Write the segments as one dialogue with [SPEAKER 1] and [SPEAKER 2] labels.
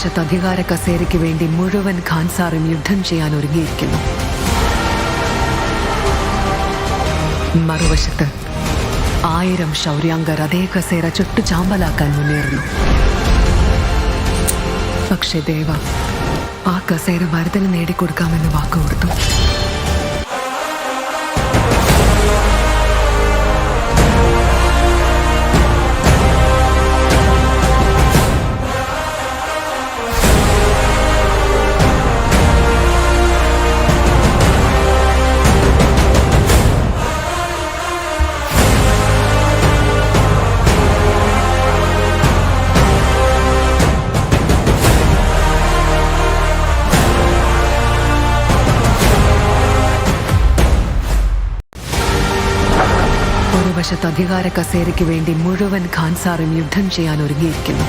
[SPEAKER 1] വശത്ത് അധികാര കസേരയ്ക്ക് വേണ്ടി മുഴുവൻ ഖാൻസാറും യുദ്ധം ചെയ്യാൻ ഒരുങ്ങിയിരിക്കുന്നു. മറുവശത്ത് 1000 ശൗര്യാംഗർ അതേ കസേര ചുട്ടുചാമ്പലാക്കാൻ മുന്നേറുന്നു. പക്ഷെ ദേവ ആ കസേര ഭരതന് നേടിക്കൊടുക്കാമെന്ന് വാക്കുകൊടുത്തു. വശത്ത് അധികാര കസേരയ്ക്ക് വേണ്ടി മുഴുവൻ ഖാൻസാറും യുദ്ധം ചെയ്യാൻ ഒരുങ്ങിയിരിക്കുന്നു.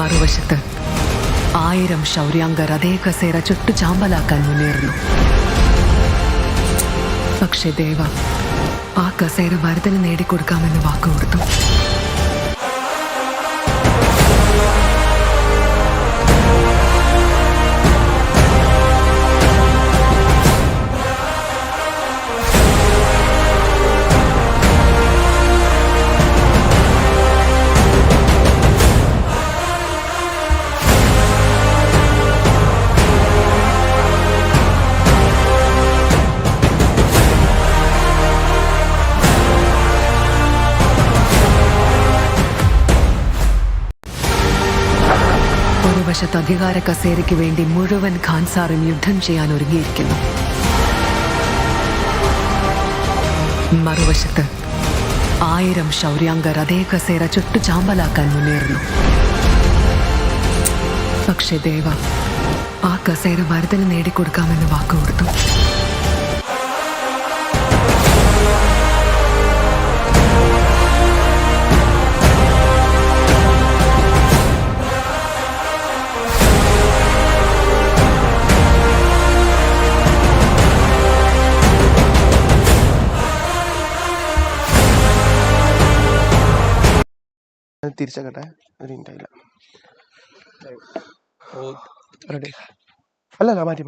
[SPEAKER 1] മറുവശത്ത് 1000 ശൗര്യാംഗർ അതേ കസേര ചുട്ടുചാമ്പലാക്കാൻ മുന്നേറുന്നു. പക്ഷെ ദേവ ആ കസേര ഭരതന് നേടിക്കൊടുക്കാമെന്ന് വാക്കുകൊടുത്തു. വശത്ത് അധികാര കസേരയ്ക്ക് വേണ്ടി മുഴുവൻ ഖാൻസാറും യുദ്ധം ചെയ്യാൻ ഒരുങ്ങിയിരിക്കുന്നു. മറുവശത്ത് 1000 ശൗര്യാംഗർ അതേ കസേര ചുട്ടുചാമ്പലാക്കാൻ മുന്നേറുന്നു. പക്ഷെ ദേവ ആ കസേര ഭരതന് നേടിക്കൊടുക്കാമെന്ന് വാക്കുകൊടുത്തു.
[SPEAKER 2] തിരിച്ചക്കട്ടെ ഒരു മിനിറ്റ് അല്ല മാറ്റി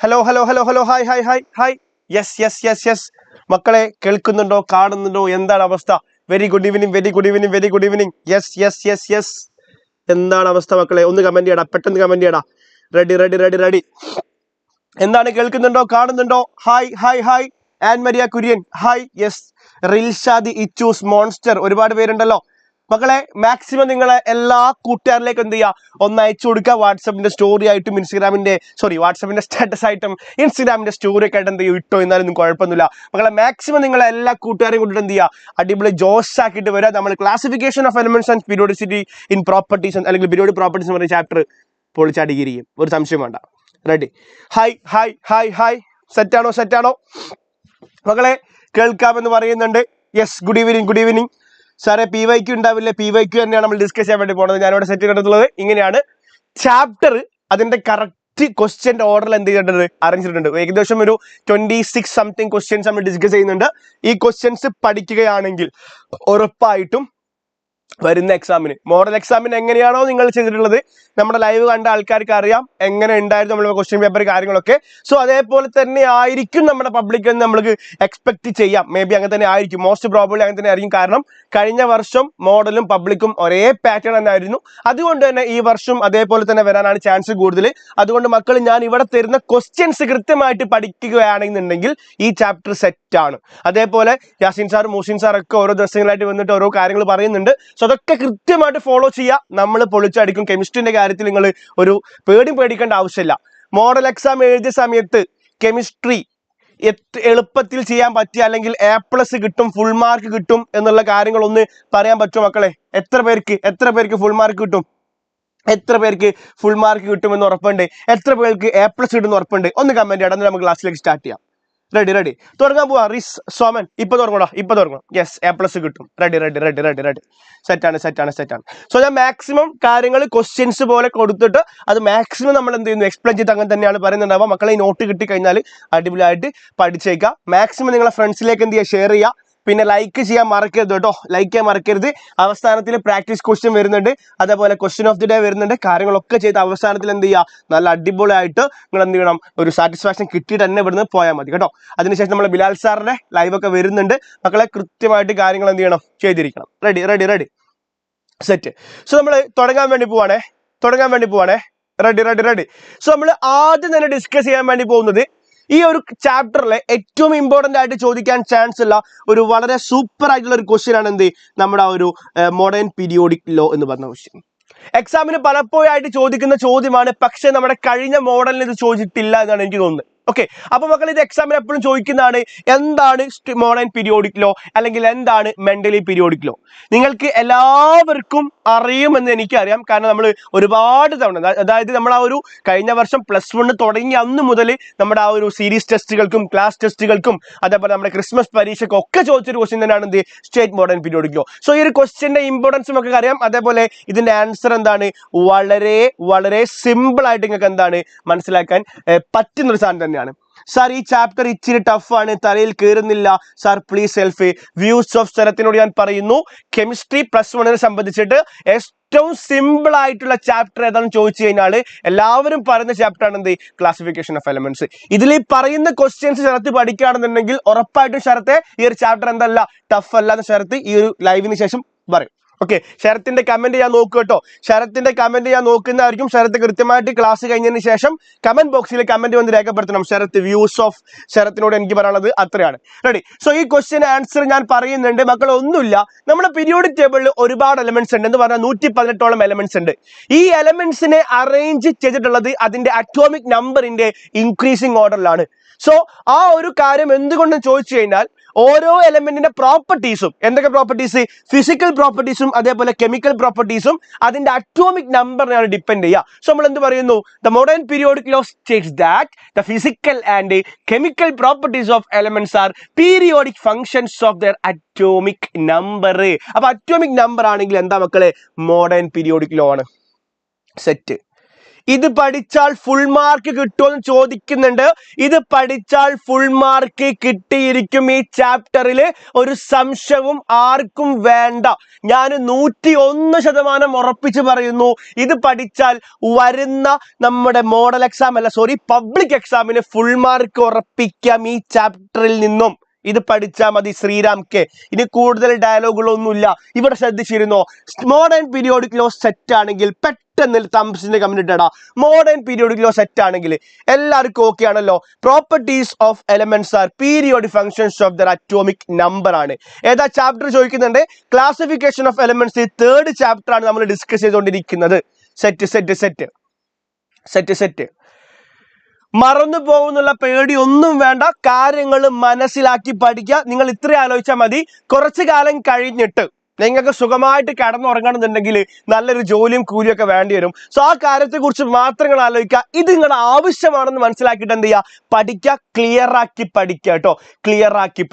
[SPEAKER 2] hello hello hello hello hi hi hi hi yes yes yes yes മക്കളെ കേൾക്കുന്നുണ്ടോ കാണുന്നുണ്ടോ എന്താണ് അവസ്ഥ? Very good evening very good evening very good evening yes yes yes yes എന്താണ് അവസ്ഥ മക്കളെ? ഒന്ന് കമന്റ് ചെയ്യടാ, പെട്ടെന്ന് കമന്റ് ചെയ്യടാ. റെഡി റെഡി റെഡി റെഡി എന്താണ് കേൾക്കുന്നുണ്ടോ കാണുന്നുണ്ടോ? Hi hi hi Ann Maria Kurian hi yes റിൽഷാദി ഇച്ചൂസ് മോൺസ്റ്റർ ഒരുപാട് പേരുണ്ടല്ലോ മക്കളെ. മാക്സിമം നിങ്ങളെ എല്ലാ കൂട്ടുകാരിലേക്കും എന്ത് ചെയ്യുക ഒന്ന് അയച്ചു കൊടുക്കുക. വാട്സപ്പിന്റെ സ്റ്റോറി ആയിട്ടും വാട്സപ്പിന്റെ സ്റ്റാറ്റസ് ആയിട്ടും ഇൻസ്റ്റാഗ്രാമിന്റെ സ്റ്റോറി ഒക്കെ ആയിട്ട് എന്ത് ചെയ്യും ഇട്ടോ എന്നാലും കുഴപ്പമൊന്നുമില്ല മക്കളെ. മാക്സിമം നിങ്ങളെ എല്ലാ കൂട്ടുകാരെയും കൊണ്ടിട്ട് എന്ത് ചെയ്യുക അടിപൊളി ജോസ് ആക്കിയിട്ട് വരിക. നമ്മൾ classification of elements and periodicity in properties അല്ലെങ്കിൽ പീരിയോഡിക് പ്രോപ്പർട്ടീസ് എന്ന് പറയുന്ന ചാപ്റ്റർ പൊളിച്ചടിയിരിക്കും, ഒരു സംശയം വേണ്ട. Ready hi hi hi hi സെറ്റാണോ മക്കളെ? കേൾക്കാമെന്ന് പറയുന്നുണ്ട്. Yes good evening good evening സാറേ. PYQ ഉണ്ടാവില്ലേ? PYQ തന്നെയാണ് നമ്മൾ ഡിസ്കസ് ചെയ്യാൻ വേണ്ടി പോകുന്നത്. ഞാനിവിടെ സെറ്റ് ചെയ്തിട്ടുള്ളത് ഇങ്ങനെയാണ്. ചാപ്റ്റർ അതിന്റെ കറക്റ്റ് ക്വസ്റ്റ്യൻ ഓർഡറിൽ എന്ത് ചെയ്തിട്ടുണ്ട് അറിഞ്ഞിട്ടുണ്ട്. ഏകദേശം ഒരു 26 സംതിങ് ക്വസ്റ്റ്യൻസ് നമ്മൾ ഡിസ്കസ് ചെയ്യുന്നുണ്ട്. ഈ ക്വസ്റ്റ്യൻസ് പഠിക്കുകയാണെങ്കിൽ ഉറപ്പായിട്ടും വരുന്ന എക്സാമിന് മോഡൽ എക്സാമിന് എങ്ങനെയാണോ നിങ്ങൾ ചെയ്തിട്ടുള്ളത് നമ്മുടെ ലൈവ് കണ്ട ആൾക്കാർക്ക് അറിയാം എങ്ങനെ ഉണ്ടായിരുന്നു നമ്മുടെ ക്വസ്റ്റ്യൻ പേപ്പർ കാര്യങ്ങളൊക്കെ. സോ അതേപോലെ തന്നെ ആയിരിക്കും നമ്മുടെ പബ്ലിക് എന്ന് നമ്മൾക്ക് എക്സ്പെക്ട് ചെയ്യാം. മേ ബി അങ്ങനെ തന്നെ ആയിരിക്കും, മോസ്റ്റ് പ്രോബബ്ലി അങ്ങനെ തന്നെ ആയിരിക്കും. കാരണം കഴിഞ്ഞ വർഷം മോഡലും പബ്ലിക്കും ഒരേ പാറ്റേൺ തന്നെയായിരുന്നു. അതുകൊണ്ട് തന്നെ ഈ വർഷം അതേപോലെ തന്നെ വരാനാണ് ചാൻസ് കൂടുതൽ. അതുകൊണ്ട് മക്കൾ ഞാൻ ഇവിടെ തരുന്ന ക്വസ്റ്റ്യൻസ് കൃത്യമായിട്ട് പഠിക്കുകയാണെന്നുണ്ടെങ്കിൽ ഈ ചാപ്റ്റർ സെറ്റ് ആണ്. അതേപോലെ യാസിൻ സാർ മൂസിൻ സാർ ഒക്കെ ഓരോ ദിവസങ്ങളായിട്ട് വന്നിട്ട് ഓരോ കാര്യങ്ങൾ പറയുന്നുണ്ട്. സോ അതൊക്കെ കൃത്യമായിട്ട് ഫോളോ ചെയ്യുക. നമ്മൾ പൊളിച്ചടിക്കും. കെമിസ്ട്രിന്റെ കാര്യത്തിൽ നിങ്ങൾ ഒരു പേടിക്കേണ്ട ആവശ്യമില്ല. മോഡൽ എക്സാം എഴുതിയ സമയത്ത് കെമിസ്ട്രി എളുപ്പത്തിൽ ചെയ്യാൻ പറ്റിയ അല്ലെങ്കിൽ A+ കിട്ടും, ഫുൾ മാർക്ക് കിട്ടും എന്നുള്ള കാര്യങ്ങളൊന്ന് പറയാൻ പറ്റുമോ മക്കളെ? എത്ര പേർക്ക് ഫുൾ മാർക്ക് കിട്ടും? എത്ര പേർക്ക് ഫുൾ മാർക്ക് കിട്ടുമെന്ന് ഉറപ്പുണ്ട്? എത്ര പേർക്ക് A+ കിട്ടുമെന്ന് ഉറപ്പുണ്ട്? ഒന്ന് കമന്റ് ചെയ്യണം. എന്നിട്ട് നമുക്ക് ക്ലാസ്സിലേക്ക് സ്റ്റാർട്ട് ചെയ്യാം. റെഡി തുടങ്ങാൻ പോവാ. റിസ് സോമൻ ഇപ്പൊ തുടങ്ങണം. യെസ് A+ കിട്ടും. റെഡി സെറ്റാണ്. സോ ഞാൻ മാക്സിമം കാര്യങ്ങൾ ക്വസ്റ്റ്യൻസ് പോലെ കൊടുത്തിട്ട് അത് മാക്സിമം നമ്മൾ എന്ത് ചെയ്യുന്നു എക്സ്പ്ലെയിൻ ചെയ്ത് അങ്ങനെ തന്നെയാണ് പറയുന്നുണ്ടാവുക. മക്കളെ ഈ നോട്ട് കിട്ടി കഴിഞ്ഞാൽ അടിപൊളിയായിട്ട് പഠിച്ചേക്കാം. മാക്സിമം നിങ്ങളെ ഫ്രണ്ട്സിലേക്ക് എന്ത് ചെയ്യുക ഷെയർ ചെയ്യുക. പിന്നെ ലൈക്ക് ചെയ്യാൻ മറക്കരുത് കേട്ടോ, ലൈക്ക് ചെയ്യാൻ മറക്കരുത്. അവസാനത്തിൽ പ്രാക്ടീസ് ക്വസ്റ്റ്യൻ വരുന്നുണ്ട്, അതേപോലെ ക്വസ്റ്റ്യൻ ഓഫ് ദി ഡേ വരുന്നുണ്ട്. കാര്യങ്ങളൊക്കെ ചെയ്ത് അവസാനത്തിൽ എന്ത് ചെയ്യുക, നല്ല അടിപൊളിയായിട്ട് നിങ്ങൾ എന്ത് ചെയ്യണം, ഒരു സാറ്റിസ്ഫാക്ഷൻ കിട്ടിയിട്ട് തന്നെ ഇവിടുന്ന് പോയാൽ മതി കേട്ടോ. അതിനുശേഷം നമ്മൾ ബിലാൽ സാറിന്റെ ലൈവ് ഒക്കെ വരുന്നുണ്ട്. മക്കളെ കൃത്യമായിട്ട് കാര്യങ്ങൾ എന്ത് ചെയ്യണം, ചെയ്തിരിക്കണം. Ready ready ready set. So നമ്മൾ തുടങ്ങാൻ വേണ്ടി പോവാണേ. Ready ready ready. സോ നമ്മൾ ആദ്യം തന്നെ ഡിസ്കസ് ചെയ്യാൻ വേണ്ടി പോകുന്നത് ഈ ഒരു ചാപ്റ്ററിലെ ഏറ്റവും ഇമ്പോർട്ടന്റ് ആയിട്ട് ചോദിക്കാൻ ചാൻസ് ഉള്ള ഒരു വളരെ സൂപ്പർ ആയിട്ടുള്ള ഒരു ക്വസ്റ്റ്യൻ ആണ് എന്ത്, നമ്മുടെ ആ ഒരു മോഡേൺ പീരിയോഡിക് ലോ എന്ന് പറഞ്ഞ ക്വസ്റ്റ്യൻ. എക്സാമിന് പലപ്പോഴായിട്ട് ചോദിക്കുന്ന ചോദ്യമാണ്, പക്ഷെ നമ്മുടെ കഴിഞ്ഞ മോഡലിന് ഇത് ചോദിച്ചിട്ടില്ല എന്നാണ് എനിക്ക് തോന്നുന്നത്. ഓക്കെ, അപ്പൊ മക്കൾ ഇത് എക്സാമിന് എപ്പോഴും ചോദിക്കുന്നതാണ്, എന്താണ് മോഡേൺ പീരിയോഡിക് ലോ അല്ലെങ്കിൽ എന്താണ് മെന്റലി പീരിയോഡിക് ലോ. നിങ്ങൾക്ക് എല്ലാവർക്കും അറിയുമെന്ന് എനിക്കറിയാം, കാരണം നമ്മൾ ഒരുപാട് തവണ, അതായത് നമ്മൾ ആ ഒരു കഴിഞ്ഞ വർഷം +1 തുടങ്ങി അന്ന് മുതൽ നമ്മുടെ ആ ഒരു സീരീസ് ടെസ്റ്റുകൾക്കും ക്ലാസ് ടെസ്റ്റുകൾക്കും അതേപോലെ നമ്മുടെ ക്രിസ്മസ് പരീക്ഷയ്ക്കും ഒക്കെ ചോദിച്ചൊരു ക്വസ്റ്റ്യൻ തന്നെയാണ് എന്ത്, state modern periodic law. So ഈ ഒരു ക്വസ്റ്റ്യന്റെ ഇമ്പോർട്ടൻസും ഒക്കെ അറിയാം, അതേപോലെ ഇതിന്റെ ആൻസർ എന്താണ്, വളരെ വളരെ സിമ്പിൾ ആയിട്ട് നിങ്ങൾക്ക് എന്താണ് മനസ്സിലാക്കാൻ പറ്റുന്ന ഒരു സാധനം തന്നെയാണ്. സാർ ഈ ചാപ്റ്റർ ഇച്ചിരി ടഫാണ്, തലയിൽ കയറുന്നില്ല sir, please help. Views of ശരത്തിനോട് ഞാൻ പറയുന്നു, കെമിസ്ട്രി +1 സംബന്ധിച്ചിട്ട് ഏറ്റവും സിമ്പിൾ ആയിട്ടുള്ള ചാപ്റ്റർ ഏതാണെന്ന് ചോദിച്ചു കഴിഞ്ഞാൽ എല്ലാവരും പറയുന്ന ചാപ്റ്റർ ആണ് എന്ത്, ക്ലാസിഫിക്കേഷൻ ഓഫ് എലമെന്റ്സ്. ഇതിൽ ഈ പറയുന്ന ക്വസ്റ്റ്യൻസ് ശരത്ത് പഠിക്കുകയാണെന്നുണ്ടെങ്കിൽ ഉറപ്പായിട്ടും ശരത്തെ ഈ ഒരു ചാപ്റ്റർ എന്തല്ല, ടഫ് അല്ല എന്ന് ശരത്ത് ഈ ഒരു ലൈവിന് ശേഷം പറയും. ഓക്കെ, ശരത്തിന്റെ കമന്റ് ഞാൻ നോക്കും കേട്ടോ, ശരത്തിന്റെ കമന്റ് ഞാൻ നോക്കുന്നതായിരിക്കും. ശരത്ത് കൃത്യമായിട്ട് ക്ലാസ് കഴിഞ്ഞതിന് ശേഷം കമന്റ് ബോക്സിൽ കമന്റ് വന്ന് രേഖപ്പെടുത്തണം. ശരത്ത് വ്യൂസ് ഓഫ് ശരത്തിനോട് എനിക്ക് പറയാനുള്ളത് അത്രയാണ്. റെഡി. സോ ഈ ക്വസ്റ്റ്യൻ ആൻസർ ഞാൻ പറയുന്നുണ്ട് മക്കൾ, ഒന്നുമില്ല, നമ്മുടെ പീരിയോഡിക് ടേബിളിൽ ഒരുപാട് എലമെന്റ്സ് ഉണ്ട് എന്ന് പറഞ്ഞാൽ 118ഓളം എലമെന്റ്സ് ഉണ്ട്. ഈ എലമെന്റ്സിനെ അറേഞ്ച് ചെയ്തിട്ടുള്ളത് അതിന്റെ അറ്റോമിക് നമ്പറിന്റെ ഇൻക്രീസിംഗ് ഓർഡറിലാണ്. സോ ആ ഒരു കാര്യം എന്തുകൊണ്ടും ചോദിച്ചു കഴിഞ്ഞാൽ ഓരോ എലമെന്റിന്റെ പ്രോപ്പർട്ടീസും, എന്തൊക്കെ പ്രോപ്പർട്ടീസ്, ഫിസിക്കൽ പ്രോപ്പർട്ടീസും അതേപോലെ കെമിക്കൽ പ്രോപ്പർട്ടീസും അതിന്റെ അറ്റോമിക് നമ്പറിനെയാണ് ഡിപ്പെൻഡ് ചെയ്യുക. സോ നമ്മൾ എന്ത് പറയുന്നു, the modern periodic law States that the physical and chemical properties of elements are periodic functions of their atomic number. അപ്പൊ അറ്റോമിക് നമ്പർ ആണെങ്കിൽ എന്താ മക്കളെ, മോഡേൺ പീരിയോഡിക് ലോ ആണ്. സെറ്റ്. ഇത് പഠിച്ചാൽ ഫുൾ മാർക്ക് കിട്ടുമെന്ന് ചോദിക്കുന്നുണ്ട്. ഇത് പഠിച്ചാൽ ഫുൾ മാർക്ക് കിട്ടിയിരിക്കും. ഈ ചാപ്റ്ററിൽ ഒരു സംശയവും ആർക്കും വേണ്ട. ഞാൻ 101% ഉറപ്പിച്ച് പറയുന്നു, ഇത് പഠിച്ചാൽ വരുന്ന നമ്മുടെ മോഡൽ എക്സാം അല്ല, സോറി, പബ്ലിക് എക്സാമിന് ഫുൾ മാർക്ക് ഉറപ്പിക്കാം ഈ ചാപ്റ്ററിൽ നിന്നും. ഇത് പഠിച്ചാൽ മതി. ശ്രീരാം കെ. ഇനി കൂടുതൽ ഡയലോഗുകളൊന്നുമില്ല. ഇവിടെ ശ്രദ്ധിച്ചിരുന്നോ, മോഡേൺ പീരിയോഡിക് ലോ സെറ്റ് ആണെങ്കിൽ പെട്ടെന്ന് തംസിന്റെ കമന്റ് ഇട്ടടാ, മോഡേൺ പീരിയോഡിക് ലോ സെറ്റ് ആണെങ്കിൽ എല്ലാവർക്കും ഓക്കെ ആണല്ലോ. Properties of elements are periodic functions of their atomic number ആണ്. ഏതാ ചാപ്റ്റർ ചോദിക്കുന്നുണ്ട്, classification of elements. 3rd chapter ആണ് നമ്മൾ ഡിസ്കസ് ചെയ്തുകൊണ്ടിരിക്കുന്നത്. Set set set set set. മറന്നു പോകുന്നുള്ള പേടി ഒന്നും വേണ്ട, കാര്യങ്ങൾ മനസ്സിലാക്കി പഠിക്കുക. നിങ്ങൾ ഇത്ര ആലോചിച്ചാൽ മതി, കുറച്ചു കാലം കഴിഞ്ഞിട്ട് നിങ്ങൾക്ക് സുഖമായിട്ട് കിടന്നുറങ്ങണമെന്നുണ്ടെങ്കിൽ നല്ലൊരു ജോലിയും കൂലിയും ഒക്കെ വേണ്ടി വരും. സോ ആ കാര്യത്തെ കുറിച്ച് മാത്രം നിങ്ങൾ ആലോചിക്കുക. ഇത് നിങ്ങളുടെ ആവശ്യമാണെന്ന് മനസ്സിലാക്കിയിട്ട് എന്ത് ചെയ്യുക, പഠിക്കുക, ക്ലിയർ ആക്കി പഠിക്കുക കേട്ടോ, ക്ലിയർ ആക്കി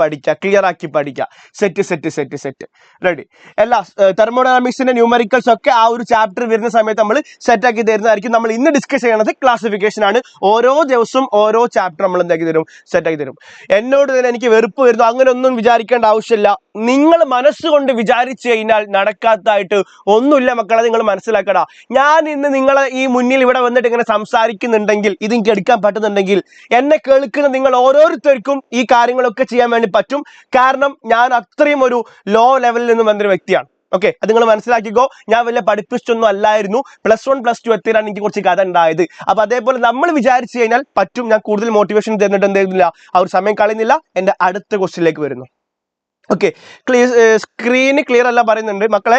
[SPEAKER 2] പഠിക്കുക. Set set set set. Ready. എല്ലാ തെർമോഡൈനാമിക്സിന്റെ ന്യൂമറിക്കൽസ് ഒക്കെ ആ ഒരു ചാപ്റ്റർ വരുന്ന സമയത്ത് നമ്മൾ സെറ്റ് ആക്കി തരുന്നതായിരിക്കും. നമ്മൾ ഇന്ന് ഡിസ്കസ് ചെയ്യണത് ക്ലാസിഫിക്കേഷൻ ആണ്. ഓരോ ദിവസവും ഓരോ ചാപ്റ്റർ നമ്മൾ എന്താക്കി തരും, സെറ്റ് ആക്കി തരും. എന്നോട് തന്നെ എനിക്ക് വെറുപ്പ് വരുന്നു, അങ്ങനെ ഒന്നും വിചാരിക്കേണ്ട ആവശ്യമില്ല. നിങ്ങൾ മനസ്സുകൊണ്ട് വിചാരിച്ചു കഴിഞ്ഞാൽ നടക്കാത്തതായിട്ട് ഒന്നുമില്ല മക്കളെ, നിങ്ങൾ മനസ്സിലാക്കടാ. ഞാൻ ഇന്ന് നിങ്ങളെ ഈ മുന്നിൽ ഇവിടെ വന്നിട്ട് ഇങ്ങനെ സംസാരിക്കുന്നുണ്ടെങ്കിൽ, ഇത് എനിക്ക് എടുക്കാൻ പറ്റുന്നുണ്ടെങ്കിൽ, എന്നെ കേൾക്കുന്ന നിങ്ങൾ ഓരോരുത്തർക്കും ഈ കാര്യങ്ങളൊക്കെ ചെയ്യാൻ വേണ്ടി പറ്റും. കാരണം ഞാൻ അത്രയും ഒരു ലോ ലെവലിൽ നിന്ന് വന്നൊരു വ്യക്തിയാണ്. ഓക്കെ, അത് നിങ്ങൾ മനസ്സിലാക്കിക്കോ. ഞാൻ വലിയ പഠിപ്പിച്ചൊന്നും അല്ലായിരുന്നു. +1 +2 എത്തിയാണ് എനിക്ക് കുറച്ച് കഥ ഉണ്ടായത്. അപ്പൊ അതേപോലെ നമ്മൾ വിചാരിച്ചു കഴിഞ്ഞാൽ പറ്റും. ഞാൻ കൂടുതൽ മോട്ടിവേഷൻ തന്നിട്ട് എന്തെയ്യുന്നില്ല, ആ ഒരു സമയം കളയുന്നില്ല. എന്റെ അടുത്ത ക്വസ്റ്റ്യനിലേക്ക് വരുന്നു. ഓക്കെ, സ്ക്രീന് ക്ലിയർ അല്ല പറയുന്നുണ്ട് മക്കളെ.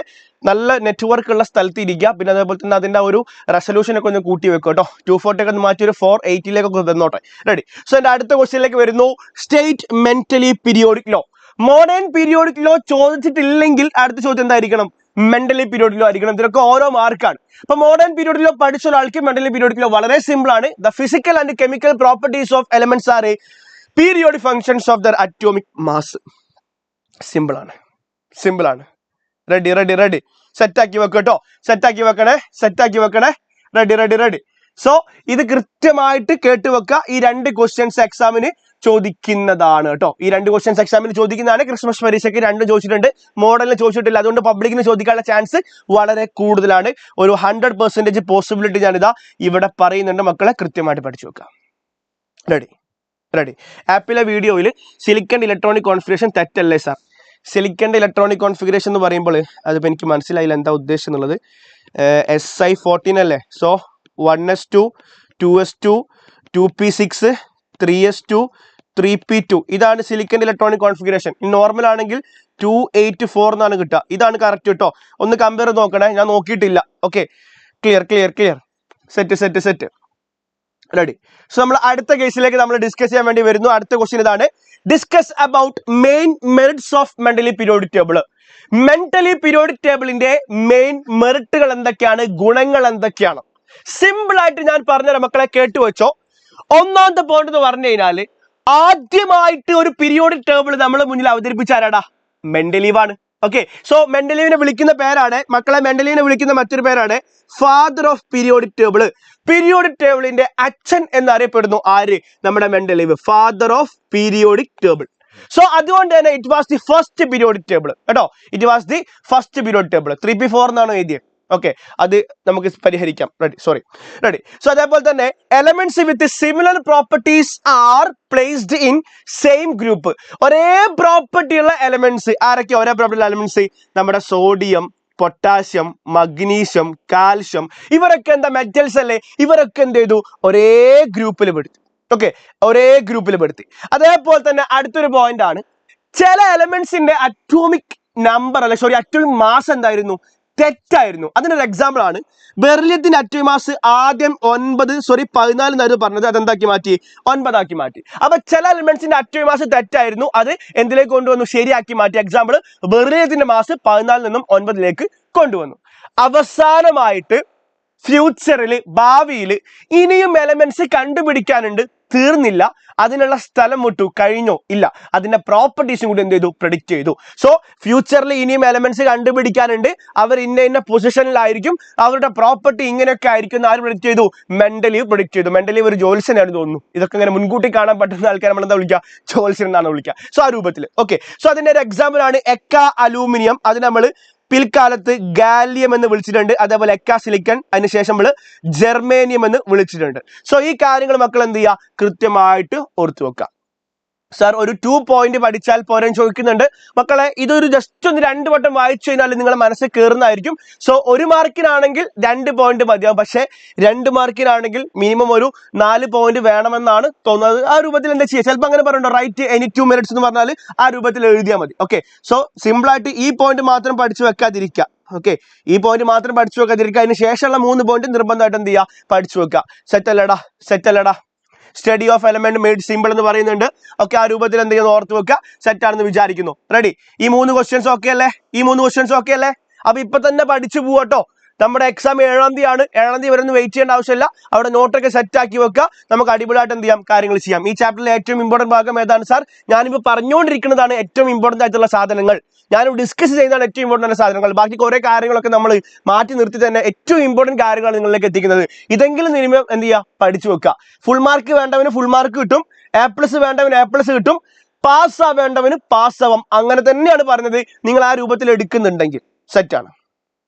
[SPEAKER 2] നല്ല നെറ്റ്വർക്ക് ഉള്ള സ്ഥലത്ത് ഇരിക്കുക. പിന്നെ അതേപോലെ തന്നെ അതിന്റെ ഒരു റെസൊല്യൂഷൻ ഒക്കെ ഒന്ന് കൂട്ടി വെക്കും കേട്ടോ. 240 ഒക്കെ മാറ്റി ഒരു 480 തന്നോട്ടെ. റെഡി. സോ എന്റെ അടുത്ത ക്വസ്റ്റ്യനിലേക്ക് വരുന്നു. State Mendeleev periodic law. Modern periodic law ചോദിച്ചിട്ടില്ലെങ്കിൽ അടുത്ത ചോദ്യം എന്തായിരിക്കണം, മെന്റലി പീരിയോഡിക് ലോ ആയിരിക്കണം. ഇതിനൊക്കെ ഓരോ മാർക്കാണ്. അപ്പൊ മോഡേൺ പീരിയോഡിക് ലോ പഠിച്ച ഒരാൾക്ക് മെന്റലി പീരിയോഡിക് ലോ വളരെ സിമ്പിൾ ആണ്. The physical and chemical properties of elements are periodic functions of their atomic mass. Simple ആണ്. Ready ready ready. സെറ്റാക്കി വെക്കട്ടോ, സെറ്റാക്കി വെക്കണേ. Ready ready ready. സോ ഇത് കൃത്യമായിട്ട് കേട്ടുവെക്കുക. ഈ 2 ക്വസ്റ്റ്യൻസ് എക്സാമിന് ചോദിക്കുന്നതാണ് കേട്ടോ. ഈ 2 ക്വസ്റ്റ്യൻസ് എക്സാമിന് ചോദിക്കുന്നതാണ്. ക്രിസ്മസ് പരീക്ഷയ്ക്ക് 2 ചോദിച്ചിട്ടുണ്ട്, മോഡലിന് ചോദിച്ചിട്ടില്ല. അതുകൊണ്ട് പബ്ലിക്കിന് ചോദിക്കാനുള്ള ചാൻസ് വളരെ കൂടുതലാണ്. ഒരു 100% പോസിബിലിറ്റി ഞാനിതാ ഇവിടെ പറയുന്നുണ്ട്. മക്കളെ കൃത്യമായിട്ട് പഠിച്ചു വെക്കാം. റെഡി. ആപ്പിലെ വീഡിയോയിൽ സിലിക്കൺ ഇലക്ട്രോണിക് കോൺഫിഗറേഷൻ തെറ്റല്ലേ സാർ? സിലിക്കൻ്റെ ഇലക്ട്രോണിക് കോൺഫിഗറേഷൻ എന്ന് പറയുമ്പോൾ അതിപ്പോൾ എനിക്ക് മനസ്സിലായില്ല എന്താ ഉദ്ദേശം എന്നുള്ളത്. Si14 അല്ലേ? So 1s2 2s2 2p6 3s2 3p2 ഇതാണ് സിലിക്കൻ്റെ ഇലക്ട്രോണിക് കോൺഫിഗറേഷൻ. നോർമൽ ആണെങ്കിൽ 284 എന്നാണ് കിട്ടുക. ഇതാണ് കറക്റ്റ് കേട്ടോ. ഒന്ന് കമ്പയർ ചെയ്ത് നോക്കണേ, ഞാൻ നോക്കിയിട്ടില്ല. Okay, clear. Set ready. So നമ്മൾ അടുത്ത കേസിലേക്ക് നമ്മൾ ഡിസ്കസ് ചെയ്യാൻ വേണ്ടി വരുന്നു. അടുത്ത ക്വസ്റ്റ്യൻ ഇതാണ്, discuss about main merits of Mendeleev periodic table. Mendeleev periodic ടേബിളിന്റെ മെയിൻ മെറിറ്റുകൾ എന്തൊക്കെയാണ്, ഗുണങ്ങൾ എന്തൊക്കെയാണ്? സിമ്പിൾ ആയിട്ട് ഞാൻ പറഞ്ഞുതരാം മക്കളെ, കേട്ടുവെച്ചോ. ഒന്നാമത്തെ പോയിന്റ് എന്ന് പറഞ്ഞു കഴിഞ്ഞാല്, ആദ്യമായിട്ട് ഒരു പീരിയോഡിക് ടേബിൾ നമ്മളെ മുന്നിൽ അവതരിപ്പിച്ച ആരാടാ? മെന്റലീവാണ്. ഓക്കെ, സോ മെന്റലീവിനെ വിളിക്കുന്ന പേരാണ് മക്കളെ, മെന്റലീവിനെ വിളിക്കുന്ന മറ്റൊരു പേരാണ് father of periodic table. Periodic ടേബിളിന്റെ അച്ഛൻ എന്നറിയപ്പെടുന്നു ആര്? നമ്മുടെ Mendeleev, father of periodic table. So അതുകൊണ്ട് തന്നെ it was the first periodic table കേട്ടോ. It was the first periodic table. 3p4 എന്നാണ് എഴുതിയത്. ഓക്കെ, അത് നമുക്ക് പരിഹരിക്കാം. റെഡി. സോ അതേപോലെ തന്നെ elements with similar properties are placed in same group. ഒരേ പ്രോപ്പർട്ടി ഉള്ള എലമെന്റ്സ് ആരൊക്കെ? ഒരേ പ്രോപ്പർട്ടി എലമെന്റ്സ് നമ്മുടെ സോഡിയം, പൊട്ടാസ്യം, മഗ്നീഷ്യം, കാൽഷ്യം, ഇവരൊക്കെ എന്താ മെറ്റൽസ് അല്ലേ? ഇവരൊക്കെ എന്ത് ചെയ്തു? ഒരേ ഗ്രൂപ്പിൽ പെടുത്തി. ഓക്കെ, ഒരേ ഗ്രൂപ്പിൽ പെടുത്തി. അതേപോലെ തന്നെ അടുത്തൊരു പോയിന്റ് ആണ്, ചില എലമെന്റ്സിന്റെ അറ്റോമിക് നമ്പർ അറ്റോമിക് മാസ് എന്തായിരുന്നു? തെറ്റായിരുന്നു. അതിനൊരു എക്സാമ്പിൾ ആണ് ബെറിലിയത്തിന്റെ അറ്റോമിക് മാസ് ആദ്യം 14 എന്നായിരുന്നു പറഞ്ഞത്, അതെന്താക്കി മാറ്റി? 9 ആക്കി മാറ്റി. അപ്പൊ ചില എലിമെന്റ്സിന്റെ അറ്റോമിക് മാസ് തെറ്റായിരുന്നു, അത് എന്തിലേക്ക് കൊണ്ടുവന്നു? ശരിയാക്കി മാറ്റി. എക്സാമ്പിൾ, ബെറിലിയത്തിന്റെ മാസ് 14 നിന്നും 9 കൊണ്ടുവന്നു. അവസാനമായിട്ട് ഫ്യൂച്ചറിൽ, ഭാവിയിൽ ഇനിയും എലമെന്റ്സ് കണ്ടുപിടിക്കാനുണ്ട്, തീർന്നില്ല. അതിനുള്ള സ്ഥലം വിട്ടു, കഴിഞ്ഞോ? ഇല്ല. അതിന്റെ പ്രോപ്പർട്ടീസും കൂടി എന്ത് ചെയ്തു? പ്രെഡിക്റ്റ് ചെയ്തു. സോ ഫ്യൂച്ചറിൽ ഇനിയും എലമെന്റ്സ് കണ്ടുപിടിക്കാനുണ്ട്, അവർ ഇന്ന പൊസിഷനിലായിരിക്കും, അവരുടെ പ്രോപ്പർട്ടി ഇങ്ങനെയൊക്കെ ആയിരിക്കും എന്ന് ആര് പ്രെഡിക്റ്റ് ചെയ്തു? മെന്റലീവ് പ്രെഡിക്റ്റ് ചെയ്തു. മെന്റലീവ് ഒരു ജോത്സ്യനാണ് തോന്നുന്നു. ഇതൊക്കെ ഇങ്ങനെ മുൻകൂട്ടി കാണാൻ പറ്റുന്ന ആൾക്കാർ നമ്മൾ എന്താ വിളിക്കുക? ജോത്സ്യൻ എന്നാണ് വിളിക്കുക. സോ ആ രൂപത്തിൽ. ഓക്കെ, സോ അതിന്റെ ഒരു എക്സാമ്പിൾ ആണ് എക്ക അലൂമിനിയം. അത് നമ്മൾ പിൽക്കാലത്ത് ഗാലിയം എന്ന് വിളിച്ചിട്ടുണ്ട്. അതേപോലെ എക്ക സിലിക്കൺ, അതിനുശേഷം നമ്മൾ ജെർമേനിയം എന്ന് വിളിച്ചിട്ടുണ്ട്. സോ ഈ കാര്യങ്ങൾ മക്കൾ എന്ത് ചെയ്യുക? കൃത്യമായിട്ട് ഓർത്തു വെക്കുക. സാർ ഒരു 2 പോയിന്റ് പഠിച്ചാൽ പോരാൻ ചോദിക്കുന്നുണ്ട്. മക്കളെ, ഇതൊരു ജസ്റ്റ് ഒന്ന് 2 വട്ടം വായിച്ചു കഴിഞ്ഞാൽ നിങ്ങളെ മനസ്സിൽ കയറുന്നതായിരിക്കും. സോ 1 മാർക്കിനാണെങ്കിൽ 2 പോയിന്റ് മതിയാവും. പക്ഷെ 2 മാർക്കിനാണെങ്കിൽ മിനിമം ഒരു 4 പോയിന്റ് വേണമെന്നാണ് തോന്നുന്നത്. ആ രൂപത്തിൽ എന്താ ചെയ്യുക? ചിലപ്പോൾ അങ്ങനെ പറയുന്നുണ്ടോ, റൈറ്റ് എനി 2 മെറിറ്റ്സ് എന്ന് പറഞ്ഞാൽ ആ രൂപത്തിൽ എഴുതിയാൽ മതി. ഓക്കെ, സോ സിമ്പിൾ ആയിട്ട് ഈ പോയിന്റ് മാത്രം പഠിച്ചു വെക്കാതിരിക്കുക. ഓക്കെ, ഈ പോയിന്റ് മാത്രം പഠിച്ചു വെക്കാതിരിക്കുക. അതിന് ശേഷമുള്ള 3 പോയിന്റ് നിർബന്ധമായിട്ട് എന്ത് ചെയ്യുക? പഠിച്ചു വെക്കുക. സെറ്റല്ലടാ. Study of element made simple എന്ന് പറയുന്നുണ്ട്. ഓക്കെ, ആ രൂപത്തിൽ എന്ത് ചെയ്യുന്നു? ഓർത്ത് വെക്കുക. സെറ്റ് ആണെന്ന് വിചാരിക്കുന്നു. റെഡി. ഈ 3 ക്വസ്റ്റ്യൻസ് ഓക്കെ അല്ലേ? അപ്പൊ ഇപ്പൊ തന്നെ പഠിച്ചു പോവാട്ടോ. നമ്മുടെ എക്സാം 7-ാം തീയതി ആണ്. 7-ാം തീയതി വരെ ഒന്നും വെയിറ്റ് ചെയ്യേണ്ട ആവശ്യമില്ല. അവിടെ നോട്ടൊക്കെ സെറ്റ് ആക്കി വെക്കുക. നമുക്ക് അടിപൊളിയായിട്ട് എന്ത് ചെയ്യാം? കാര്യങ്ങൾ ചെയ്യാം. ഈ ചാപ്റ്ററിലെ ഏറ്റവും ഇമ്പോർട്ടന്റ് ഭാഗം ഏതാണ് സാർ? ഞാനിപ്പോൾ പറഞ്ഞുകൊണ്ടിരിക്കുന്നതാണ് ഏറ്റവും ഇമ്പോർട്ടന്റ് ആയിട്ടുള്ള സാധനങ്ങൾ. ഞാനിവിടെ ഡിസ്കസ് ചെയ്യുന്നതാണ് ഏറ്റവും ഇമ്പോർട്ടന്റ് സാധനങ്ങൾ. ബാക്കി കുറെ കാര്യങ്ങളൊക്കെ നമ്മൾ മാറ്റി നിർത്തി തന്നെ ഏറ്റവും ഇമ്പോർട്ടന്റ് കാര്യങ്ങൾ നിങ്ങളിലേക്ക് എത്തിക്കുന്നത്. ഇതെങ്കിലും മിനിമം എന്ത് ചെയ്യുക? പഠിച്ചു വെക്കുക. ഫുൾ മാർക്ക് വേണ്ടവന് ഫുൾ മാർക്ക് കിട്ടും, A+ വേണ്ടവന് A+ കിട്ടും, പാസ് ആവേണ്ടവന് പാസ് ആവാം. അങ്ങനെ തന്നെയാണ് പറഞ്ഞത്. നിങ്ങൾ ആ രൂപത്തിൽ എടുക്കുന്നുണ്ടെങ്കിൽ സെറ്റാണ്.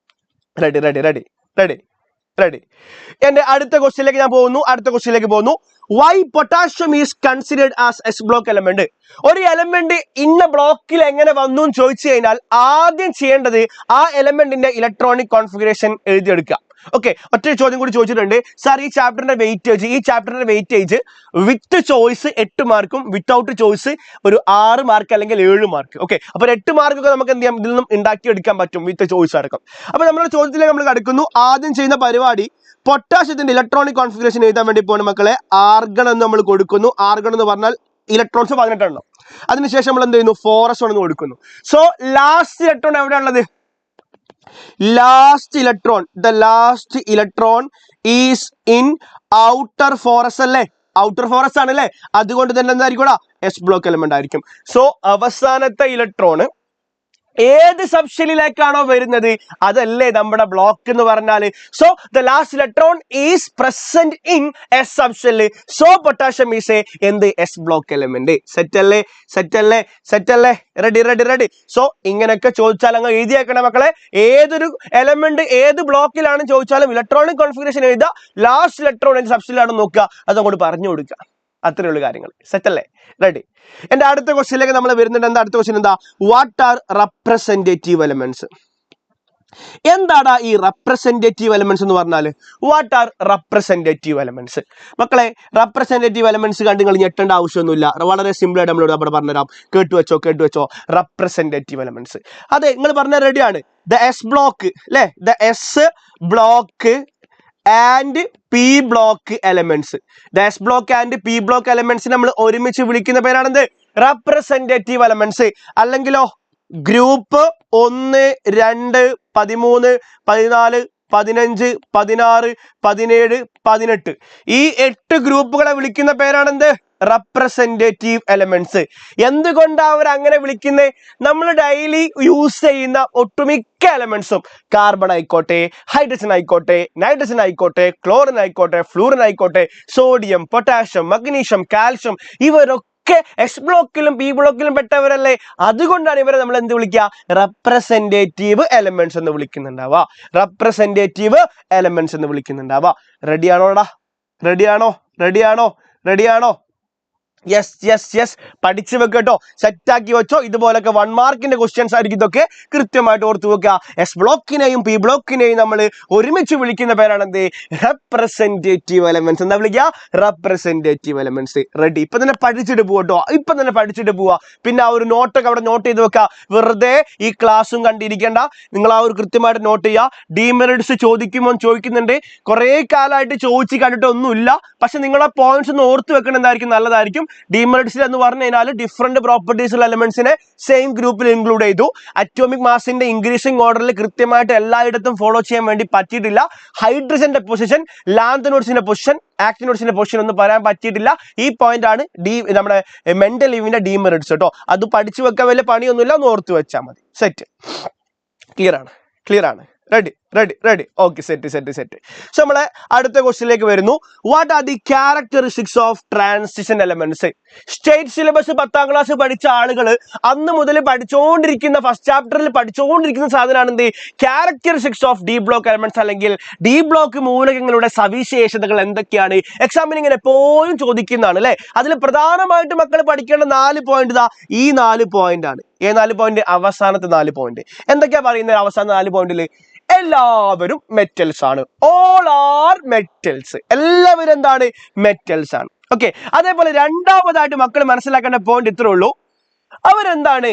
[SPEAKER 2] റെഡി. എന്റെ അടുത്ത ക്വസ്റ്റ്യനിലേക്ക് ഞാൻ പോകുന്നു. Why potassium is considered as S block element? ഒരു എലമെന്റ് ഇന്ന ബ്ലോക്കിൽ എങ്ങനെ വന്നു എന്ന് ചോദിച്ചു കഴിഞ്ഞാൽ ആദ്യം ചെയ്യേണ്ടത് ആ എലമെന്റിന്റെ ഇലക്ട്രോണിക് കോൺഫിഗറേഷൻ എഴുതിയെടുക്കുക. ഓക്കെ, ഒറ്റ ചോദ്യം കൂടി ചോദിച്ചിട്ടുണ്ട് സാർ. ഈ ചാപ്റ്ററിന്റെ വെയിറ്റേജ് വിത്ത് ചോയ്സ് 8 മാർക്കും വിത്തൗട്ട് ചോയ്സ് ഒരു 6 മാർക്ക് അല്ലെങ്കിൽ 7 മാർക്ക്. ഓക്കെ, അപ്പൊ 8 മാർക്കൊക്കെ നമുക്ക് എന്ത് ചെയ്യാം? ഇതിൽ നിന്നും ഉണ്ടാക്കിയെടുക്കാൻ പറ്റും വിത്ത് ചോയ്സ് അടക്കം. അപ്പൊ നമ്മുടെ ചോദ്യത്തിലേക്ക് നമ്മൾ കടക്കുന്നു. ആദ്യം ചെയ്യുന്ന പരിപാടി പൊട്ടാഷ്യത്തിന്റെ ഇലക്ട്രോണിക് കോൺഫിഗറേഷൻ എഴുതാൻ വേണ്ടി പോകുന്ന മക്കളെ ആർഗൺ എന്ന് നമ്മൾ കൊടുക്കുന്നു. ആർഗൺ എന്ന് പറഞ്ഞാൽ ഇലക്ട്രോൺസ് 18 എണ്ണം. അതിനുശേഷം നമ്മൾ എന്ത് ചെയ്യുന്നു? 4s1 എന്ന് കൊടുക്കുന്നു. സോ ലാസ്റ്റ് ഇലക്ട്രോൺ എവിടെയുള്ളത്? the last electron is in outer 4s അല്ലേ? ഔട്ടർ ഫോറസ് ആണല്ലേ? അതുകൊണ്ട് തന്നെ എന്തായിരിക്കും? എസ് ബ്ലോക്ക് എലമെന്റ് ആയിരിക്കും. സോ അവസാനത്തെ ഇലക്ട്രോൺ ഏത് സബ്ഷെല്ലിലേക്കാണോ വരുന്നത് അതല്ലേ നമ്മുടെ ബ്ലോക്ക് എന്ന് പറഞ്ഞാല്. So the last electron is present in S subshell. So potassium is A എന്ത് എസ് ബ്ലോക്ക് എലമെന്റ്. സെറ്റ് അല്ലേ, സെറ്റ് അല്ലേ, സെറ്റ് അല്ലേ? Ready ready ready. സോ ഇങ്ങനെയൊക്കെ ചോദിച്ചാൽ അങ്ങ് എഴുതിയേക്കണം മക്കളെ. ഏതൊരു എലമെന്റ് ഏത് ബ്ലോക്കിലാണ് ചോദിച്ചാലും ഇലക്ട്രോണിക് കോൺഫിഗറേഷൻ എഴുതുക, ലാസ്റ്റ് ഇലക്ട്രോൺ ഏത് സബ്ഷെല്ലിലാണെന്ന് നോക്കുക, അതങ്ങോട്ട് പറഞ്ഞു കൊടുക്കുക. അത്രയുള്ള കാര്യങ്ങൾ. സെറ്റ് അല്ലേ? റെഡി. എന്റെ അടുത്ത ക്വസ്റ്റ്യനിലേക്ക് നമ്മൾ വരുന്നുണ്ട്. എന്താ അടുത്ത ക്വസ്റ്റ്യൻ? എന്താ? What are representative elements? എന്താണ് ഈ റെപ്രസെന്റേറ്റീവ് എലമെന്റ്സ് എന്ന് പറഞ്ഞാൽ? What are representative elements? മക്കളെ, റെപ്രസെന്റേറ്റീവ് എലമെന്റ്സ് കണ്ട് നിങ്ങൾ ഞെട്ടേണ്ട ആവശ്യമൊന്നുമില്ല. വളരെ സിമ്പിൾ ആയിട്ട് നമ്മളോട് അവിടെ പറഞ്ഞുതരാം. കേട്ടു വെച്ചോ. റെപ്രസെന്റേറ്റീവ് എലമെന്റ്സ് അതെ നിങ്ങൾ പറഞ്ഞ റെഡിയാണ്. ദ എസ് ബ്ലോക്ക് അല്ലെ, the S block and P block elements. The S block and P block elements നമ്മൾ ഒരുമിച്ച് വിളിക്കുന്ന പേരാണെന്ത്? Representative elements. അല്ലെങ്കിലോ ഗ്രൂപ്പ് 1, 2, 13, 14, 15, 16, 17, 18 ഈ 8 ഗ്രൂപ്പുകളെ വിളിക്കുന്ന പേരാണെന്ത്? Representative elements. എന്തുകൊണ്ടാണ് അവർ അങ്ങനെ വിളിക്കുന്നത്? നമ്മൾ ഡെയിലി യൂസ് ചെയ്യുന്ന ഒട്ടുമിക്ക എലമെന്റ്സും, കാർബൺ ആയിക്കോട്ടെ, ഹൈഡ്രജൻ ആയിക്കോട്ടെ, നൈട്രജൻ ആയിക്കോട്ടെ, ക്ലോറിൻ ആയിക്കോട്ടെ, ഫ്ലൂറിൻ ആയിക്കോട്ടെ, സോഡിയം, പൊട്ടാഷ്യം, മഗ്നീഷ്യം, കാൽഷ്യം, ഇവരൊക്കെ എസ് ബ്ലോക്കിലും പി ബ്ലോക്കിലും പെട്ടവരല്ലേ. അതുകൊണ്ടാണ് ഇവരെ നമ്മൾ എന്ത് വിളിക്കുക? റെപ്രസെന്റേറ്റീവ് എലമെന്റ്സ് എന്ന് വിളിക്കുന്നുണ്ടാവുക. റെപ്രസെന്റേറ്റീവ് എലമെന്റ്സ് എന്ന് വിളിക്കുന്നുണ്ടാവുക. റെഡിയാണോടാ? റെഡിയാണോ? Yes yes yes. പഠിച്ചു വെക്കട്ടോ, സെറ്റാക്കി വെച്ചോ. ഇതുപോലൊക്കെ 1 മാർക്കിന്റെ ക്വസ്റ്റ്യൻസ് ആയിരിക്കും ഇതൊക്കെ. കൃത്യമായിട്ട് ഓർത്ത് വെക്കുക. എസ് ബ്ലോക്കിനെയും പി ബ്ലോക്കിനെയും നമ്മൾ ഒരുമിച്ച് വിളിക്കുന്ന പേരാണ് എന്ത്? Representative elements. എന്താ വിളിക്കുക? Representative elements. റെഡി. ഇപ്പൊ തന്നെ പഠിച്ചിട്ട് പോവാ. പിന്നെ ആ ഒരു നോട്ടൊക്കെ അവിടെ നോട്ട് ചെയ്ത് വെക്കുക. വെറുതെ ഈ ക്ലാസ്സും കണ്ടിരിക്കേണ്ട. നിങ്ങൾ ആ ഒരു കൃത്യമായിട്ട് നോട്ട് ചെയ്യുക. ഡീമെറിറ്റ്സ് ചോദിക്കുന്നുണ്ട്. കുറെ കാലമായിട്ട് ചോദിച്ച് കണ്ടിട്ട് ഒന്നുമില്ല. പക്ഷെ നിങ്ങളെ പോയിന്റ്സ് ഒന്ന് ഓർത്ത് വെക്കണമെന്നായിരിക്കും, നല്ലതായിരിക്കും. ഡീമെറിറ്റ്സിൽ എന്ന് പറഞ്ഞു കഴിഞ്ഞാൽ ഡിഫറെന്റ് പ്രോപ്പർട്ടീസ് ഉള്ള എലമെന്റ്സിനെ സെയിം ഗ്രൂപ്പിൽ ഇൻക്ലൂഡ് ചെയ്തു. അറ്റോമിക് മാസിന്റെ ഇൻക്രീസിംഗ് ഓർഡറിൽ കൃത്യമായിട്ട് എല്ലായിടത്തും ഫോളോ ചെയ്യാൻ വേണ്ടി പറ്റിയിട്ടില്ല. ഹൈഡ്രജന്റെ പൊസിഷൻ, ലാന്തനോട്സിന്റെ പൊസിഷൻ, ആക്ടിനോട്സിന്റെ പൊസിഷൻ ഒന്നും പറയാൻ പറ്റിയിട്ടില്ല. ഈ പോയിന്റ് ആണ് നമ്മുടെ മെന്റലീവിന്റെ ഡീമെറിറ്റ്സ് കേട്ടോ. അത് പഠിച്ചു വെക്കാൻ വലിയ പണിയൊന്നുമില്ല, ഒന്ന് ഓർത്ത് വെച്ചാൽ മതി. സെറ്റ്. ക്ലിയർ ആണ്. റെഡി. Okay, set. സോ നമ്മളെ അടുത്ത ക്വസ്റ്റ്യനിലേക്ക് വരുന്നു. What are the characteristics of transition elements? State syllabus 10ാം class പഠിച്ച ആളുകൾ അന്ന് മുതൽ പഠിച്ചുകൊണ്ടിരിക്കുന്ന ഫസ്റ്റ് ചാപ്റ്ററിൽ പഠിച്ചുകൊണ്ടിരിക്കുന്ന സാധനമാണ് എന്ത്? Characteristics of D block elements, അല്ലെങ്കിൽ ഡി ബ്ലോക്ക് മൂലകങ്ങളുടെ സവിശേഷതകൾ എന്തൊക്കെയാണ്? എക്സാമിന് ഇങ്ങനെ എപ്പോഴും ചോദിക്കുന്നതാണ് അല്ലെ. അതിൽ പ്രധാനമായിട്ട് മക്കൾ പഠിക്കേണ്ട 4 പോയിന്റ് ഇതാ ഈ 4 പോയിന്റ് ആണ്. 4 പോയിന്റ്? അവസാനത്തെ 4 പോയിന്റ്. എന്തൊക്കെയാ പറയുന്നത് അവസാന 4 പോയിന്റിൽ? എല്ലാവരും മെറ്റൽസ് ആണ്. All are metals. എല്ലാവരും എന്താണ്? മെറ്റൽസ് ആണ്. ഓക്കെ. അതേപോലെ രണ്ടാമതായിട്ട് മക്കൾ മനസ്സിലാക്കേണ്ട പോയിന്റ് ഇത്രേ ഉള്ളൂ. അവരെന്താണ്?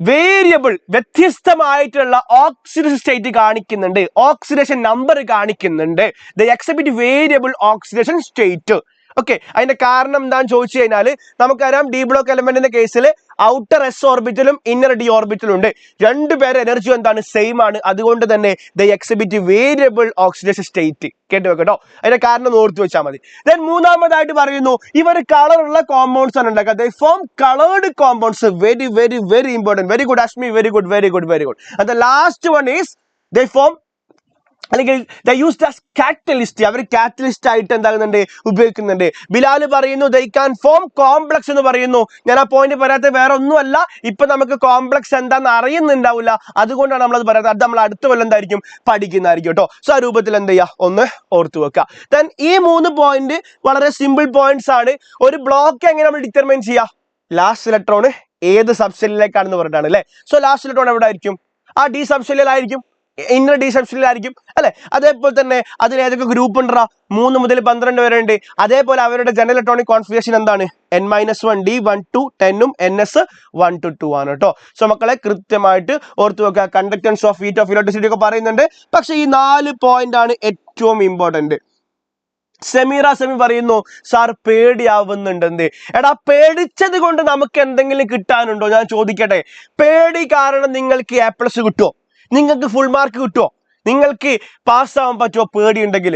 [SPEAKER 2] വേരിയബിൾ, വ്യത്യസ്തമായിട്ടുള്ള ഓക്സിഡേഷൻ സ്റ്റേറ്റ് കാണിക്കുന്നുണ്ട്, ഓക്സിഡേഷൻ നമ്പർ കാണിക്കുന്നുണ്ട്. The exhibit variable oxidation state. Okay. അതിന്റെ കാരണം എന്താണെന്ന് ചോദിച്ചു കഴിഞ്ഞാൽ നമുക്കറിയാം ഡി ബ്ലോക്ക് എലമെന്റിന്റെ കേസിൽ ഔട്ടർ എസ് ഓർബിറ്റലും ഇന്നർ ഡി ഓർബിറ്റലും ഉണ്ട്. രണ്ടുപേരെ എനർജി എന്താണ്? സെയിം ആണ്. അതുകൊണ്ട് തന്നെ the exhibit variable oxidation state. കേട്ട് വെക്കട്ടോ. അതിന്റെ കാരണം ഓർത്ത് വെച്ചാൽ മതി. ദെൻ മൂന്നാമതായിട്ട് പറയുന്നു ഇവർ കളറുള്ള കോമ്പൗണ്ട്സ് ആണ് ഉണ്ടാക്കുക. They form coloured compounds. Very important. Very good Ashmi. Very good. And the last one is they form, അല്ലെങ്കിൽ ദ യൂസ്ഡ് ആസ് കാറ്റലിസ്റ്റ്. അവർ കാറ്റലിസ്റ്റ് ആയിട്ട് എന്താകുന്നുണ്ട്? ഉപയോഗിക്കുന്നുണ്ട്. ബിലാൽ പറയുന്നു ദേ ക്യാൻ ഫോം കോംപ്ലക്സ് എന്ന് പറയുന്നു. ഞാൻ ആ പോയിന്റ് പറയാത്ത വേറെ ഒന്നുമല്ല, ഇപ്പൊ നമുക്ക് കോംപ്ലക്സ് എന്താണെന്ന് അറിയുന്നുണ്ടാവില്ല, അതുകൊണ്ടാണ് നമ്മളത് പറയുന്നത്. അത് നമ്മൾ അടുത്ത കൊല്ലം എന്തായിരിക്കും? പഠിക്കുന്നതായിരിക്കും കേട്ടോ. സോ ആ രൂപത്തിൽ എന്ത് ചെയ്യുക? ഒന്ന് ഓർത്തു വെക്കുക. ദെൻ ഈ 3 പോയിന്റ് വളരെ സിമ്പിൾ പോയിന്റ്സ് ആണ്. ഒരു ബ്ലോക്ക് എങ്ങനെ നമ്മൾ ഡിറ്റർമൈൻ ചെയ്യുക? ലാസ്റ്റ് ഇലക്ട്രോൺ ഏത് സബ്ഷെല്ലിലേക്കാണെന്ന് പറഞ്ഞിട്ടാണ് അല്ലെ. സോ ലാസ്റ്റ് ഇലക്ട്രോൺ എവിടെ ആയിരിക്കും? ആ ഡി സബ്ഷെല്ലിലായിരിക്കും, ഇന്നർ ഡി സബ്ഷെല്ലിലായിരിക്കും അല്ലെ. അതേപോലെ തന്നെ അതിൽ ഏതൊക്കെ ഗ്രൂപ്പ് ഉണ്ടാ? 3 മുതൽ 12 വരെ ഉണ്ട്. അതേപോലെ അവരുടെ ജനറൽ ഇലക്ട്രോണിക് കോൺഫിഗറേഷൻ എന്താണ്? n-1 d 1 to 10 ns 1 to 2 ആണ് കേട്ടോ. സോ മക്കളെ കൃത്യമായിട്ട് ഓർത്തു വെക്കുക. Conductance of heat of electricity ഒക്കെ പറയുന്നുണ്ട്. പക്ഷെ ഈ 4 പോയിന്റ് ആണ് ഏറ്റവും ഇമ്പോർട്ടന്റ്. സെമി പറയുന്നു സാർ പേടിയാവുന്നുണ്ടെന്ന്. എടാ, പേടിച്ചത് കൊണ്ട് നമുക്ക് എന്തെങ്കിലും കിട്ടാനുണ്ടോ? ഞാൻ ചോദിക്കട്ടെ. പേടി കാരണം നിങ്ങൾക്ക് A+ കിട്ടുമോ? നിങ്ങൾക്ക് ഫുൾ മാർക്ക് കിട്ടുമോ? നിങ്ങൾക്ക് പാസ്സാവാൻ പറ്റുമോ? പേടി ഉണ്ടെങ്കിൽ.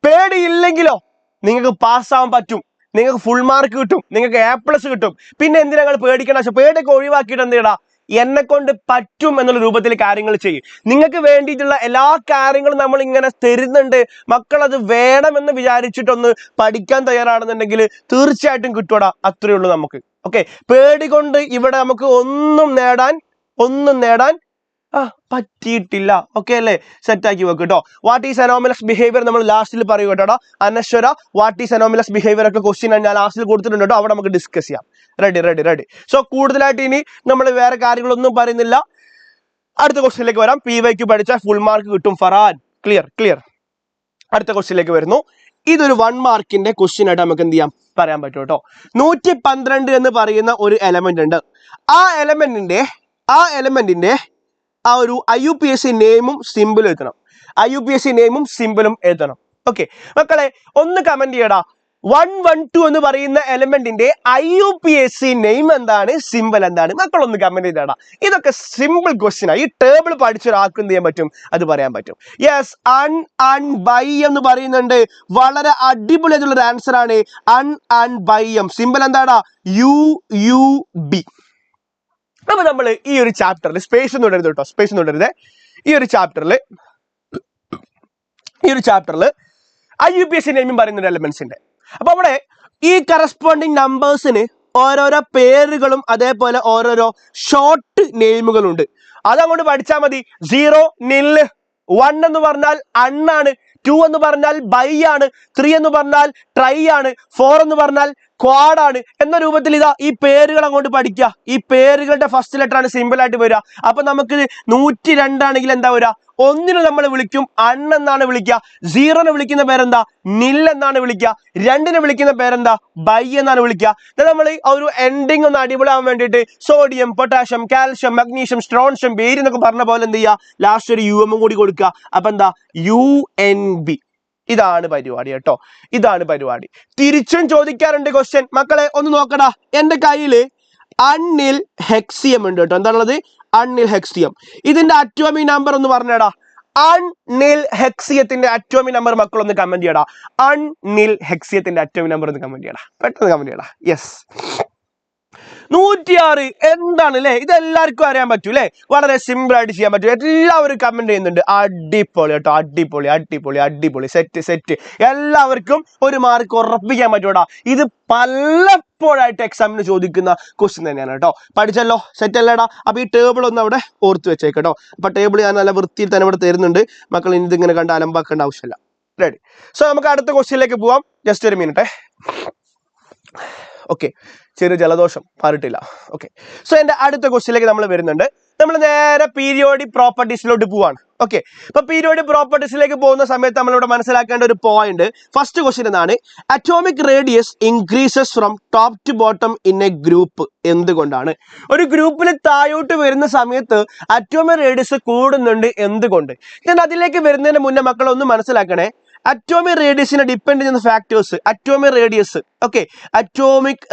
[SPEAKER 2] പേടിയില്ലെങ്കിലോ നിങ്ങൾക്ക് പാസ്സാവാൻ പറ്റും, നിങ്ങൾക്ക് ഫുൾ മാർക്ക് കിട്ടും, നിങ്ങൾക്ക് A+ കിട്ടും. പിന്നെ എന്തിനാ നിങ്ങൾ പേടിക്കണം? പക്ഷെ പേടിയൊക്കെ ഒഴിവാക്കിയിട്ട് എന്ത് ചെയ്യടാ? എന്നെ കൊണ്ട് പറ്റും എന്നുള്ള രൂപത്തിൽ കാര്യങ്ങൾ ചെയ്യും. നിങ്ങൾക്ക് വേണ്ടിയിട്ടുള്ള എല്ലാ കാര്യങ്ങളും നമ്മൾ ഇങ്ങനെ തരുന്നുണ്ട്, മക്കൾ അത് വേണമെന്ന് വിചാരിച്ചിട്ടൊന്ന് പഠിക്കാൻ തയ്യാറാണെന്നുണ്ടെങ്കിൽ തീർച്ചയായിട്ടും കിട്ടുവാടാ. അത്രയേ ഉള്ളൂ നമുക്ക്. ഓക്കെ, പേടി കൊണ്ട് ഇവിടെ നമുക്ക് ഒന്നും നേടാൻ പറ്റിയിട്ടില്ല. ഓക്കെ അല്ലേ? സെറ്റ് ആക്കി വെക്ക് കേട്ടോ. വാട്ട് ഈസ് അനോമലസ് ബിഹേവിയർ നമ്മൾ ലാസ്റ്റിൽ പറയൂ കേട്ടോ. അനശ്വര, വാട്ട് ഈസ് അനോമലസ് ബിഹേവിയർ ഒക്കെ ക്വസ്റ്റ്യൻ ഞാൻ ലാസ്റ്റിൽ കൊടുത്തിട്ടുണ്ട് കേട്ടോ. അവിടെ നമുക്ക് ഡിസ്കസ് ചെയ്യാം. റെഡി. സോ കൂടുതലായിട്ട് ഇനി നമ്മൾ വേറെ കാര്യങ്ങളൊന്നും പറയുന്നില്ല. അടുത്ത ക്വസ്റ്റ്യനിലേക്ക് വരാം. PYQ പഠിച്ചാൽ ഫുൾ മാർക്ക് കിട്ടും ഫറാൻ. ക്ലിയർ. അടുത്ത ക്വസ്റ്റ്യനിലേക്ക് വരുന്നു. ഇതൊരു 1 മാർക്കിന്റെ ക്വസ്റ്റ്യൻ ആയിട്ട് നമുക്ക് എന്ത് ചെയ്യാം, പറയാൻ പറ്റും കേട്ടോ. 112 എന്ന് പറയുന്ന ഒരു എലമെന്റ് ഉണ്ട്. ആ എലമെന്റിന്റെ ആ ഒരു IUPAC നെയിമും സിമ്പിളും എഴുതണം. ഓക്കെ മക്കളെ, ഒന്ന് കമന്റ് ചെയ്യടാ. 112 എന്ന് പറയുന്ന എലമെന്റിന്റെ IUPAC നെയിം എന്താണ്, സിമ്പിൾ എന്താണ്? മക്കളൊന്ന് കമന്റ് ചെയ്തടാ. ഇതൊക്കെ സിമ്പിൾ ക്വസ്റ്റ്യൻ ആണ്. ഈ ടേബിൾ പഠിച്ച ഒരാൾക്ക് എന്ത് ചെയ്യാൻ പറ്റും, അത് പറയാൻ പറ്റും. യെസ്, ബൈ എന്ന് പറയുന്നുണ്ട്. വളരെ അടിപൊളിയായിട്ടുള്ള ഒരു ആൻസർ ആണ്. ബൈയം സിമ്പിൾ എന്താടാ, UUB. അപ്പൊ നമ്മൾ ഈ ഒരു ചാപ്റ്ററിൽ സ്പേസ് ഒന്നും ഇടരുത് കേട്ടോ, ഈ ഒരു ചാപ്റ്ററിൽ IUPAC നെയിമും പറയുന്നുണ്ട് എലമെന്റ്സിന്റെ. അപ്പൊ അവിടെ ഈ കറസ്പോണ്ടിങ് നമ്പേഴ്സിന് ഓരോരോ പേരുകളും അതേപോലെ ഓരോരോ ഷോർട്ട് നെയിമുകളുണ്ട്. അതങ്ങോട്ട് പഠിച്ചാൽ മതി. 0 നിൽ, 1 എന്ന് പറഞ്ഞാൽ അണ്ണാണ്, 2 എന്ന് പറഞ്ഞാൽ ബൈ ആണ്, 3 എന്ന് പറഞ്ഞാൽ ട്രൈ ആണ്, 4 എന്ന് പറഞ്ഞാൽ ക്വാഡ് ആണ് എന്ന രൂപത്തിൽ ഇതാ ഈ പേരുകൾ അങ്ങോട്ട് പഠിക്കുക. ഈ പേരുകളുടെ ഫസ്റ്റ് ലെറ്റർ ആണ് സിമ്പിൾ ആയിട്ട് വരിക. അപ്പൊ നമുക്ക് 102 ആണെങ്കിൽ എന്താ വരിക, 1 നമ്മൾ വിളിക്കും എന്നാണ് വിളിക്കുക, 0 വിളിക്കുന്ന പേരെന്താ, നിൽ എന്നാണ് വിളിക്കുക, 2 വിളിക്കുന്ന പേരെന്താ, ബൈ എന്നാണ് വിളിക്കുക. നമ്മൾ ഒരു എൻഡിങ് ഒന്ന് അടിപൊളിയാവാൻ വേണ്ടിയിട്ട് sodium, potassium, calcium, magnesium, strontium, barium എന്നൊക്കെ പറഞ്ഞ പോലെ എന്ത് ചെയ്യുക, ലാസ്റ്റ് ഒരു UM കൂടി കൊടുക്കുക. അപ്പൊ എന്താ, UNB. ഇതാണ് പരിപാടി കേട്ടോ, ഇതാണ് പരിപാടി. തിരിച്ചും ചോദിക്കാറുണ്ട് ക്വസ്റ്റ്യൻ. മക്കളെ ഒന്ന് നോക്കടാ, എന്റെ കയ്യില് അൺനിൽ ഹെക്സിയം ഉണ്ട് കേട്ടോ. എന്താണുള്ളത്, അൺനിൽ ഹെക്സിയം. ഇതിന്റെ അറ്റോമിക് നമ്പർ ഒന്ന് പറഞ്ഞേടാ. അൺനിൽ ഹെക്സിയത്തിന്റെ അറ്റോമിക് നമ്പർ മക്കളൊന്ന് കമന്റ് ചെയ്യടാ. അൺനിൽ ഹെക്സിയത്തിന്റെ അറ്റോമിക് നമ്പർ ഒന്ന് കമന്റ് ചെയ്യടാ, പെട്ടെന്ന് കമന്റ് ചെയ്യടാ. യെസ്, 106. എന്താണ് അല്ലേ, ഇത് എല്ലാവർക്കും അറിയാൻ പറ്റൂ അല്ലേ, വളരെ സിമ്പിൾ ആയിട്ട് ചെയ്യാൻ പറ്റും. എല്ലാവരും കമന്റ് ചെയ്യുന്നുണ്ട്. അടിപൊളി കേട്ടോ, അടിപൊളി. സെറ്റ്. എല്ലാവർക്കും ഒരു മാർക്ക് ഉറപ്പിക്കാൻ പറ്റൂടാ. ഇത് പലപ്പോഴായിട്ട് എക്സാമിന് ചോദിക്കുന്ന ക്വസ്റ്റ്യൻ തന്നെയാണ് കേട്ടോ. പഠിച്ചല്ലോ, സെറ്റ് അല്ലേടാ. അപ്പൊ ഈ ടേബിൾ ഒന്ന് അവിടെ ഓർത്ത് വെച്ചേക്കട്ടോ. അപ്പൊ ടേബിൾ ഞാൻ നല്ല വൃത്തിയിൽ തന്നെ ഇവിടെ തരുന്നുണ്ട്. മക്കൾ ഇനി ഇതിങ്ങനെ കണ്ട് അലമ്പാക്കേണ്ട ആവശ്യമില്ല. റെഡി. സോ നമുക്ക് അടുത്ത ക്വസ്റ്റ്യനിലേക്ക് പോവാം. ജസ്റ്റ് ഒരു മിനിറ്റ്. ഓക്കെ, ചെറിയ ജലദോഷം മാറിയിട്ടില്ല. ഓക്കെ, സോ എന്റെ അടുത്ത ക്വസ്റ്റ്യനിലേക്ക് നമ്മൾ വരുന്നുണ്ട്. നമ്മൾ നേരെ പീരിയോഡിക് പ്രോപ്പർട്ടീസിലോട്ട് പോവാണ്. ഓക്കെ, അപ്പൊ പീരിയോഡിക് പ്രോപ്പർട്ടീസിലേക്ക് പോകുന്ന സമയത്ത് നമ്മളിവിടെ മനസ്സിലാക്കേണ്ട ഒരു പോയിന്റ്, ഫസ്റ്റ് ക്വസ്റ്റ്യൻ എന്താണ്, atomic radius increases from top to bottom in a group. എന്തുകൊണ്ടാണ്? ഒരു ഗ്രൂപ്പിൽ താഴോട്ട് വരുന്ന സമയത്ത് അറ്റോമിക് റേഡിയസ് കൂടുന്നുണ്ട്, എന്തുകൊണ്ട്? ഞാൻ അതിലേക്ക് വരുന്നതിന് മുന്നേ മക്കളെ ഒന്ന് മനസ്സിലാക്കണേ. അറ്റോമിക് റേഡിയസിനെ ഡിപ്പെൻഡ് ചെയ്യുന്ന ഫാക്ടേഴ്സ്, അറ്റോമിക്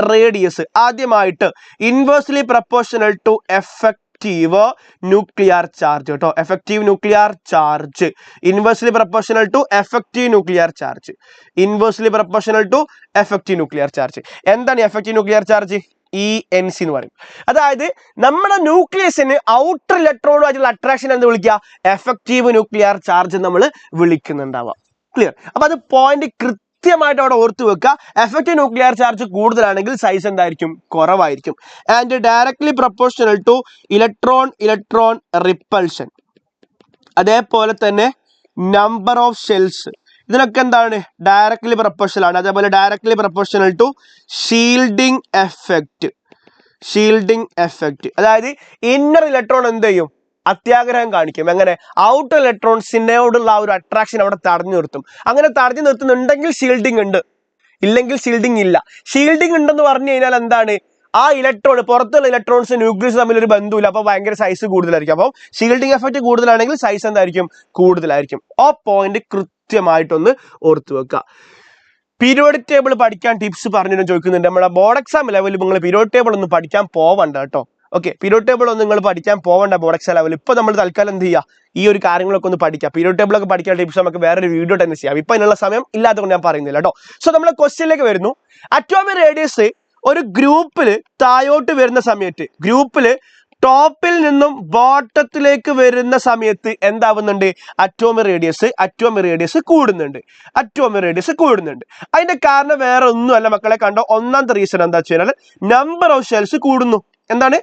[SPEAKER 2] റേഡിയസ് ആദ്യമായിട്ട് inversely proportional to effective nuclear charge കേട്ടോ. Effective nuclear charge, inversely proportional to effective nuclear charge, എന്താണ് എഫക്റ്റീവ് ന്യൂക്ലിയർ ചാർജ്? ENC എന്ന് പറയും. അതായത് നമ്മുടെ ന്യൂക്ലിയസിന് ഔട്ടർ ഇലക്ട്രോണുമായിട്ടുള്ള അട്രാക്ഷൻ എന്ന് വിളിക്കുക, എഫക്റ്റീവ് ന്യൂക്ലിയർ ചാർജ് നമ്മൾ വിളിക്കുന്നുണ്ടാവാം. ക്ലിയർ? അപ്പൊ അത് പോയിന്റ് കൃത്യമായിട്ട് അവിടെ ഓർത്തു വെക്കുക. എഫക്റ്റീവ് ന്യൂക്ലിയർ ചാർജ് കൂടുതലാണെങ്കിൽ സൈസ് എന്തായിരിക്കും, കുറവായിരിക്കും. And directly proportional to electron repulsion, അതേപോലെ തന്നെ നമ്പർ ഓഫ് ഷെൽസ്, ഇതിനൊക്കെ എന്താണ്, ഡയറക്ട്ലി പ്രൊപ്പോർഷണൽ ആണ്. അതേപോലെ directly proportional to shielding effect, അതായത് ഇന്നർ ഇലക്ട്രോൺ എന്ത് ചെയ്യും, അത്യാഗ്രഹം കാണിക്കും. എങ്ങനെ? ഔട്ടർ ഇലക്ട്രോൺസിനോടുള്ള ആ ഒരു അട്രാക്ഷൻ അവിടെ തടഞ്ഞു നിർത്തും. അങ്ങനെ തടഞ്ഞു നിർത്തുന്നുണ്ടെങ്കിൽ ഷീൽഡിംഗ് ഉണ്ട്, ഇല്ലെങ്കിൽ ഷീൽഡിംഗ് ഇല്ല. ഷീൽഡിംഗ് ഉണ്ടെന്ന് പറഞ്ഞു കഴിഞ്ഞാൽ എന്താണ്, ആ ഇലക്ട്രോൺ, പുറത്തുള്ള ഇലക്ട്രോൺസ് ന്യൂക്ലിയസ് തമ്മിൽ ഒരു ബന്ധമില്ല, അപ്പൊ ഭയങ്കര സൈസ് കൂടുതലായിരിക്കും. അപ്പോൾ ഷീൽഡിംഗ് എഫക്റ്റ് കൂടുതലാണെങ്കിൽ സൈസ് എന്തായിരിക്കും, കൂടുതലായിരിക്കും. ആ പോയിന്റ് കൃത്യമായിട്ടൊന്ന് ഓർത്തു വെക്കുക. പീരിയോഡിക് ടേബിൾ പഠിക്കാൻ ടിപ്സ് പറഞ്ഞു ചോദിക്കുന്നുണ്ട്. നമ്മുടെ ബോർഡ് എക്സാം ലെവലിൽ നിങ്ങൾ പീരിയോഡിക് ടേബിൾ ഒന്നും പഠിക്കാൻ പോവണ്ട കേട്ടോ. ഓക്കെ, പീരിയോഡിക് ടേബിൾ ഒന്നും നിങ്ങൾ പഠിക്കാൻ പോവണ്ട ബോർഡ് എക്സാം ലെവൽ. ഇപ്പൊ നമ്മൾ തൽക്കാലം എന്ത് ചെയ്യുക, ഈ ഒരു കാര്യങ്ങളൊക്കെ ഒന്ന് പഠിക്കുക. പീരിയോഡിക് ടേബിൾ ഒക്കെ പഠിക്കാൻ ടിപ്സ് നമുക്ക് വേറൊരു വീഡിയോ തന്നെ ചെയ്യാം. ഇപ്പൊ അതിനുള്ള സമയം ഇല്ലാത്തതുകൊണ്ട് ഞാൻ പറയുന്നില്ല കേട്ടോ. സോ നമ്മൾ ക്വസ്റ്റ്യനിലേക്ക് വരുന്നു. അറ്റോമിക് റേഡിയസ് ഒരു ഗ്രൂപ്പിൽ താഴോട്ട് വരുന്ന സമയത്ത്, ഗ്രൂപ്പിൽ ടോപ്പിൽ നിന്നും ബോട്ടത്തിലേക്ക് വരുന്ന സമയത്ത് എന്താവുന്നുണ്ട്? അറ്റോമിക് റേഡിയസ് കൂടുന്നുണ്ട്. അതിന്റെ കാരണം വേറെ ഒന്നുമല്ല മക്കളെ, കണ്ടോ? ഒന്നാമത്തെ റീസൺ എന്താ വെച്ച് കഴിഞ്ഞാൽ നമ്പർ ഓഫ് ഷെൽസ് കൂടുന്നു. എന്താണ്?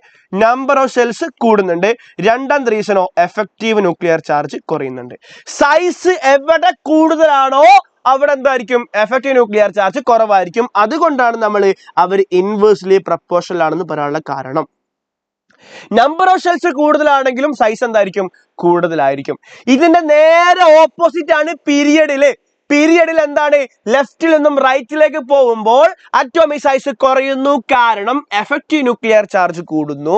[SPEAKER 2] നമ്പർ ഓഫ് ഷെൽസ് കൂടുന്നുണ്ട്. രണ്ടാമത്തെ റീസണോ എഫക്റ്റീവ് ന്യൂക്ലിയർ ചാർജ് കുറയുന്നുണ്ട്. സൈസ് എവിടെ കൂടുതലാണോ അവിടെ എന്തായിരിക്കും? എഫക്റ്റീവ് ന്യൂക്ലിയർ ചാർജ് കുറവായിരിക്കും. അതുകൊണ്ടാണ് നമ്മൾ അവർ ഇൻവേഴ്സ്ലി പ്രപ്പോർഷണൽ ആണെന്ന് പറയാനുള്ള കാരണം. നമ്പർ ഓഫ് ഷെൽസ് കൂടുതലാണെങ്കിലും സൈസ് എന്തായിരിക്കും? കൂടുതലായിരിക്കും. ഇതിന്റെ നേരെ ഓപ്പോസിറ്റ് ആണ് പീരിയഡില്. പീരിയഡിൽ എന്താണ്? ലെഫ്റ്റിൽ നിന്നും റൈറ്റിലേക്ക് പോകുമ്പോൾ അറ്റോമിക് സൈസ് കുറയുന്നു. കാരണം എഫക്റ്റീവ് ന്യൂക്ലിയർ ചാർജ് കൂടുന്നു.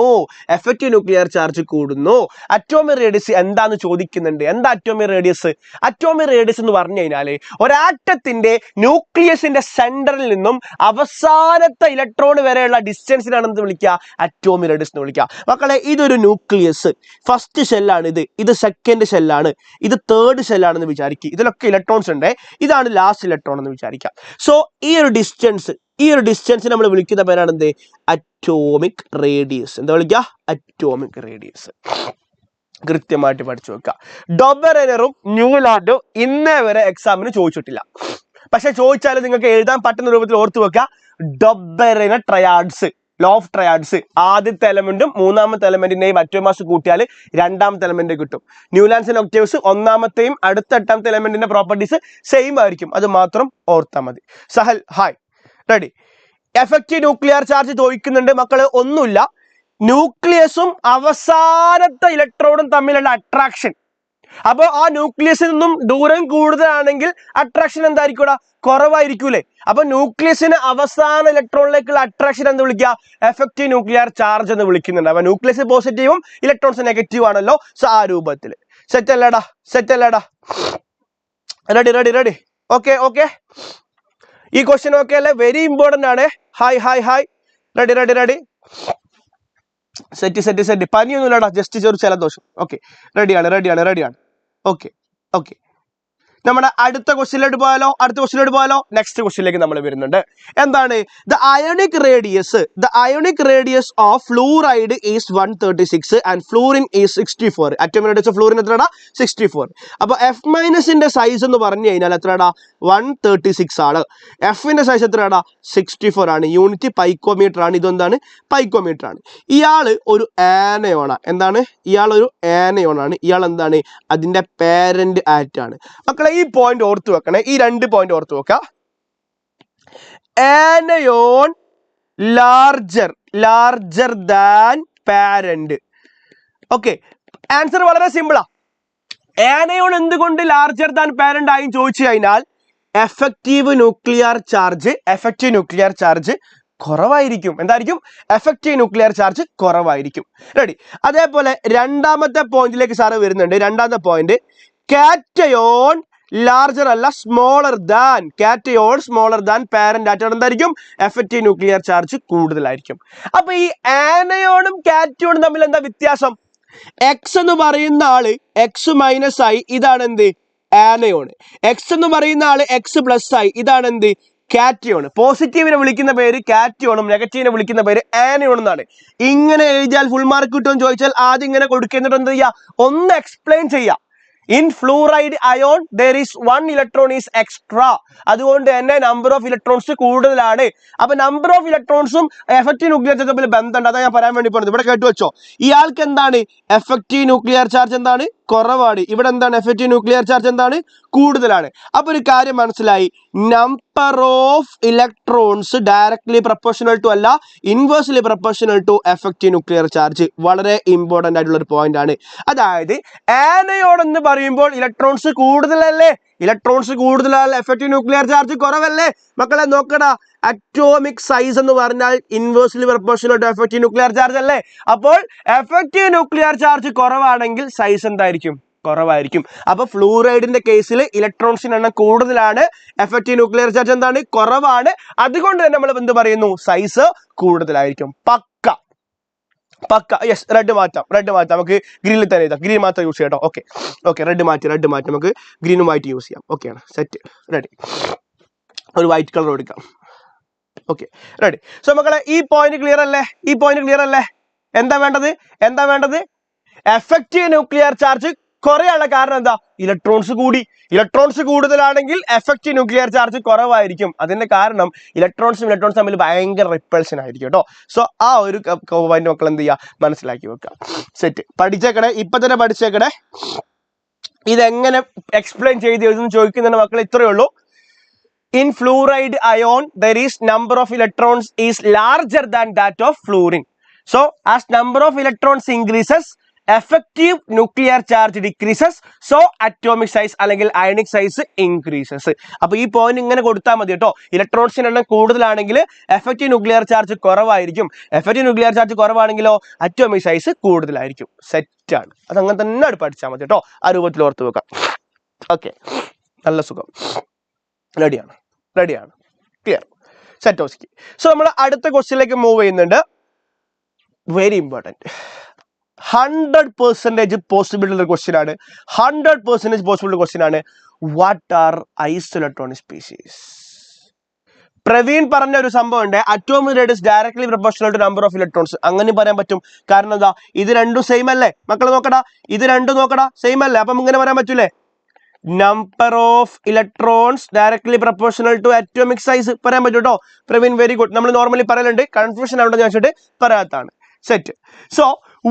[SPEAKER 2] അറ്റോമിക് റേഡിയസ് എന്താന്ന് ചോദിക്കുന്നുണ്ട്. എന്താ അറ്റോമിക് റേഡിയസ്? അറ്റോമിക് റേഡിയസ് എന്ന് പറഞ്ഞു കഴിഞ്ഞാൽ ഒരാറ്റത്തിന്റെ ന്യൂക്ലിയസിന്റെ സെന്ററിൽ നിന്നും അവസാനത്തെ ഇലക്ട്രോൺ വരെയുള്ള ഡിസ്റ്റൻസിനാണെന്ന് വിളിക്കുക അറ്റോമിക് റേഡിയസ് എന്ന് വിളിക്കുക. മക്കളെ, ഇതൊരു ന്യൂക്ലിയസ്. ഫസ്റ്റ് ഷെല്ലാണ് ഇത് സെക്കൻഡ് ഷെല്ലാണ്, ഇത് തേർഡ് ഷെല്ലാണെന്ന് വിചാരിക്കുക. ഇതിലൊക്കെ ഇലക്ട്രോൺസ് ഉണ്ട്. ഇതാണ് ലാസ്റ്റ് ഇലക്ട്രോൺ എന്ന് വിചാരിക്കാം. സോ ഈ ഒരു ഡിസ്റ്റൻസ് നമ്മൾ വിളിക്കുന്ന പേരാണ് എന്ത്? Atomic radius. എന്താ വിളിക്കുക? Atomic radius. കൃത്യമായിട്ട് പഠിച്ചു വെക്കുക. ഡൊബറനും ന്യൂലാൻഡും ഇന്നേ വരെ എക്സാമിന് ചോദിച്ചിട്ടില്ല. പക്ഷെ ചോദിച്ചാലും നിങ്ങൾക്ക് എഴുതാൻ പറ്റുന്ന രൂപത്തിൽ ഓർത്തു വെക്കുക. ഡൊബറന ട്രയാഡ്സ്, ലോ ഓഫ് ട്രയാഡ്സ്. ആദ്യത്തെ എലമെന്റും മൂന്നാമത്തെ എലമെന്റിന്റെയും അറ്റോമിക് മാസ് കൂട്ടിയാൽ രണ്ടാമത്തെ എലമെന്റ് കിട്ടും. ന്യൂലാൻഡ്സ് ആൻഡ് ഒക്ടേവ്സ് ഒന്നാമത്തെയും അടുത്ത എട്ടാമത്തെ എലമെന്റിന്റെ പ്രോപ്പർട്ടീസ് സെയിം ആയിരിക്കും. അത് മാത്രം ഓർത്താൽ മതി. Sahal hi, ready. Effective nuclear charge ചോദിക്കുന്നുണ്ട് മക്കള്. ഒന്നുമില്ല, ന്യൂക്ലിയസും അവസാനത്തെ ഇലക്ട്രോണും തമ്മിലുള്ള അട്രാക്ഷൻ. അപ്പൊ ആ ന്യൂക്ലിയസിൽ നിന്നും ദൂരം കൂടുതലാണെങ്കിൽ അട്രാക്ഷൻ എന്തായിരിക്കും? കുറവായിരിക്കൂലേ? അപ്പൊ ന്യൂക്ലിയസിന് അവസാന ഇലക്ട്രോണിലേക്കുള്ള അട്രാക്ഷൻ എന്ന് വിളിക്കുക എഫക്റ്റീവ് ന്യൂക്ലിയർ ചാർജ് എന്ന് വിളിക്കുന്നുണ്ട്. അപ്പൊ ന്യൂക്ലിയസ് പോസിറ്റീവും ഇലക്ട്രോൺസ് നെഗറ്റീവ് ആണല്ലോ. സോ ആ രൂപത്തിൽ സെറ്റ് അല്ലേടാ? റെഡി. ഓക്കെ. ഈ ക്വസ്റ്റ്യൻ ഓക്കെ അല്ലേ? വെരി ഇമ്പോർട്ടന്റ് ആണ്. ഹായ്. റെഡി. സെറ്റ്. പനിയൊന്നുമില്ലടാ, ജസ്റ്റ് ചെറു ജലദോഷം. ഓക്കെ, റെഡിയാണ്. ഓക്കെ. നമ്മുടെ അടുത്ത ക്വസ്റ്റ്യനിലോട്ട് പോയാലോ? നെക്സ്റ്റ് ക്വസ്റ്റ്യനിലേക്ക് നമ്മൾ വരുന്നുണ്ട്. എന്താണ്? The ionic radius of fluoride is 136 and fluorine is 64. Atomic radius of fluorine എത്രടാ? 64. അപ്പൊ എഫ് മൈനസിന്റെ സൈസ് എന്ന് പറഞ്ഞു കഴിഞ്ഞാൽ എത്രടാ? 136 ആണ്. എഫിന്റെ സൈസ് എത്രടാ? 64 ആണ്. യൂണിറ്റ് പൈക്കോമീറ്റർ ആണ്. ഇതെന്താണ്? പൈക്കോമീറ്റർ ആണ്. ഇയാള് ഒരു ആനയോണാണ്. എന്താണ്? ഇയാളൊരു ആനയോണാണ്. ഇയാൾ എന്താണ്? അതിന്റെ പാരന്റ് ആറ്റ് ആണ്. മക്കളെ, ഈ പോയിന്റ് ഓർത്തു വെക്കണേ. ഈ 2 പോയിന്റ് ഓർത്തു വെക്കാം. Anion larger than parent. Okay, answer വളരെ സിമ്പിളാ. ആനയോൺ എന്തുകൊണ്ട് ലാർജർ ദാൻ പാരന്റ് ആയി ചോദിച്ചു കഴിഞ്ഞാൽ എഫക്റ്റീവ് ന്യൂക്ലിയർ ചാർജ് കുറവായിരിക്കും. എന്തായിരിക്കും? എഫക്റ്റീവ് ന്യൂക്ലിയർ ചാർജ് കുറവായിരിക്കും. റെഡി. അതേപോലെ രണ്ടാമത്തെ പോയിന്റിലേക്ക് സാറ് വരുന്നുണ്ട്. രണ്ടാമത്തെ പോയിന്റ്, കാറ്റയോൺ ലാർജർ അല്ല, സ്മോളർ ദാൻ പാരന്റ് ആറ്റം എന്തായിരിക്കും? എഫക്റ്റീവ് ന്യൂക്ലിയർ ചാർജ് കൂടുതലായിരിക്കും. അപ്പൊ ഈ ആനയോണും കാറ്റയോണും തമ്മിൽ എന്താ വ്യത്യാസം? എക്സ് എന്ന് പറയുന്ന ആള് എക്സ് മൈനസ് ആയി, ഇതാണ് എന്ത്? ആനയോൺ. എക്സ് എന്ന് പറയുന്ന ആള് എക്സ് പ്ലസ് ആയി, ഇതാണ് എന്ത്? കാറ്റയോൺ. പോസിറ്റീവിനെ വിളിക്കുന്ന പേര് കാറ്റയോണും നെഗറ്റീവിനെ വിളിക്കുന്ന പേര് ആനയോൺ എന്നാണ്. ഇങ്ങനെ എഴുതിയാൽ ഫുൾ മാർക്ക് കിട്ടുമെന്ന് ചോദിച്ചാൽ ആദ്യം ഇങ്ങനെ കൊടുക്കുന്നിട്ട് എന്ത് ചെയ്യുക? ഒന്ന് എക്സ്പ്ലെയിൻ ചെയ്യാം. In fluoride ion there is 1 electron is extra. അതുകൊണ്ട് തന്നെ നമ്പർ ഓഫ് ഇലക്ട്രോൺസ് കൂടുതലാണ്. അപ്പൊ നമ്പർ ഓഫ് ഇലക്ട്രോൺസും എഫക്റ്റീവ് ന്യൂക്ലിയർ ചാർജ് തമ്മിൽ ബന്ധമുണ്ട്. അതാ ഞാൻ പറയാൻ വേണ്ടി പോകുന്നത്. ഇവിടെ കേട്ടു വെച്ചോ. ഇയാൾക്ക് എന്താണ്? എഫക്റ്റീവ് ന്യൂക്ലിയർ ചാർജ് എന്താണ്? കുറവാണ്. ഇവിടെ എന്താണ്? എഫക്റ്റീവ് ന്യൂക്ലിയർ ചാർജ് എന്താണ്? കൂടുതലാണ്. അപ്പൊ ഒരു കാര്യം മനസ്സിലായി, number of electrons directly proportional to അല്ല, inversely proportional to effective nuclear charge. വളരെ ഇമ്പോർട്ടന്റ് ആയിട്ടുള്ള ഒരു പോയിന്റ് ആണ്. അതായത് ആനയോൺ എന്ന് പറയുമ്പോൾ ഇലക്ട്രോൺസ് കൂടുതലല്ലേ? ഇലക്ട്രോൺസ് കൂടുതലാൽ എഫക്റ്റീവ് ന്യൂക്ലിയർ ചാർജ് കുറവല്ലേ? മക്കളെ നോക്കടാ, അറ്റോമിക് സൈസ് എന്ന് പറഞ്ഞാൽ inversely proportional to effective nuclear charge അല്ലേ? അപ്പോൾ എഫക്റ്റീവ് ന്യൂക്ലിയർ ചാർജ് കുറവാണെങ്കിൽ സൈസ് എന്തായിരിക്കും? കുറവായിരിക്കും. അപ്പൊ ഫ്ലൂറൈഡിന്റെ കേസിൽ ഇലക്ട്രോൺസിന് എണ്ണം കൂടുതലാണ്, എഫക്റ്റീവ് ന്യൂക്ലിയർ ചാർജ് എന്താണ്? കുറവാണ്. അതുകൊണ്ട് തന്നെ നമ്മൾ എന്ത് പറയുന്നു? സൈസ് കൂടുതലായിരിക്കും. പക്ക. യെസ്, റെഡ് മാറ്റാം. നമുക്ക് ഗ്രീനിൽ തന്നെ എഴുതാം. ഗ്രീൻ മാത്രം യൂസ് ചെയ്യാം കേട്ടോ. ഓക്കെ, റെഡ് മാറ്റി നമുക്ക് ഗ്രീനും വൈറ്റ് യൂസ് ചെയ്യാം. ഓക്കെയാണ്, സെറ്റ്. റെഡി. ഒരു വൈറ്റ് കളർ എടുക്കാം. Okay, ready. സോ മക്കളെ, ഈ പോയിന്റ് ക്ലിയർ അല്ലേ? എന്താ വേണ്ടത് എഫക്റ്റീവ് ന്യൂക്ലിയർ ചാർജ് കുറയാനുള്ള കാരണം എന്താ? ഇലക്ട്രോൺസ് കൂടുതലാണെങ്കിൽ എഫക്റ്റീവ് ന്യൂക്ലിയർ ചാർജ് കുറവായിരിക്കും. അതിന്റെ കാരണം ഇലക്ട്രോൺസും തമ്മിൽ ഭയങ്കര റിപ്പൾഷൻ ആയിരിക്കും കേട്ടോ. സോ ആ ഒരു പോയിന്റ് മക്കൾ എന്ത് ചെയ്യുക, മനസ്സിലാക്കി വെക്കുക. സെറ്റ്, പഠിച്ചേക്കണേ, ഇപ്പൊ തന്നെ പഠിച്ചേക്കണേ. ഇതെങ്ങനെ എക്സ്പ്ലെയിൻ ചെയ്ത് എഴുതുന്നു ചോദിക്കുന്നുണ്ട് മക്കൾ. ഇത്രയേ ഉള്ളൂ. In fluoride ion, there is number of electrons is larger than that of fluorine. So, as number of electrons increases, effective nuclear charge decreases. So, atomic size അല്ലെങ്കിൽ ionic size increases. അപ്പോൾ ഈ point ഇങ്ങനെ കൊടുത്താൽ മതി കേട്ടോ. ഇലക്ട്രോൺസിന്റെ എണ്ണം കൂടുതലാണെങ്കിൽ എഫക്റ്റീവ് ന്യൂക്ലിയർ ചാർജ് കുറവായിരിക്കും. എഫക്റ്റീവ് ന്യൂക്ലിയർ ചാർജ് കുറവാണെങ്കിലോ അറ്റോമിക് സൈസ് കൂടുതലായിരിക്കും. സെറ്റാണ്. അത് അങ്ങനെ തന്നെ പഠിച്ചാൽ മതി കേട്ടോ. ആ രൂപത്തിൽ ഓർത്ത് വെക്കാം. ഓക്കെ, നല്ല സുഖം. റെഡിയാണ്, ക്ലിയർ, സെറ്റോസ്കി. സോ നമ്മൾ അടുത്ത ക്വസ്റ്റ്യനിലേക്ക് മൂവ് ചെയ്യുന്നുണ്ട്. വെരി ഇമ്പോർട്ടൻറ്റ്, 100% പോസിബിൾ ഉള്ള ക്വസ്റ്റ്യൻ ആണ്. 100% പോസിബിൾ ക്വസ്റ്റ്യൻ ആണ്. What are isoelectronic species? Praveen പറഞ്ഞ ഒരു സംഭവം ഉണ്ട്, atomic radius directly proportional to number of electrons. അങ്ങനെ പറയാൻ പറ്റും. കാരണം എന്താ, ഇത് രണ്ടും സെയിം അല്ലേ മക്കൾ? ഇത് രണ്ടും സെയിം അല്ലേ? അപ്പം ഇങ്ങനെ പറയാൻ പറ്റൂലേ, number of electrons directly proportional to atomic size പറയാൻ പറ്റും കേട്ടോ. Praveen very good. നമ്മൾ നോർമലി പറയലുണ്ട്, കൺഫ്യൂഷൻ അവിടെ വെച്ചിട്ട് പറയാത്താണ്. Set. So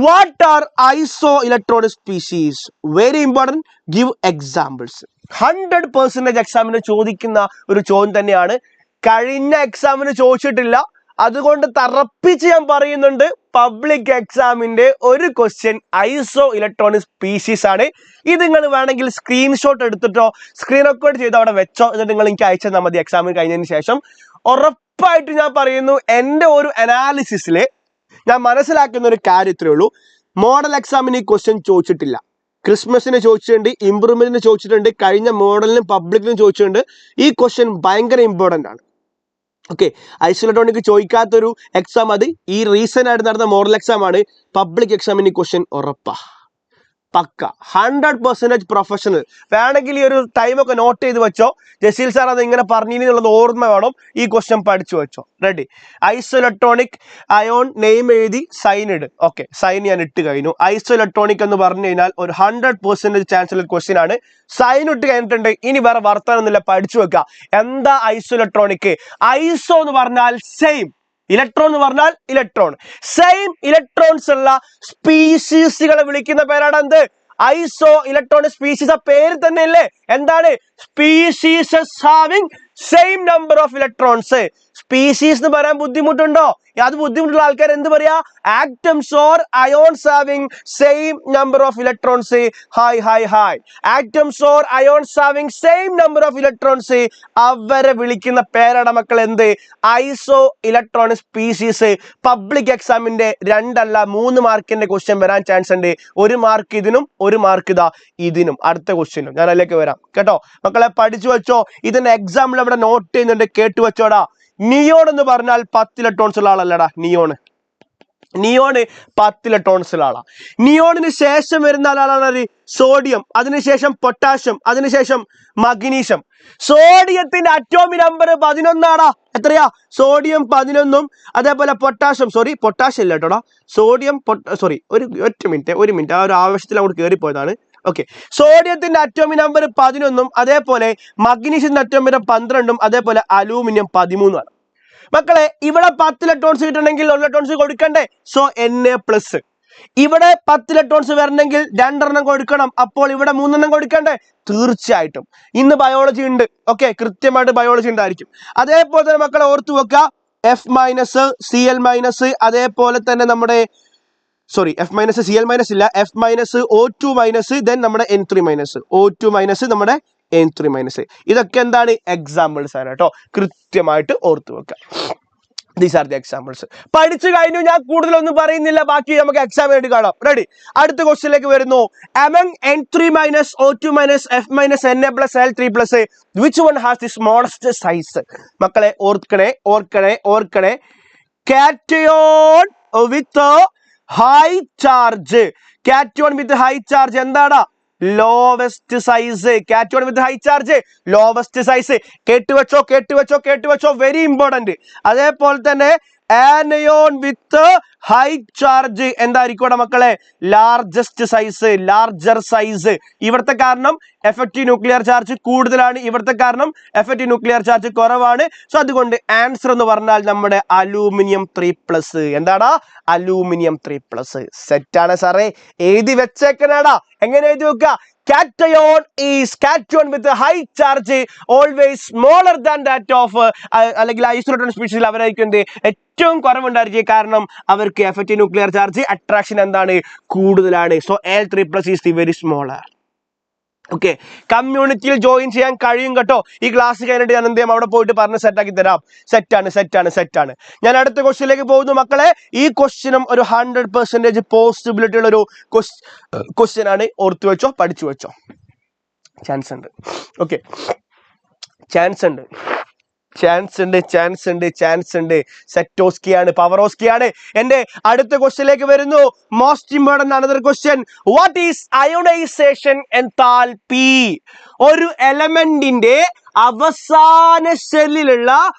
[SPEAKER 2] what are isoelectronic species? Very important, give examples. 100% എക്സാമിന് ചോദിക്കുന്ന ഒരു ചോദ്യം തന്നെയാണ്. കഴിഞ്ഞ എക്സാമിന് ചോദിച്ചിട്ടില്ല, അതുകൊണ്ട് തറപ്പിച്ച് ഞാൻ പറയുന്നുണ്ട്. പബ്ലിക് എക്സാമിന്റെ ഒരു ക്വസ്റ്റ്യൻ ഐസോ ഇലക്ട്രോണിക് സ്പീഷീസ് ആണ്. ഇത് നിങ്ങൾ വേണമെങ്കിൽ സ്ക്രീൻഷോട്ട് എടുത്തിട്ടോ സ്ക്രീൻ റെക്കോർഡ് ചെയ്ത് അവിടെ വെച്ചോ. എന്നിട്ട് നിങ്ങൾ എനിക്ക് അയച്ചു തന്നാൽ മതി എക്സാമിന് കഴിഞ്ഞതിന് ശേഷം. ഉറപ്പായിട്ട് ഞാൻ പറയുന്നു, എൻ്റെ ഒരു അനാലിസിസിൽ ഞാൻ മനസ്സിലാക്കുന്ന ഒരു കാര്യം ഇത്രയേ ഉള്ളൂ. മോഡൽ എക്സാമിന് ഈ ക്വസ്റ്റ്യൻ ചോദിച്ചിട്ടില്ല. ക്രിസ്മസിന് ചോദിച്ചിട്ടുണ്ട്, ഇംപ്രൂവ്മെന്റിന് ചോദിച്ചിട്ടുണ്ട്, കഴിഞ്ഞ മോഡലിനും പബ്ലിക്കിനും ചോദിച്ചിട്ടുണ്ട്. ഈ ക്വസ്റ്റ്യൻ ഭയങ്കര ഇമ്പോർട്ടൻ്റ് ആണ്. ഓക്കെ, ഐസോഇലക്ട്രോണിക് ചോദിക്കാത്തൊരു എക്സാം അത് ഈ റീസെന്റ് ആയിട്ട് നടന്ന മോഡൽ എക്സാം ആണ്. പബ്ലിക് എക്സാമിന് ക്വസ്റ്റ്യൻ ഉറപ്പാ, പക്ക, 100% പ്രൊഫഷണൽ. വേണമെങ്കിൽ ഈ ഒരു ടൈമൊക്കെ നോട്ട് ചെയ്ത് വെച്ചോ. ജസീൽ സാർ അത് ഇങ്ങനെ പറഞ്ഞിരുന്നുള്ളത് ഓർമ്മ വേണം. ഈ ക്വസ്റ്റ്യൻ പഠിച്ചു വെച്ചോ. റെഡി. ഐസോഇലക്ട്രോണിക് അയോൺ നെയിം എഴുതി സൈൻ ഇട്. ഓക്കെ, സൈൻ ഞാൻ ഇട്ട് കഴിഞ്ഞു. ഐസോഇലക്ട്രോണിക് എന്ന് പറഞ്ഞു കഴിഞ്ഞാൽ ഒരു 100% ചാൻസ് ഉള്ള ക്വസ്റ്റ്യൻ ആണ്. സൈൻ ഇട്ട് കഴിഞ്ഞിട്ടുണ്ട്. ഇനി വേറെ വർത്താനൊന്നുമില്ല, പഠിച്ചു വെക്കുക. എന്താ ഐസോഇലക്ട്രോണിക്? ഐസോ എന്ന് പറഞ്ഞാൽ സെയിം, ഇലക്ട്രോൺ എന്ന് പറഞ്ഞാൽ ഇലക്ട്രോൺ. സെയിം ഇലക്ട്രോൺസ് ഉള്ള സ്പീഷീസുകളെ വിളിക്കുന്ന പേരാണ് എന്ത്? Isoelectronic species. ആ പേര് തന്നെ അല്ലേ? എന്താണ്? Species having same number of electrons. Species എന്ന് പറയാൻ ബുദ്ധിമുട്ടുണ്ടോ? അത് ബുദ്ധിമുട്ടുള്ള ആൾക്കാർ എന്ത് പറയാ? Atoms or ions having same number of electrons. Hi. Atoms or ions having same number of electrons. അവരെ വിളിക്കുന്ന പേരാണ് മക്കൾ എന്ത്? Isoelectronic species. പബ്ലിക് എക്സാമിന്റെ 2 അല്ല 3 മാർക്കിന്റെ ക്വസ്റ്റ്യൻ വരാൻ ചാൻസ് ഉണ്ട്. 1 മാർക്ക് ഇതിനും 1 മാർക്ക് ഇതിനും. അടുത്ത ക്വസ്റ്റ്യനും ഞാൻ അതിലേക്ക് വരാം കേട്ടോ. മക്കളെ പഠിച്ചു വെച്ചോ. ഇതിന്റെ എക്സാമ്പിൾ അവിടെ നോട്ട് ചെയ്യുന്നുണ്ട്, കേട്ടു വെച്ചോടാ. നിയോൺ എന്ന് പറഞ്ഞാൽ 10 ഇലക്ട്രോൺസ് ഉള്ള ആളല്ലടാ. നിയോണ് 10 ഇലക്ട്രോൺസ് ഉള്ള ആളാ. നിയോണിന് ശേഷം വരുന്ന ആളാണ് സോഡിയം, അതിനുശേഷം പൊട്ടാഷ്യം, അതിനുശേഷം മഗ്നീഷ്യം. സോഡിയത്തിന്റെ അറ്റോമിക് നമ്പർ 11 ആടാ. എത്രയാ? സോഡിയം 11ഉം അതേപോലെ പൊട്ടാഷ്യം, പൊട്ടാഷ്യം ഇല്ല കേട്ടോടാ, സോഡിയം ഒറ്റ മിനിറ്റ് ആ ഒരു ആവശ്യത്തിൽ അങ്ങോട്ട് കയറിപ്പോയതാണ്. ഓക്കെ, സോഡിയത്തിന്റെ അറ്റോമിക് നമ്പർ 11ഉം അതേപോലെ മഗ്നീഷ്യത്തിന്റെ അറ്റോമിക് നമ്പർ 12ഉം അതേപോലെ അലൂമിനിയം 13 ആണ്. മക്കളെ ഇവിടെ 10 ഇലക്ട്രോൺസ് കിട്ടണമെങ്കിൽ 1 ഇലക്ട്രോൺസ് കൊടുക്കണ്ടേ? So Na+. ഇവിടെ 10 ഇലക്ട്രോൺസ് വരണമെങ്കിൽ 2 എണ്ണം കൊടുക്കണം. അപ്പോൾ ഇവിടെ 3 എണ്ണം കൊടുക്കണ്ടേ? തീർച്ചയായിട്ടും. ഇന്ന് ബയോളജി ഉണ്ട്. ഓക്കെ, കൃത്യമായിട്ട് ബയോളജി ഉണ്ടായിരിക്കും. അതേപോലെ തന്നെ മക്കളെ ഓർത്തു വെക്കുക, F-, Cl-, അതേപോലെ തന്നെ നമ്മുടെ F- Cl- ഇല്ല, F- O2-, ദെൻ നമ്മുടെ N3-, O2-, നമ്മുടെ N3-. ഇതൊക്കെ എന്താണ്? എക്സാമ്പിൾസ് ആണ് കേട്ടോ. കൃത്യമായിട്ട് ഓർത്തു വെക്കുക. These are the examples. പഠിച്ചു കഴിഞ്ഞു, ഞാൻ കൂടുതലൊന്നും പറയുന്നില്ല. ബാക്കി നമുക്ക് എക്സാം ആയിട്ട് കാണാം. റെഡി. അടുത്ത ക്വസ്റ്റ്യനിലേക്ക് വരുന്നു. among N3-, O2-, F- Na+, L3+, which one has the smallest size? മക്കളെ ഓർക്കണേ. Cation with high charge. Cation with high charge എന്താടാ? Lowest size. Cation with high charge lowest size. കേട്ടുവെച്ചോ. Very important. അതേപോലെ തന്നെ anion with high charge എന്തായിരിക്കും മക്കളെ? Largest size, larger size. ഇവിടുത്തെ കാരണം എഫക്റ്റീവ് ന്യൂക്ലിയർ ചാർജ് കൂടുതലാണ്, ഇവിടുത്തെ കാരണം എഫക്റ്റീവ് ന്യൂക്ലിയർ ചാർജ് കുറവാണ്. സോ അതുകൊണ്ട് ആൻസർ എന്ന് പറഞ്ഞാൽ നമ്മുടെ അലൂമിനിയം 3+. എന്താടാ? അലൂമിനിയം 3+. സെറ്റാണ് സാറേ, എഴുതി വെച്ചേക്കനാടാ. എങ്ങനെ എഴുതി വെക്കുക? Cation is cation with a high charge always smaller than that of അല്ലെങ്കിൽ ഐസോലേറ്റഡ് സ്പീഷീസിൽ അവരായിരിക്കും എന്ത് ഏറ്റവും കുറവുണ്ടായിരിക്കും. കാരണം അവർക്ക് എഫക്റ്റീവ് ന്യൂക്ലിയർ ചാർജ് അട്രാക്ഷൻ എന്താണ്? കൂടുതലാണ്. So Al3+ is the very smaller. Okay, കമ്മ്യൂണിറ്റിയിൽ ജോയിൻ ചെയ്യാൻ കഴിയും കേട്ടോ. ഈ ക്ലാസ് കഴിഞ്ഞിട്ട് ഞാൻ എന്ത് ചെയ്യാം, അവിടെ പോയിട്ട് പറഞ്ഞ് സെറ്റാക്കി തരാം. സെറ്റാണ്. ഞാൻ അടുത്ത ക്വസ്റ്റ്യനിലേക്ക് പോകുന്നു മക്കളെ. ഈ ക്വസ്റ്റ്യനും ഒരു 100% പോസിബിലിറ്റി ഉള്ള ഒരു ക്വസ്റ്റ്യൻ ആണ്. ഓർത്തു വെച്ചോ, പഠിച്ചു വെച്ചോ. ചാൻസ് ഉണ്ട്. ഓക്കെ, ചാൻസ് ഉണ്ട്. സെറ്റോസ്കിയാണ്, പവറോസ്കിയാണ്. എന്റെ അടുത്ത ക്വസ്റ്റ്യനിലേക്ക് വരുന്നു. Most important another question. What is ionisation enthalpy? ഒരു എലമെന്റിന്റെ അവസാന ഷെല്ലിലുള്ള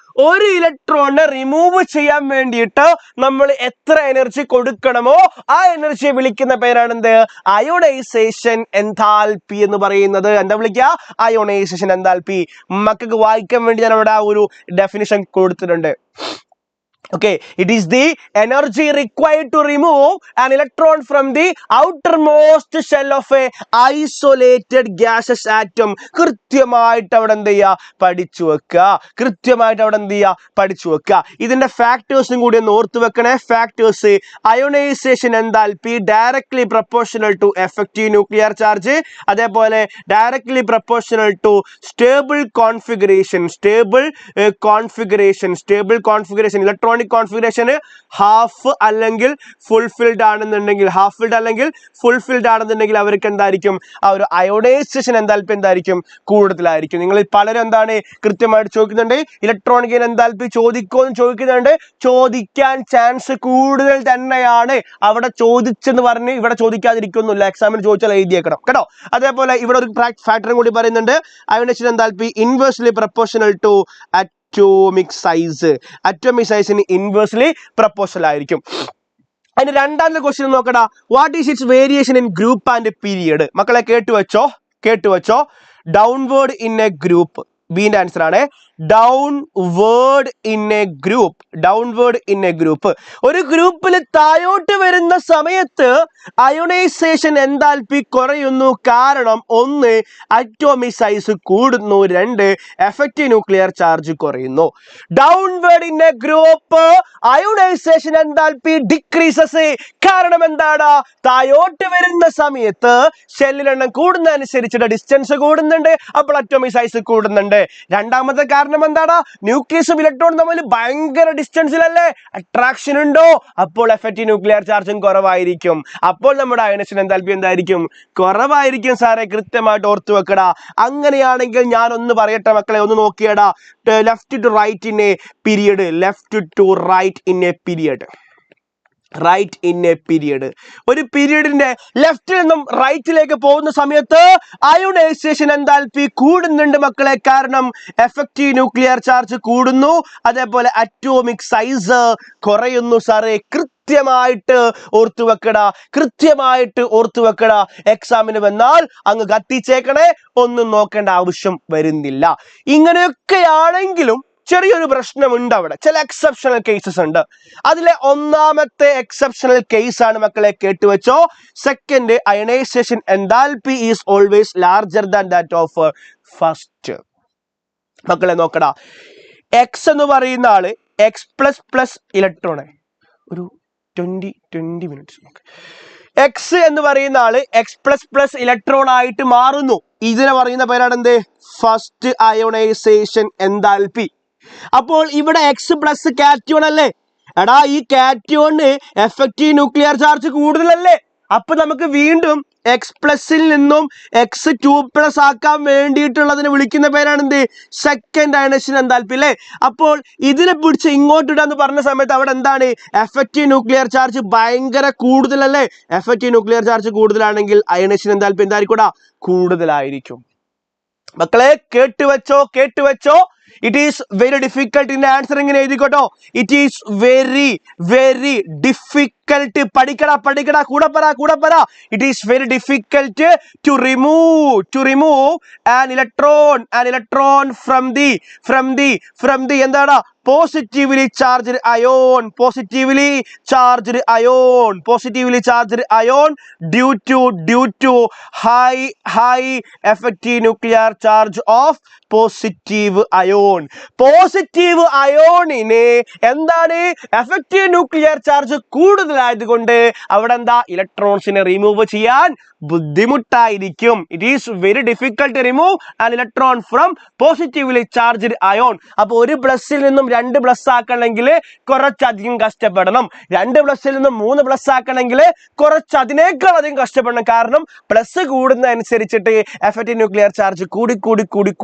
[SPEAKER 2] ഒരു ഇലക്ട്രോണിനെ റിമൂവ് ചെയ്യാൻ വേണ്ടിയിട്ട് നമ്മൾ എത്ര എനർജി കൊടുക്കണമോ ആ എനർജിയെ വിളിക്കുന്ന പേരാണ് എന്ത്? അയോണൈസേഷൻ എൻതാൽപ്പി എന്ന് പറയുന്നത്. എന്താ വിളിക്കുക? Ionisation enthalpy. മക്കൾക്ക് വായിക്കാൻ വേണ്ടി ഞാൻ അവിടെ ഒരു ഡെഫിനിഷൻ കൊടുത്തിട്ടുണ്ട്. Okay, it is the energy required to remove an electron from the outermost shell of a isolated gaseous atom. കൃത്യമായിട്ട് അവിടെ എന്ത് ചെയ്യുക? പഠിച്ചു വെക്കുക. ഇതിന്റെ ഫാക്ടേഴ്സും കൂടി ഒന്ന് ഓർത്ത് വെക്കണേ. Factors: ionisation enthalpy directly proportional to effective nuclear charge, അതേപോലെ directly proportional to stable configuration. Electronic configuration half അല്ലെങ്കിൽ ഫുൾഫിൽഡ് ആണെന്നുണ്ടെങ്കിൽ അവർക്ക് എന്തായിരിക്കും? ആ ഒരു അയോണൈസേഷൻ എൻതാൽപ്പി എന്തായിരിക്കും? കൂടുതലായിരിക്കും. നിങ്ങൾ പലരും എന്താണ് കൃത്യമായിട്ട് ചോദിക്കുന്നുണ്ട്, ഇലക്ട്രോണിക് എൻതാൽപ്പി ചോദിക്കുന്നുണ്ട്. ചോദിക്കാൻ ചാൻസ് കൂടുതൽ തന്നെയാണ്. അവിടെ ചോദിച്ചെന്ന് പറഞ്ഞ് ഇവിടെ ചോദിക്കാതിരിക്കുന്നില്ല. എക്സാമിന് ചോദിച്ചാൽ എഴുതിയേക്കണം കേട്ടോ. അതേപോലെ ഇവിടെ ഒരു ഫാക്ടറും കൂടി പറയുന്നുണ്ട്. Ionisation enthalpy inversely proportional to atomic സൈസിന് ഇൻവേഴ്സ്ലി പ്രൊപ്പോർഷണൽ ആയിരിക്കും. അതിന്റെ രണ്ടാമത്തെ ക്വസ്റ്റ്യൻ നോക്കടാ. What is its variation in group and period? മക്കളെ കേട്ടുവെച്ചോ. Downward in a group. ബീന്റെ ആൻസർ ആണ് ഡൗൺവേർഡ് ഇൻ എ ഗ്രൂപ്പ്. ഒരു ഗ്രൂപ്പിൽ താഴോട്ട് വരുന്ന സമയത്ത് അയോണൈസേഷൻ എൻതാൽപ്പി കുറയുന്നു. കാരണം 1 അറ്റോമിക് സൈസ് കൂടുന്നു, 2 എഫക്റ്റീവ് ന്യൂക്ലിയർ ചാർജ് കുറയുന്നു. Downward in a group ionisation enthalpy decreases. കാരണം എന്താണ്? താഴോട്ട് വരുന്ന സമയത്ത് ഷെല്ലിലെണ്ണം കൂടുന്നതനുസരിച്ചിട്ട് ഡിസ്റ്റൻസ് കൂടുന്നുണ്ട്, അപ്പോൾ അറ്റോമിക് സൈസ് കൂടുന്നുണ്ട്. രണ്ടാമത്തെ കാരണം എന്താണ്? ന്യൂക്ലിയസും ഇലക്ട്രോണും തമ്മിൽ ഭയങ്കര ഡിസ്റ്റൻസിലല്ലേ, അട്രാക്ഷൻ ഉണ്ടോ, അപ്പോൾ എഫക്റ്റീവ് ന്യൂക്ലിയർ ചാർജും കുറവായിരിക്കും. അപ്പോൾ നമ്മുടെ അയോണൈസേഷൻ എൻതാൽപ്പി എന്തായിരിക്കും? കുറവായിരിക്കും സാറേ. കൃത്യമായിട്ട് ഓർത്തു വെക്കടാ. അങ്ങനെയാണെങ്കിൽ ഞാൻ ഒന്ന് പറയട്ടെ മക്കളെ, ഒന്ന് നോക്കിയടാ. Left to right in a period. ഒരു പീരിയഡിന്റെ ലെഫ്റ്റിൽ നിന്നും റൈറ്റിലേക്ക് പോകുന്ന സമയത്ത് അയോണൈസേഷൻ എൻതാൽപ്പി കൂടുന്നുണ്ട് മക്കളെ. കാരണം എഫക്റ്റീവ് ന്യൂക്ലിയർ ചാർജ് കൂടുന്നു, അതേപോലെ അറ്റോമിക് സൈസ് കുറയുന്നു സാറേ. കൃത്യമായിട്ട് ഓർത്തു വെക്കടാ. എക്സാമിന് വന്നാൽ അങ്ങ് കത്തിച്ചേക്കണേ, ഒന്നും നോക്കേണ്ട ആവശ്യം വരുന്നില്ല. ഇങ്ങനെയൊക്കെയാണെങ്കിലും ചെറിയൊരു പ്രശ്നമുണ്ട്. അവിടെ ചില എക്സെപ്ഷണൽ കേസസ് ഉണ്ട്. അതിലെ ഒന്നാമത്തെ എക്സെപ്ഷണൽ കേസ് ആണ് മക്കളെ, കേട്ടുവെച്ചോ. Second, ionisation enthalpy is always larger than that of first. മക്കളെ നോക്കടാ. എക്സ് എന്ന് പറയുന്ന ആള് X++ ഇലക്ട്രോൺ. ഒരു 20 മിനിറ്റ്സ്. എക്സ് എന്ന് പറയുന്ന ആള് X++ ഇലക്ട്രോൺ ആയിട്ട് മാറുന്നു. ഇതിനെ പറയുന്ന പേരാണ് എന്ത്? First ionisation enthalpy. അപ്പോൾ ഇവിടെ X+ കാറ്റയോൺ അല്ലേ? എടാ, ഈ കാറ്റയോണ് എഫക്റ്റീവ് ന്യൂക്ലിയർ ചാർജ് കൂടുതലല്ലേ? അപ്പൊ നമുക്ക് വീണ്ടും X+ നിന്നും X2+ ആക്കാൻ വേണ്ടിയിട്ടുള്ളതിനെ വിളിക്കുന്ന പേരാണ് എന്ത്? സെക്കൻഡ് അയണൈസേഷൻ എൻതാൽപ്പി അല്ലേ? അപ്പോൾ ഇതിനെ പിടിച്ച് ഇങ്ങോട്ട് ഇടാന്ന് പറഞ്ഞ സമയത്ത് അവിടെ എന്താണ്? എഫക്റ്റീവ് ന്യൂക്ലിയർ ചാർജ് ഭയങ്കര കൂടുതലല്ലേ? എഫക്റ്റീവ് ന്യൂക്ലിയർ ചാർജ് കൂടുതലാണെങ്കിൽ അയണൈസേഷൻ എൻതാൽപ്പി എന്തായിരിക്കും? കൂടുതലായിരിക്കും. മക്കളെ കേട്ടുവെച്ചോ. It is very difficult. ഇതിന്റെ ആൻസർ ഇങ്ങനെ എഴുതിക്കോട്ടോ. It is very very difficult. പഠിക്കടാ കൂടെ പറ. It is very difficult to remove an electron from the എന്താണ് positively charged ion due to high effective nuclear charge of positive അയോണിന് എന്താണ് effective nuclear charge കൂടുതലായതുകൊണ്ട് അവിടെ എന്താ ഇലക്ട്രോൺസിനെ റിമൂവ് ചെയ്യാൻ ബുദ്ധിമുട്ടായിരിക്കും. It is very difficult to remove an electron from positively charged ion. അപ്പൊ ഒരു പ്ലസിൽ നിന്നും 2 പ്ലസ് ആക്കണമെങ്കിൽ കുറച്ചധികം കഷ്ടപ്പെടണം. 2 പ്ലസിൽ നിന്നും 3 പ്ലസ് ആക്കണമെങ്കിൽ കുറച്ചതിനേക്കാൾ അധികം കഷ്ടപ്പെടണം. കാരണം പ്ലസ് കൂടുന്നതനുസരിച്ചിട്ട് എഫക്റ്റീവ് ന്യൂക്ലിയർ ചാർജ്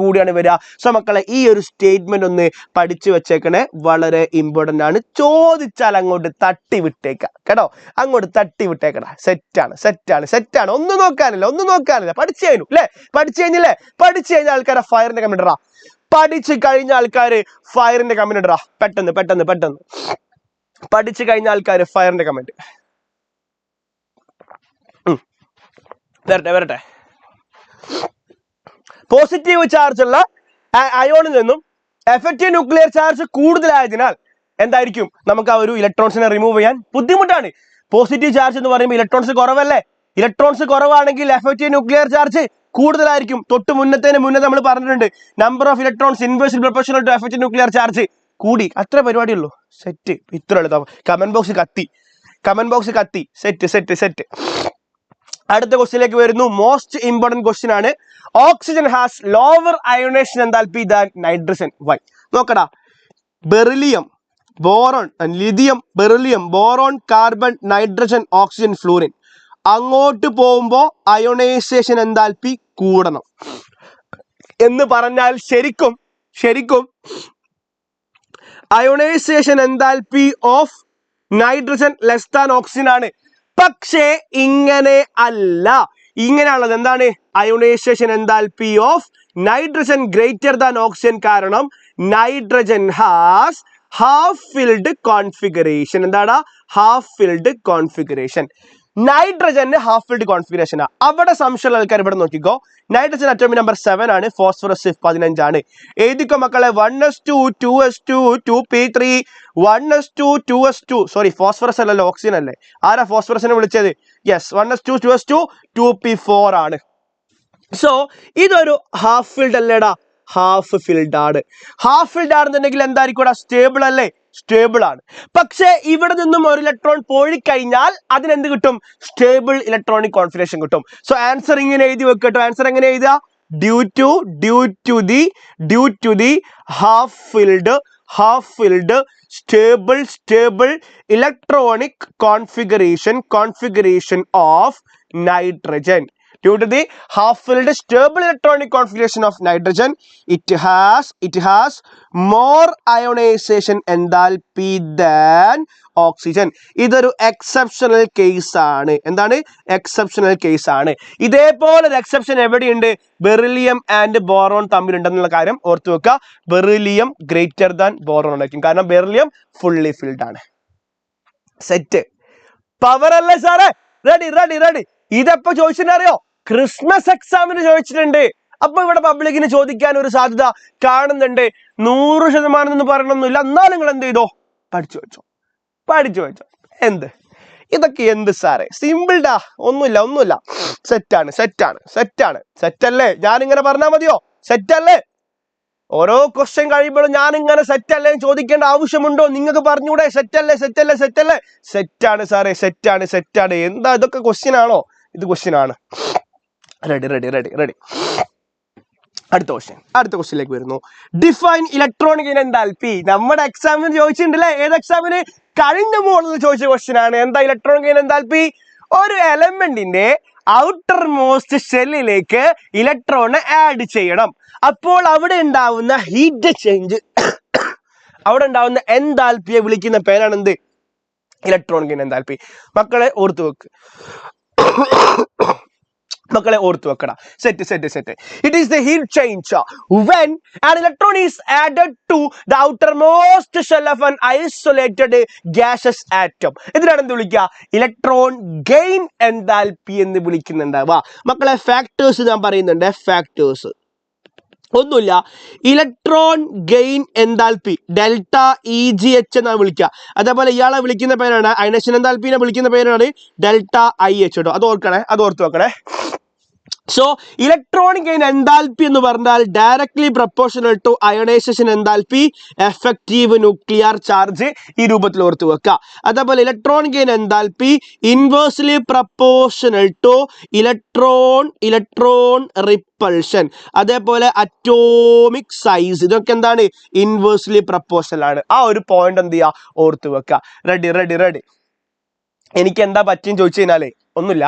[SPEAKER 2] കൂടിയാണ് വരിക. സോ മക്കളെ ഈ ഒരു സ്റ്റേറ്റ്മെന്റ് ഒന്ന് പഠിച്ചു വെച്ചേക്കണേ, വളരെ ഇമ്പോർട്ടന്റ് ആണ്. ചോദിച്ചാൽ അങ്ങോട്ട് തട്ടി വിട്ടേക്കാം കേട്ടോ, അങ്ങോട്ട് തട്ടി വിട്ടേക്കടാ. സെറ്റാണ്. ഒന്നും നോക്കാനില്ല. പഠിച്ചു കഴിഞ്ഞു അല്ലെ? പഠിച്ചു കഴിഞ്ഞ ആൾക്കാരെ ഫയറിന്റെ കമന്റ് ഇടാ. പഠിച്ചു കഴിഞ്ഞ ആൾക്കാര് ഫയറിന്റെ കമന്റ് ഇടാ. പെട്ടെന്ന് പഠിച്ചു കഴിഞ്ഞ ആൾക്കാര് ഫയറിന്റെ കമന്റ് വരട്ടെ. പോസിറ്റീവ് ചാർജ് ഉള്ള അയോണിൽ നിന്നും എഫക്റ്റീവ് ന്യൂക്ലിയർ ചാർജ് കൂടുതലായതിനാൽ എന്തായിരിക്കും നമുക്ക് ആ ഒരു ഇലക്ട്രോൺസിനെ റിമൂവ് ചെയ്യാൻ ബുദ്ധിമുട്ടാണ്. പോസിറ്റീവ് ചാർജ് എന്ന് പറയുമ്പോൾ ഇലക്ട്രോൺസ് കുറവല്ലേ? ഇലക്ട്രോൺസ് കുറവാണെങ്കിൽ എഫക്റ്റീവ് ന്യൂക്ലിയർ ചാർജ് കൂടുതലായിരിക്കും. തൊട്ട് മുന്നേ നമ്മൾ പറഞ്ഞിട്ടുണ്ട്, number of electrons inversely proportional to effective nuclear charge കൂടി. അത്ര പരിപാടിയുള്ളൂ. സെറ്റ്. ഇത്ര എളുപ്പം. കമന്റ് ബോക്സ് കത്തി. സെറ്റ്. അടുത്ത ക്വസ്റ്റ്യനിലേക്ക് വരുന്നു. മോസ്റ്റ് ഇമ്പോർട്ടന്റ് ക്വസ്റ്റ്യൻ ആണ്. Oxygen has lower ionisation enthalpy than nitrogen. Why? നോക്കടാ. Beryllium, boron, lithium, boron, carbon, nitrogen, oxygen, fluorine. അങ്ങോട്ട് പോകുമ്പോ അയോണൈസേഷൻ എൻതാൽപ്പി കൂടണം എന്ന് പറഞ്ഞാൽ ശരിക്കും ionisation enthalpy of nitrogen less than oxygen ആണ്. പക്ഷേ ഇങ്ങനെ അല്ല. ഇങ്ങനെയാണത്. എന്താണ് ionisation enthalpy of nitrogen greater than oxygen? കാരണം nitrogen has half filled configuration. എന്താണ് ഹാഫ് ഫിൽഡ് കോൺഫിഗറേഷൻ? നൈട്രജന് ഹാഫ് ഫിൽഡ് കോൺഫിഗറേഷൻ. അവിടെ സംശയമുള്ള ആൾക്കാർ ഇവിടെ നോക്കിക്കോ. നൈട്രജൻ അറ്റോമിക് നമ്പർ 7 ആണ്, ഫോസ്ഫറസ് 15 ആണ്. എഴുതിക്കോ മക്കളെ. 1s2 2s2 2p3 1s2 2s2. Sorry, phosphorus അല്ലല്ലോ, ഓക്സിജൻ അല്ലേ? ആരാ ഫോസ്ഫറസിനെ വിളിച്ചത്? യെസ്, 1s2 2s2 2p4 ആണ്. സോ ഇതൊരു ഹാഫ് ഫിൽഡ് അല്ലേടാ? ഹാഫ് ഫിൽഡ് ആണ്. ഹാഫ് ഫിൽഡ് ആണെന്നുണ്ടെങ്കിൽ എന്തായിരിക്കും? സ്റ്റേബിൾ അല്ലേ? സ്റ്റേബിൾ ആണ്. പക്ഷേ ഇവിടെ നിന്നും ഒരു ഇലക്ട്രോൺ പോയി കഴിഞ്ഞാൽ അതിനെന്ത് കിട്ടും? സ്റ്റേബിൾ ഇലക്ട്രോണിക് കോൺഫിഗറേഷൻ കിട്ടും. സോ ആൻസർ ഇങ്ങനെ എഴുതി വെക്കട്ടോ. ആൻസർ എങ്ങനെ എഴുതുക? Due to the half filled stable electronic configuration of nitrogen. Due to the half-filled stable electronic configuration of nitrogen, it has more ionization enthalpy than oxygen. ഇതൊരു exceptional case ആണ്. എന്താണ്? Exceptional case ആണ്. ഇതേപോലെ ഒരു exception എവിടെയുണ്ട്? Beryllium and boron തമ്മിലുണ്ടെന്നുള്ള കാര്യം ഓർത്തു വെക്കുക. ബെറിലിയം ഗ്രേറ്റർ ദാൻ ബോറോൺ ആയിരിക്കും. കാരണം ബെറിലിയം ഫുള്ളി ഫിൽഡ് ആണ്. സെറ്റ്. പവർ അല്ലേ സാറേ? റെഡി. ഇതെപ്പോ ചോദിച്ചിട്ടറിയോ? ക്രിസ്മസ് എക്സാമിന് ചോദിച്ചിട്ടുണ്ട്. അപ്പൊ ഇവിടെ പബ്ലിക്കിന് ചോദിക്കാൻ ഒരു സാധ്യത കാണുന്നുണ്ട്. 100% എന്ന് പറയണമെന്നില്ല. എന്നാലും നിങ്ങൾ എന്ത് ചെയ്തോ? പഠിച്ചു വെച്ചോ. ഇതൊക്കെ എന്ത് സാറേ? സിമ്പിൾ ഡാ. ഒന്നുമില്ല. സെറ്റല്ലേ? ഞാനിങ്ങനെ പറഞ്ഞാൽ മതിയോ? സെറ്റല്ലേ? ഓരോ ക്വസ്റ്റ്യൻ കഴിയുമ്പോഴും ഞാനിങ്ങനെ സെറ്റല്ലേ ചോദിക്കേണ്ട ആവശ്യമുണ്ടോ? നിങ്ങൾക്ക് പറഞ്ഞൂടെ? സെറ്റല്ലേ? സെറ്റാണ് സാറേ, സെറ്റാണ്. എന്താ ഇതൊക്കെ ക്വസ്റ്റ്യൻ ആണോ? ഇത് ക്വസ്റ്റ്യൻ ആണ്. റെഡി. അടുത്ത ക്വസ്റ്റ്യനിലേക്ക് വരുന്നു. Define electronic enthalpy. നമ്മുടെ എക്സാമിന് ചോദിച്ചിട്ടുണ്ടല്ലേ? ഏത് എക്സാമിന്? കഴിഞ്ഞ മോഡലിൽ ചോദിച്ച ക്വസ്റ്റ്യൻ ആണ്. എന്താ ഇലക്ട്രോണിക് എൻതാൽപ്പി? ഒരു എലമെന്റിന്റെ ഔട്ടർ മോസ്റ്റ് ഷെല്ലിലേക്ക് ഇലക്ട്രോൺ ആഡ് ചെയ്യണം. അപ്പോൾ അവിടെ ഉണ്ടാവുന്ന ഹീറ്റ് ചേഞ്ച്, അവിടെ ഉണ്ടാവുന്ന എൻതാൽപ്പിയെ വിളിക്കുന്ന പേരാണ് എന്ത്? Electronic enthalpy. മക്കളെ ഓർത്തു വെക്ക്. മക്കളെ ഓർത്തു വെക്കണം. Set. It is the heat change when an electron is added to the outermost shell of an isolated gaseous atom. ഇതിനാണ് എന്ത് വിളിക്കുക? ഇലക്ട്രോൺ ഗെയിൻ എൻതാൽപ്പി എന്ന് വിളിക്കുന്നുണ്ടാവുക. മക്കളെ ഫാക്ടേഴ്സ് ഞാൻ പറയുന്നുണ്ട്. ഫാക്ടേഴ്സ് ഒന്നുമില്ല, electron gain enthalpy delta EGH എന്നാണ് വിളിക്കുക. അതേപോലെ ഇയാളെ വിളിക്കുന്ന പേരാണ് അയനേഷൻ എൻതാൽപ്പിനെ വിളിക്കുന്ന പേരാണ് ഡെൽറ്റ IH കേട്ടോ. അത് ഓർത്ത് വെക്കണേ. സോ ഇലക്ട്രോണിക് ഗെയിൻ എൻതാൽപ്പി എന്ന് പറഞ്ഞാൽ directly proportional to ionisation enthalpy effective nuclear charge. ഈ രൂപത്തിൽ ഓർത്ത് വെക്കുക. അതേപോലെ electronic gain enthalpy inversely proportional to electron repulsion. അതേപോലെ അറ്റോമിക് സൈസ്, ഇതൊക്കെ എന്താണ്? ഇൻവേഴ്സ്ലി പ്രൊപ്പോർഷണൽ ആണ്. ആ ഒരു പോയിന്റ് എന്ത് ചെയ്യുക? ഓർത്ത് വെക്കുക. റെഡി. എനിക്ക് എന്താ പറ്റിയെന്ന് ചോദിച്ചു കഴിഞ്ഞാലേ ഒന്നുമില്ല,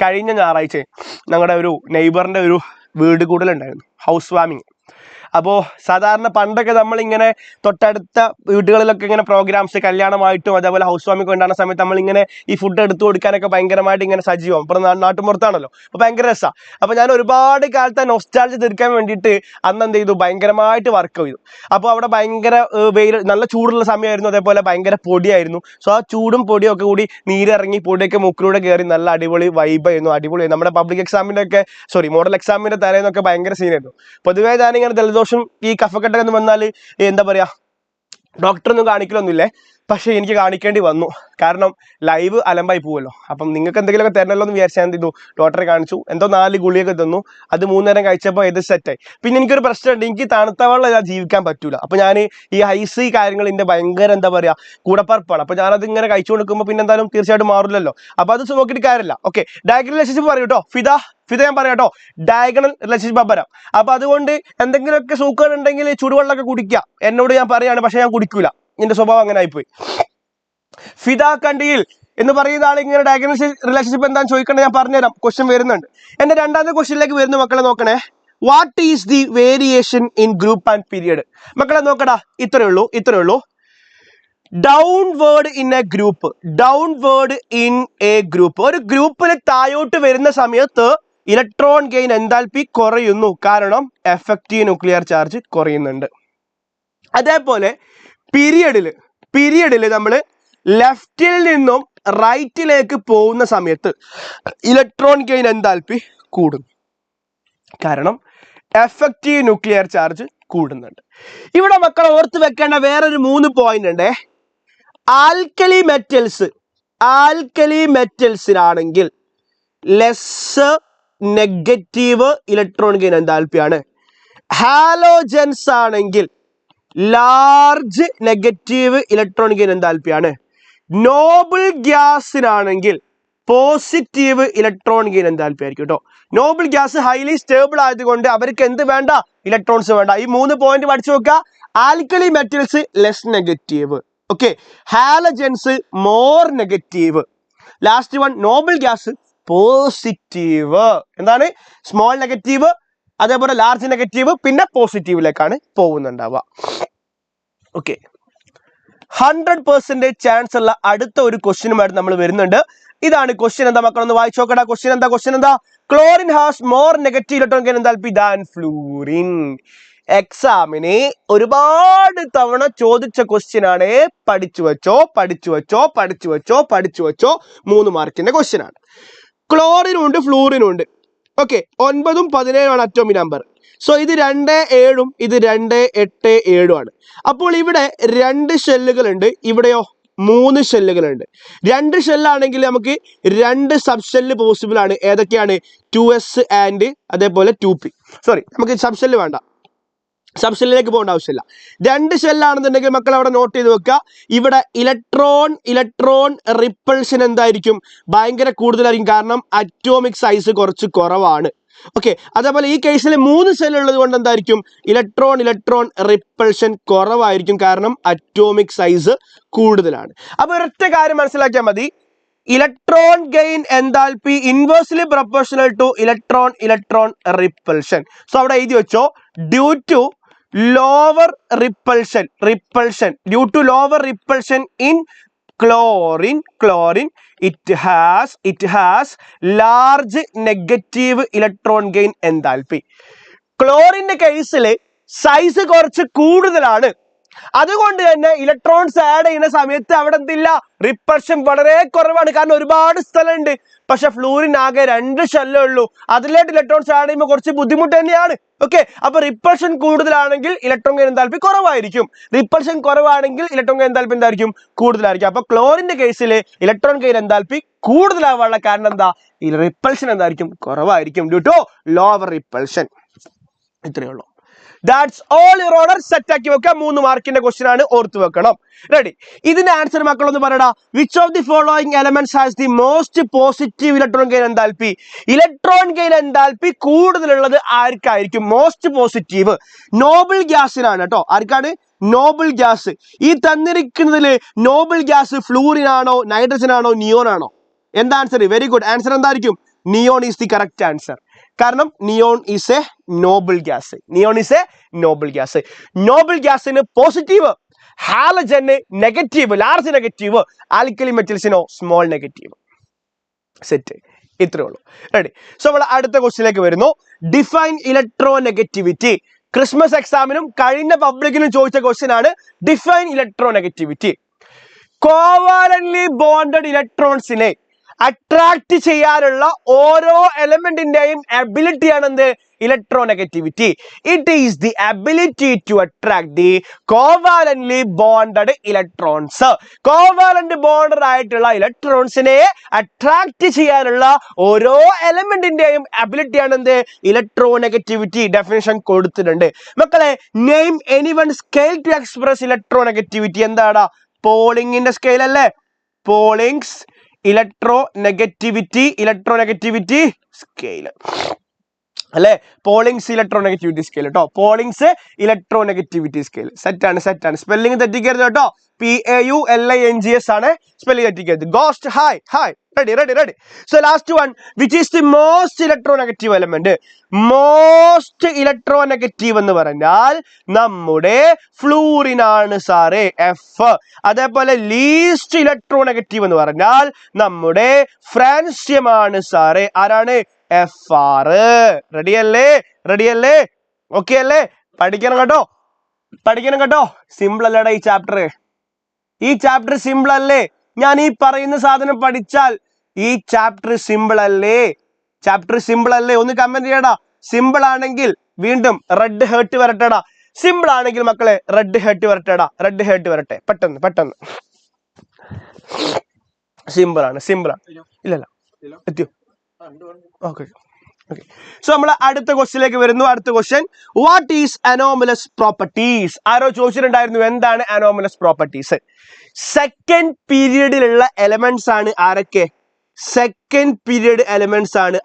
[SPEAKER 2] കഴിഞ്ഞ ഞായറാഴ്ച ഞങ്ങളുടെ ഒരു നെയ്ബറിൻ്റെ ഒരു വീട് കൂടലുണ്ടായിരുന്നു, ഹൗസ് വാമിങ്. അപ്പോൾ സാധാരണ പണ്ടൊക്കെ നമ്മളിങ്ങനെ തൊട്ടടുത്ത വീടുകളിലൊക്കെ ഇങ്ങനെ പ്രോഗ്രാംസ് കല്യാണമായിട്ടും അതേപോലെ ഹൗസ് വാമിങ് ഉണ്ടാകുന്ന സമയത്ത് നമ്മളിങ്ങനെ ഈ ഫുഡ് എടുത്തു കൊടുക്കാനൊക്കെ ഭയങ്കരമായിട്ട് ഇങ്ങനെ സജീവം. ഇപ്പോൾ നാട്ടുമ്പുറത്താണല്ലോ, അപ്പോൾ ഭയങ്കര രസമാണ്. അപ്പോൾ ഞാൻ ഒരുപാട് കാലത്തെ നൊസ്റ്റാൾജി തീർക്കാൻ വേണ്ടിയിട്ട് അന്ന് എന്ത് ചെയ്തു? ഭയങ്കരമായിട്ട് വർക്ക് ചെയ്തു. അപ്പോൾ അവിടെ ഭയങ്കര വെയിൽ, നല്ല ചൂടുള്ള സമയമായിരുന്നു, അതേപോലെ ഭയങ്കര പൊടിയായിരുന്നു. സോ ആ ചൂടും പൊടിയും ഒക്കെ കൂടി നീരിറങ്ങി പൊടിയൊക്കെ മൂക്കിലൂടെ കയറി നല്ല അടിപൊളി വൈബായിരുന്നു. അടിപൊളിയായിരുന്നു. നമ്മുടെ പബ്ലിക് എക്സാമിൻ്റെ ഒക്കെ മോഡൽ എക്സാമിൻ്റെ തലേന്നൊക്കെ ഭയങ്കര സീനായിരുന്നു. പൊതുവേ ഞാനിങ്ങനെ ജലദോഷം ഈ കഫക്കെട്ടൊക്കെ എന്ന് വന്നാൽ എന്താ പറയാ, ഡോക്ടറൊന്നും കാണിക്കലൊന്നുമില്ലേ, പക്ഷെ എനിക്ക് കാണിക്കേണ്ടി വന്നു. കാരണം ലൈവ് അലമ്പായി പോവല്ലോ. അപ്പം നിങ്ങൾക്ക് എന്തെങ്കിലുമൊക്കെ തരണമല്ലോ എന്ന് വിചാരിച്ചാൽ എന്ത് ചെയ്തു? ഡോക്ടറെ കാണിച്ചു. എന്തോ 4 ഗുളിയൊക്കെ തന്നു. അത് 3 നേരം കഴിച്ചപ്പോൾ ഇത് സെറ്റായി. പിന്നെ എനിക്കൊരു പ്രശ്നമുണ്ട്, എനിക്ക് തണുത്ത വെള്ളം ഞാൻ ജീവിക്കാൻ പറ്റൂല. അപ്പോൾ ഞാൻ ഈ ഐസ് കാര്യങ്ങൾ എൻ്റെ ഭയങ്കര എന്താ പറയുക കൂടപ്പറപ്പാണ്. അപ്പോൾ ഞാനത് ഇങ്ങനെ കഴിച്ചു കൊടുക്കുമ്പോൾ പിന്നെ എന്തായാലും തീർച്ചയായിട്ടും മാറില്ലല്ലോ. അപ്പോൾ അത് നോക്കിയിട്ട് കാര്യമില്ല. ഓക്കെ, ഡയഗ്നൽ റിലേഷൻഷിപ്പ് പറയൂ കേട്ടോ. ഫിദ ഞാൻ പറയാം കേട്ടോ, ഡയഗണൽ റിലേഷൻഷിപ്പ് പറയാം. അപ്പൊ അതുകൊണ്ട് എന്തെങ്കിലുമൊക്കെ സൂക്കേട് ഉണ്ടെങ്കിൽ ചൂടുവെള്ളമൊക്കെ കുടിക്കുക. എന്നോട് ഞാൻ പറയാണ്, പക്ഷെ ഞാൻ കുടിക്കൂല. എന്റെ സ്വഭാവം അങ്ങനെ ആയിപ്പോയി. ഫിദ കണ്ടിയിൽ എന്ന് പറയുന്ന ആൾ ഇങ്ങനെ ഡയഗണൽ റിലേഷൻഷിപ്പ് എന്താണെന്ന് ചോദിക്കണേ, ഞാൻ പറഞ്ഞുതരാം. ക്വസ്റ്റ്യൻ വരുന്നുണ്ട്. എന്റെ രണ്ടാമത്തെ ക്വസ്റ്റ്യനിലേക്ക് വരുന്ന മക്കളെ നോക്കണേ. What is the variation in group and period? മക്കളെ നോക്കടാ, ഇത്രയേ ഉള്ളൂ. ഡൗൺവേർഡ് ഇൻ എ ഗ്രൂപ്പ്, ഒരു ഗ്രൂപ്പിൽ താഴോട്ട് വരുന്ന സമയത്ത് ഇലക്ട്രോൺ ഗെയിൻ എൻതാൽപ്പി കുറയുന്നു. കാരണം എഫക്റ്റീവ് ന്യൂക്ലിയർ ചാർജ് കുറയുന്നുണ്ട്. അതേപോലെ പീരിയഡിൽ നമ്മൾ ലെഫ്റ്റിൽ നിന്നും റൈറ്റിലേക്ക് പോകുന്ന സമയത്ത് ഇലക്ട്രോൺ ഗെയിൻ എൻതാൽപ്പി കൂടുന്നു. കാരണം എഫക്റ്റീവ് ന്യൂക്ലിയർ ചാർജ് കൂടുന്നുണ്ട്. ഇവിടെ മക്കൾ ഓർത്ത് വെക്കേണ്ട വേറൊരു 3 പോയിന്റ് ഉണ്ട്. ആൽക്കലി മെറ്റൽസിനാണെങ്കിൽ ലെസ് നെഗറ്റീവ് ഇലക്ട്രോൺ ഗെയിൻ എൻതാൽപ്പിയാണ്. ഹാലോജൻസ് ആണെങ്കിൽ ലാർജ് നെഗറ്റീവ് ഇലക്ട്രോൺ ഗെയിൻ എൻതാൽപ്പിയാണ്. നോബിൾ ഗ്യാസിനാണെങ്കിൽ പോസിറ്റീവ് ഇലക്ട്രോൺ ഗെയിൻ എൻതാൽപ്പി ആയിരിക്കും കേട്ടോ. നോബിൾ ഗ്യാസ് ഹൈലി സ്റ്റേബിൾ ആയതുകൊണ്ട് അവർക്ക് എന്ത് വേണ്ട? ഇലക്ട്രോൺസ് വേണ്ട. ഈ 3 പോയിന്റ് പഠിച്ചു നോക്കുക. Alkali metals less negative, okay. Halogens more negative. Last one noble gas positive. എന്താണ്? സ്മോൾ നെഗറ്റീവ്, അതേപോലെ ലാർജ് നെഗറ്റീവ്, പിന്നെ പോസിറ്റീവിലേക്കാണ് പോകുന്നുണ്ടാവുക. ഓക്കെ, 100% ചാൻസ് ഉള്ള അടുത്ത ഒരു ക്വസ്റ്റ്യനുമായിട്ട് നമ്മൾ വരുന്നുണ്ട്. ഇതാണ് ക്വസ്റ്റ്യൻ. എന്താ മക്കളൊന്ന് വായിച്ചു നോക്കടാ. ക്വസ്റ്റ്യൻ എന്താ? Chlorine has more negative electron gain enthalpy than fluorine. എക്സാമിന് ഒരുപാട് തവണ ചോദിച്ച ക്വസ്റ്റ്യൻ ആണ്. പഠിച്ചു വെച്ചോ. 3 മാർക്കിന്റെ ക്വസ്റ്റ്യൻ ആണ്. ക്ലോറിനും ഉണ്ട് ഫ്ലൂറിനും ഉണ്ട്. ഓക്കെ, 9ഉം 17ഉം അറ്റോമിക് നമ്പർ. സോ ഇത് 2, 7ഉം ഇത് 2, 8, 7ഉം ആണ്. അപ്പോൾ ഇവിടെ 2 ഷെല്ലുകളുണ്ട്, ഇവിടെയോ 3 ഷെല്ലുകളുണ്ട്. 2 ഷെല്ലാണെങ്കിൽ നമുക്ക് 2 സബ് ഷെല്ല് പോസിബിൾ ആണ്. ഏതൊക്കെയാണ്? 2s ആൻഡ് അതേപോലെ 2p. സോറി, നമുക്ക് സബ് ഷെല്ല് വേണ്ട, സബ് ഷെല്ലിലേക്ക് പോകേണ്ട ആവശ്യമില്ല. 2 ഷെല്ലാണെന്നുണ്ടെങ്കിൽ മക്കൾ അവിടെ നോട്ട് ചെയ്ത് വെക്കുക. ഇവിടെ ഇലക്ട്രോൺ റിപ്പൾഷൻ എന്തായിരിക്കും? ഭയങ്കര കൂടുതലായിരിക്കും. കാരണം അറ്റോമിക് സൈസ് കുറച്ച് കുറവാണ്. ഓക്കെ, അതേപോലെ ഈ കേസിൽ 3 ഷെൽ ഉള്ളത് കൊണ്ട് എന്തായിരിക്കും? ഇലക്ട്രോൺ റിപ്പൾഷൻ കുറവായിരിക്കും. കാരണം അറ്റോമിക് സൈസ് കൂടുതലാണ്. അപ്പൊ ഒരൊറ്റ കാര്യം മനസ്സിലാക്കിയാൽ മതി. Electron gain enthalpy inversely proportional to electron repulsion. So അവിടെ എഴുതി വെച്ചോ, due to lower repulsion in chlorine it has large negative electron gain enthalpy. ക്ലോറിന്റെ കേസിൽ സൈസ് കുറച്ച് കൂടുതലാണ്, അതുകൊണ്ട് തന്നെ ഇലക്ട്രോൺസ് ആഡ് ചെയ്യുന്ന സമയത്ത് അവിടെ എന്തില്ല, റിപ്പൾഷൻ വളരെ കുറവാണ്. കാരണം ഒരുപാട് സ്ഥലമുണ്ട്. പക്ഷെ ഫ്ലൂറിൻ ആകെ 2 ഷെല്ലേ ഉള്ളൂ. അതിലായിട്ട് ഇലക്ട്രോൺസ് ആഡ് ചെയ്യുമ്പോൾ കുറച്ച് ബുദ്ധിമുട്ട് തന്നെയാണ്. ഓക്കെ, അപ്പൊ റിപ്പൾഷൻ കൂടുതലാണെങ്കിൽ ഇലക്ട്രോൺ ഗെയിൻ എൻതാൽപ്പി കുറവായിരിക്കും, റിപ്പൾഷൻ കുറവാണെങ്കിൽ ഇലക്ട്രോൺ ഗെയിൻ എൻതാൽപ്പി എന്തായിരിക്കും, കൂടുതലായിരിക്കും. അപ്പൊ ക്ലോറിന്റെ കേസിൽ ഇലക്ട്രോൺ ഗെയിൻ എൻതാൽപ്പി കൂടുതലാവാനുള്ള കാരണം എന്താ, ഈ റിപ്പൾഷൻ എന്തായിരിക്കും, കുറവായിരിക്കും, ഡ്യൂ ടു ലോവർ റിപ്പൾഷൻ. ഇത്രയേ ഉള്ളൂ. That's all your order. Set ആക്കി വെക്കുക. 3 മാർക്കിന്റെ ക്വസ്റ്റ്യൻ ആണ്, ഓർത്ത് വെക്കണം. റെഡി? ഇതിന്റെ ആൻസർ മക്കളൊന്ന് പറയടാ. Which of the following elements has the most positive electron gain enthalpy? Electron gain enthalpy കൂടുതലുള്ളത് ആർക്കായിരിക്കും? മോസ്റ്റ് പോസിറ്റീവ് നോബിൾ ഗ്യാസിനാണ് കേട്ടോ. ആർക്കാണ്? Noble gas. ഈ തന്നിരിക്കുന്നതിൽ നോബിൾ ഗ്യാസ് ഫ്ലൂറിൻ ആണോ, നൈട്രജൻ ആണോ, നിയോൺ ആണോ? എന്താ ആൻസർ? Very good. ആൻസർ എന്തായിരിക്കും? Neon is the correct answer. കാരണം neon is a noble gas. Neon is a noble gas. Noble ഗ്യാസിന് പോസിറ്റീവ്, ഹാലജന് negative, large negative, alkali മെറ്റൽസിനോ small negative. Set. ഇത്രേ ഉള്ളൂ. റെഡി? സോ നമ്മൾ അടുത്ത ക്വസ്റ്റ്യനിലേക്ക് വരുന്നു. Define electronegativity. ക്രിസ്മസ് എക്സാമിനും കഴിഞ്ഞ പബ്ലിക്കിനും ചോദിച്ച ക്വസ്റ്റ്യൻ ആണ്. Define electronegativity. Covalently bonded ഇലക്ട്രോൺസിനെ അട്രാക്ട് ചെയ്യാനുള്ള ഓരോ എലമെന്റിന്റെയും എബിലിറ്റിയാണ് എന്ത്? Electronegativity. It is the ability to attract the covalently bonded electrons. Covalent bonded ആയിട്ടുള്ള ഇലക്ട്രോൺസിനെ അട്രാക്ട് ചെയ്യാനുള്ള ഓരോ എലമെന്റിന്റെയും എബിലിറ്റിയാണ് എന്ത്? ഇലക്ട്രോനെഗറ്റിവിറ്റി. ഡെഫിനിഷൻ കൊടുത്തിട്ടുണ്ട് മക്കളെ. Name any one scale to express electronegativity. എന്താടാ? പോളിംഗിന്റെ സ്കെയിൽ അല്ലേ? പോളിംഗ്സ് ഇലക്ട്രോനെഗറ്റിവിറ്റി സ്കെയിൽ അല്ലെ? പോളിംഗ്സ് ഇലക്ട്രോനെഗറ്റിവിറ്റി സ്കെയിൽ കേട്ടോ. Pauling's electronegativity scale. സെറ്റാണ്. സ്പെല്ലിംഗ് തെറ്റിക്കരുത് കേട്ടോ. PAULINGS ആണ്, സ്പെല്ലിംഗ് തെറ്റിക്കരുത്. Ghost. Hi. Ready. So last one. Which is the most electronegative element? Most electronegative എന്ന് പറഞ്ഞാൽ നമ്മുടെ ഫ്ലൂറിൻ ആണ് സാറേ, F. അതേപോലെ ലീസ്റ്റ് ഇലക്ട്രോനെഗറ്റീവ് എന്ന് പറഞ്ഞാൽ നമ്മുടെ ഫ്രാൻസിയം ആണ് സാറേ. ആരാണ്? FR. റെഡിയല്ലേ? ഓക്കെ അല്ലേ? പഠിക്കണം കേട്ടോ. സിമ്പിൾ അല്ലേടാ ഈ ചാപ്റ്റർ സിമ്പിൾ അല്ലേ? ഞാൻ ഈ പറയുന്ന സാധനം പഠിച്ചാൽ ഈ ചാപ്റ്റർ സിമ്പിൾ അല്ലേ? ഒന്ന് കമന്റ് ചെയ്യടാ. സിമ്പിൾ ആണെങ്കിൽ വീണ്ടും റെഡ് ഹേർട്ട് വരട്ടെടാ. സിമ്പിൾ ആണെങ്കിൽ മക്കളെ റെഡ് ഹേർട്ട് വരട്ടെ. പെട്ടെന്ന്. സിമ്പിൾ ആണ്. ഇല്ലല്ല, എത്തിയോ? ഓക്കെ. സോ നമ്മൾ അടുത്ത ക്വസ്റ്റ്യനിലേക്ക് വരുന്നു. അടുത്ത question. What is anomalous properties? ആരോ ചോദിച്ചിട്ടുണ്ടായിരുന്നു എന്താണ് അനോമലസ് പ്രോപ്പർട്ടീസ്. സെക്കൻഡ് പീരീഡിലുള്ള എലമെന്റ്സ് ആണ്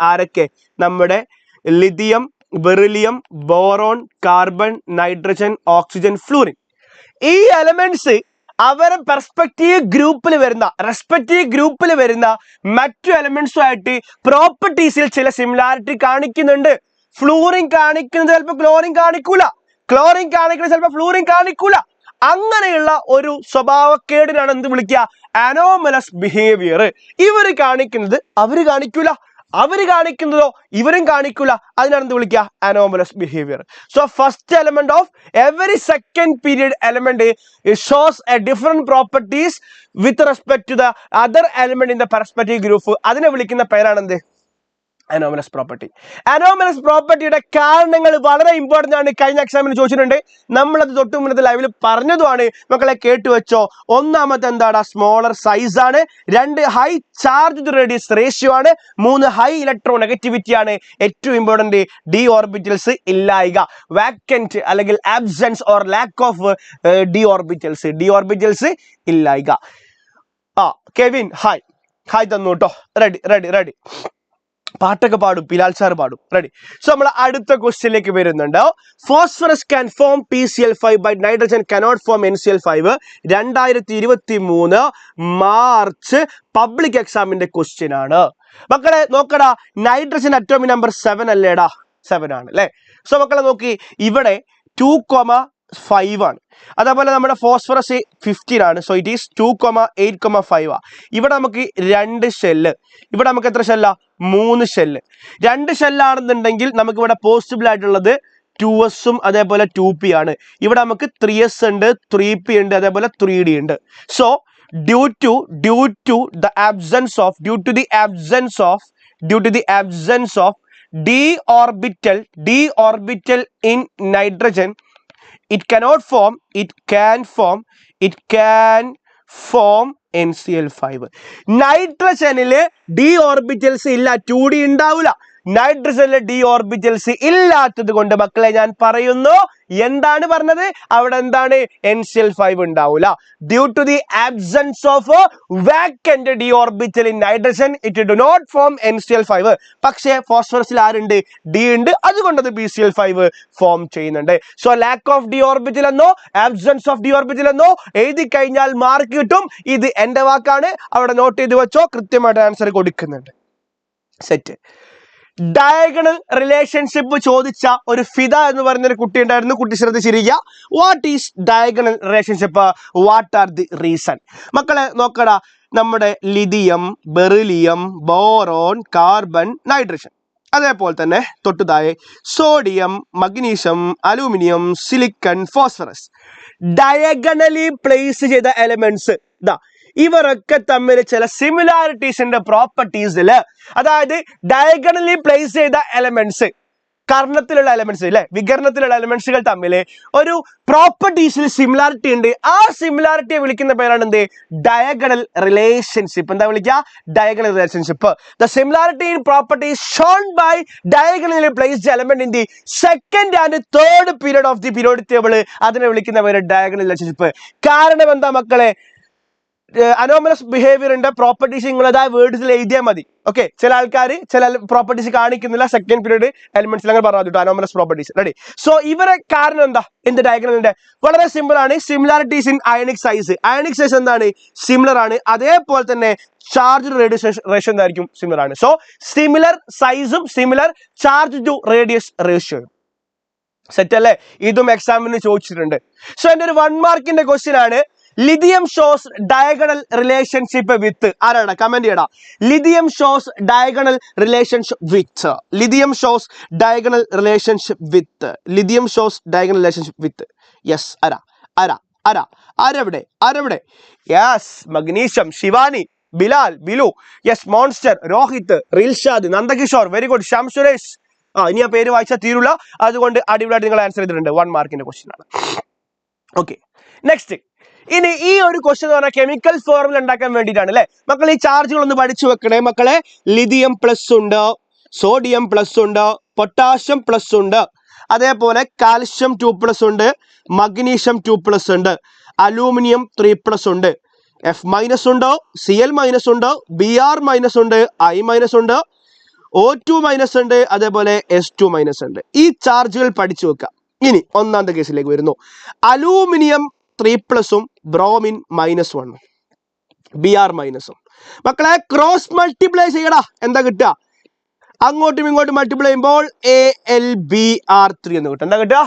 [SPEAKER 2] ആരൊക്കെ? നമ്മുടെ lithium, beryllium, boron, carbon, nitrogen, oxygen, fluorine. ഈ എലമെന്റ്സ് അവരെ റെസ്പെക്റ്റീവ് ഗ്രൂപ്പിൽ വരുന്ന മറ്റു എലമെന്റ്സുമായിട്ട് പ്രോപ്പർട്ടീസിൽ ചില സിമിലാരിറ്റി കാണിക്കുന്നുണ്ട്. ഫ്ലൂറിൻ കാണിക്കുന്നത് ചിലപ്പോൾ ക്ലോറിൻ കാണിക്കൂല, ക്ലോറിൻ കാണിക്കുന്നത് ചിലപ്പോൾ ഫ്ലൂറിൻ കാണിക്കൂല. അങ്ങനെയുള്ള ഒരു സ്വഭാവക്കേടിനാണ് എന്ത് വിളിക്കുക? Anomalous behaviour. ഇവർ കാണിക്കുന്നത് അവര് കാണിക്കൂല, അവര് കാണിക്കുന്നതോ ഇവരും കാണിക്കൂല. അതിനാണ് എന്ത് വിളിക്കുക? Anomalous behaviour. So first element of every second period element shows a different properties with respect to the other element in the perspective group. അതിനെ വിളിക്കുന്ന പേരാണ് എന്ത്? Anomalous property. അനോമലസ് പ്രോപ്പർട്ടിയുടെ കാരണങ്ങൾ വളരെ ഇമ്പോർട്ടന്റ് ആണ്. കഴിഞ്ഞ എക്സാമിന് ചോദിച്ചിട്ടുണ്ട്, നമ്മളത് തൊട്ടു മുന്നത്തെ ലൈവിൽ പറഞ്ഞതുമാണ്. മക്കളെ കേട്ടുവെച്ചോ. ഒന്നാമത്തെ എന്താടാ? സ്മോളർ സൈസ് ആണ്. 2 ഹൈ ചാർജ് റേഡിയസ് റേഷ്യോ ആണ്. 3 ഹൈ ഇലക്ട്രോ നെഗറ്റിവിറ്റി ആണ്. ഏറ്റവും ഇമ്പോർട്ടന്റ് ഡി ഓർബിറ്റൽസ് ഇല്ലായിക, വാക്കന്റ് അല്ലെങ്കിൽ absence or lack of d orbitals ഇല്ലായിക. കെവിൻ ഹായ് തന്നു കേട്ടോ. റെഡി. പാട്ടൊക്കെ പാടും, പിലാൽ സാർ പാടും. റെഡി? സോ നമ്മൾ അടുത്ത ക്വസ്റ്റ്യനിലേക്ക് വരുന്നുണ്ട്. Phosphorus can form PCl5 but nitrogen cannot form NCl5. 2023 March public എക്സാമിന്റെ ക്വസ്റ്റ്യൻ ആണ്. മക്കളെ നോക്കടാ, നൈട്രജൻ അറ്റോമിക് നമ്പർ 7 അല്ലേടാ? 7 ആണ് അല്ലെ? സോ മക്കളെ നോക്കി, ഇവിടെ 2, 5 ആണ്. അതേപോലെ നമ്മുടെ ഫോസ്ഫറസ് 15 ആണ്. സോ ഇറ്റ് ഈസ് 2,8,5 ആ. ഇവിടെ നമുക്ക് 2 ഷെല്ല്, ഇവിടെ നമുക്ക് എത്ര ഷെല്ലാ? 3 ഷെല്ല്. 2 ഷെല്ലാണെന്നുണ്ടെങ്കിൽ നമുക്ക് ഇവിടെ പോസിബിൾ ആയിട്ടുള്ളത് 2s അതേപോലെ 2p ആണ്. ഇവിടെ നമുക്ക് 3s ഉണ്ട്, 3p ഉണ്ട്, അതേപോലെ 3d ഉണ്ട്. So due to the absence of d orbital in nitrogen, it can form NCl5. നൈട്രജനില് d orbitals ഇല്ല, 2d ഉണ്ടാവില്ല. നൈട്രജനിലെ d orbitals ഇല്ലാത്തത് കൊണ്ട് മക്കളെ ഞാൻ പറയുന്നു, എന്താണ് പറഞ്ഞത്? അവിടെ എന്താണ്? NCl5 ഉണ്ടാവില്ല. Due to the absence of vacant d orbital in nitrogen, it do not form NCl5. പക്ഷേ ഫോസ്ഫറസിൽ ആരുണ്ട്? d ഉണ്ട്, അതുകൊണ്ടത് BCl5 ഫോം ചെയ്യുന്നുണ്ട്. So lack of d orbital എന്നോ ആബ്സെൻസ് ഓഫ് d orbital എന്നോ എഴുതി കഴിഞ്ഞാൽ മാർക്ക് കിട്ടും. ഇത് എന്റെ വാക്കാണ്, അവിടെ നോട്ട് ചെയ്ത് വെച്ചോ, കൃത്യമായിട്ട് ആൻസർ കൊടുക്കുന്നുണ്ട്. സെറ്റ്. ഡയഗണൽ റിലേഷൻഷിപ്പ് ചോദിച്ച ഒരു ഫിദ എന്ന് പറയുന്ന ഒരു കുട്ടി ഉണ്ടായിരുന്നു. കുട്ടി ശ്രദ്ധിച്ചിരിക്കുക. What is diagonal relationship? What are the reason? മക്കളെ നോക്കടാ, നമ്മുടെ lithium, beryllium, boron, carbon, nitrogen, അതേപോലെ തന്നെ തൊട്ടുതാഴെ sodium, magnesium, aluminium, silicon, phosphorus. Diagonally placed ചെയ്ത എലമെന്റ്സ് ഇതാ, ഇവരൊക്കെ തമ്മിൽ ചില സിമിലാരിറ്റീസിന്റെ പ്രോപ്പർട്ടീസില്, അതായത് ഡയഗണലി പ്ലേസ് ചെയ്ത എലമെന്റ്സ്, കർണത്തിലുള്ള എലമെന്റ്സ് അല്ലെ, വികരണത്തിലുള്ള എലമെന്റ്സുകൾ തമ്മിൽ ഒരു പ്രോപ്പർട്ടീസിൽ സിമിലാരിറ്റി ഉണ്ട്. ആ സിമിലാരിറ്റിയെ വിളിക്കുന്ന പേരാണ് എന്ത്? Diagonal relationship. എന്താ വിളിക്കുക? Diagonal relationship. The similarity in properties shown by diagonally placed element in the second and third period of the periodic table, അതിനെ വിളിക്കുന്ന പേര് ഡയഗണൽ റിലേഷൻഷിപ്പ്. കാരണം എന്താ മക്കളെ? അനോമലസ് ബിഹേവിയറിന്റെ പ്രോപ്പർട്ടീസ് നിങ്ങളതായ വേർഡ്സിൽ എഴുതിയാൽ മതി. ഓക്കെ, ചില ആൾക്കാർ ചില പ്രോപ്പർട്ടീസ് കാണിക്കുന്നില്ല, സെക്കൻഡ് പീരീഡ് എലിമെന്റ്സിൽ അങ്ങനെ പറഞ്ഞു അനോമലസ് പ്രോപ്പർട്ടീസ്. റെഡി? സോ ഇവരെ കാരണം എന്താ? എന്ത് ഡയഗണലിന്റെ? വളരെ സിമ്പിൾ ആണ്. Similarities in ionic size. Ionic size എന്താണ്? സിമിലർ ആണ്. അതേപോലെ തന്നെ ചാർജ് റേഡിയസ് റേഷ്യോ എന്തായിരിക്കും? സിമിലർ ആണ്. സോ സിമിലർ സൈസും സിമിലർ ചാർജ് ടു റേഡിയസ് റേഷ്യോയും. സെറ്റ് അല്ലേ? ഇതും എക്സാമിന് ചോദിച്ചിട്ടുണ്ട്. സോ എന്റെ ഒരു 1 മാർക്കിന്റെ ക്വസ്റ്റ്യൻ ആണ്. Lithium shows diagonal relationship with, ആരാണ്? കമന്റ് ചെയ്യടാ. Lithium shows diagonal relationship with. Lithium shows diagonal relationship with. Lithium shows diagonal relationship with. Yes. ആരവിടെ? Yes, magnesium. Shivani, Bilal, Bilu. Yes, monster, Rohit, Rilshad, Nandakishor. Very good. Shyam Suresh. ഇനി ആ പേര് വായിച്ചാൽ തീരൂല, അതുകൊണ്ട് അടിപൊളിയായിട്ട് നിങ്ങൾ ആൻസർ ചെയ്തിട്ടുണ്ട്. 1 മാർക്കിന്റെ ക്വസ്റ്റ്യൻ ആണ്. Okay, next. ഇനി ഈ ഒരു ക്വസ്റ്റ്യൻ എന്ന് പറഞ്ഞാൽ കെമിക്കൽ ഫോർമുല ഉണ്ടാക്കാൻ വേണ്ടിയിട്ടാണ് അല്ലെ മക്കൾ. ഈ ചാർജുകൾ ഒന്ന് പഠിച്ചു വെക്കണേ മക്കളെ. ലിഥിയം പ്ലസ് ഉണ്ട്, സോഡിയം പ്ലസ് ഉണ്ട്, പൊട്ടാഷ്യം പ്ലസ് ഉണ്ട്, അതേപോലെ കാൽഷ്യം 2+ ഉണ്ട്, മഗ്നീഷ്യം 2+ ഉണ്ട്, അലൂമിനിയം 3+ ഉണ്ട്, F- ഉണ്ട്, Cl- ഉണ്ട്, Br- ഉണ്ട്, I- ഉണ്ട്, O2- ഉണ്ട്, അതേപോലെ S2- ഉണ്ട്. ഈ ചാർജുകൾ പഠിച്ചു വെക്കുക. ഇനി ഒന്നാമത്തെ കേസിലേക്ക് വരുന്നു. അലൂമിനിയം 3+ഉം ബ്രോമിൻ -1, Br-. മക്കളെ ക്രോസ് മൾട്ടിപ്ലൈ ചെയ്യടാ. എന്താ കിട്ടുക? അങ്ങോട്ടും ഇങ്ങോട്ടും മൾട്ടിപ്ലൈ ചെയ്യുമ്പോൾ AlBr3 എന്ന് കിട്ടും. എന്താ കിട്ടുക?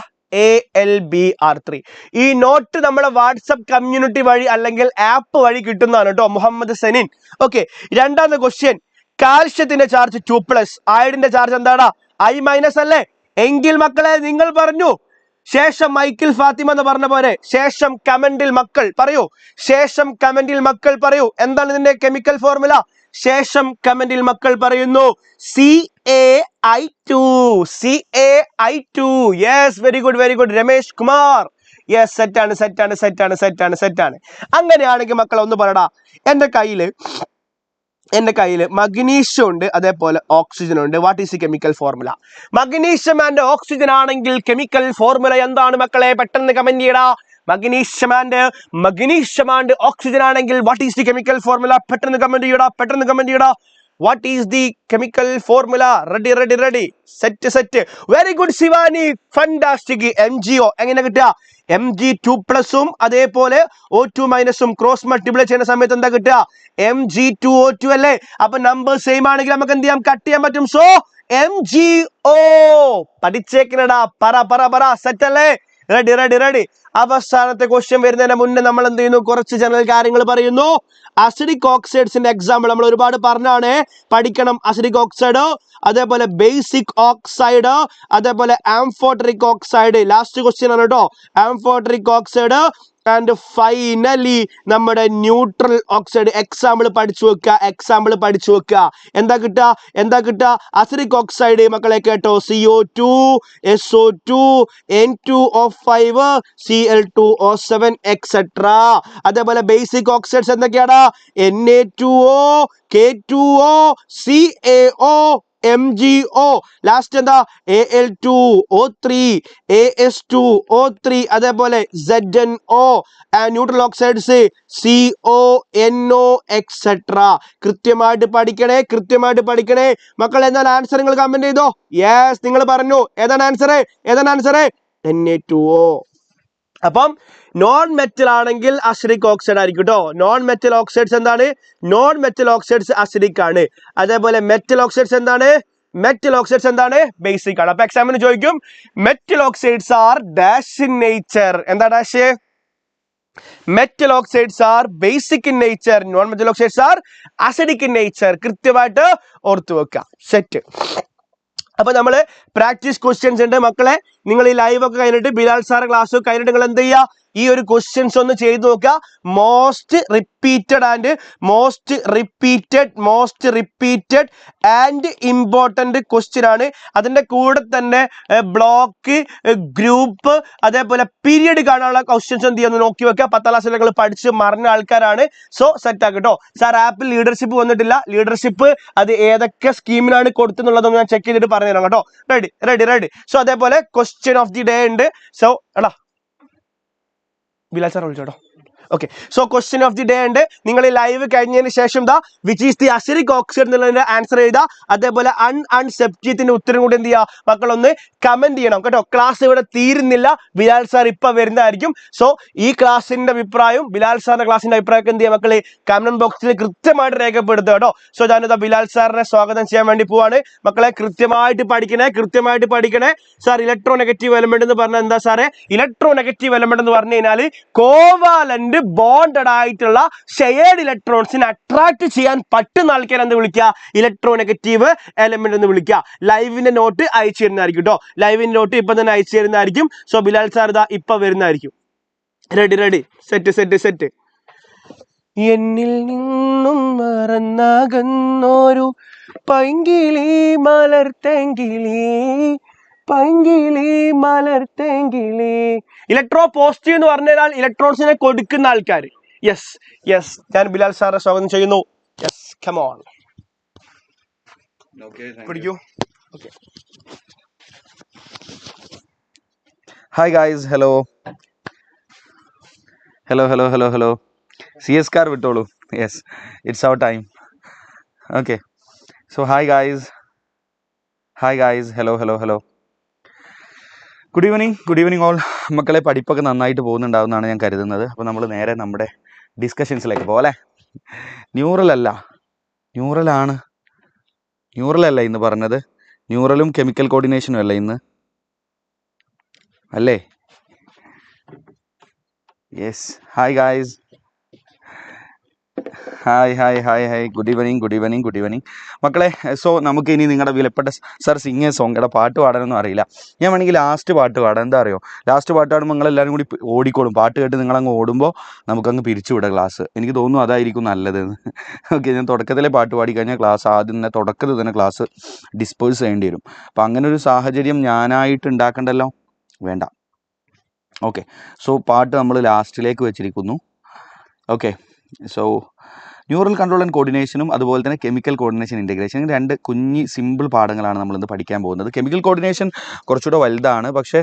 [SPEAKER 2] AlBr3. ഈ നോട്ട് നമ്മുടെ വാട്സപ്പ് കമ്മ്യൂണിറ്റി വഴി അല്ലെങ്കിൽ ആപ്പ് വഴി കിട്ടുന്നതാണ് കേട്ടോ. മുഹമ്മദ് സനിൻ. ഓക്കെ, രണ്ടാമത്തെ ക്വസ്റ്റ്യൻ. കാൽഷ്യത്തിന്റെ ചാർജ് 2+, അയഡിന്റെ ചാർജ് എന്താടാ? I- അല്ലേ? എങ്കിൽ മക്കളെ നിങ്ങൾ പറഞ്ഞു. ശേഷം മൈക്കിൾ ഫാത്തിമ എന്ന് പറഞ്ഞ പോലെ ശേഷം കമന്റിൽ മക്കൾ പറയൂ. ശേഷം കമന്റിൽ മക്കൾ പറയൂ. എന്താണ് ഇതിന്റെ കെമിക്കൽ ഫോർമുല? ശേഷം കമന്റിൽ മക്കൾ പറയുന്നു CaI2. CaI2. Yes, very good. Ramesh Kumar. Yes, സെറ്റാണ്. അങ്ങനെയാണെങ്കിൽ മക്കൾ ഒന്ന് പറയടാ. എന്റെ കയ്യിൽ മഗ്നീഷ്യം ഉണ്ട്, അതേപോലെ ഓക്സിജൻ ഉണ്ട്. What is the chemical formula? Magnesium and oxygen ആണെങ്കിൽ കെമിക്കൽ ഫോർമുല എന്താണ് മക്കളെ? പെട്ടെന്ന് കമന്റ് ചെയ്യടാ. മഗ്നീഷ്യം ആൻഡ് ഓക്സിജൻ ആണെങ്കിൽ what is the chemical formula? പെട്ടെന്ന് കമന്റ് ചെയ്യടാ. What is the chemical formula? Ready. Set. Very good Shivani, fantastic. MgO എങ്ങനെ കിട്ടുക? Mg2+ഉം അതേപോലെ O2- ക്രോസ് മൾട്ടിപ്ലൈ ചെയ്യുന്ന സമയത്ത് എന്താ കിട്ടുക? Mg2O2 അല്ലേ? അപ്പൊ നമ്പർ സെയിം ആണെങ്കിൽ നമുക്ക് എന്ത് ചെയ്യാം? കട്ട് ചെയ്യാൻ പറ്റും. So MgO പഠിച്ചേക്കണടാ. പറ. സെറ്റ് അല്ലേ? Ready ready ready. അവസാനത്തെ ക്വസ്റ്റ്യൻ വരുന്നതിന് മുന്നേ നമ്മൾ എന്ത് ചെയ്യുന്നു, കുറച്ച് ജനറൽ കാര്യങ്ങൾ പറയുന്നു. അസിഡിക് ഓക്സൈഡ്സിന്റെ എക്സാമ്പിൾ നമ്മൾ ഒരുപാട് പറഞ്ഞാണ്, പഠിക്കണം. അസിഡിക് ഓക്സൈഡ്, അതേപോലെ ബേസിക് ഓക്സൈഡ്, അതേപോലെ ആംഫോട്ടറിക് ഓക്സൈഡ്. ലാസ്റ്റ് ക്വസ്റ്റ്യൻ ആണ് കേട്ടോ, ആംഫോട്ടറിക് ഓക്സൈഡ്. ആൻഡ് ഫൈനലി നമ്മുടെ ന്യൂട്രൽ ഓക്സൈഡ്. എക്സാമ്പിൾ പഠിച്ചു വെക്കുക. എന്താ കിട്ടുക? അസിഡിക് ഓക്സൈഡ് മക്കളെ കേട്ടോ, CO2, SO2, N2O5, Cl2O7 etcetera. അതേപോലെ ബേസിക് ഓക്സൈഡ്സ് എന്തൊക്കെയാണ്? Na2O, K2O, CaO, MgO. Last എന്താ? Al2O3, As2O3, അതേപോലെ ZnO. Neutral oxides CONO etcetera. കൃത്യമായിട്ട് പഠിക്കണേ മക്കൾ. എന്നാൽ ആൻസർ നിങ്ങൾ കമന്റ് ചെയ്തോ. യെസ്, നിങ്ങൾ പറഞ്ഞു. ഏതാണ് ആൻസർ? Na2O. അപ്പം നോൺ മെറ്റൽ ആണെങ്കിൽ അസിഡിക് ഓക്സൈഡ് ആയിരിക്കും കേട്ടോ. നോൺ മെറ്റൽ ഓക്സൈഡ്സ് എന്താണ്? നോൺ മെറ്റൽ ഓക്സൈഡ്സ് അസിഡിക് ആണ്. അതേപോലെ മെറ്റൽ ഓക്സൈഡ്സ് എന്താണ്? ബേസിക് ആണ്. അപ്പൊ എക്സാമിന് ചോദിക്കും, metal oxides are dash in nature. എന്താ dash? Metal oxides are basic in nature, non metal oxides are acidic in nature. കൃത്യമായിട്ട് ഓർത്തു വെക്കുക. സെറ്റ്. അപ്പൊ നമ്മള് പ്രാക്ടീസ് ക്വസ്റ്റ്യൻസ് ഉണ്ട് മക്കളെ. നിങ്ങൾ ഈ ലൈവ് ഒക്കെ കഴിഞ്ഞിട്ട്, ബിലാൽ സാറ് ക്ലാസ് കഴിഞ്ഞിട്ട് നിങ്ങൾ എന്ത് ചെയ്യുക, ഈ ഒരു ക്വസ്റ്റ്യൻസ് ഒന്ന് ചെയ്തു നോക്കുക. Most repeated and important question ആണ്. അതിന്റെ കൂടെ തന്നെ ബ്ലോക്ക്, ഗ്രൂപ്പ്, അതേപോലെ പീരിയഡ് കാണാനുള്ള ക്വസ്റ്റ്യൻസ് എന്ത് ചെയ്യുന്നു നോക്കി വെക്കുക. 10ാം ക്ലാസ്സിൽ നിങ്ങൾ പഠിച്ച് മറന്ന ആൾക്കാരാണ്. സോ സെറ്റ് ആക്കി കേട്ടോ. സാർ ആപ്പിൽ ലീഡർഷിപ്പ് വന്നിട്ടില്ല. ലീഡർഷിപ്പ് അത് ഏതൊക്കെ സ്കീമിനാണ് കൊടുത്തുന്നുള്ളതൊന്ന് ഞാൻ ചെക്ക് ചെയ്തിട്ട് പറഞ്ഞുതരാം കേട്ടോ. റെഡി. സോ അതേപോലെ ക്വസ്റ്റ്യൻ ഓഫ് ദി ഡേ ഉണ്ട്. സോ എടാ ബിലാൽ സാർ വിളിച്ചോട്ടോ. Okay, so question of the day ഉണ്ട്. നിങ്ങൾ ഈ ലൈവ് കഴിഞ്ഞതിന് ശേഷം which is the acidic oxide എന്നുള്ളതിന്റെ ആൻസർ ചെയ്താ. അതേപോലെ അൺസെപ്റ്റിയത്തിന്റെ ഉത്തരം കൂടി എന്ത് ചെയ്യുക മക്കളൊന്ന് കമന്റ് ചെയ്യണം കേട്ടോ. ക്ലാസ് ഇവിടെ തീരുന്നില്ല, ബിലാൽ സാർ ഇപ്പൊ വരുന്നതായിരിക്കും. സോ ഈ ക്ലാസിന്റെ അഭിപ്രായം, ബിലാൽ സാറിന്റെ ക്ലാസിന്റെ അഭിപ്രായം എന്ത് ചെയ്യുക മക്കളെ, കമന്റ് ബോക്സിൽ കൃത്യമായിട്ട് രേഖപ്പെടുത്തുക കേട്ടോ. സോ ഞാനിതാ ബിലാൽ സാറിനെ സ്വാഗതം ചെയ്യാൻ വേണ്ടി പോവാണ്. മക്കളെ കൃത്യമായിട്ട് പഠിക്കണേ. സാർ ഇലക്ട്രോ നെഗറ്റീവ് എലമെന്റ് എന്ന് പറഞ്ഞാൽ എന്താ സാറേ? ഇലക്ട്രോ നെഗറ്റീവ് എലമെന്റ് എന്ന് പറഞ്ഞു കഴിഞ്ഞാൽ കോവാലന്റ് ബോണ്ടഡ് ആയിട്ടുള്ള ഷെയർഡ് ഇലക്ട്രോൺസിനെ അട്രാക്ട് ചെയ്യാൻ പറ്റുന്ന ആൾക്കാർ എന്ത് വിളിക്കുക? ഇലക്ട്രോ നെഗറ്റീവ് എലമെന്റ് എന്ന് വിളിക്കുക. ലൈവിന്റെ നോട്ട് അയച്ചു തരുന്നതായിരിക്കും കേട്ടോ. ലൈവിന്റെ നോട്ട് ഇപ്പൊ തന്നെ അയച്ചു തരുന്നതായിരിക്കും. സോ ബിലാൽ സാർ ഇതാ ഇപ്പൊ വരുന്നതായിരിക്കും. റെഡി. സെറ്റ്. എന്നിൽ നിന്നും മറന്നകന്നൊരു പൈങ്കിളി മലർത്തേങ്കിളി. ഇലക്ട്രോ പോസിറ്റീവ് എന്ന് പറഞ്ഞാൽ ഇലക്ട്രോൺസിനെ കൊടുക്കുന്ന ആൾക്കാർ. യെസ്, ഞാൻ ബിലാൽ സാറെ സ്വാഗതം ചെയ്യുന്നു. Yes, come on. പിടിക്കൂ. Okay.
[SPEAKER 3] Hi guys, hello. CS car വിട്ടോളൂ. Yes, it's our time. Okay, so hi guys, hello. Good evening all. മക്കളെ പഠിപ്പൊക്കെ നന്നായിട്ട് പോകുന്നുണ്ടാവുമെന്നാണ് ഞാൻ കരുതുന്നത്. അപ്പോൾ നമ്മൾ നേരെ നമ്മുടെ ഡിസ്കഷൻസിലേക്ക് പോകാം അല്ലേ. ന്യൂറലല്ല ഇന്ന് പറഞ്ഞത്. ന്യൂറലും കെമിക്കൽ കോർഡിനേഷനും അല്ല ഇന്ന് അല്ലേ? Yes, hi guys, hi. Good evening മക്കളെ. സോ നമുക്ക് ഇനി നിങ്ങളുടെ വിലപ്പെട്ട സാർ സിംഗ് സോങ്, പാട്ട് പാടാനൊന്നും അറിയില്ല. ഞാൻ വേണമെങ്കിൽ ലാസ്റ്റ് പാട്ട് പാടാം. എന്താ അറിയോ, ലാസ്റ്റ് പാട്ട് പാടുമ്പോൾ നിങ്ങളെല്ലാവരും കൂടി ഓടിക്കോളും. പാട്ട് കേട്ട് നിങ്ങളങ്ങ് ഓടുമ്പോൾ നമുക്കങ്ങ് പിരിച്ചുവിടാം ക്ലാസ്. എനിക്ക് തോന്നുന്നു അതായിരിക്കും നല്ലതെന്ന്. ഓക്കെ, ഞാൻ തുടക്കത്തിലെ പാട്ട് പാടിക്കഴിഞ്ഞാൽ തുടക്കത്തിൽ തന്നെ ക്ലാസ് ഡിസ്പേഴ്സ് ചെയ്യേണ്ടി വരും. അപ്പം അങ്ങനെ ഒരു സാഹചര്യം ഞാനായിട്ട് ഉണ്ടാക്കണ്ടല്ലോ, വേണ്ട. ഓക്കെ, സോ പാട്ട് നമ്മൾ ലാസ്റ്റിലേക്ക് വെച്ചിരിക്കുന്നു. Okay, so neural control and കോർഡിനേഷനും അതുപോലെ തന്നെ കെമിക്കൽ കോർഡിനേഷൻ ഇൻറ്റഗ്രേഷൻ, രണ്ട് കുഞ്ഞി സിമ്പിൾ പാഠങ്ങളാണ് നമ്മളിന്ന് പഠിക്കാൻ പോകുന്നത്. കെമിക്കൽ കോർഡിനേഷൻ കുറച്ചുകൂടെ വലുതാണ്. പക്ഷേ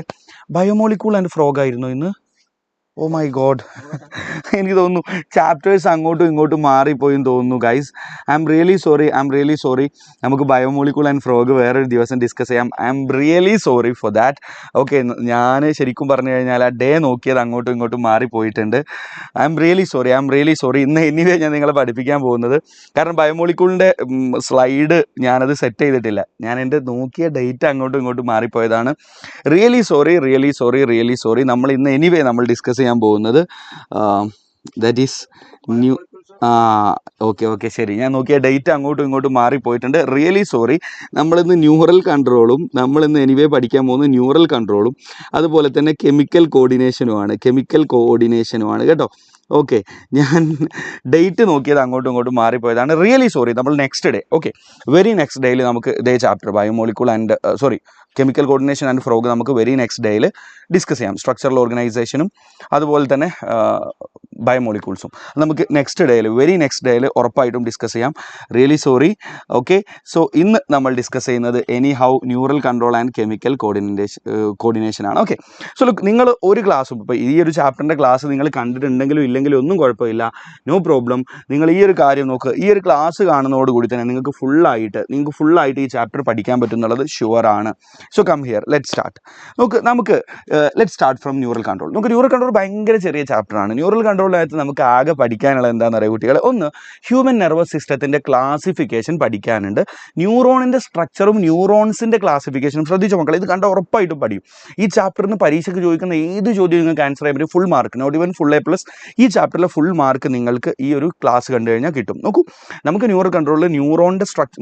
[SPEAKER 3] ബയോമോളിക്യൂൾ ആൻഡ് ഫ്രോഗ് ആയിരുന്നു ഇന്ന്. ഓ മൈ ഗോഡ്, എനിക്ക് തോന്നുന്നു ചാപ്റ്റേഴ്സ് അങ്ങോട്ടും ഇങ്ങോട്ടും മാറിപ്പോയെന്ന് തോന്നുന്നു guys. I'm really sorry. നമുക്ക് ബയോമോളിക്യൂൾ ആൻഡ് ഫ്രോഗ് വേറൊരു ദിവസം ഡിസ്കസ് ചെയ്യാം. I'm really sorry for that. Okay, ഞാൻ ശരിക്കും പറഞ്ഞു കഴിഞ്ഞാൽ ആ ഡേ നോക്കിയത് അങ്ങോട്ടും ഇങ്ങോട്ടും മാറിപ്പോയിട്ടുണ്ട്. I'm really sorry. ഇന്ന് എനിവേ ഞാൻ നിങ്ങളെ പഠിപ്പിക്കാൻ പോകുന്നത്, കാരണം ബയോമോളിക്യൂളിൻ്റെ സ്ലൈഡ് ഞാനത് സെറ്റ് ചെയ്തിട്ടില്ല. ഞാൻ എൻ്റെ നോക്കിയ ഡേറ്റ് അങ്ങോട്ടും ഇങ്ങോട്ടും മാറിപ്പോയതാണ്. Really sorry. നമ്മൾ ഇന്ന് എനിവേ നമ്മൾ ഡിസ്കസ് ചെയ്യാൻ പോകുന്നത് ദാറ്റ് ഈസ് ന്യൂ ഓക്കെ ശരി, ഞാൻ നോക്കിയ ഡേറ്റ് അങ്ങോട്ടും ഇങ്ങോട്ടും മാറിപ്പോയിട്ടുണ്ട്. Really sorry. നമ്മളിന്ന് ന്യൂറൽ കൺട്രോളും നമ്മളിന്ന് എനിവേ പഠിക്കാൻ പോകുന്ന ന്യൂറൽ കൺട്രോളും അതുപോലെ തന്നെ കെമിക്കൽ കോർഡിനേഷനുമാണ് കേട്ടോ. ഓക്കെ, ഞാൻ ഡേറ്റ് നോക്കിയത് അങ്ങോട്ടും ഇങ്ങോട്ടും മാറിപ്പോയതാണ്. Really sorry. നമ്മൾ next day, okay, very next ഡേയിൽ നമുക്ക് ഇതേ chapter biomolecule and chemical coordination and frog നമുക്ക് വെരി നെക്സ്റ്റ് ഡേയിൽ ഡിസ്കസ് ചെയ്യാം. സ്ട്രക്ചറൽ ഓർഗനൈസേഷനും അതുപോലെ തന്നെ ബയോമോളിക്യൂൾസും നമുക്ക് വെരി നെക്സ്റ്റ് ഡേയിൽ ഉറപ്പായിട്ടും ഡിസ്കസ് ചെയ്യാം. Really sorry. ഓക്കെ, സോ ഇന്ന് നമ്മൾ ഡിസ്കസ് ചെയ്യുന്നത് neural control and chemical coordination ആണ്. ഓക്കെ, സോ നിങ്ങൾ ഒരു ക്ലാസ്സും ഇപ്പോൾ ഈ ഒരു ചാപ്റ്ററിൻ്റെ ക്ലാസ് നിങ്ങൾ കണ്ടിട്ടുണ്ടെങ്കിലും ഇല്ലെങ്കിലും ഒന്നും കുഴപ്പമില്ല, നോ പ്രോബ്ലം. നിങ്ങൾ ഈ ഒരു കാര്യം നോക്കുക, ഈ ഒരു ക്ലാസ് കാണുന്നതോടുകൂടി തന്നെ നിങ്ങൾക്ക് ഫുള്ളായിട്ട് ഈ ചാപ്റ്റർ പഠിക്കാൻ പറ്റുന്നുള്ളത് ഷുവറാണ്. So come here, let start from neural control. Neural control ഭയങ്കര ചെറിയ ചാപ്റ്ററാണ്. ന്യൂറൽ കൺട്രോളിനകത്ത് നമുക്ക് ആകെ പഠിക്കാനുള്ളത് എന്താണെന്ന് അറിയാം കുട്ടികളെ? ഒന്ന്, ഹ്യൂമൻ നെർവസ് സിസ്റ്റത്തിൻ്റെ ക്ലാസിഫിക്കേഷൻ പഠിക്കാനുണ്ട്. ന്യൂറോണിൻ്റെ സ്ട്രക്ചറും ന്യൂറോൺസിൻ്റെ ക്ലാസിഫിക്കേഷനും ശ്രദ്ധിച്ചു മക്കളെ, ഇത് കണ്ട ഉറപ്പായിട്ടും പഠിക്കും. ഈ ചാപ്റ്ററിന് പരീക്ഷയ്ക്ക് ചോദിക്കുന്ന ഏത് ചോദ്യം നിങ്ങൾക്ക് ആൻസർ ചെയ്യാൻ പറ്റും. Full mark, not even full A+. ഈ ചാപ്റ്ററിലെ ഫുൾ മാർക്ക് നിങ്ങൾക്ക് ഈ ഒരു ക്ലാസ് കണ്ടു കഴിഞ്ഞാൽ കിട്ടും. നമുക്ക് ന്യൂറൽ കൺട്രോളിൽ ന്യൂറോണിൻ്റെ സ്ട്രക്ചർ,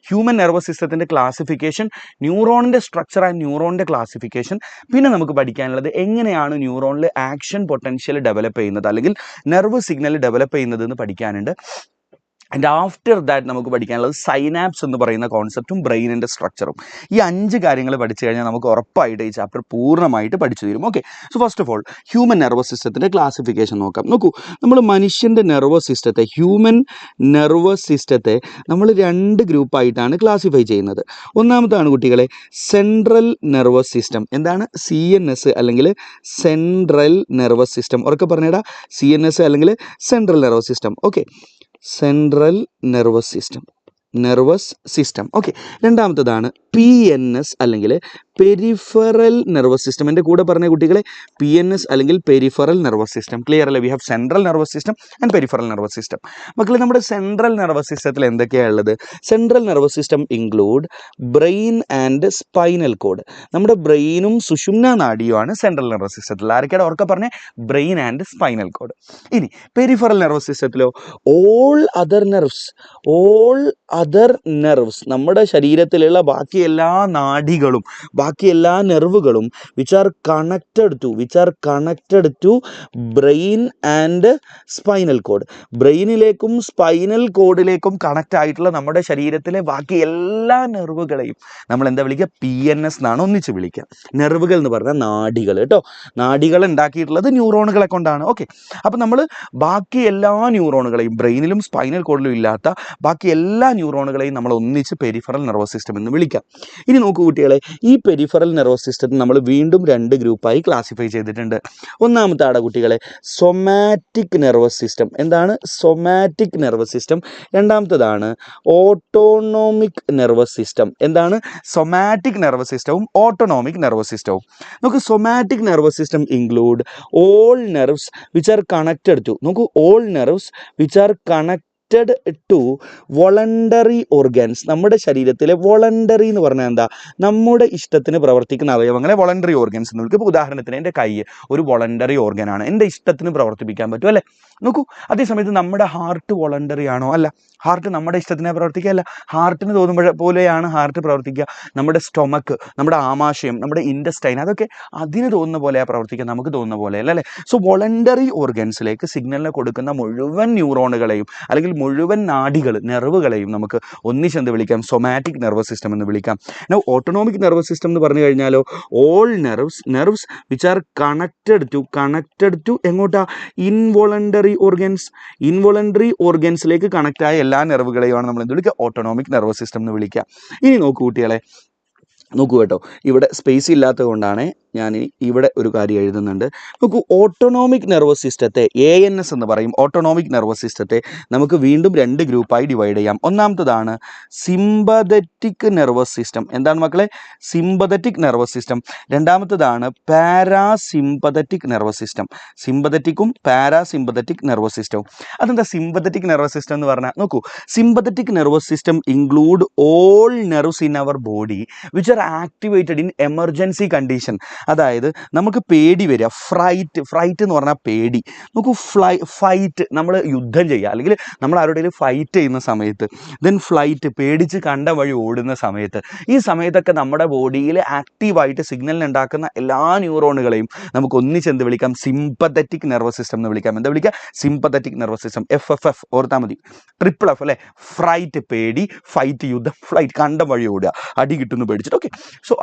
[SPEAKER 3] ഹ്യൂമൻ നെർവസ് സിസ്റ്റത്തിൻ്റെ ക്ലാസിഫിക്കേഷൻ, ന്യൂറോണിൻ്റെ സ്ട്രക്ചർ ആൻഡ് ന്യൂറോണിൻ്റെ ക്ലാസിഫിക്കേഷൻ. പിന്നെ നമുക്ക് പഠിക്കാനുള്ളത് എങ്ങനെയാണ് ന്യൂറോണിൽ ആക്ഷൻ പൊട്ടൻഷ്യൽ ഡെവലപ്പ് ചെയ്യുന്നത്, അല്ലെങ്കിൽ നെർവ് സിഗ്നൽ ഡെവലപ്പ് ചെയ്യുന്നത് എന്ന് പഠിക്കാനുണ്ട്. ആൻഡ് ആഫ്റ്റർ ദാറ്റ് നമുക്ക് പഠിക്കാനുള്ളത് സൈനാപ്സ് എന്ന് പറയുന്ന കോൺസെപ്റ്റും ബ്രെയിനിൻ്റെ സ്ട്രക്ചറും. ഈ 5 കാര്യങ്ങൾ പഠിച്ചു കഴിഞ്ഞാൽ നമുക്ക് ഉറപ്പായിട്ട് ഈ ചാപ്റ്റർ പൂർണ്ണമായിട്ട് പഠിച്ചു തരും. Okay, so first of all human nervous സിസ്റ്റത്തിൻ്റെ ക്ലാസിഫിക്കേഷൻ നോക്കാം. നമ്മൾ മനുഷ്യൻ്റെ ഹ്യൂമൻ നെർവസ് സിസ്റ്റത്തെ നമ്മൾ 2 ഗ്രൂപ്പായിട്ടാണ് ക്ലാസിഫൈ ചെയ്യുന്നത്. ഒന്നാമതാണ് കുട്ടികളെ സെൻട്രൽ നെർവസ് സിസ്റ്റം. എന്താണ്? CNS അല്ലെങ്കിൽ സെൻട്രൽ നെർവസ് സിസ്റ്റം. ഉറക്കെ പറഞ്ഞേടാ, CNS അല്ലെങ്കിൽ central nervous system. Okay, central nervous system. Okay, രണ്ടാമത്തതാണ് PNS അല്ലെങ്കിൽ പെരിഫറൽ നെർവസ് സിസ്റ്റം. എൻ്റെ കൂടെ പറഞ്ഞ കുട്ടികളെ, PNS അല്ലെങ്കിൽ പെരിഫറൽ നെർവസ് സിസ്റ്റം. ക്ലിയർ അല്ലേ? We have central nervous system and peripheral nervous system. മക്കളെ, നമ്മുടെ സെൻട്രൽ നെർവസ് സിസ്റ്റത്തിൽ എന്തൊക്കെയാണ് ഉള്ളത്? Central nervous system include brain and spinal cord. നമ്മുടെ ബ്രെയിനും സുഷുമ്ന നാഡിയുമാണ് സെൻട്രൽ നെർവസ് സിസ്റ്റത്തിൽ. ആരൊക്കെയാണ് ഓർക്ക പറഞ്ഞേ? Brain and spinal cord. ഇനി പെരിഫറൽ നെർവസ് സിസ്റ്റത്തിലോ ഓൾ അതർ നെർവ്സ്, നമ്മുടെ ശരീരത്തിലുള്ള ബാക്കി എല്ലാ നാഡികളും ബാക്കി എല്ലാ നെർവുകളും which are connected to brain and spinal cord. ബ്രെയിനിലേക്കും സ്പൈനൽ കോഡിലേക്കും കണക്റ്റ് ആയിട്ടുള്ള നമ്മുടെ ശരീരത്തിലെ ബാക്കി എല്ലാ നെർവുകളെയും നമ്മൾ എന്താ വിളിക്കുക? PNS എന്നാണ് ഒന്നിച്ച് വിളിക്കുക. നെർവുകൾ എന്ന് പറഞ്ഞാൽ നാഡികൾ കേട്ടോ. നാഡികൾ ഉണ്ടാക്കിയിട്ടുള്ളത് ന്യൂറോണുകളെ കൊണ്ടാണ്. ഓക്കെ, അപ്പം നമ്മൾ ബാക്കി എല്ലാ ന്യൂറോണുകളെയും, ബ്രെയിനിലും സ്പൈനൽ കോഡിലും ഇല്ലാത്ത ബാക്കി എല്ലാ ന്യൂറോണുകളെയും നമ്മൾ ഒന്നിച്ച് പെരിഫറൽ നെർവസ് സിസ്റ്റം എന്ന് വിളിക്കാം. ഇനി നോക്കൂ കുട്ടികളെ, ഈ പെരിഫറൽ നെർവസ് സിസ്റ്റത്തിൽ നമ്മൾ വീണ്ടും 2 ഗ്രൂപ്പായി ക്ലാസിഫൈ ചെയ്തിട്ടുണ്ട്. ഒന്നാമത്തെ കുട്ടികളെ സൊമാറ്റിക് നെർവസ് സിസ്റ്റം. എന്താണ്? Somatic nervous system. രണ്ടാമത്തേതാണ് ഓട്ടോണോമിക് നെർവസ് സിസ്റ്റം. എന്താണ്? സൊമാറ്റിക് നെർവസ് സിസ്റ്റവും ഓട്ടോണോമിക് നെർവസ് സിസ്റ്റവും. നമുക്ക് somatic nervous system include all nerves which are connected to voluntary organs. നമ്മുടെ ശരീരത്തിലെ വോളണ്ടറി എന്ന് പറഞ്ഞാൽ എന്താ? നമ്മുടെ ഇഷ്ടത്തിന് പ്രവർത്തിക്കുന്ന അവയവങ്ങളെ വോളണ്ടറി ഓർഗൻസ് എന്ന് വിളിക്കും. ഇപ്പോൾ ഉദാഹരണത്തിന് എൻ്റെ കൈ ഒരു വോളണ്ടറി ഓർഗനാണ്, എൻ്റെ ഇഷ്ടത്തിന് പ്രവർത്തിപ്പിക്കാൻ പറ്റും അല്ലേ? നോക്കൂ, അതേസമയത്ത് നമ്മുടെ ഹാർട്ട് വോളണ്ടറി ആണോ? അല്ല, ഹാർട്ട് നമ്മുടെ ഇഷ്ടത്തിനെ പ്രവർത്തിക്കുകയല്ല. ഹാർട്ടിന് പോലെയാണ് ഹാർട്ട് പ്രവർത്തിക്കുക. നമ്മുടെ സ്റ്റൊമക്ക്, നമ്മുടെ ആമാശയം, നമ്മുടെ ഇൻറ്റസ്റ്റൈൻ, അതൊക്കെ അതിന് തോന്നുന്ന പോലെയാണ് പ്രവർത്തിക്കുക, നമുക്ക് തോന്നുന്ന പോലെയല്ല അല്ലേ? സോ വോളണ്ടറി ഓർഗൻസിലേക്ക് സിഗ്നലിനെ കൊടുക്കുന്ന മുഴുവൻ ന്യൂറോണുകളെയും അല്ലെങ്കിൽ മുഴുവൻ നെർവുകളെയും നമുക്ക് ഒന്നിച്ചെന്ത് വിളിക്കാം? സൊമാറ്റിക് നെർവസ് സിസ്റ്റം എന്ന് വിളിക്കാം. ഓട്ടോണോമിക് നെർവസ് സിസ്റ്റം എന്ന് പറഞ്ഞു കഴിഞ്ഞാലോ all nerves which are connected to എങ്ങോട്ടാ? ഇൻവോളണ്ടറി ഓർഗൻസിലേക്ക് കണക്റ്റ് ആയ എല്ലാ നെർവുകളെയുമാണ് നമ്മൾ എന്ത് വിളിക്കുക? ഓട്ടോണോമിക് നെർവസ് സിസ്റ്റം എന്ന് വിളിക്കുക. ഇനി നോക്കൂ കുട്ടികളെ, നോക്കൂ കേട്ടോ, ഇവിടെ സ്പേസ് ഇല്ലാത്തത് കൊണ്ടാണ് ഞാൻ ഇവിടെ ഒരു കാര്യം എഴുതുന്നുണ്ട്. നോക്കൂ, ഓട്ടോണോമിക് നെർവസ് സിസ്റ്റത്തെ ANS എന്ന് പറയും. ഓട്ടോണോമിക് നെർവസ് സിസ്റ്റത്തെ നമുക്ക് വീണ്ടും 2 ഗ്രൂപ്പായി ഡിവൈഡ് ചെയ്യാം. ഒന്നാമത്തതാണ് സിമ്പതറ്റിക് നെർവസ് സിസ്റ്റം. എന്താണ് മക്കളെ? Sympathetic nervous system. രണ്ടാമത്തതാണ് പാരാസിമ്പതറ്റിക് നെർവസ് സിസ്റ്റം. സിമ്പതറ്റിക്കും പാരാസിമ്പതറ്റിക് നെർവസ് സിസ്റ്റവും. അതെന്താ സിമ്പതറ്റിക് നെർവസ് സിസ്റ്റം എന്ന് പറഞ്ഞാൽ? നോക്കൂ, sympathetic nervous system include all nerves in our body which are activated in emergency condition. അതായത് നമുക്ക് പേടി വരിക, ഫ്രൈറ്റ് എന്ന് പറഞ്ഞാൽ പേടി. നോക്കൂ, ഫൈറ്റ്, നമ്മൾ യുദ്ധം ചെയ്യുക അല്ലെങ്കിൽ നമ്മൾ ആരുടെയും ഫൈറ്റ് ചെയ്യുന്ന സമയത്ത്, ദെൻ ഫ്ലൈറ്റ്, പേടിച്ച് കണ്ട വഴി ഓടുന്ന സമയത്ത്, ഈ സമയത്തൊക്കെ നമ്മുടെ ബോഡിയിൽ ആക്റ്റീവായിട്ട് സിഗ്നൽ ഉണ്ടാക്കുന്ന എല്ലാ ന്യൂറോണുകളെയും നമുക്ക് ഒന്നിച്ചെന്ത് വിളിക്കാം? സിമ്പതറ്റിക് നെർവസ് സിസ്റ്റം എന്ന് വിളിക്കാം. എന്താ വിളിക്കുക? Sympathetic nervous system. FFF ഓർത്താൽ മതി. FFF അല്ലേ? ഫ്രൈറ്റ് പേടി, ഫൈറ്റ് യുദ്ധം, ഫ്ലൈറ്റ് കണ്ട വഴി ഓടുക, അടി കിട്ടുന്നു പേടിച്ചിട്ട്. ഓക്കെ, സോ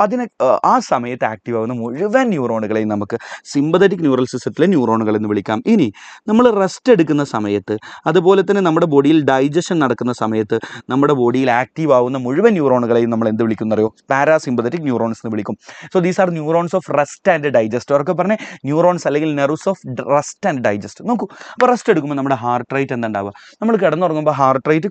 [SPEAKER 3] ആ സമയത്ത് ആക്റ്റീവ് ആവുന്ന മുഴുവൻ ന്യൂറോണുകളെയും നമുക്ക് സിമ്പതറ്റിക് ന്യൂറൽ സിസ്റ്റത്തിലെ ന്യൂറോണുകൾ എന്ന് വിളിക്കാം. ഇനി നമ്മൾ റെസ്റ്റ് എടുക്കുന്ന സമയത്ത്, അതുപോലെ തന്നെ നമ്മുടെ ബോഡിയിൽ ഡൈജഷൻ നടക്കുന്ന സമയത്ത് നമ്മുടെ ബോഡിയിൽ ആക്റ്റീവ് ആവുന്ന മുഴുവൻ ന്യൂറോണുകളെയും നമ്മൾ എന്ത് വിളിക്കുന്നറിയോ? പാരാസിമ്പതറ്റിക് ന്യൂറോൺസ് എന്ന് വിളിക്കും. So these R neurons of rest and digest. അവർക്ക് പറഞ്ഞ ന്യൂറോൺസ് അല്ലെങ്കിൽ nerves of rest and digest. നോക്കൂ, അപ്പോൾ റെസ്റ്റ് എടുക്കുമ്പോൾ നമ്മുടെ ഹാർട്ട് റേറ്റ് എന്താ ഉണ്ടാവുക? നമ്മൾ കിടന്നുറങ്ങുമ്പോൾ ഹാർട്ട് റേറ്റ്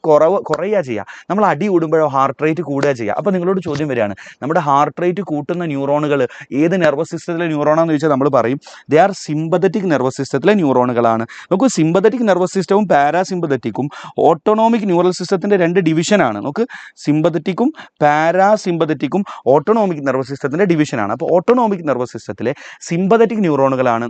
[SPEAKER 3] കുറയുക ചെയ്യുക, നമ്മൾ അടി കൂടുമ്പോഴോ ഹാർട്ട് റേറ്റ് കൂടുക ചെയ്യുക. അപ്പോൾ നിങ്ങളോട് ചോദ്യം വരികയാണ്, നമ്മുടെ ഹാർട്ട് റേറ്റ് കൂട്ടുന്ന ന്യൂറോണുകൾ ഏത് നെർവസ് സിസ്റ്റത്തിലെ ന്യൂറോണാന്ന് ചോദിച്ചാൽ നമ്മൾ പറയും ദേ ആർ സിമ്പതറ്റിക് നെർവസ് സിസ്റ്റത്തിലെ ന്യൂറോണുകളാണ്. നോക്കൂ, സിമ്പതറ്റിക് നെർവസ് സിസ്റ്റവും പാരാസിമ്പതറ്റിക്കും ഓട്ടോണോമിക് ന്യൂറൽ സിസ്റ്റത്തിൻ്റെ 2 ഡിവിഷനാണ്. നോക്ക്, സിമ്പതറ്റിക്കും പാരാസിമ്പതറ്റിക്കും ഓട്ടോണോമിക് നെർവസ് സിസ്റ്റത്തിൻ്റെ ഡിവിഷനാണ്. അപ്പോൾ ഓട്ടോണോമിക് നെർവസ് സിസ്റ്റത്തിലെ സിമ്പതറ്റിക് ന്യൂറോണുകളാണ്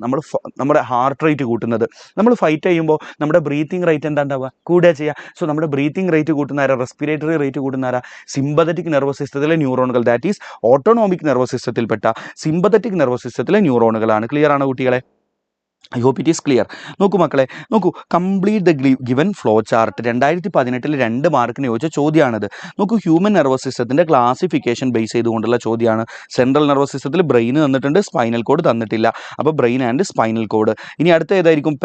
[SPEAKER 3] നമ്മുടെ ഹാർട്ട് റേറ്റ് കൂട്ടുന്നത്. നമ്മൾ ഫൈറ്റ് ചെയ്യുമ്പോൾ നമ്മുടെ ബ്രീത്തിങ് റേറ്റ് എന്താ ഉണ്ടാവുക? കൂടുക ചെയ്യുക. സോ നമ്മുടെ ബ്രീത്തിങ് റേറ്റ് കൂട്ടുന്ന ആരാ? റെസ്പിറേറ്ററി റേറ്റ് കൂട്ടുന്ന ആരാ? സിമ്പതറ്റിക് നെർവസ് സിസ്റ്റത്തിലെ ന്യൂറോണുകൾ. ദാറ്റ് ഈസ് ഓട്ടോണോമിക് നെർവസ് സിസ്റ്റത്തിൽപ്പെട്ട സിമ്പതറ്റിക് നെർവസ് സിസ്റ്റത്തിലെ ന്യൂറോണുകളാണ്. ക്ലിയർ ആണോ കുട്ടികളെ? I hope it is clear. നോക്കൂ മക്കളെ, നോക്കൂ, complete the given flow chart. 2018 2 മാർക്കിന് ചോദിച്ച ചോദ്യമാണിത്. നോക്കൂ, ഹ്യൂമൻ നെർവസ് സിസ്റ്റത്തിൻ്റെ ക്ലാസിഫിക്കേഷൻ ബേസ് ചെയ്തുകൊണ്ടുള്ള ചോദ്യമാണ്. സെൻട്രൽ നെർവസ് സിസ്റ്റത്തിൽ ബ്രെയിൻ തന്നിട്ടുണ്ട്, സ്പൈനൽ കോഡ് തന്നിട്ടില്ല. അപ്പോൾ ബ്രെയിൻ ആൻഡ് സ്പൈനൽ കോഡ്. ഇനി അടുത്ത ഏതായിരിക്കും?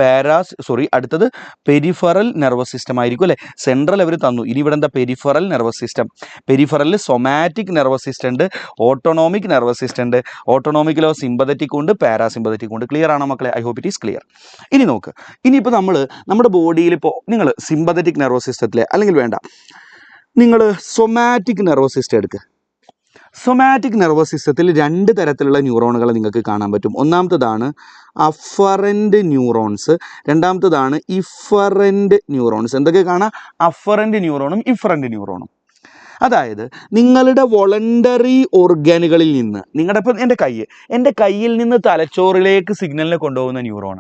[SPEAKER 3] അടുത്തത് പെരിഫറൽ നെർവസ് സിസ്റ്റം ആയിരിക്കും അല്ലേ? സെൻട്രൽ അവർ തന്നു. ഇനി ഇവിടെ എന്താ? Peripheral nervous system. പെരിഫറലിൽ സൊമാറ്റിക് നെർവസ് സിസ്റ്റം ഉണ്ട്, ഓട്ടോണോമിക് നെർവസ് സിസ്റ്റം ഉണ്ട്. ഓട്ടോണോമിക്കിലോ സിമ്പതറ്റിക് ഉണ്ട്, പാരാസിമ്പതറ്റിക് ഉണ്ട്. ക്ലിയർ ആണോ മക്കളെ? I hope it is clear. ഇനി നോക്ക്, ഇനിയിപ്പോൾ നമ്മുടെ ബോഡിയിൽ ഇപ്പോൾ നിങ്ങൾ സിമ്പതറ്റിക് നെർവസ് സിസ്റ്റത്തിലെ, അല്ലെങ്കിൽ വേണ്ട, നിങ്ങൾ സൊമാറ്റിക് നെർവസ് സിസ്റ്റം എടുക്കുക. സൊമാറ്റിക് നെർവസ് സിസ്റ്റത്തിൽ 2 തരത്തിലുള്ള ന്യൂറോണുകൾ നിങ്ങൾക്ക് കാണാൻ പറ്റും. ഒന്നാമത്തതാണ് അഫറൻറ്റ് ന്യൂറോൺസ്, രണ്ടാമത്തതാണ് ഇഫറൻറ്റ് ന്യൂറോൺസ്. എന്തൊക്കെ കാണാം? അഫറൻറ്റ് ന്യൂറോണും ഇഫറൻറ്റ് ന്യൂറോണും. അതായത് നിങ്ങളുടെ വോളണ്ടറി ഓർഗാനുകളിൽ നിന്ന്, ഇപ്പം എൻ്റെ കയ്യിൽ നിന്ന് തലച്ചോറിലേക്ക് സിഗ്നലിനെ കൊണ്ടുപോകുന്ന ന്യൂറോൺ,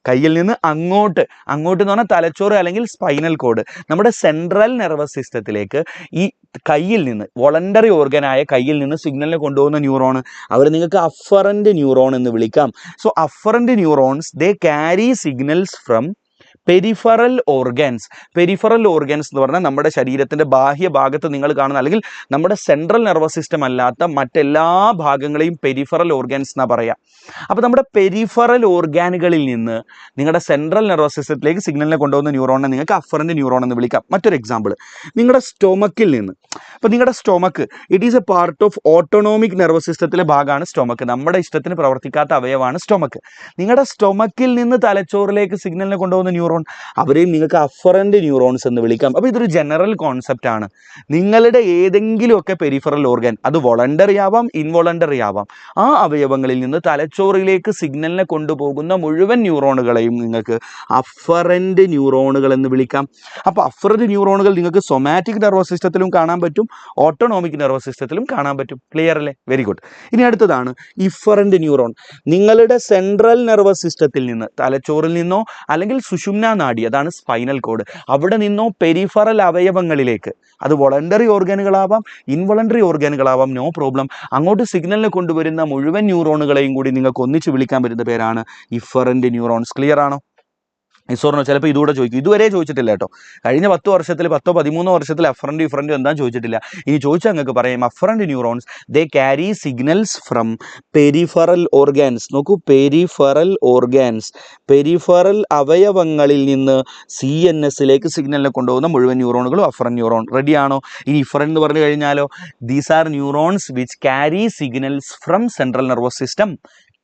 [SPEAKER 3] കയ്യിൽ നിന്ന് അങ്ങോട്ട് എന്ന് പറഞ്ഞാൽ തലച്ചോറ് അല്ലെങ്കിൽ സ്പൈനൽ കോഡ്, നമ്മുടെ സെൻട്രൽ നെർവസ് സിസ്റ്റത്തിലേക്ക് ഈ കയ്യിൽ നിന്ന്, വോളണ്ടറി ഓർഗനായ കയ്യിൽ നിന്ന് സിഗ്നലിനെ കൊണ്ടുപോകുന്ന ന്യൂറോൺ, അവർ നിങ്ങൾക്ക് അഫറൻറ്റ് ന്യൂറോൺ എന്ന് വിളിക്കാം. So afferent neurons they carry signals from peripheral organs. Peripheral organs എന്ന് പറഞ്ഞാൽ നമ്മുടെ ശരീരത്തിൻ്റെ ബാഹ്യഭാഗത്ത് നിങ്ങൾ കാണുന്ന, അല്ലെങ്കിൽ നമ്മുടെ സെൻട്രൽ നെർവസ് സിസ്റ്റം അല്ലാത്ത മറ്റെല്ലാ ഭാഗങ്ങളെയും പെരിഫറൽ ഓർഗൻസ് എന്നാണ് പറയുക. അപ്പോൾ നമ്മുടെ പെരിഫറൽ ഓർഗാനുകളിൽ നിന്ന് നിങ്ങളുടെ സെൻട്രൽ നെർവസ് സിസ്റ്റത്തിലേക്ക് സിഗ്നലിനെ കൊണ്ടുപോകുന്ന ന്യൂറോണിനെ നിങ്ങൾക്ക് അഫറൻറ്റ് ന്യൂറോൺ എന്ന് വിളിക്കാം. മറ്റൊരു എക്സാമ്പിൾ, നിങ്ങളുടെ സ്റ്റൊമക്കിൽ നിന്ന്, അപ്പോൾ നിങ്ങളുടെ stomach it is a part of autonomic nervous സിസ്റ്റത്തിലെ ഭാഗമാണ് സ്റ്റൊമക്ക്. നമ്മുടെ ഇഷ്ടത്തിന് പ്രവർത്തിക്കാത്ത അവയവമാണ് സ്റ്റൊമക്ക്. നിങ്ങളുടെ സ്റ്റൊമക്കിൽ നിന്ന് തലച്ചോറിലേക്ക് സിഗ്നലിനെ കൊണ്ടുപോകുന്ന ന്യൂറോൺ, അവരെയും നിങ്ങൾക്ക് അഫറൻറ്റ് ന്യൂറോൺസ് എന്ന് വിളിക്കാം. അപ്പോൾ ഇതൊരു ജനറൽ കോൺസെപ്റ്റ് ആണ്. നിങ്ങളുടെ ഏതെങ്കിലുമൊക്കെ പെരിഫറൽ ഓർഗൻ, അത് വോളണ്ടറി ആവാം, ഇൻവോളണ്ടറി ആവാം, ആ അവയവങ്ങളിൽ നിന്ന് തലച്ചോറിലേക്ക് സിഗ്നലിനെ കൊണ്ടുപോകുന്ന മുഴുവൻ ന്യൂറോണുകളെയും നിങ്ങൾക്ക് അഫറൻറ്റ് ന്യൂറോണുകൾ എന്ന് വിളിക്കാം. അപ്പോൾ അഫറൻറ്റ് ന്യൂറോണുകൾ നിങ്ങൾക്ക് സൊമാറ്റിക് നെർവസ് സിസ്റ്റത്തിലും കാണാൻ പറ്റും, ഓട്ടോണോമിക് നെർവസ് സിസ്റ്റത്തിലും കാണാൻ പറ്റും. ക്ലിയർ അല്ലേ? Very good. ഇനി അടുത്തതാണ് ഇഫറൻറ്റ് ന്യൂറോൺ. നിങ്ങളുടെ സെൻട്രൽ നെർവസ് സിസ്റ്റത്തിൽ നിന്ന്, തലച്ചോറിൽ നിന്നോ അല്ലെങ്കിൽ സുഷുമ്ന നാഡി, അതാണ് സ്പൈനൽ കോഡ്, അവിടെ നിന്നോ പെരിഫറൽ അവയവങ്ങളിലേക്ക്, അത് വോളണ്ടറി ഓർഗനുകളാവാം, ഇൻവോളണ്ടറി ഓർഗനുകളാവാം, നോ പ്രോബ്ലം, അങ്ങോട്ട് സിഗ്നലിനെ കൊണ്ടുവരുന്ന മുഴുവൻ ന്യൂറോണുകളെയും കൂടി നിങ്ങൾക്ക് ഒന്നിച്ച് വിളിക്കാൻ പറ്റുന്ന പേരാണ് ഇഫറൻറ്റ് ന്യൂറോൺസ്. ക്ലിയർ ആണോ? ഇസോറിനോ ചിലപ്പോൾ ഇതുകൂടെ ചോദിക്കും. ഇതുവരെ ചോദിച്ചിട്ടില്ല കേട്ടോ. കഴിഞ്ഞ 10 വർഷത്തിൽ 10-13 വർഷത്തിൽ അഫറൻറ്റും ഇഫറൻറ്റും എന്താ ചോദിച്ചിട്ടില്ല. ഇനി ചോദിച്ചാൽ നിങ്ങൾക്ക് പറയാം afferent neurons they carry signals from peripheral organs. നോക്കൂ, പെരിഫറൽ ഓർഗാൻസ്, പെരിഫറൽ അവയവങ്ങളിൽ നിന്ന് CNSലേക്ക് സിഗ്നലിനെ കൊണ്ടുപോകുന്ന മുഴുവൻ ന്യൂറോണുകളും അഫറൻ ന്യൂറോൺ. റെഡിയാണോ? ഇനി ഇഫറൻ എന്ന് പറഞ്ഞു കഴിഞ്ഞാലോ, these are neurons which carry signals from central nervous system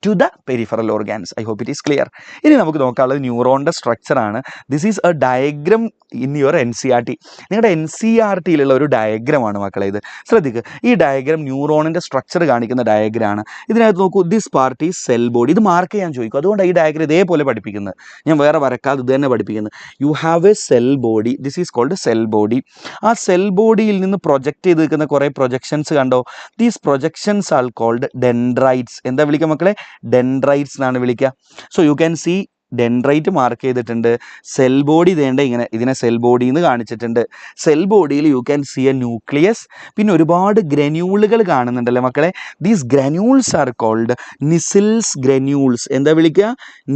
[SPEAKER 3] to the peripheral organs. I hope it is clear. ഇനി നമുക്ക് നോക്കാനുള്ളത് ന്യൂറോണിൻ്റെ സ്ട്രക്ചറാണ്. This is a diagram in your NCERT. നിങ്ങളുടെ NCERTയിലുള്ള ഒരു ഡയഗ്രമാണ് മക്കളെ ഇത്. ശ്രദ്ധിക്കുക, ഈ ഡയഗ്രം ന്യൂറോണിൻ്റെ സ്ട്രക്ചർ കാണിക്കുന്ന ഡയഗ്രാണ്. ഇതിനകത്ത് നോക്കൂ, this part is cell body. ഇത് മാർക്ക് ചെയ്യാൻ ചോദിക്കും, അതുകൊണ്ടാണ് ഈ ഡയഗ്രം ഇതേപോലെ പഠിപ്പിക്കുന്നത്. ഞാൻ വേറെ വരക്കാതെ ഇത് തന്നെ പഠിപ്പിക്കുന്നത്. You have a cell body, this is called cell body. ആ സെൽ ബോഡിയിൽ നിന്ന് പ്രൊജക്റ്റ് ചെയ്ത് നിൽക്കുന്ന കുറേ പ്രൊജക്ഷൻസ് കണ്ടോ? These projections are called dendrites. എന്താ വിളിക്കുക മക്കളെ? ഡെൻഡ്രൈറ്റ്സ് എന്നാണ് വിളിക്കുക. So you can see dendrite mark ചെയ്തിട്ടുണ്ട്. സെൽ ബോഡി വേണ്ട ഇങ്ങനെ, ഇതിനെ സെൽ ബോഡി എന്ന് കാണിച്ചിട്ടുണ്ട്. സെൽ ബോഡിയിൽ you can see a nucleus. പിന്നെ ഒരുപാട് ഗ്രന്യൂളുകൾ കാണുന്നുണ്ടല്ലേ മക്കളെ? These granules are called Nissl's granules. എന്താ വിളിക്കുക?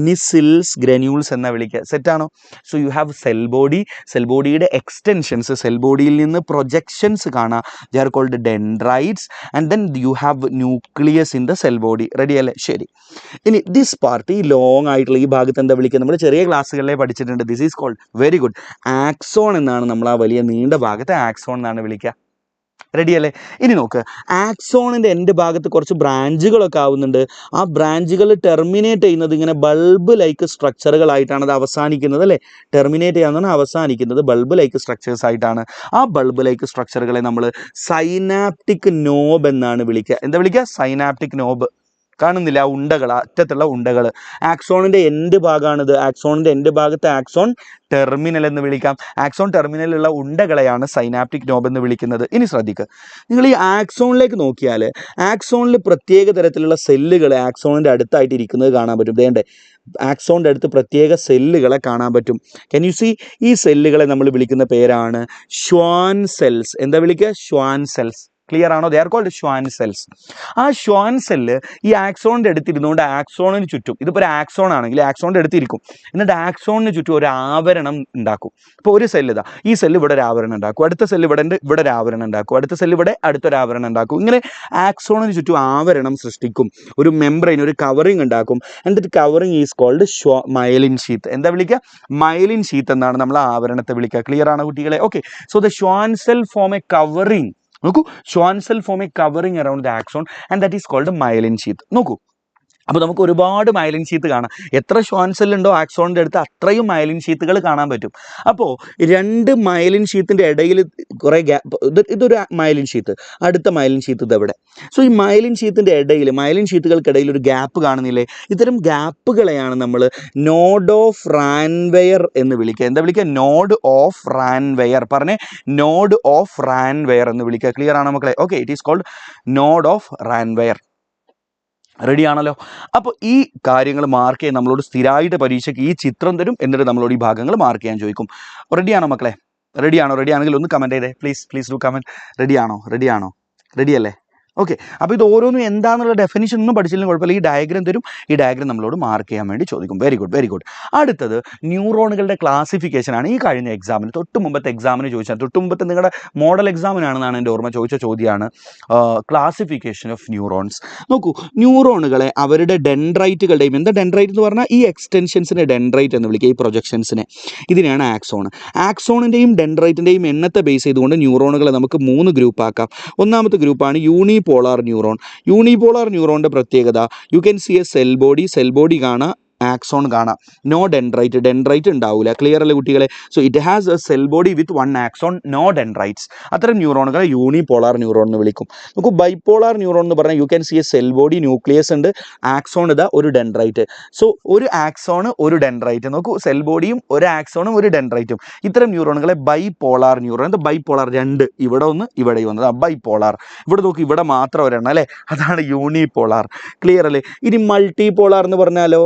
[SPEAKER 3] നിസിൽസ് ഗ്രന്യൂൾസ് എന്നാ വിളിക്കുക. സെറ്റാണോ? So you have cell body. Cell ബോഡിയുടെ എക്സ്റ്റൻഷൻസ്, സെൽ ബോഡിയിൽ നിന്ന് പ്രൊജക്ഷൻസ് കാണാം. They are called dendrites. And then you have nucleus in the cell body. Ready അല്ലേ? ശരി. ഇനി ദിസ് പാർട്ട്, ഈ ലോങ് ആയിട്ടുള്ള ഈ ഭാഗത്ത് എന്താ വിളിക്കുക? നമ്മൾ ചെറിയ ക്ലാസ്സുകളിലെ പഠിച്ചിട്ടുണ്ട്. This is called, very good, axon എന്നാണ് നമ്മൾ ആ വലിയ നീണ്ട ഭാഗത്തെ ആക്സോൺ എന്നാണ് വിളിക്കുക. റെഡി അല്ലേ? ഇനി നോക്ക്, ആക്സോണിൻ്റെ എൻ്റെ ഭാഗത്ത് കുറച്ച് ബ്രാഞ്ചുകളൊക്കെ ആവുന്നുണ്ട്. ആ ബ്രാഞ്ചുകൾ ടെർമിനേറ്റ് ചെയ്യുന്നത് ഇങ്ങനെ ബൾബ് ലൈക്ക് സ്ട്രക്ചറുകളായിട്ടാണ് അത് അവസാനിക്കുന്നത് അല്ലേ? ടെർമിനേറ്റ് ചെയ്യാന്നാണ് അവസാനിക്കുന്നത് ബൾബ് ലൈക്ക് സ്ട്രക്ചേഴ്സ് ആയിട്ടാണ്. ആ ബൾബ് ലൈക്ക് സ്ട്രക്ചറുകളെ നമ്മൾ സൈനാപ്റ്റിക് നോബ് എന്നാണ് വിളിക്കുക. എന്താ വിളിക്കുക? Synaptic knob. കാണുന്നില്ല ആ ഉണ്ടകൾ, അറ്റത്തുള്ള ഉണ്ടകൾ. ആക്സോണിൻ്റെ എൻഡ് ഭാഗമാണിത്. ആക്സോണിൻ്റെ എൻഡ് ഭാഗത്തെ ആക്സോൺ ടെർമിനൽ എന്ന് വിളിക്കാം. ആക്സോൺ ടെർമിനലുള്ള ഉണ്ടകളെയാണ് സൈനാപ്റ്റിക് നോബ് എന്ന് വിളിക്കുന്നത്. ഇനി ശ്രദ്ധിക്കുക, നിങ്ങൾ ഈ ആക്സോണിലേക്ക് നോക്കിയാൽ ആക്സോണിൽ പ്രത്യേക തരത്തിലുള്ള സെല്ലുകൾ ആക്സോണിൻ്റെ അടുത്തായിട്ട് ഇരിക്കുന്നത് കാണാൻ പറ്റും. വേണ്ടേ? ആക്സോണിൻ്റെ അടുത്ത് പ്രത്യേക സെല്ലുകളെ കാണാൻ പറ്റും. Can you C? ഈ സെല്ലുകളെ നമ്മൾ വിളിക്കുന്ന പേരാണ് ഷ്വാൻ സെൽസ്. എന്താ വിളിക്കുക? Schwann cells. ക്ലിയർ ആണോ? They are called Schwann cells. ആ ഷ്വാൻ സെല്ല് ഈ ആക്സോണിൻ്റെ അടുത്തിരുന്നുകൊണ്ട് ആക്സോണിന് ചുറ്റും, ഇതിപ്പോൾ ഒരു ആക്സോൺ ആണെങ്കിൽ ആക്സോണിൻ്റെ അടുത്തിരിക്കും, എന്നിട്ട് ആക്സോണിന് ചുറ്റും ഒരു ആവരണം ഉണ്ടാക്കും. ഇപ്പോൾ ഒരു സെല്ല് ഇതാ, ഈ സെല്ല് ഇവിടെ ഒരു ആവരണം ഉണ്ടാക്കും, അടുത്ത സെല്ല് ഇവിടെ ഉണ്ട്, ഇവിടെ ഒരു ആവരണം ഉണ്ടാക്കും, അടുത്ത സെല്ല് ഇവിടെ അടുത്തൊരു ആവരണം ഉണ്ടാക്കും. ഇങ്ങനെ ആക്സോണിന് ചുറ്റും ആവരണം സൃഷ്ടിക്കും, ഒരു മെംബ്രെയിൻ, ഒരു കവറിങ് ഉണ്ടാക്കും. എന്നിട്ട് covering is called myelin sheath. എന്താ വിളിക്കുക? മയലിൻ ഷീത്ത് എന്നാണ് നമ്മൾ ആ ആവരണത്തെ വിളിക്കുക. ക്ലിയർ ആണോ കുട്ടികളെ? Okay. So the Schwann cell form a covering. നോക്കൂ, Schwann cell form a covering around the axon and that is called myelin sheath. നോക്കൂ, അപ്പോൾ നമുക്ക് ഒരുപാട് മയലിൻ ഷീത്ത് കാണാം. എത്ര ഷ്വാൻ സെല്ലുണ്ടോ ആക്സോണിൻ്റെ അടുത്ത് അത്രയും മയലിൻ ഷീത്തുകൾ കാണാൻ പറ്റും. അപ്പോൾ രണ്ട് മയലിൻ ഷീത്തിൻ്റെ ഇടയിൽ കുറേ ഗ്യാപ്പ്, ഇതൊരു മയലിൻ ഷീത്ത്, അടുത്ത മയലിൻ ഷീത്ത് ഇതെവിടെ. സോ ഈ മയലിൻ ഷീത്തിൻ്റെ ഇടയിൽ, മയലിൻ ഷീത്തുകൾക്കിടയിൽ ഒരു ഗ്യാപ്പ് കാണുന്നില്ലേ? ഇത്തരം ഗ്യാപ്പുകളെയാണ് നമ്മൾ നോഡ് ഓഫ് റാൻവെയർ എന്ന് വിളിക്കുക. എന്താ വിളിക്കുക? Node of Ranvier. പറഞ്ഞേ, നോഡ് ഓഫ് റാൻവെയർ എന്ന് വിളിക്കുക. ക്ലിയർ ആണോ മക്കളെ? Okay, it is called node of Ranvier. Ready ആണല്ലോ? അപ്പോൾ ഈ കാര്യങ്ങൾ മാർക്ക് ചെയ്യാൻ നമ്മളോട് സ്ഥിരമായിട്ട് പരീക്ഷയ്ക്ക് ഈ ചിത്രം തരും, എന്നിട്ട് നമ്മളോട് ഈ ഭാഗങ്ങൾ മാർക്ക് ചെയ്യാൻ ചോദിക്കും. റെഡിയാണോ മക്കളെ? റെഡിയാണോ? റെഡിയാണെങ്കിൽ ഒന്ന് കമൻറ്റ് ചെയ്തേ പ്ലീസ് ഡു കമൻറ്റ്. റെഡിയാണോ? റെഡിയല്ലേ? ഓക്കെ. അപ്പോൾ ഇത് ഓരോന്നും എന്താണെന്നുള്ള ഡെഫിനിഷൻ ഒന്നും പഠിച്ചില്ലെങ്കിൽ കുഴപ്പമില്ല, ഈ ഡയഗ്രം തരും, ഈ ഡയഗ്രം നമ്മളോട് മാർക്ക് ചെയ്യാൻ വേണ്ടി ചോദിക്കും. Very good. അടുത്തത് ന്യൂറോണുകളുടെ ക്ലാസിഫിക്കേഷൻ ആണ്. ഈ കഴിഞ്ഞ എക്സാമിന്, തൊട്ട് മുമ്പത്തെ എക്സാമിന് ചോദിച്ചാൽ, തൊട്ട് മുമ്പത്തെ നിങ്ങളുടെ മോഡൽ എക്സാമിനാണെന്നാണ് എൻ്റെ ഓർമ്മ, ചോദിച്ച ചോദ്യമാണ് ക്ലാസിഫിക്കേഷൻ ഓഫ് ന്യൂറോൺസ്. നോക്കൂ, ന്യൂറോണുകളെ അവരുടെ ഡെൻഡ്രൈറ്റുകളുടെയും, എന്താ ഡെൻഡ്രൈറ്റ് എന്ന് പറഞ്ഞാൽ ഈ എക്സ്റ്റൻഷൻസിനെ ഡെൻഡ്രൈറ്റ് എന്ന് വിളിക്കുക, ഈ പ്രൊജക്ഷൻസിനെ. ഇതിനെയാണ് ആക്സോൺ. ആക്സോണിൻ്റെയും ഡെൻഡ്രൈറ്റിൻ്റെയും എണ്ണത്തെ ബേസ് ചെയ്തുകൊണ്ട് ന്യൂറോണുകളെ നമുക്ക് 3 ഗ്രൂപ്പാക്കാം. ഒന്നാമത്തെ ഗ്രൂപ്പാണ് യൂണിപോളാർ ന്യൂറോൺ. യൂണിപോളാർ ന്യൂറോണിൻ്റെ പ്രത്യേകത, you can see a cell body കാണാം, ആക്സോൺ കാണാം, നോ ഡെൻഡ്രൈറ്റ് ഉണ്ടാവില്ല. ക്ലിയർ അല്ലേ കുട്ടികളെ? So it has a cell body with 1 axon, no dendrites. അത്തരം ന്യൂറോണുകളെ യൂണിപോളാർ ന്യൂറോൺ എന്ന് വിളിക്കും. നമുക്ക് ബൈപോളാർ ന്യൂറോൺ എന്ന് പറഞ്ഞാൽ U can see a cell body, nucleus ഉണ്ട്, ആക്സോൺ ഇതാ, ഒരു ഡെൻഡ്രൈറ്റ്. സോ ഒരു ആക്സോൺ ഒരു ഡെൻഡ്രൈറ്റ്. നോക്കൂ, സെൽ ബോഡിയും ഒരു ആക്സോണും ഒരു ഡെൻഡ്രൈറ്റും. ഇത്തരം ന്യൂറോണുകളെ ബൈപോളാർ ന്യൂറോൺ. എന്താ ബൈപോളാർ? 2, ഇവിടെ ഒന്ന് ഇവിടെ വന്നത്, ബൈപോളാർ. ഇവിടെ നോക്കി, ഇവിടെ മാത്രം ഒരെണ്ണം അല്ലേ, അതാണ് യൂണിപോളാർ. ക്ലിയർ അല്ലേ? ഇനി മൾട്ടിപോളാർ എന്ന് പറഞ്ഞാലോ,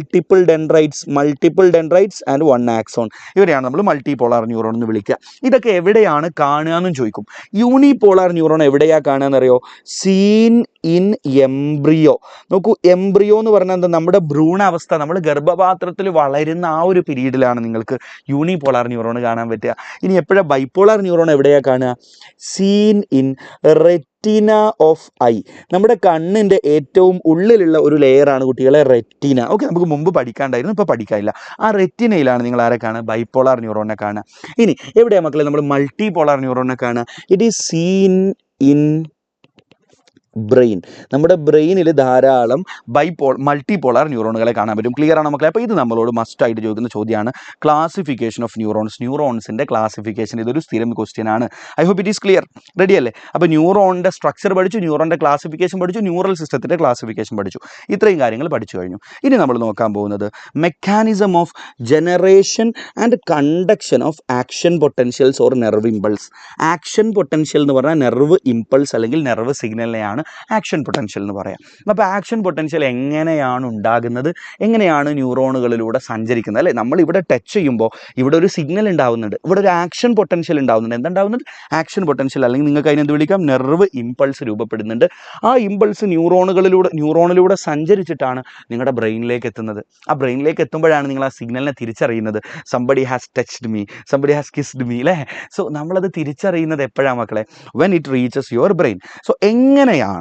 [SPEAKER 3] multiple dendrites and one axon. ഇവരെയാണ് നമ്മൾ മൾട്ടിപോളാർ ന്യൂറോൺ എന്ന് വിളിക്കുക. ഇതൊക്കെ എവിടെയാണ് കാണുക എന്നും ചോദിക്കും. യൂണിപോളാർ ന്യൂറോൺ എവിടെയാണ് കാണുക എന്നറിയോ? Scene in embryo. നോക്കൂ, എംബ്രിയോ എന്ന് പറഞ്ഞാൽ എന്താ? നമ്മുടെ ഭ്രൂണാവസ്ഥ, നമ്മൾ ഗർഭപാത്രത്തിൽ വളരുന്ന ആ ഒരു പീരീഡിലാണ് നിങ്ങൾക്ക് യൂണിപോളാർ ന്യൂറോൺ കാണാൻ പറ്റുക. ഇനി എപ്പോഴാണ് ബൈപോളാർ ന്യൂറോൺ എവിടെയാണ് കാണുക? Scene in retina of I. നമ്മുടെ കണ്ണിൻ്റെ ഏറ്റവും ഉള്ളിലുള്ള ഒരു ലെയറാണ് കുട്ടികളെ റെറ്റിന. ഓക്കെ, നമുക്ക് മുമ്പ് പഠിക്കാണ്ടായിരുന്നു, ഇപ്പോൾ പഠിക്കാനില്ല. ആ റെറ്റിനയിലാണ് നിങ്ങൾ ആരെ കാണുക? ബൈപോളാർ ന്യൂറോണിനെ കാണുക. ഇനി എവിടെയാണ് മക്കളെ നമ്മൾ മൾട്ടിപോളാർ ന്യൂറോണിനെ കാണുക? It is seen in brain. നമ്മുടെ ബ്രെയിനിൽ ധാരാളം മൾട്ടിപോളാർ ന്യൂറോണുകളെ കാണാൻ പറ്റും. ക്ലിയർ ആണോ മക്കളെ? അപ്പോൾ ഇത് നമ്മളോട് മസ്റ്റായിട്ട് ചോദിക്കുന്ന ചോദ്യമാണ്. ക്ലാസിഫിക്കേഷൻ ഓഫ് ന്യൂറോൺസിൻ്റെ ക്ലാസിഫിക്കേഷൻ. ഇതൊരു സ്ഥിരം ക്വസ്റ്റ്യൻ ആണ്. I hope it is clear. Ready അല്ലേ? അപ്പോൾ ന്യൂറോണിൻ്റെ സ്ട്രക്ചർ പഠിച്ചു, ന്യൂറോണിൻ്റെ ക്ലാസിഫിക്കേഷൻ പഠിച്ചു, ന്യൂറൽ സിസ്റ്റത്തിൻ്റെ ക്ലാസിഫിക്കേഷൻ പഠിച്ചു. ഇത്രയും കാര്യങ്ങൾ പഠിച്ചു കഴിഞ്ഞു. ഇനി നമ്മൾ നോക്കാൻ പോകുന്നത് mechanism of generation and conduction of action potentials or nerve impulse. Action potential എന്ന് പറഞ്ഞാൽ നെർവ് ഇമ്പൾസ് അല്ലെങ്കിൽ നെർവ് സിഗ്നലിനെയാണ് ആക്ഷൻ പൊട്ടൻഷ്യൽ എന്ന് പറയാം. അപ്പോൾ ആക്ഷൻ പൊട്ടൻഷ്യൽ എങ്ങനെയാണ് ഉണ്ടാകുന്നത്, എങ്ങനെയാണ് ന്യൂറോണുകളിലൂടെ സഞ്ചരിക്കുന്നത് അല്ലേ? നമ്മൾ ഇവിടെ ടച്ച് ചെയ്യുമ്പോൾ ഇവിടെ ഒരു സിഗ്നൽ ഉണ്ടാവുന്നുണ്ട്, ഇവിടെ ഒരു ആക്ഷൻ പൊട്ടൻഷ്യൽ ഉണ്ടാവുന്നുണ്ട്. എന്തുണ്ടാവുന്നുണ്ട്? ആക്ഷൻ പൊട്ടൻഷ്യൽ, അല്ലെങ്കിൽ നിങ്ങൾക്ക് അതിനെന്ത് വിളിക്കാം? നെർവ് ഇമ്പൾസ് രൂപപ്പെടുന്നുണ്ട്. ആ ഇമ്പൾസ് ന്യൂറോണിലൂടെ സഞ്ചരിച്ചിട്ടാണ് നിങ്ങളുടെ ബ്രെയിനിലേക്ക് എത്തുന്നത്. ആ ബ്രെയിനിലേക്ക് എത്തുമ്പോഴാണ് നിങ്ങൾ ആ സിഗ്നലിനെ തിരിച്ചറിയുന്നത്. Somebody has touched me, somebody has kissed me അല്ലേ? സോ നമ്മളത് തിരിച്ചറിയുന്നത് എപ്പോഴാണ് മക്കളെ? When it reaches your brain. So എങ്ങനെയാണ്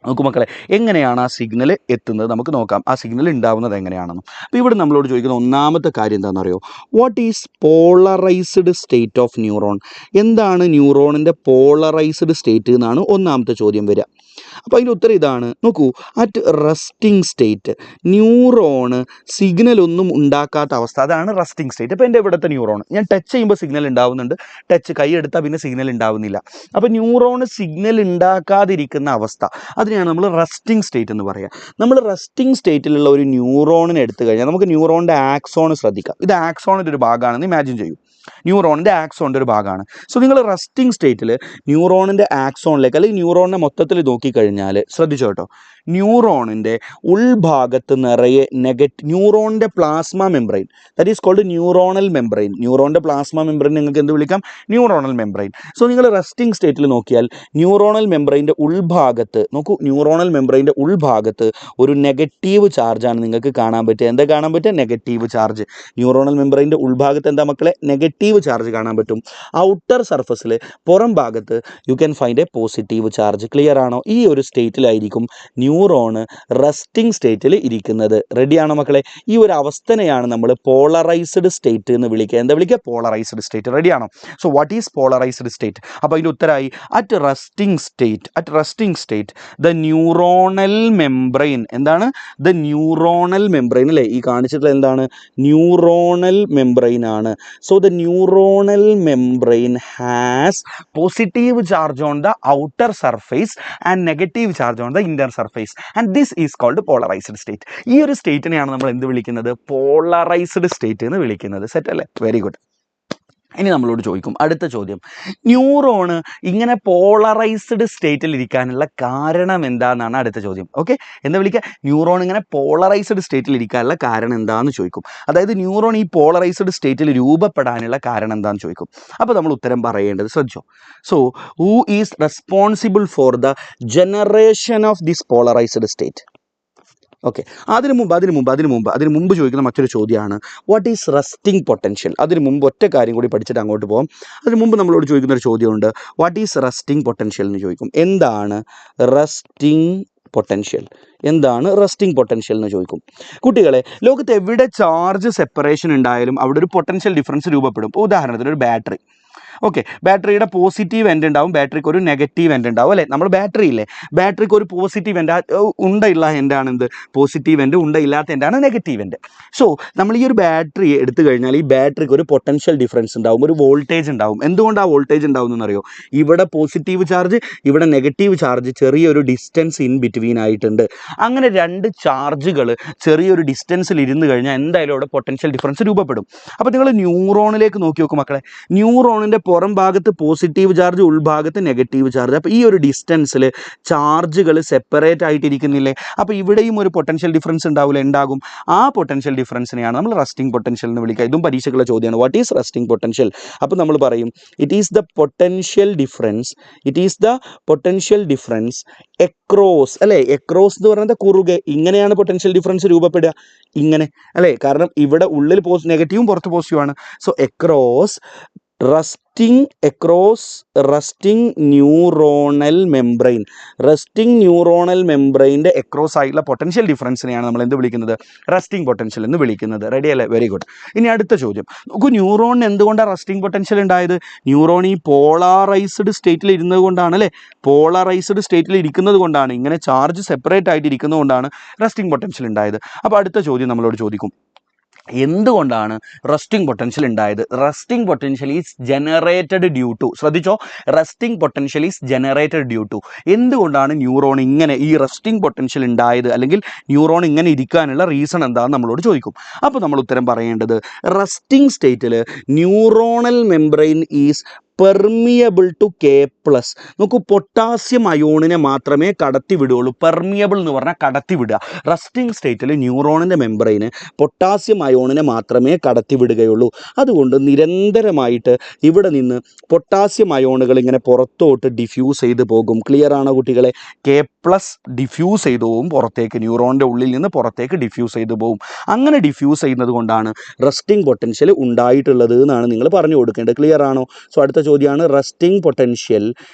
[SPEAKER 3] നോക്കൂ മക്കളെ, എങ്ങനെയാണ് ആ സിഗ്നൽ എത്തുന്നത് നമുക്ക് നോക്കാം. ആ സിഗ്നൽ ഉണ്ടാവുന്നത് എങ്ങനെയാണെന്ന്. അപ്പോൾ ഇവിടെ നമ്മളോട് ചോദിക്കുന്ന ഒന്നാമത്തെ കാര്യം എന്താണെന്ന് അറിയോ? What is polarized state of neuron? എന്താണ് ന്യൂറോണിൻ്റെ പോളറൈസ്ഡ് സ്റ്റേറ്റ് എന്നാണ് ഒന്നാമത്തെ ചോദ്യം വരിക. അപ്പോൾ അതിൻ്റെ ഉത്തരം ഇതാണ്. നോക്കൂ, at resting state neuron signal ഒന്നും ഉണ്ടാക്കാത്ത അവസ്ഥ, അതാണ് റെസ്റ്റിംഗ് സ്റ്റേറ്റ്. അപ്പോൾ എൻ്റെ ഇവിടുത്തെ ന്യൂറോൺ ഞാൻ ടച്ച് ചെയ്യുമ്പോൾ സിഗ്നൽ ഉണ്ടാവുന്നുണ്ട്, ടച്ച് കൈ എടുത്താൽ പിന്നെ സിഗ്നൽ ഉണ്ടാവുന്നില്ല. അപ്പോൾ ന്യൂറോണ് സിഗ്നൽ ഉണ്ടാക്കാതിരിക്കുന്ന അവസ്ഥ, അതിനെയാണ് നമ്മൾ റെസ്റ്റിംഗ് സ്റ്റേറ്റ് എന്ന് പറയുക. നമ്മൾ റെസ്റ്റിംഗ് സ്റ്റേറ്റിലുള്ള ഒരു ന്യൂറോണിനെ എടുത്തു കഴിഞ്ഞാൽ നമുക്ക് ന്യൂറോണിൻ്റെ ആക്സോൺ ശ്രദ്ധിക്കാം. ഇത് ആക്സോണിൻ്റെ ഒരു ഭാഗമാണെന്ന് ഇമാജിൻ ചെയ്യൂ. ന്യൂറോണിൻ്റെ ആക്സോണിൻ്റെ ഒരു ഭാഗമാണ്. സോ നിങ്ങൾ റെസ്റ്റിംഗ് സ്റ്റേറ്റിൽ ന്യൂറോണിൻ്റെ ആക്സോണിലേക്ക് അല്ലെങ്കിൽ ന്യൂറോണിനെ മൊത്തത്തിൽ നോക്കിക്കഴിഞ്ഞാൽ ശ്രദ്ധിച്ചോ കേട്ടോ, ന്യൂറോണിൻ്റെ ഉൾഭാഗത്ത് നിറയെ ന്യൂറോണിൻ്റെ plasma membrane, that is called neuronal membrane. ന്യൂറോണിൻ്റെ പ്ലാസ്മ മെംബ്രെയിൻ നിങ്ങൾക്ക് എന്ത് വിളിക്കാം? Neuronal membrane. സോ നിങ്ങൾ റെസ്റ്റിംഗ് സ്റ്റേറ്റിൽ നോക്കിയാൽ ന്യൂറോണൽ മെംബ്രെയിൻ്റെ ഉൾഭാഗത്ത് നോക്കൂ, ന്യൂറോണൽ മെംബ്രെയിൻ്റെ ഉൾഭാഗത്ത് ഒരു നെഗറ്റീവ് ചാർജാണ് നിങ്ങൾക്ക് കാണാൻ പറ്റുക. എന്താ കാണാൻ പറ്റുക? Negative charge. ന്യൂറോണൽ മെംബ്രെയിൻ്റെ ഉൾഭാഗത്ത് എന്താ മക്കളെ? നെഗറ്റീവ് ചാർജ് കാണാൻ പറ്റും. ഔട്ടർ സർഫസിൽ പുറം ഭാഗത്ത് you can find A positive charge. Clear ആണോ? ഈ ഒരു സ്റ്റേറ്റിലായിരിക്കും ന്യൂറോണ് റെസ്റ്റിംഗ് സ്റ്റേറ്റിൽ ഇരിക്കുന്നത്. റെഡിയാണോ മക്കളെ? ഈ ഒരു അവസ്ഥനെയാണ് നമ്മൾ പോളറൈസ്ഡ് സ്റ്റേറ്റ് എന്ന് വിളിക്കുക. എന്താ വിളിക്കുക? Polarized state. റെഡിയാണോ? So what is polarized state? അപ്പോൾ അതിൻ്റെ ഉത്തരമായി at resting state the neuronal membrane. എന്താണ്? ദ ന്യൂറോണൽ മെംബ്രെയിൻ അല്ലേ? ഈ കാണിച്ചിട്ടുള്ള എന്താണ്? ന്യൂറോണൽ മെംബ്രെയിൻ ആണ്. So the neuronal membrane has positive charge on the outer surface and negative charge on the inner surface and this is called polarized state. ഈ ഒരു സ്റ്റേറ്റിനെയാണ് നമ്മൾ എന്ത് വിളിക്കുന്നത്? പോളറൈസ്ഡ് സ്റ്റേറ്റ് എന്ന് വിളിക്കുന്നത്. സെറ്റ് അല്ലേ? Very good. ഇനി നമ്മളോട് ചോദിക്കും അടുത്ത ചോദ്യം, ന്യൂറോണ് ഇങ്ങനെ പോളറൈസ്ഡ് സ്റ്റേറ്റിൽ ഇരിക്കാനുള്ള കാരണം എന്താണെന്നാണ് അടുത്ത ചോദ്യം. ഓക്കെ, എന്താ വിളിക്കുക? ന്യൂറോൺ ഇങ്ങനെ പോളറൈസ്ഡ് സ്റ്റേറ്റിൽ ഇരിക്കാനുള്ള കാരണം എന്താണെന്ന് ചോദിക്കും. അതായത് ന്യൂറോൺ ഈ പോളറൈസ്ഡ് സ്റ്റേറ്റിൽ രൂപപ്പെടാനുള്ള കാരണം എന്താണെന്ന് ചോദിക്കും. അപ്പോൾ നമ്മൾ ഉത്തരം പറയേണ്ടത് ശ്രദ്ധിച്ചോ. So who is responsible for the generation of this polarised state? Okay, അതിനു മുമ്പ് ചോദിക്കുന്ന മറ്റൊരു ചോദ്യമാണ് വാട്ട് ഈസ് റെസ്റ്റിംഗ് പൊട്ടൻഷ്യൽ. അതിന് മുമ്പ് ഒറ്റ കാര്യം കൂടി പഠിച്ചിട്ട് അങ്ങോട്ട് പോകാം. അതിന് മുമ്പ് നമ്മളോട് ചോദിക്കുന്ന ഒരു ചോദ്യമുണ്ട്, വാട്ട് ഈസ് റെസ്റ്റിംഗ് പൊട്ടൻഷ്യൽ എന്ന് ചോദിക്കും. എന്താണ് റെസ്റ്റിംഗ് പൊട്ടൻഷ്യൽ? എന്താണ് റെസ്റ്റിംഗ് പൊട്ടൻഷ്യൽ എന്ന് ചോദിക്കും. കുട്ടികളെ, ലോകത്ത് എവിടെ ചാർജ് സെപ്പറേഷൻ ഉണ്ടായാലും അവിടെ ഒരു പൊട്ടൻഷ്യൽ ഡിഫറൻസ് രൂപപ്പെടും. ഉദാഹരണത്തിന് ഒരു ബാറ്ററി. ഓക്കെ, ബാറ്ററിയുടെ പോസിറ്റീവ് എൻഡ് ഉണ്ടാവും, ബാറ്ററിക്ക് ഒരു നെഗറ്റീവ് എൻഡ് ഉണ്ടാവും അല്ലേ? നമ്മൾ ബാറ്ററി ഇല്ലേ, ബാറ്ററിക്ക് ഒരു പോസിറ്റീവ് എൻഡ് ഉണ്ടയുള്ള എൻഡാണ് എന്ത്? Positive end. ഉണ്ടയില്ലാത്ത എൻഡാണ് നെഗറ്റീവ് എൻഡ്. സോ നമ്മൾ ഈ ഒരു ബാറ്ററി എടുത്തു കഴിഞ്ഞാൽ ഈ ബാറ്ററിക്ക് ഒരു പൊട്ടൻഷ്യൽ ഡിഫറൻസ് ഉണ്ടാവും, ഒരു വോൾട്ടേജ് ഉണ്ടാവും. എന്തുകൊണ്ടാണ് വോൾട്ടേജ് ഉണ്ടാവുന്നതെന്നറിയോ? ഇവിടെ പോസിറ്റീവ് ചാർജ്, ഇവിടെ നെഗറ്റീവ് ചാർജ്, ചെറിയൊരു ഡിസ്റ്റൻസ് ഇൻ ബിറ്റ്വീൻ ആയിട്ടുണ്ട്. അങ്ങനെ രണ്ട് ചാർജുകൾ ചെറിയൊരു ഡിസ്റ്റൻസിൽ ഇരുന്ന് കഴിഞ്ഞാൽ എന്തായാലും അവിടെ പൊട്ടൻഷ്യൽ ഡിഫറൻസ് രൂപപ്പെടും. അപ്പോൾ നിങ്ങൾ ന്യൂറോണിലേക്ക് നോക്കി നോക്കും മക്കളെ. ന്യൂറോണിൻ്റെ പുറം ഭാഗത്ത് പോസിറ്റീവ് ചാർജ്, ഉൾഭാഗത്ത് നെഗറ്റീവ് ചാർജ്. അപ്പോൾ ഈ ഒരു ഡിസ്റ്റൻസിൽ ചാർജുകൾ സെപ്പറേറ്റ് ആയിട്ടിരിക്കുന്നില്ലേ? അപ്പോൾ ഇവിടെയും ഒരു പൊട്ടൻഷ്യൽ ഡിഫറൻസ് ഉണ്ടാവില്ല, ഉണ്ടാകും. ആ പൊട്ടൻഷ്യൽ ഡിഫറൻസിനെയാണ് നമ്മൾ റെസ്റ്റിംഗ് പൊട്ടൻഷ്യൽ എന്ന് വിളിക്കുക. ഇതും പരീക്ഷയ്ക്കുള്ള ചോദ്യമാണ്. What is resting potential? അപ്പോൾ നമ്മൾ പറയും it is the potential difference, it is the potential difference across, അല്ലേ? എക്രോസ് എന്ന് പറയുന്നത് കുറുകെ. ഇങ്ങനെയാണ് പൊട്ടൻഷ്യൽ ഡിഫറൻസ് രൂപപ്പെടുക, ഇങ്ങനെ, അല്ലേ? കാരണം ഇവിടെ ഉള്ളിൽ നെഗറ്റീവും പുറത്ത് പോസിറ്റീവാണ്. So across resting neuronal membrane, resting neuronal മെംബ്രെയിൻ്റെ എക്രോസ് ആയിട്ടുള്ള പൊട്ടൻഷ്യൽ ഡിഫറൻസിനെയാണ് നമ്മൾ എന്ത് വിളിക്കുന്നത്? റെസ്റ്റിംഗ് പൊട്ടൻഷ്യൽ എന്ന് വിളിക്കുന്നത്. റെഡി അല്ലേ? Very good. ഇനി അടുത്ത ചോദ്യം നോക്കൂ. ന്യൂറോണിന് എന്തുകൊണ്ടാണ് റെസ്റ്റിംഗ് പൊട്ടൻഷ്യൽ ഉണ്ടായത്? ന്യൂറോൺ ഈ പോളാറൈസ്ഡ് സ്റ്റേറ്റിൽ ഇരുന്നത് കൊണ്ടാണ്, അല്ലേ? പോളാറൈസ്ഡ് സ്റ്റേറ്റിൽ ഇരിക്കുന്നത് കൊണ്ടാണ്, ഇങ്ങനെ ചാർജ് സെപ്പറേറ്റ് ആയിട്ട് ഇരിക്കുന്നത് കൊണ്ടാണ് റെസ്റ്റിംഗ് പൊട്ടൻഷ്യൽ ഉണ്ടായത്. അപ്പോൾ അടുത്ത ചോദ്യം നമ്മളോട് ചോദിക്കും, എന്തുകൊണ്ടാണ് റെസ്റ്റിംഗ് പൊട്ടൻഷ്യൽ ഉണ്ടായത്? Resting potential is generated due to, ശ്രദ്ധിച്ചോ, resting potential is generated due to. എന്തുകൊണ്ടാണ് ന്യൂറോൺ ഇങ്ങനെ ഈ റെസ്റ്റിംഗ് പൊട്ടൻഷ്യൽ ഉണ്ടായത്, അല്ലെങ്കിൽ ന്യൂറോൺ ഇങ്ങനെ ഇരിക്കാനുള്ള റീസൺ എന്താണെന്ന് നമ്മളോട് ചോദിക്കും. അപ്പോൾ നമ്മൾ ഉത്തരം പറയേണ്ടത്, റെസ്റ്റിംഗ് സ്റ്റേറ്റിൽ neuronal membrane is permeable to K plus. നോക്കൂ, പൊട്ടാസ്യം അയോണിനെ മാത്രമേ കടത്തി വിടുകയുള്ളൂ. പെർമിയബിൾ എന്ന് പറഞ്ഞാൽ കടത്തി വിടുക. റെസ്റ്റിംഗ് സ്റ്റേറ്റിൽ ന്യൂറോണിൻ്റെ മെംബ്രെയിന് പൊട്ടാസ്യം അയോണിനെ മാത്രമേ കടത്തി വിടുകയുള്ളൂ. അതുകൊണ്ട് നിരന്തരമായിട്ട് ഇവിടെ നിന്ന് പൊട്ടാസ്യം അയോണുകൾ ഇങ്ങനെ പുറത്തോട്ട് ഡിഫ്യൂസ് ചെയ്ത് പോകും. ക്ലിയർ ആണോ കുട്ടികളെ? കെ പ്ലസ് ഡിഫ്യൂസ് ചെയ്തു പോകും പുറത്തേക്ക്, ന്യൂറോണിൻ്റെ ഉള്ളിൽ നിന്ന് പുറത്തേക്ക് ഡിഫ്യൂസ് ചെയ്തു പോകും. അങ്ങനെ ഡിഫ്യൂസ് ചെയ്യുന്നത് കൊണ്ടാണ് റെസ്റ്റിംഗ് പൊട്ടൻഷ്യൽ ഉണ്ടായിട്ടുള്ളത് എന്നാണ് നിങ്ങൾ പറഞ്ഞു കൊടുക്കേണ്ടത്. ക്ലിയർ ആണോ? സോ അടുത്ത ചോദ്യമാണ്, resting potential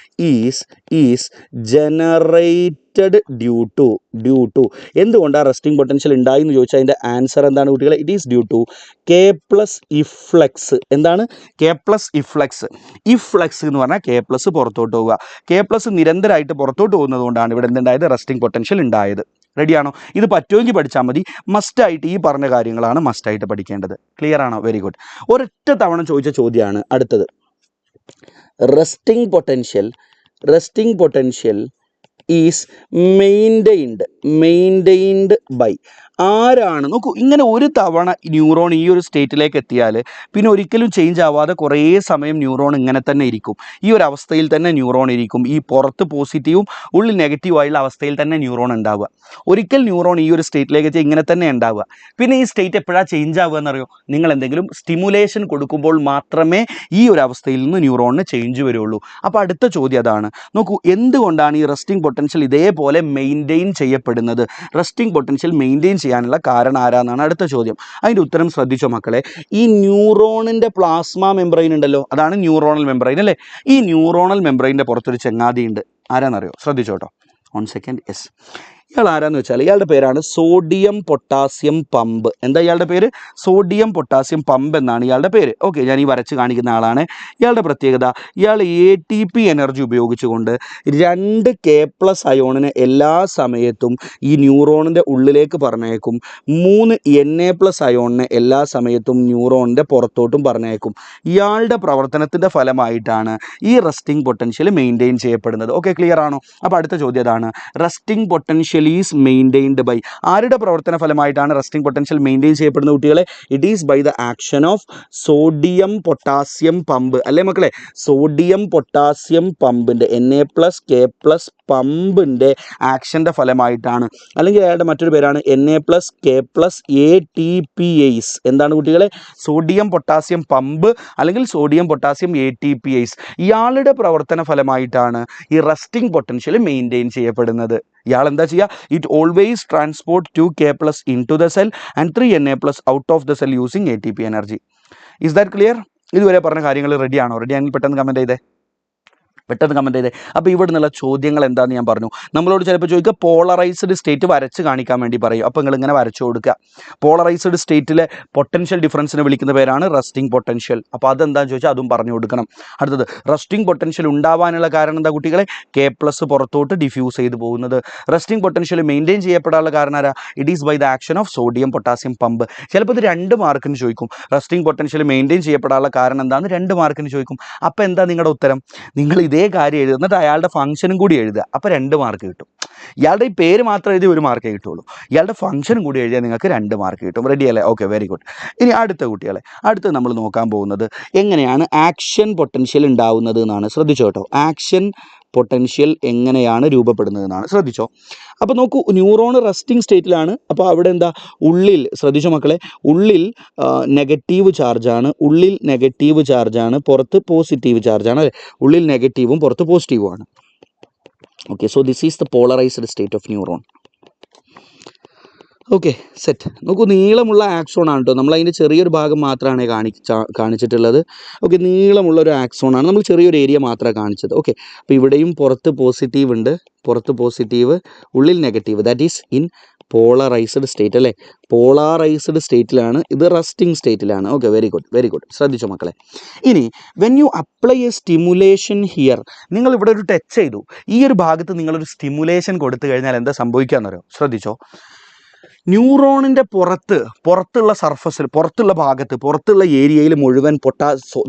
[SPEAKER 3] is generated due to. എന്തുകൊണ്ടാണ് റെസ്റ്റിംഗ് പൊട്ടൻഷ്യൽ ഉണ്ടായി എന്ന് ചോദിച്ചാൽ അതിൻ്റെ ആൻസർ എന്താണ് കുട്ടികളെ? It is due to K plus efflux. എന്താണ് കെ പ്ലസ് ഇഫ്ലക്സ്? ഇഫ്ലക്സ് എന്ന് പറഞ്ഞാൽ കെ പ്ലസ് പുറത്തോട്ട് പോവുക. കെ പ്ലസ് നിരന്തരമായിട്ട് പുറത്തോട്ട് പോകുന്നത് കൊണ്ടാണ് ഇവിടെ എന്തുണ്ടായത്? റെസ്റ്റിംഗ് പൊട്ടൻഷ്യൽ ഉണ്ടായത്. റെഡിയാണോ? ഇത് പറ്റുമെങ്കിൽ പഠിച്ചാൽ മതി. മസ്റ്റായിട്ട് ഈ പറഞ്ഞ കാര്യങ്ങളാണ് മസ്റ്റായിട്ട് പഠിക്കേണ്ടത്. ക്ലിയർ ആണോ? Very good. ഒരൊറ്റ തവണ ചോദിച്ച ചോദ്യമാണ് അടുത്തത്. Resting potential is maintained by. ആരാണ്? നോക്കൂ, ഇങ്ങനെ ഒരു തവണ ന്യൂറോൺ ഈ ഒരു സ്റ്റേറ്റിലേക്ക് എത്തിയാൽ പിന്നെ ഒരിക്കലും ചേഞ്ച് ആവാതെ കുറേ സമയം ന്യൂറോൺ ഇങ്ങനെ തന്നെ ഇരിക്കും. ഈ ഒരു അവസ്ഥയിൽ തന്നെ ന്യൂറോൺ ഇരിക്കും. ഈ പുറത്ത് പോസിറ്റീവും ഉള്ളിൽ നെഗറ്റീവായുള്ള അവസ്ഥയിൽ തന്നെ ന്യൂറോൺ ഉണ്ടാവുക. ഒരിക്കൽ ന്യൂറോൺ ഈ ഒരു സ്റ്റേറ്റിലേക്ക് എത്തി ഇങ്ങനെ തന്നെ ഉണ്ടാവുക. പിന്നെ ഈ സ്റ്റേറ്റ് എപ്പോഴാണ് ചേഞ്ച് ആവുക എന്നറിയോ? നിങ്ങൾ എന്തെങ്കിലും സ്റ്റിമുലേഷൻ കൊടുക്കുമ്പോൾ മാത്രമേ ഈ ഒരു അവസ്ഥയിൽ നിന്ന് ന്യൂറോണിന് ചേഞ്ച് വരുള്ളൂ. അപ്പോൾ അടുത്ത ചോദ്യം അതാണ്. നോക്കൂ, എന്തുകൊണ്ടാണ് ഈ റെസ്റ്റിംഗ് പൊട്ടൻഷ്യൽ ഇതേപോലെ മെയിൻറ്റെയിൻ ചെയ്യപ്പെടുന്നത്? റെസ്റ്റിംഗ് പൊട്ടൻഷ്യൽ മെയിൻറ്റെയിൻ ചെയ്യാനുള്ള കാരണം ആരാന്നാണ് അടുത്ത ചോദ്യം. അതിൻ്റെ ഉത്തരം ശ്രദ്ധിച്ചോ മക്കളെ? ഈ ന്യൂറോണിൻ്റെ പ്ലാസ്മ മെംബ്രെയിൻ ഉണ്ടല്ലോ, അതാണ് ന്യൂറോണൽ മെംബ്രെയിൻ, അല്ലേ? ഈ ന്യൂറോണൽ മെംബ്രെയിൻ്റെ പുറത്തൊരു ചങ്ങാതി ഉണ്ട്. ആരാന്നറിയോ? ശ്രദ്ധിച്ചോട്ടോ. 1 സെക്കൻഡ്. യെസ്, ഇയാൾ ആരാന്ന് വെച്ചാൽ ഇയാളുടെ പേരാണ് സോഡിയം പൊട്ടാസ്യം പമ്പ്. എന്താ ഇയാളുടെ പേര്? സോഡിയം പൊട്ടാസ്യം പമ്പ് എന്നാണ് ഇയാളുടെ പേര്. ഓക്കെ, ഞാൻ ഈ വരച്ച് കാണിക്കുന്ന ആളാണ്. ഇയാളുടെ പ്രത്യേകത, ഇയാൾ ATP എനർജി ഉപയോഗിച്ചുകൊണ്ട് 2 K+ അയോണിനെ എല്ലാ സമയത്തും ഈ ന്യൂറോണിൻ്റെ ഉള്ളിലേക്ക് പറഞ്ഞേക്കും. 3 Na+ അയോണിനെ എല്ലാ സമയത്തും ന്യൂറോണിൻ്റെ പുറത്തോട്ടും പറഞ്ഞേക്കും. ഇയാളുടെ പ്രവർത്തനത്തിൻ്റെ ഫലമായിട്ടാണ് ഈ റെസ്റ്റിംഗ് പൊട്ടൻഷ്യൽ മെയിൻറ്റെയിൻ ചെയ്യപ്പെടുന്നത്. ഓക്കെ, ക്ലിയർ ആണോ? അപ്പോൾ അടുത്ത ചോദ്യം അതാണ്, resting potential is maintained by. ആരുടെ പ്രവർത്തന ഫലമായിട്ടാണ് റെസ്റ്റിംഗ് പൊട്ടൻഷ്യൽ മെയിൻറ്റെയിൻ ചെയ്യപ്പെടുന്ന കുട്ടികളെ? It is by the action of sodium potassium pump, അല്ലേ മക്കളെ? സോഡിയം പൊട്ടാസ്യം പമ്പിൻ്റെ Na+ K+ പമ്പിൻ്റെ ആക്ഷൻ്റെ ഫലമായിട്ടാണ്. അല്ലെങ്കിൽ അയാളുടെ മറ്റൊരു പേരാണ് Na+ K+ ATPase. എന്താണ് കുട്ടികളെ? സോഡിയം പൊട്ടാസ്യം പമ്പ് അല്ലെങ്കിൽ സോഡിയം പൊട്ടാസ്യം ATPase. ഇയാളുടെ പ്രവർത്തന ഫലമായിട്ടാണ് ഈ റെസ്റ്റിംഗ് പൊട്ടൻഷ്യൽ മെയിൻറ്റെയിൻ ചെയ്യപ്പെടുന്നത്. ഇയാൾ എന്താ ചെയ്യുക? It always transport 2 K+ into the cell and 3 Na+ out of the cell using ATP energy. Is that clear? ഇതുവരെ പറഞ്ഞ കാര്യങ്ങൾ റെഡിയാണോ? റെഡിയാണെങ്കിൽ പെട്ടെന്ന് കമൻറ്റ് ചെയ്തേ. അപ്പോൾ ഇവിടെ നിന്നുള്ള ചോദ്യങ്ങൾ എന്താണെന്ന് ഞാൻ പറഞ്ഞു. നമ്മളോട് ചിലപ്പോൾ ചോദിക്കുക പോളറൈസ്ഡ് സ്റ്റേറ്റ് വരച്ച് കാണിക്കാൻ വേണ്ടി പറയും. അപ്പോൾ നിങ്ങൾ ഇങ്ങനെ വരച്ചു കൊടുക്കുക. പോളറൈസ്ഡ് സ്റ്റേറ്റിലെ പൊട്ടൻഷ്യൽ ഡിഫറൻസിനെ വിളിക്കുന്ന പേരാണ് റെസ്റ്റിംഗ് പൊട്ടൻഷ്യൽ. അപ്പോൾ അതെന്താണെന്ന് ചോദിച്ചാൽ അതും പറഞ്ഞു കൊടുക്കണം. അടുത്തത്, റെസ്റ്റിംഗ് പൊട്ടൻഷ്യൽ ഉണ്ടാവാനുള്ള കാരണം എന്താ കുട്ടികളെ? K+ പുറത്തോട്ട് ഡിഫ്യൂസ് ചെയ്ത് പോകുന്നത്. റെസ്റ്റിംഗ് പൊട്ടൻഷ്യൽ മെയിൻറ്റെയിൻ ചെയ്യപ്പെടാനുള്ള കാരണം ആരാ? It is by the action of sodium potassium pump. ചിലപ്പോൾ ഇത് 2 മാർക്കിന് ചോദിക്കും. റെസ്റ്റിംഗ് പൊട്ടൻഷ്യൽ മെയിൻറ്റെയിൻ ചെയ്യപ്പെടാനുള്ള കാരണം എന്താണെന്ന് 2 മാർക്കിന് ചോദിക്കും. അപ്പോൾ എന്താ നിങ്ങളുടെ ഉത്തരം? നിങ്ങൾ ഇതേ കാര്യം എഴുതുക, എന്നിട്ട് അയാളുടെ ഫംഗ്ഷനും കൂടി എഴുതുക. അപ്പോൾ 2 മാർക്ക് കിട്ടും. ഇയാളുടെ ഈ പേര് മാത്രം എഴുതി 1 മാർക്കേ കിട്ടുള്ളൂ. ഇയാളുടെ ഫംഗ്ഷനും കൂടി എഴുതിയാൽ നിങ്ങൾക്ക് 2 മാർക്ക് കിട്ടും. റെഡി അല്ലേ? Okay, very good. ഇനി അടുത്ത കുട്ടികളെ, അടുത്ത് നമ്മൾ നോക്കാൻ പോകുന്നത് എങ്ങനെയാണ് ആക്ഷൻ പൊട്ടൻഷ്യൽ ഉണ്ടാവുന്നത് എന്നാണ്. ശ്രദ്ധിച്ചോ കേട്ടോ, ആക്ഷൻ പൊട്ടൻഷ്യൽ എങ്ങനെയാണ് രൂപപ്പെടുന്നത് എന്നാണ്. ശ്രദ്ധിച്ചോ. അപ്പോൾ നോക്കൂ, ന്യൂറോൺ റെസ്റ്റിംഗ് സ്റ്റേറ്റിലാണ്. അപ്പോൾ അവിടെ എന്താ, ഉള്ളിൽ ശ്രദ്ധിച്ചോ മക്കളെ, ഉള്ളിൽ നെഗറ്റീവ് ചാർജാണ്, ഉള്ളിൽ നെഗറ്റീവ് ചാർജാണ്, പുറത്ത് പോസിറ്റീവ് ചാർജാണ് അല്ലേ? ഉള്ളിൽ നെഗറ്റീവും പുറത്ത് പോസിറ്റീവും ആണ്. Okay, so this is the polarised state of neuron. Okay, set. നോക്കൂ, നീളമുള്ള ആക്സോണാണ് കേട്ടോ. നമ്മൾ അതിൻ്റെ ചെറിയൊരു ഭാഗം മാത്രമാണ് കാണിച്ചിട്ടുള്ളത്. ഓക്കെ, നീളമുള്ള ഒരു ആക്സോണാണ്, നമ്മൾ ചെറിയൊരു ഏരിയ മാത്രമേ കാണിച്ചത്. ഓക്കെ, അപ്പോൾ ഇവിടെയും പുറത്ത് പോസിറ്റീവ് ഉണ്ട്, പുറത്ത് പോസിറ്റീവ്, ഉള്ളിൽ negative. That is in polarized state അല്ലേ? പോളറൈസ്ഡ് സ്റ്റേറ്റിലാണ്, ഇത് റെസ്റ്റിംഗ് സ്റ്റേറ്റിലാണ്. Okay, very good, very good. ശ്രദ്ധിച്ചോ മക്കളെ. ഇനി when you apply a stimulation here, നിങ്ങൾ ഇവിടെ ഒരു ടച്ച് ചെയ്തു, ഈ ഒരു ഭാഗത്ത് നിങ്ങളൊരു സ്റ്റിമുലേഷൻ കൊടുത്തു കഴിഞ്ഞാൽ എന്താ സംഭവിക്കാമെന്നറിയോ? ശ്രദ്ധിച്ചോ. ന്യൂറോണിൻ്റെ പുറത്തുള്ള സർഫസിൽ, പുറത്തുള്ള ഭാഗത്ത്, പുറത്തുള്ള ഏരിയയിൽ മുഴുവൻ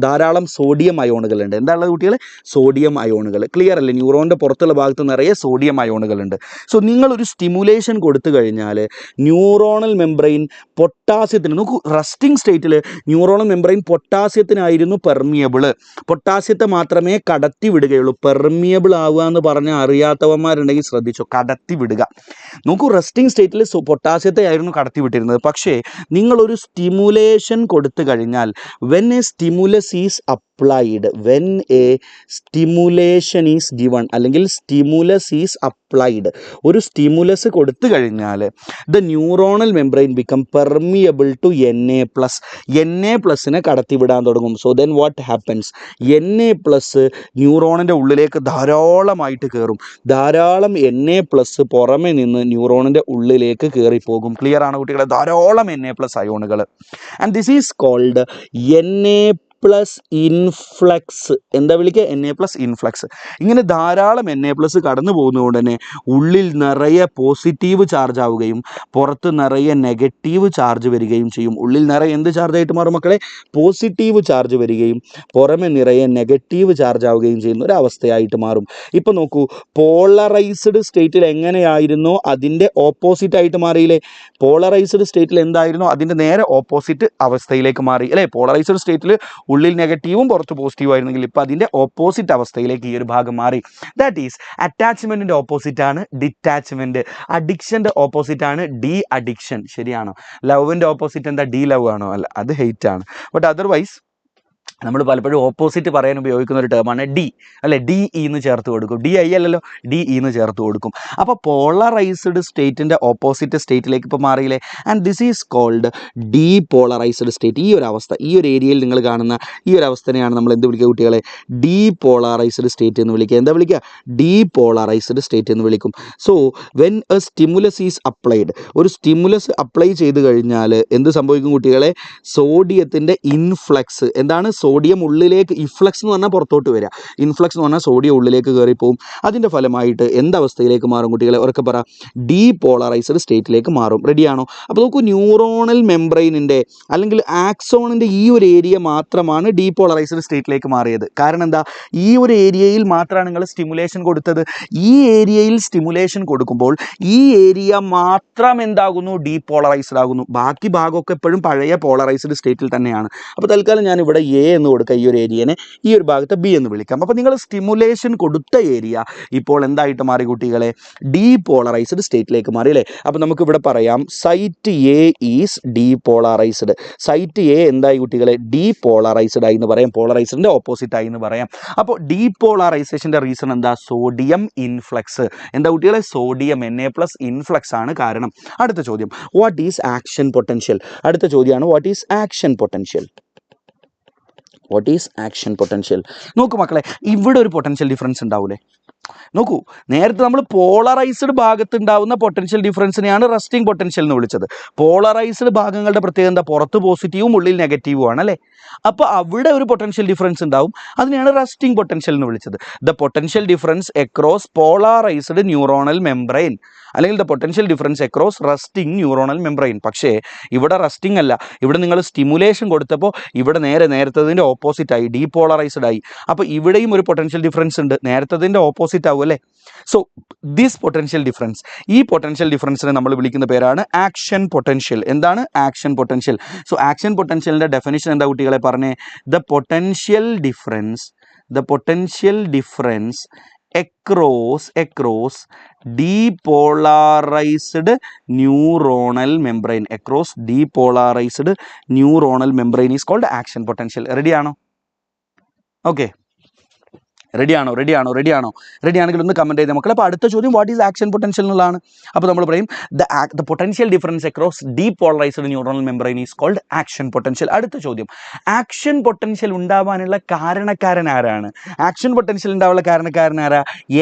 [SPEAKER 3] ധാരാളം സോഡിയം അയോണുകളുണ്ട്. എന്താണുള്ളത് കുട്ടികളെ? സോഡിയം അയോണുകൾ. ക്ലിയർ അല്ലേ? ന്യൂറോണിൻ്റെ പുറത്തുള്ള ഭാഗത്ത് നിറയെ സോഡിയം അയോണുകളുണ്ട്. സോ നിങ്ങളൊരു സ്റ്റിമുലേഷൻ കൊടുത്തു കഴിഞ്ഞാൽ ന്യൂറോണൽ മെംബ്രെയിൻ പൊട്ടാസ്യത്തിന്, നോക്കൂ, റെസ്റ്റിംഗ് സ്റ്റേറ്റിൽ ന്യൂറോണൽ മെംബ്രെയിൻ പൊട്ടാസ്യത്തിനായിരുന്നു പെർമിയബിൾ. പൊട്ടാസ്യത്തെ മാത്രമേ കടത്തി വിടുകയുള്ളൂ. പെർമിയബിൾ ആവുക എന്ന് പറഞ്ഞാൽ അറിയാത്തവന്മാരുണ്ടെങ്കിൽ ശ്രദ്ധിച്ചോ, കടത്തി വിടുക. നോക്കൂ, റെസ്റ്റിംഗ് സ്റ്റേറ്റിൽ പൊട്ടാസ്യത്തെ ആയിരുന്നു കടത്തി വിട്ടിരുന്നത്. പക്ഷേ നിങ്ങളൊരു സ്റ്റിമുലേഷൻ കൊടുത്തു കഴിഞ്ഞാൽ, when a stimulus is applied, when a stimulation is given, അല്ലെങ്കിൽ സ്റ്റിമുലസ് ഈസ് അപ്ലൈഡ്, ഒരു സ്റ്റിമുലസ് കൊടുത്തു കഴിഞ്ഞാൽ the neuronal membrane become permeable to Na+. Na+നെ കടത്തിവിടാൻ തുടങ്ങും. So then what happens? Na+ ന്യൂറോണിൻ്റെ ഉള്ളിലേക്ക് ധാരാളമായിട്ട് കയറും. ധാരാളം Na+ പുറമെ നിന്ന് ന്യൂറോണിൻ്റെ ഉള്ളിലേക്ക് കയറിപ്പോകും. ക്ലിയർ ആണ് കുട്ടികളെ? ധാരാളം Na+ അയോണുകൾ. And this is called Na+ influx. എന്താ വിളിക്കുക? Na+ influx. ഇങ്ങനെ ധാരാളം Na+ കടന്നു പോകുന്നതുകൊണ്ട് തന്നെ ഉള്ളിൽ നിറയെ പോസിറ്റീവ് ചാർജ് ആവുകയും പുറത്ത് നിറയെ നെഗറ്റീവ് ചാർജ് വരികയും ചെയ്യും. ഉള്ളിൽ നിറയെ എന്ത് ചാർജായിട്ട് മാറും മക്കളെ? പോസിറ്റീവ് ചാർജ് വരികയും പുറമെ നിറയെ നെഗറ്റീവ് ചാർജ് ആവുകയും ചെയ്യുന്ന ഒരു അവസ്ഥയായിട്ട് മാറും. ഇപ്പം നോക്കൂ, പോളറൈസ്ഡ് സ്റ്റേറ്റിൽ എങ്ങനെയായിരുന്നോ അതിൻ്റെ ഓപ്പോസിറ്റ് ആയിട്ട് മാറിയില്ലേ? പോളറൈസ്ഡ് സ്റ്റേറ്റിൽ എന്തായിരുന്നോ അതിൻ്റെ നേരെ ഓപ്പോസിറ്റ് അവസ്ഥയിലേക്ക് മാറി അല്ലേ? പോളറൈസ്ഡ് സ്റ്റേറ്റിൽ ഉള്ളിൽ നെഗറ്റീവും പുറത്ത് പോസിറ്റീവും ആയിരുന്നെങ്കിൽ ഇപ്പോൾ അതിൻ്റെ ഓപ്പോസിറ്റ് അവസ്ഥയിലേക്ക് ഈ ഒരു ഭാഗം മാറി. ദാറ്റ് ഈസ് അറ്റാച്ച്മെൻറ്റിൻ്റെ ഓപ്പോസിറ്റ് ആണ് ഡിറ്റാച്ച്മെൻറ്റ്. അഡിക്ഷൻ്റെ ഓപ്പോസിറ്റ് ആണ് ഡി അഡിക്ഷൻ. ശരിയാണോ? ലവിൻ്റെ ഓപ്പോസിറ്റ് എന്താ? ഡി ലവ് ആണോ? അല്ല, അത് ഹെയ്റ്റ് ആണ്. ബട്ട് അതർവൈസ് നമ്മൾ പലപ്പോഴും ഓപ്പോസിറ്റ് പറയാൻ ഉപയോഗിക്കുന്ന ഒരു ടേമാണ് ഡി അല്ലേ? DE എന്ന് ചേർത്ത് കൊടുക്കും. DI അല്ലല്ലോ, DE എന്ന് ചേർത്ത് കൊടുക്കും. അപ്പോൾ പോളറൈസ്ഡ് സ്റ്റേറ്റിൻ്റെ ഓപ്പോസിറ്റ് സ്റ്റേറ്റിലേക്ക് ഇപ്പോൾ മാറിയില്ലേ? And this is called depolarized state. ഈ ഒരു അവസ്ഥ, ഈ ഒരു ഏരിയയിൽ നിങ്ങൾ കാണുന്ന ഈ ഒരു അവസ്ഥനെയാണ് നമ്മൾ എന്ത് വിളിക്കുക കുട്ടികളെ? ഡീപോളറൈസ്ഡ് സ്റ്റേറ്റ് എന്ന് വിളിക്കുക. എന്താ വിളിക്കുക? ഡീപോളറൈസ്ഡ് സ്റ്റേറ്റ് എന്ന് വിളിക്കും. So when a stimulus is applied, ഒരു സ്റ്റിമുലസ് അപ്ലൈ ചെയ്ത് കഴിഞ്ഞാൽ എന്ത് സംഭവിക്കും കുട്ടികളെ? സോഡിയത്തിൻ്റെ ഇൻഫ്ലക്സ്. എന്താണ്? സോഡിയം ഉള്ളിലേക്ക്, ഇഫ്ലക്സ് എന്ന് പറഞ്ഞാൽ പുറത്തോട്ട് വരിക, ഇൻഫ്ലക്സ് എന്ന് പറഞ്ഞാൽ സോഡിയം ഉള്ളിലേക്ക് കയറിപ്പോവും. അതിൻ്റെ ഫലമായിട്ട് എന്തവസ്ഥയിലേക്ക് മാറും കുട്ടികളെ? ഉറക്കെ പറ. ഡീപോളറൈസ്ഡ് സ്റ്റേറ്റിലേക്ക് മാറും. റെഡിയാണോ? അപ്പോൾ നോക്കൂ, ന്യൂറോണൽ മെംബ്രെയിനിൻ്റെ അല്ലെങ്കിൽ ആക്സോണിൻ്റെ ഈ ഒരു ഏരിയ മാത്രമാണ് ഡീപോളറൈസ്ഡ് സ്റ്റേറ്റിലേക്ക് മാറിയത്. കാരണം എന്താ? ഈ ഒരു ഏരിയയിൽ മാത്രമാണ് നിങ്ങൾ സ്റ്റിമുലേഷൻ കൊടുത്തത്. ഈ ഏരിയയിൽ സ്റ്റിമുലേഷൻ കൊടുക്കുമ്പോൾ ഈ ഏരിയ മാത്രം എന്താകുന്നു? ഡീപോളറൈസ്ഡ് ആകുന്നു. ബാക്കി ഭാഗമൊക്കെ എപ്പോഴും പഴയ പോളറൈസ്ഡ് സ്റ്റേറ്റിൽ തന്നെയാണ്. അപ്പോൾ തൽക്കാലം ഞാൻ ഇവിടെ A എന്ന് കൊടുക്കുക, ഈ ഒരു ഏരിയനെ. ഈ ഒരു ഭാഗത്ത് B എന്ന് വിളിക്കാം. അപ്പോൾ നിങ്ങൾ സ്റ്റിമുലേഷൻ കൊടുത്ത ഏരിയ ഇപ്പോൾ എന്തായിട്ട് മാറി കുട്ടികളെ? ഡീപോളറൈസ്ഡ് സ്റ്റേറ്റിലേക്ക് മാറി അല്ലേ? അപ്പോൾ നമുക്ക് ഇവിടെ പറയാം site A is depolarized. Site A എന്തായി കുട്ടികളെ? ഡീപോളറൈസ്ഡ് ആയി എന്ന് പറയാം. പോളറൈസ്ഡിൻ്റെ ഓപ്പോസിറ്റ് ആയി എന്ന് പറയാം. അപ്പോൾ ഡീപോളറൈസേഷൻ്റെ റീസൺ എന്താ? Sodium influx. എന്താ കുട്ടികളെ? സോഡിയം Na+ ഇൻഫ്ലക്സ് ആണ് കാരണം. അടുത്ത ചോദ്യം, വാട്ട് ഈസ് ആക്ഷൻ പൊട്ടൻഷ്യൽ? അടുത്ത ചോദ്യമാണ് what is action potential? What is action potential? നോക്കൂ മക്കളെ, ഇവിടെ ഒരു പൊട്ടൻഷ്യൽ ഡിഫറൻസ് ഉണ്ടാവൂലേ? നോക്കൂ, നേരത്തെ നമ്മൾ പോളറൈസ്ഡ് ഭാഗത്ത് ഉണ്ടാവുന്ന പൊട്ടൻഷ്യൽ ഡിഫറൻസിനെയാണ് റെസ്റ്റിംഗ് പൊട്ടൻഷ്യൽ എന്ന് വിളിച്ചത്. പോളറൈസ്ഡ് ഭാഗങ്ങളുടെ പ്രത്യേകത എന്താ? പുറത്ത് പോസിറ്റീവും ഉള്ളിൽ നെഗറ്റീവും ആണ് അല്ലേ? അപ്പോൾ അവിടെ ഒരു പൊട്ടൻഷ്യൽ ഡിഫറൻസ് ഉണ്ടാവും. അതിനെയാണ് റെസ്റ്റിംഗ് പൊട്ടൻഷ്യൽ എന്ന് വിളിച്ചത്. The potential difference across polarized neuronal membrane. അല്ലെങ്കിൽ the potential difference across resting neuronal membrane. പക്ഷേ ഇവിടെ റെസ്റ്റിംഗ് അല്ല, ഇവിടെ നിങ്ങൾ സ്റ്റിമുലേഷൻ കൊടുത്തപ്പോൾ ഇവിടെ നേരത്തതിൻ്റെ ഓപ്പോസിറ്റായി, ഡീപോളറൈസ്ഡ് ആയി. അപ്പോൾ ഇവിടെയും ഒരു പൊട്ടൻഷ്യൽ ഡിഫറൻസ് ഉണ്ട്, നേരത്തതിൻ്റെ ഓപ്പോസിറ്റ് ആവും അല്ലേ. സോ ദിസ് പൊട്ടൻഷ്യൽ ഡിഫറൻസ്, ഈ പൊട്ടൻഷ്യൽ ഡിഫറൻസിനെ നമ്മൾ വിളിക്കുന്ന പേരാണ് ആക്ഷൻ പൊട്ടൻഷ്യൽ. എന്താണ് ആക്ഷൻ പൊട്ടൻഷ്യൽ? സോ ആക്ഷൻ പൊട്ടൻഷ്യലിൻ്റെ ഡെഫിനിഷൻ എന്താ കുട്ടികളെ പറഞ്ഞേ? The potential difference across depolarized neuronal membrane is called action potential. Ready ആണോ? ഓക്കെ, റെഡിയാണോ? റെഡിയാണെങ്കിൽ ഒന്ന് കമൻറ്റ് ചെയ്ത് മക്കളെ. അപ്പോൾ അടുത്ത ചോദ്യം വാട്ട് ഈസ് ആക്ഷൻ പൊട്ടൻഷ്യൽ എന്നുള്ളതാണ്. അപ്പോൾ നമ്മൾ പറയും the potential difference across depolarized neuronal membrane is called action potential. അടുത്ത ചോദ്യം, ആക്ഷൻ പൊട്ടൻഷ്യൽ ഉണ്ടാവാനുള്ള കാരണക്കാരൻ ആരാണ്? ആക്ഷൻ പൊട്ടൻഷ്യൽ ഉണ്ടാവാനുള്ള കാരണക്കാരൻ ആരാ?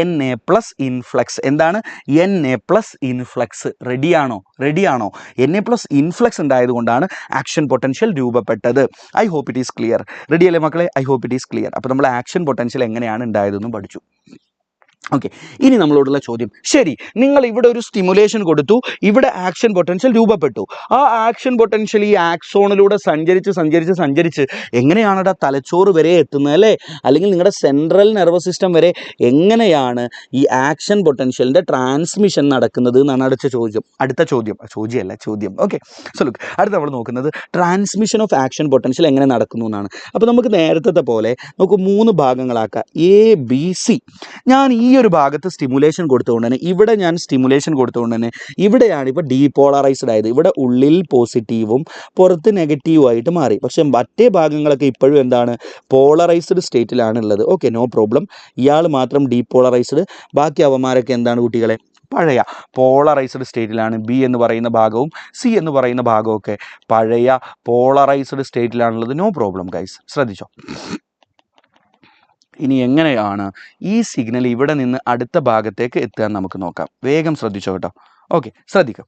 [SPEAKER 3] NA+ influx. എന്താണ് NA+ ഇൻഫ്ലക്സ്? റെഡിയാണോ? NA+ ഇൻഫ്ലക്സ് ഉണ്ടായതുകൊണ്ടാണ് ആക്ഷൻ പൊട്ടൻഷ്യൽ രൂപപ്പെട്ടത്. I hope it is clear. റെഡിയല്ലേ മക്കളെ? I hope it is clear. അപ്പോൾ നമ്മൾ ആക്ഷൻ പൊട്ടൻഷ്യൽ എങ്ങനെയാണ് ഉണ്ടായതെന്നും പഠിച്ചു. ഓക്കെ, ഇനി നമ്മളോടുള്ള ചോദ്യം, ശരി, നിങ്ങൾ ഇവിടെ ഒരു സ്റ്റിമുലേഷൻ കൊടുത്തു, ഇവിടെ ആക്ഷൻ പൊട്ടൻഷ്യൽ രൂപപ്പെട്ടു. ആ ആക്ഷൻ പൊട്ടൻഷ്യൽ ഈ ആക്സോണിലൂടെ സഞ്ചരിച്ച് എങ്ങനെയാണ് തലച്ചോറ് വരെ എത്തുന്നത് അല്ലേ, അല്ലെങ്കിൽ നിങ്ങളുടെ സെൻട്രൽ നെർവസ് സിസ്റ്റം വരെ എങ്ങനെയാണ് ഈ ആക്ഷൻ പൊട്ടൻഷ്യലിൻ്റെ ട്രാൻസ്മിഷൻ നടക്കുന്നത് എന്നാണ് അടുത്ത ചോദ്യം. ഓക്കെ, സോ ലുക്ക്, അടുത്ത് നമ്മൾ നോക്കുന്നത് ട്രാൻസ്മിഷൻ ഓഫ് ആക്ഷൻ പൊട്ടൻഷ്യൽ എങ്ങനെ നടക്കുന്നു എന്നാണ്. അപ്പോൾ നമുക്ക് നേരത്തെ പോലെ നമുക്ക് 3 ഭാഗങ്ങളാക്കാം, ABC. ഞാൻ ഈ ഒരു ഭാഗത്ത് സ്റ്റിമുലേഷൻ കൊടുത്തുകൊണ്ട് തന്നെ, ഇവിടെയാണ് ഇപ്പോൾ ഡീപോളറൈസ്ഡ് ആയത്. ഇവിടെ ഉള്ളിൽ പോസിറ്റീവും പുറത്ത് നെഗറ്റീവും ആയിട്ട് മാറി. പക്ഷെ മറ്റേ ഭാഗങ്ങളൊക്കെ ഇപ്പോഴും എന്താണ്? പോളറൈസ്ഡ് സ്റ്റേറ്റിലാണ് ഉള്ളത്. Okay, no problem. ഇയാൾ മാത്രം ഡീപോളറൈസ്ഡ്, ബാക്കി അവന്മാരൊക്കെ എന്താണ് കുട്ടികളെ? പഴയ പോളറൈസ്ഡ് സ്റ്റേറ്റിലാണ്. B എന്ന് പറയുന്ന ഭാഗവും C എന്ന് പറയുന്ന ഭാഗമൊക്കെ പഴയ പോളറൈസ്ഡ് സ്റ്റേറ്റിലാണുള്ളത്. നോ പ്രോബ്ലം ഗൈസ്, ശ്രദ്ധിച്ചോ. ഇനി എങ്ങനെയാണ് ഈ സിഗ്നൽ ഇവിടെ നിന്ന് അടുത്ത ഭാഗത്തേക്ക് എത്തുക എന്ന് നമുക്ക് നോക്കാം. വേഗം ശ്രദ്ധിച്ചോ കേട്ടോ. ഓക്കെ, ശ്രദ്ധിക്കാം.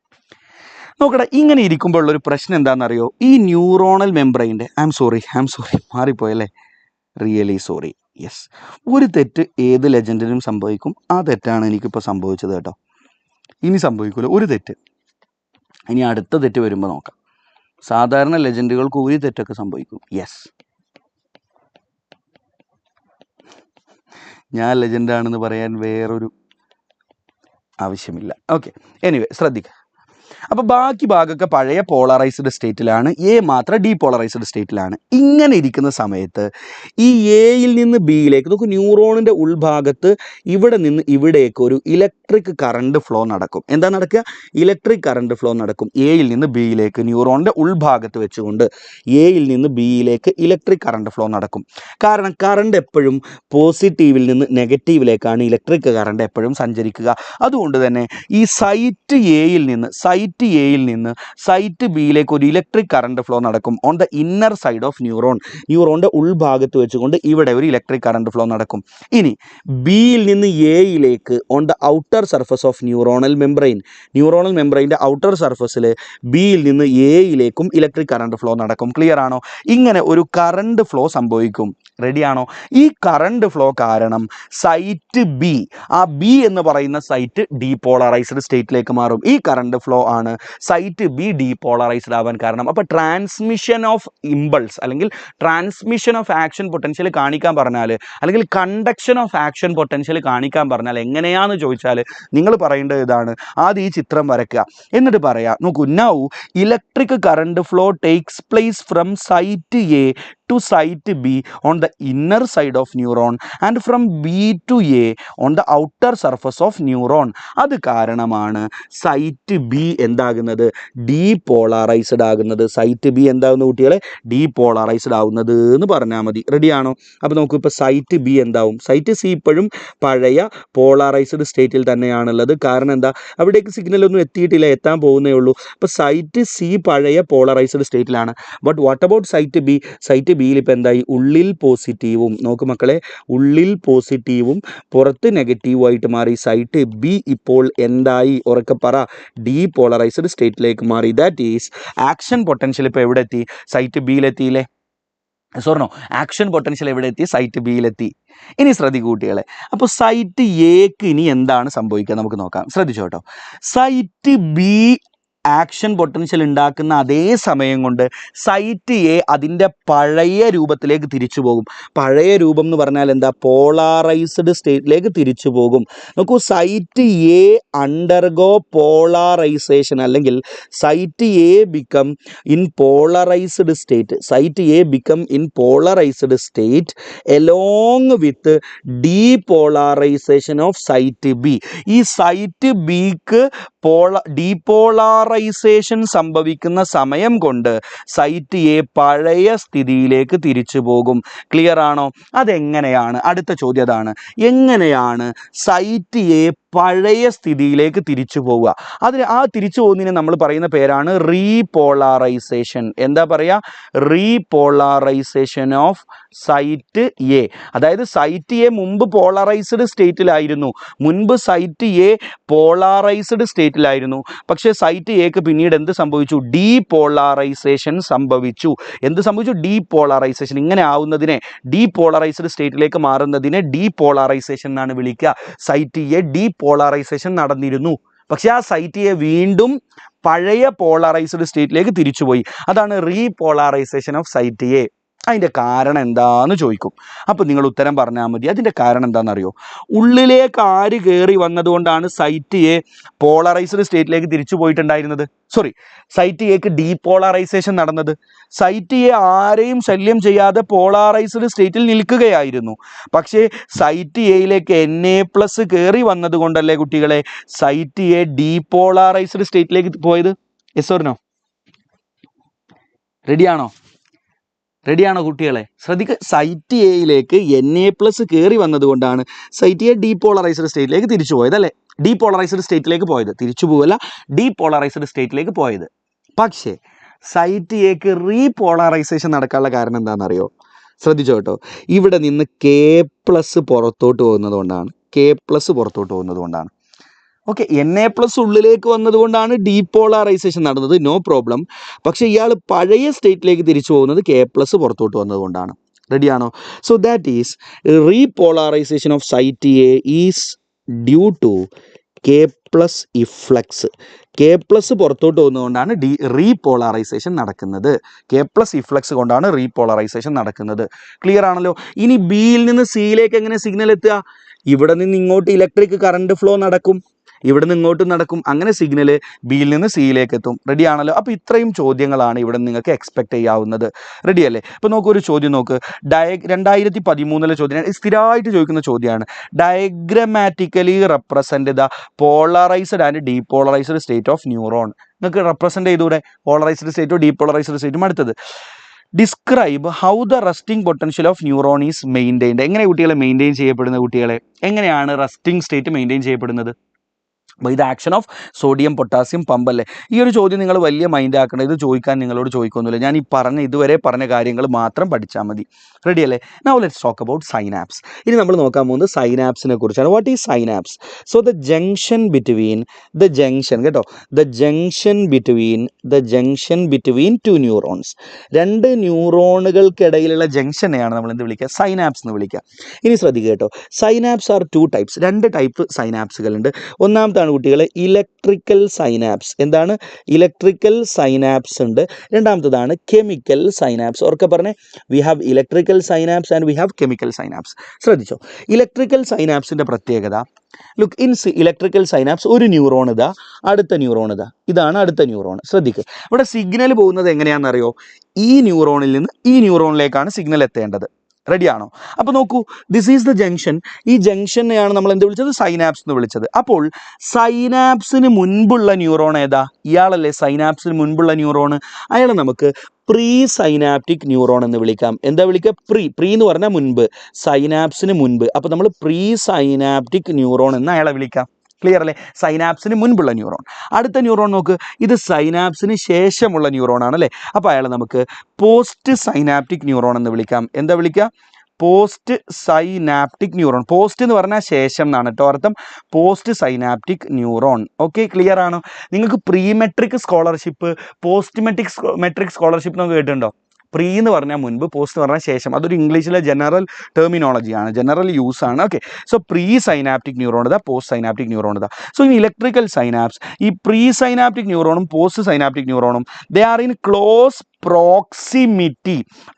[SPEAKER 3] നോക്കട്ടെ, ഇങ്ങനെ ഇരിക്കുമ്പോൾ ഉള്ളൊരു പ്രശ്നം എന്താണെന്നറിയോ? ഈ ന്യൂറോണൽ മെംബ്രെയിൻ്റെ ഐ എം സോറി മാറിപ്പോയല്ലേ, റിയലി സോറി. യെസ്, ഒരു തെറ്റ് ഏത് ലെജൻഡിനും സംഭവിക്കും. ആ തെറ്റാണ് എനിക്കിപ്പോൾ സംഭവിച്ചത് കേട്ടോ. ഇനി സംഭവിക്കില്ല ഒരു തെറ്റ്. ഇനി അടുത്ത തെറ്റ് വരുമ്പോൾ നോക്കാം. സാധാരണ ലെജൻഡുകൾക്ക് ഒരു തെറ്റൊക്കെ സംഭവിക്കും. യെസ്, ഞാൻ ലെജൻഡാണെന്ന് പറയാൻ വേറൊരു ആവശ്യമില്ല. ഓക്കെ, എനിവേ ശ്രദ്ധിക്കുക. അപ്പോൾ ബാക്കി ഭാഗമൊക്കെ പഴയ പോളറൈസ്ഡ് സ്റ്റേറ്റിലാണ്, A മാത്രം ഡീപോളറൈസ്ഡ് സ്റ്റേറ്റിലാണ്. ഇങ്ങനെ ഇരിക്കുന്ന സമയത്ത് ഈ Aയിൽ നിന്ന് Bയിലേക്ക് നോക്കൂ, ന്യൂറോണിൻ്റെ ഉൾഭാഗത്ത് ഇവിടെ നിന്ന് ഇവിടേക്ക് ഒരു ഇലക്ട്രിക് കറണ്ട് ഫ്ലോ നടക്കും. എന്താ നടക്കുക? ഇലക്ട്രിക് കറണ്ട് ഫ്ലോ നടക്കും. Aയിൽ നിന്ന് Bയിലേക്ക് ന്യൂറോണിൻ്റെ ഉൾഭാഗത്ത് വെച്ചുകൊണ്ട് Aയിൽ നിന്ന് Bയിലേക്ക് ഇലക്ട്രിക് കറണ്ട് ഫ്ലോ നടക്കും. കാരണം കറണ്ട് എപ്പോഴും പോസിറ്റീവിൽ നിന്ന് നെഗറ്റീവിലേക്കാണ് ഇലക്ട്രിക് കറണ്ട് എപ്പോഴും സഞ്ചരിക്കുക. അതുകൊണ്ട് തന്നെ ഈ സൈറ്റ് Aയിൽ നിന്ന് സൈറ്റ് Bയിലേക്ക് ഒരു ഇലക്ട്രിക് കറണ്ട് ഫ്ലോ നടക്കും. On the inner side of ന്യൂറോണിൻ്റെ ഉൾഭാഗത്ത് വെച്ചുകൊണ്ട് ഇവിടെ ഒരു ഇലക്ട്രിക് കറണ്ട് ഫ്ലോ നടക്കും. ഇനി Bയിൽ നിന്ന് Aയിലേക്ക് on the outer surface of neuronal മെംബ്രെയിൻ്റെ ഔട്ടർ സർഫസിൽ Bയിൽ നിന്ന് Aയിലേക്കും ഇലക്ട്രിക് കറണ്ട് ഫ്ലോ നടക്കും. ക്ലിയർ ആണോ? ഇങ്ങനെ ഒരു കറണ്ട് ഫ്ലോ സംഭവിക്കും. റെഡിയാണോ? ഈ കറണ്ട് ഫ്ലോ കാരണം സൈറ്റ് B, ആ B എന്ന് പറയുന്ന സൈറ്റ് ഡീപോളറൈസ്ഡ് സ്റ്റേറ്റിലേക്ക് മാറും. ഈ കറണ്ട് ഫ്ലോ ആണ് സൈറ്റ് B ഡീപോളറൈസ്ഡ് ആവാൻ കാരണം. അപ്പോൾ ട്രാൻസ്മിഷൻ ഓഫ് ഇമ്പൾസ് അല്ലെങ്കിൽ ട്രാൻസ്മിഷൻ ഓഫ് ആക്ഷൻ പൊട്ടൻഷ്യൽ കാണിക്കാൻ പറഞ്ഞാൽ, അല്ലെങ്കിൽ കണ്ടക്ഷൻ ഓഫ് ആക്ഷൻ പൊട്ടൻഷ്യൽ കാണിക്കാൻ പറഞ്ഞാൽ എങ്ങനെയാണെന്ന് ചോദിച്ചാൽ നിങ്ങൾ പറയേണ്ടത് ഇതാണ്. ആദ്യം ഈ ചിത്രം വരയ്ക്കുക, എന്നിട്ട് പറയാം, നോക്കൂ, now electric current flow takes place from site A to site B on the inner side of neuron and from B to A on the outer surface of neuron. അത് കാരണമാണ് സൈറ്റ് B എന്താകുന്നത്? ഡീപോളറൈസ്ഡ് ആകുന്നത്. Site B എന്താകുന്ന കുട്ടികളെ? Depolarised ആവുന്നത് എന്ന് പറഞ്ഞാൽ മതി. റെഡിയാണോ? അപ്പോൾ നമുക്ക് ഇപ്പോൾ സൈറ്റ് B എന്താവും? സൈറ്റ് C ഇപ്പോഴും പഴയ പോളറൈസ്ഡ് സ്റ്റേറ്റിൽ തന്നെയാണുള്ളത്. കാരണം എന്താ? അവിടേക്ക് സിഗ്നലൊന്നും എത്തിയിട്ടില്ല, എത്താൻ പോകുന്നേ ഉള്ളൂ. അപ്പോൾ സൈറ്റ് C പഴയ പോളറൈസ്ഡ് സ്റ്റേറ്റിലാണ്. But what about site B? Site Bയിൽ ഇപ്പോൾ എന്തായി? ഉള്ളിൽ പോസിറ്റീവും, നോക്ക് മക്കളെ, ഉള്ളിൽ പോസിറ്റീവും പുറത്ത് നെഗറ്റീവും ആയിട്ട് മാറി. സൈറ്റ് B ഇപ്പോൾ എന്തായി? ഉറക്കെ പറ. ഡീപോളറൈസ്ഡ് സ്റ്റേറ്റിലേക്ക് മാറി. ദാറ്റ് ഈസ് ആക്ഷൻ പൊട്ടൻഷ്യൽ ഇപ്പോൾ എവിടെ എത്തി? സൈറ്റ് Bയിലെത്തിയില്ലേ? സോർണോ ആക്ഷൻ പൊട്ടൻഷ്യൽ എവിടെ എത്തി? സൈറ്റ് ബിയിലെത്തി. ഇനി ശ്രദ്ധിക്കൂ കുട്ടികളെ, അപ്പോൾ സൈറ്റ് എക്ക് ഇനി എന്താണ് സംഭവിക്കുക നമുക്ക് നോക്കാം. ശ്രദ്ധിച്ചോ കേട്ടോ. സൈറ്റ് ബി ആക്ഷൻ പൊട്ടൻഷ്യൽ ഉണ്ടാക്കുന്ന അതേ സമയം കൊണ്ട് സൈറ്റ് എ അതിൻ്റെ പഴയ രൂപത്തിലേക്ക് തിരിച്ചു പോകും. പഴയ രൂപം എന്ന് പറഞ്ഞാൽ എന്താ? പോളാറൈസ്ഡ് സ്റ്റേറ്റിലേക്ക് തിരിച്ചു പോകും. നോക്കൂ, സൈറ്റ് എ അണ്ടർഗോ പോളാറൈസേഷൻ, അല്ലെങ്കിൽ site A become in polarized state. Site A become in polarized state along with depolarization of site B. ഈ സൈറ്റ് ബിക്ക് ഡീപോളാറൈസേഷൻ സംഭവിക്കുന്ന സമയം കൊണ്ട് സൈറ്റ് എ പഴയ സ്ഥിതിയിലേക്ക് തിരിച്ചു പോകും. ക്ലിയർ ആണോ? അതെങ്ങനെയാണ്? അടുത്ത ചോദ്യം അതാണ്. എങ്ങനെയാണ് സൈറ്റ് എ പഴയ സ്ഥിതിയിലേക്ക് തിരിച്ചു പോവുക? അതിന് ആ തിരിച്ചു പോകുന്നതിന് നമ്മൾ പറയുന്ന പേരാണ് റീപോളാറൈസേഷൻ. എന്താ പറയുക? റീപോളാറൈസേഷൻ ഓഫ് സൈറ്റ് എ. അതായത് സൈറ്റ് എ മുമ്പ് പോളറൈസ്ഡ് സ്റ്റേറ്റിലായിരുന്നു. മുൻപ് സൈറ്റ് എ പോളറൈസ്ഡ് സ്റ്റേറ്റിലായിരുന്നു. പക്ഷേ സൈറ്റ് എക്ക് പിന്നീട് എന്ത് സംഭവിച്ചു? ഡീപോളറൈസേഷൻ സംഭവിച്ചു. എന്ത് സംഭവിച്ചു? ഡീപോളറൈസേഷൻ. ഇങ്ങനെ ആവുന്നതിനെ, ഡീപോളറൈസ്ഡ് സ്റ്റേറ്റിലേക്ക് മാറുന്നതിനെ ഡീപോളറൈസേഷൻ എന്നാണ് വിളിക്കുക. സൈറ്റ് എ ഡീപോളറൈസേഷൻ നടന്നിരുന്നു, പക്ഷേ ആ സൈറ്റ് എ വീണ്ടും പഴയ പോളറൈസ്ഡ് സ്റ്റേറ്റിലേക്ക് തിരിച്ചുപോയി. അതാണ് റീപോളറൈസേഷൻ ഓഫ് സൈറ്റ് എ. അതിൻ്റെ കാരണം എന്താന്ന് ചോദിക്കും. അപ്പോൾ നിങ്ങൾ ഉത്തരം പറഞ്ഞാൽ മതി. അതിൻ്റെ കാരണം എന്താണെന്നറിയോ? ഉള്ളിലേക്ക് ആര് കയറി വന്നതുകൊണ്ടാണ് സൈറ്റ് എ പോളറൈസ്ഡ് സ്റ്റേറ്റിലേക്ക് തിരിച്ചു പോയിട്ടുണ്ടായിരുന്നത്? സോറി, സൈറ്റ് എക്ക് ഡീപോളറൈസേഷൻ നടന്നത്. സൈറ്റ് എ ആരെയും ശല്യം ചെയ്യാതെ പോളറൈസ്ഡ് സ്റ്റേറ്റിൽ നിൽക്കുകയായിരുന്നു. പക്ഷേ സൈറ്റ് എയിലേക്ക് Na+ കയറി വന്നത് കൊണ്ടല്ലേ കുട്ടികളെ സൈറ്റ് എ ഡീപോളറൈസ്ഡ് സ്റ്റേറ്റിലേക്ക് പോയത്? Yes or no? റെഡിയാണോ കുട്ടികളെ? ശ്രദ്ധിക്കുക, സൈറ്റ് എയിലേക്ക് Na+ കയറി വന്നതുകൊണ്ടാണ് സൈറ്റ് എ ഡീപോളറൈസ്ഡ് സ്റ്റേറ്റിലേക്ക് തിരിച്ചു പോയത്, അല്ലേ? ഡീപോളറൈസ്ഡ് സ്റ്റേറ്റിലേക്ക് പോയത്, തിരിച്ചു പോവല്ല, ഡീപോളറൈസ്ഡ് സ്റ്റേറ്റിലേക്ക് പോയത്. പക്ഷേ സൈറ്റ് എക്ക് റീപോളറൈസേഷൻ നടക്കാനുള്ള കാരണം എന്താണെന്നറിയോ? ശ്രദ്ധിച്ചോ കേട്ടോ. ഇവിടെ നിന്ന് K+ പുറത്തോട്ട് പോകുന്നത് കൊണ്ടാണ്. ഓക്കെ, Na+ ഉള്ളിലേക്ക് വന്നതുകൊണ്ടാണ് ഡീപോളറൈസേഷൻ നടന്നത്, നോ പ്രോബ്ലം. പക്ഷേ ഇയാൾ പഴയ സ്റ്റേറ്റിലേക്ക് തിരിച്ചു പോകുന്നത് K+ പുറത്തോട്ട് വന്നതുകൊണ്ടാണ്. റെഡിയാണോ? So that is repolarisation of site A is due to K+ efflux. K+ പുറത്തോട്ട് പോകുന്നതുകൊണ്ടാണ് റീപോളറൈസേഷൻ നടക്കുന്നത്. K+ ഇഫ്ലക്സ് കൊണ്ടാണ് റീപോളറൈസേഷൻ നടക്കുന്നത്. ക്ലിയർ ആണല്ലോ? ഇനി ബിയിൽ നിന്ന് സിയിലേക്ക് എങ്ങനെ സിഗ്നൽ എത്തുക? ഇവിടെ നിന്ന് ഇങ്ങോട്ട് ഇലക്ട്രിക് കറണ്ട് ഫ്ലോ നടക്കും, ഇവിടെ നിന്ന് ഇങ്ങോട്ടും നടക്കും. അങ്ങനെ സിഗ്നൽ ബിയിൽ നിന്ന് സിയിലേക്ക് എത്തും. റെഡി ആണല്ലോ? അപ്പോൾ ഇത്രയും ചോദ്യങ്ങളാണ് ഇവിടെ നിങ്ങൾക്ക് എക്സ്പെക്ട് ചെയ്യാവുന്നത്. റെഡി അല്ലേ? ഇപ്പോൾ നോക്കൂ, ഒരു ചോദ്യം നോക്ക്. 2013 ചോദ്യം, സ്ഥിരമായിട്ട് ചോദിക്കുന്ന ചോദ്യമാണ്. Diagrammatically represent the polarized and depolarized state of neuron. നിങ്ങൾക്ക് റെപ്രസെൻറ്റ് ചെയ്തൂടെ പോളറൈസ്ഡ് സ്റ്റേറ്റും ഡീപോളറൈസ്ഡ് സ്റ്റേറ്റും? അടുത്തത്, describe how the resting potential of neuron is maintained. എങ്ങനെ കുട്ടികളെ മെയിൻറ്റെയിൻ ചെയ്യപ്പെടുന്നത്? കുട്ടികളെ എങ്ങനെയാണ് റെസ്റ്റിംഗ് സ്റ്റേറ്റ് മെയിൻറ്റെയിൻ ചെയ്യപ്പെടുന്നത്? By the action of sodium potassium pump, അല്ലേ? ഈ ഒരു ചോദ്യം നിങ്ങൾ വലിയ മൈൻഡ് ആക്കണം. ഇത് ചോദിക്കാൻ നിങ്ങളോട് ചോദിക്കൊന്നുമില്ല. ഞാൻ ഈ ഇതുവരെ പറഞ്ഞ കാര്യങ്ങൾ മാത്രം പഠിച്ചാൽ മതി. റെഡി അല്ലേ? Now let's talk about synapse. ഇനി നമ്മൾ നോക്കാൻ പോകുന്നത് സൈനാപ്സിനെ കുറിച്ചാണ്. What is synapse? So the junction between two neurons. രണ്ട് ന്യൂറോണുകൾക്കിടയിലുള്ള ജംഗ്ഷനെയാണ് നമ്മൾ എന്ത് വിളിക്കുക? സൈനാപ്സ് എന്ന് വിളിക്കുക. ഇനി ശ്രദ്ധിക്കുക കേട്ടോ. സൈനാപ്സ് ആർ 2 ടൈപ്സ്. 2 ടൈപ്പ് സൈനാപ്സുകളുണ്ട്. ഒന്നാമതാണ് കുട്ടികളെ ഇലക്ട്രിക്കൽ സൈനാപ്സ്. എന്താണ്? ഇലക്ട്രിക്കൽ സൈനാപ്സ് ഉണ്ട്. രണ്ടാമത്തതാണ് കെമിക്കൽ സൈനാപ്സ്. ഓർക്കെ പറഞ്ഞേ, we have electrical synapse and we have chemical synapse. ശ്രദ്ധിച്ചോ, ഇലക്ട്രിക്കൽ സൈനാപ്സിൻ്റെ പ്രത്യേകത, ലുക്ക്, ഇൻ ഇലക്ട്രിക്കൽ സൈനാപ്സ് ഒരു ന്യൂറോൺ അടുത്ത ന്യൂറോൺ ഇതാണ് അടുത്ത ന്യൂറോൺ. ശ്രദ്ധിക്കുക, ഇവിടെ സിഗ്നൽ പോകുന്നത് എങ്ങനെയാണെന്നറിയോ? ഈ ന്യൂറോണിൽ നിന്ന് ഈ ന്യൂറോണിലേക്കാണ് സിഗ്നൽ എത്തേണ്ടത്. റെഡിയാണോ? അപ്പോൾ നോക്കൂ, ദിസ് ഈസ് ദ ജംഗ്ഷൻ. ഈ ജംഗ്ഷനെയാണ് നമ്മൾ എന്ത് വിളിച്ചത്? സൈനാപ്സ് എന്ന് വിളിച്ചത്. അപ്പോൾ സൈനാപ്സിന് മുൻപുള്ള ന്യൂറോൺ ഏതാ? ഇയാളല്ലേ സൈനാപ്സിന് മുൻപുള്ള ന്യൂറോൺ. അയാളെ നമുക്ക് പ്രീ സൈനാപ്റ്റിക് ന്യൂറോൺ എന്ന് വിളിക്കാം. എന്താ വിളിക്കുക? പ്രീ എന്ന് പറഞ്ഞാൽ മുൻപ്, സൈനാപ്സിന് മുൻപ്. അപ്പോൾ നമ്മൾ പ്രീ സൈനാപ്റ്റിക് ന്യൂറോൺ എന്ന് അയാളെ വിളിക്കാം. ക്ലിയർ അല്ലേ? സൈനാപ്സിന് മുൻപുള്ള ന്യൂറോൺ. അടുത്ത ന്യൂറോൺ നോക്ക്, ഇത് സൈനാപ്സിന് ശേഷമുള്ള ന്യൂറോൺ ആണല്ലേ. അപ്പോൾ അയാളെ നമുക്ക് പോസ്റ്റ് സൈനാപ്റ്റിക് ന്യൂറോൺ എന്ന് വിളിക്കാം. എന്താ വിളിക്കുക? Post synaptic neuron. പോസ്റ്റ് എന്ന് പറഞ്ഞാൽ ശേഷം എന്നാണ് കേട്ടോ അർത്ഥം. Post synaptic neuron. Okay, clear ആണോ? നിങ്ങൾക്ക് pre metric scholarship, post metric scholarship എന്നൊക്കെ കേട്ടിട്ടുണ്ടോ? പ്രീ എന്ന് പറഞ്ഞാൽ മുൻപ്, പോസ്റ്റ് എന്ന് പറഞ്ഞാൽ ശേഷം. അതൊരു ഇംഗ്ലീഷിലെ ജനറൽ ടെർമിനോളജിയാണ്, ജനറൽ യൂസ് ആണ്. Okay, so pre synaptic neuron ഇതാ, പോസ്റ്റ് സൈനാപ്റ്റിക് ന്യൂറോൺ ഇതാ. സോ ഇൻ ഇലക്ട്രിക്കൽ സൈനാപ്സ് ഈ പ്രീ സൈനാപ്റ്റിക് ന്യൂറോണും പോസ്റ്റ് സൈനാപ്റ്റിക് ന്യൂറോണും they are in close proximity.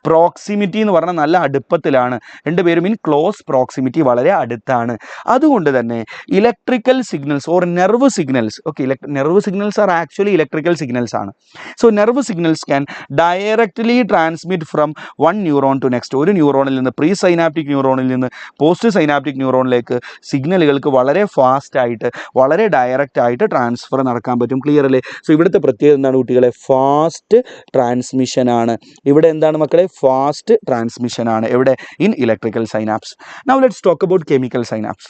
[SPEAKER 3] Proximity എന്ന് പറഞ്ഞാൽ നല്ല അടുപ്പത്തിലാണ്, രണ്ടുപേരും ഇൻ ക്ലോസ് പ്രോക്സിമിറ്റി, വളരെ അടുത്താണ്. അതുകൊണ്ട് തന്നെ electrical signals or nerve signals, okay, nerve signals are actually electrical signals ആണ്. So nerve signals can directly transmit from one neuron to next. ഒരു ന്യൂറോണിൽ നിന്ന്, പ്രീ സൈനാപ്റ്റിക് ന്യൂറോണിൽ നിന്ന് പോസ്റ്റ് സൈനാപ്റ്റിക് ന്യൂറോണിലേക്ക് സിഗ്നലുകൾക്ക് വളരെ ഫാസ്റ്റ് ആയിട്ട്, വളരെ ഡയറക്റ്റ് ആയിട്ട് ട്രാൻസ്ഫർ നടക്കാൻ പറ്റും. ക്ലിയർ അല്ലേ? സോ ഇവിടുത്തെ പ്രത്യേകത എന്താണ് കുട്ടികളെ? ഫാസ്റ്റ് ട്രാൻസ്മിഷൻ ആണ്. ഇവിടെ എന്താണ് മക്കളെ? ഫാസ്റ്റ് ട്രാൻസ്മിഷൻ ആണ്. എവിടെ? In electrical synapse. Now let's talk about chemical synapse.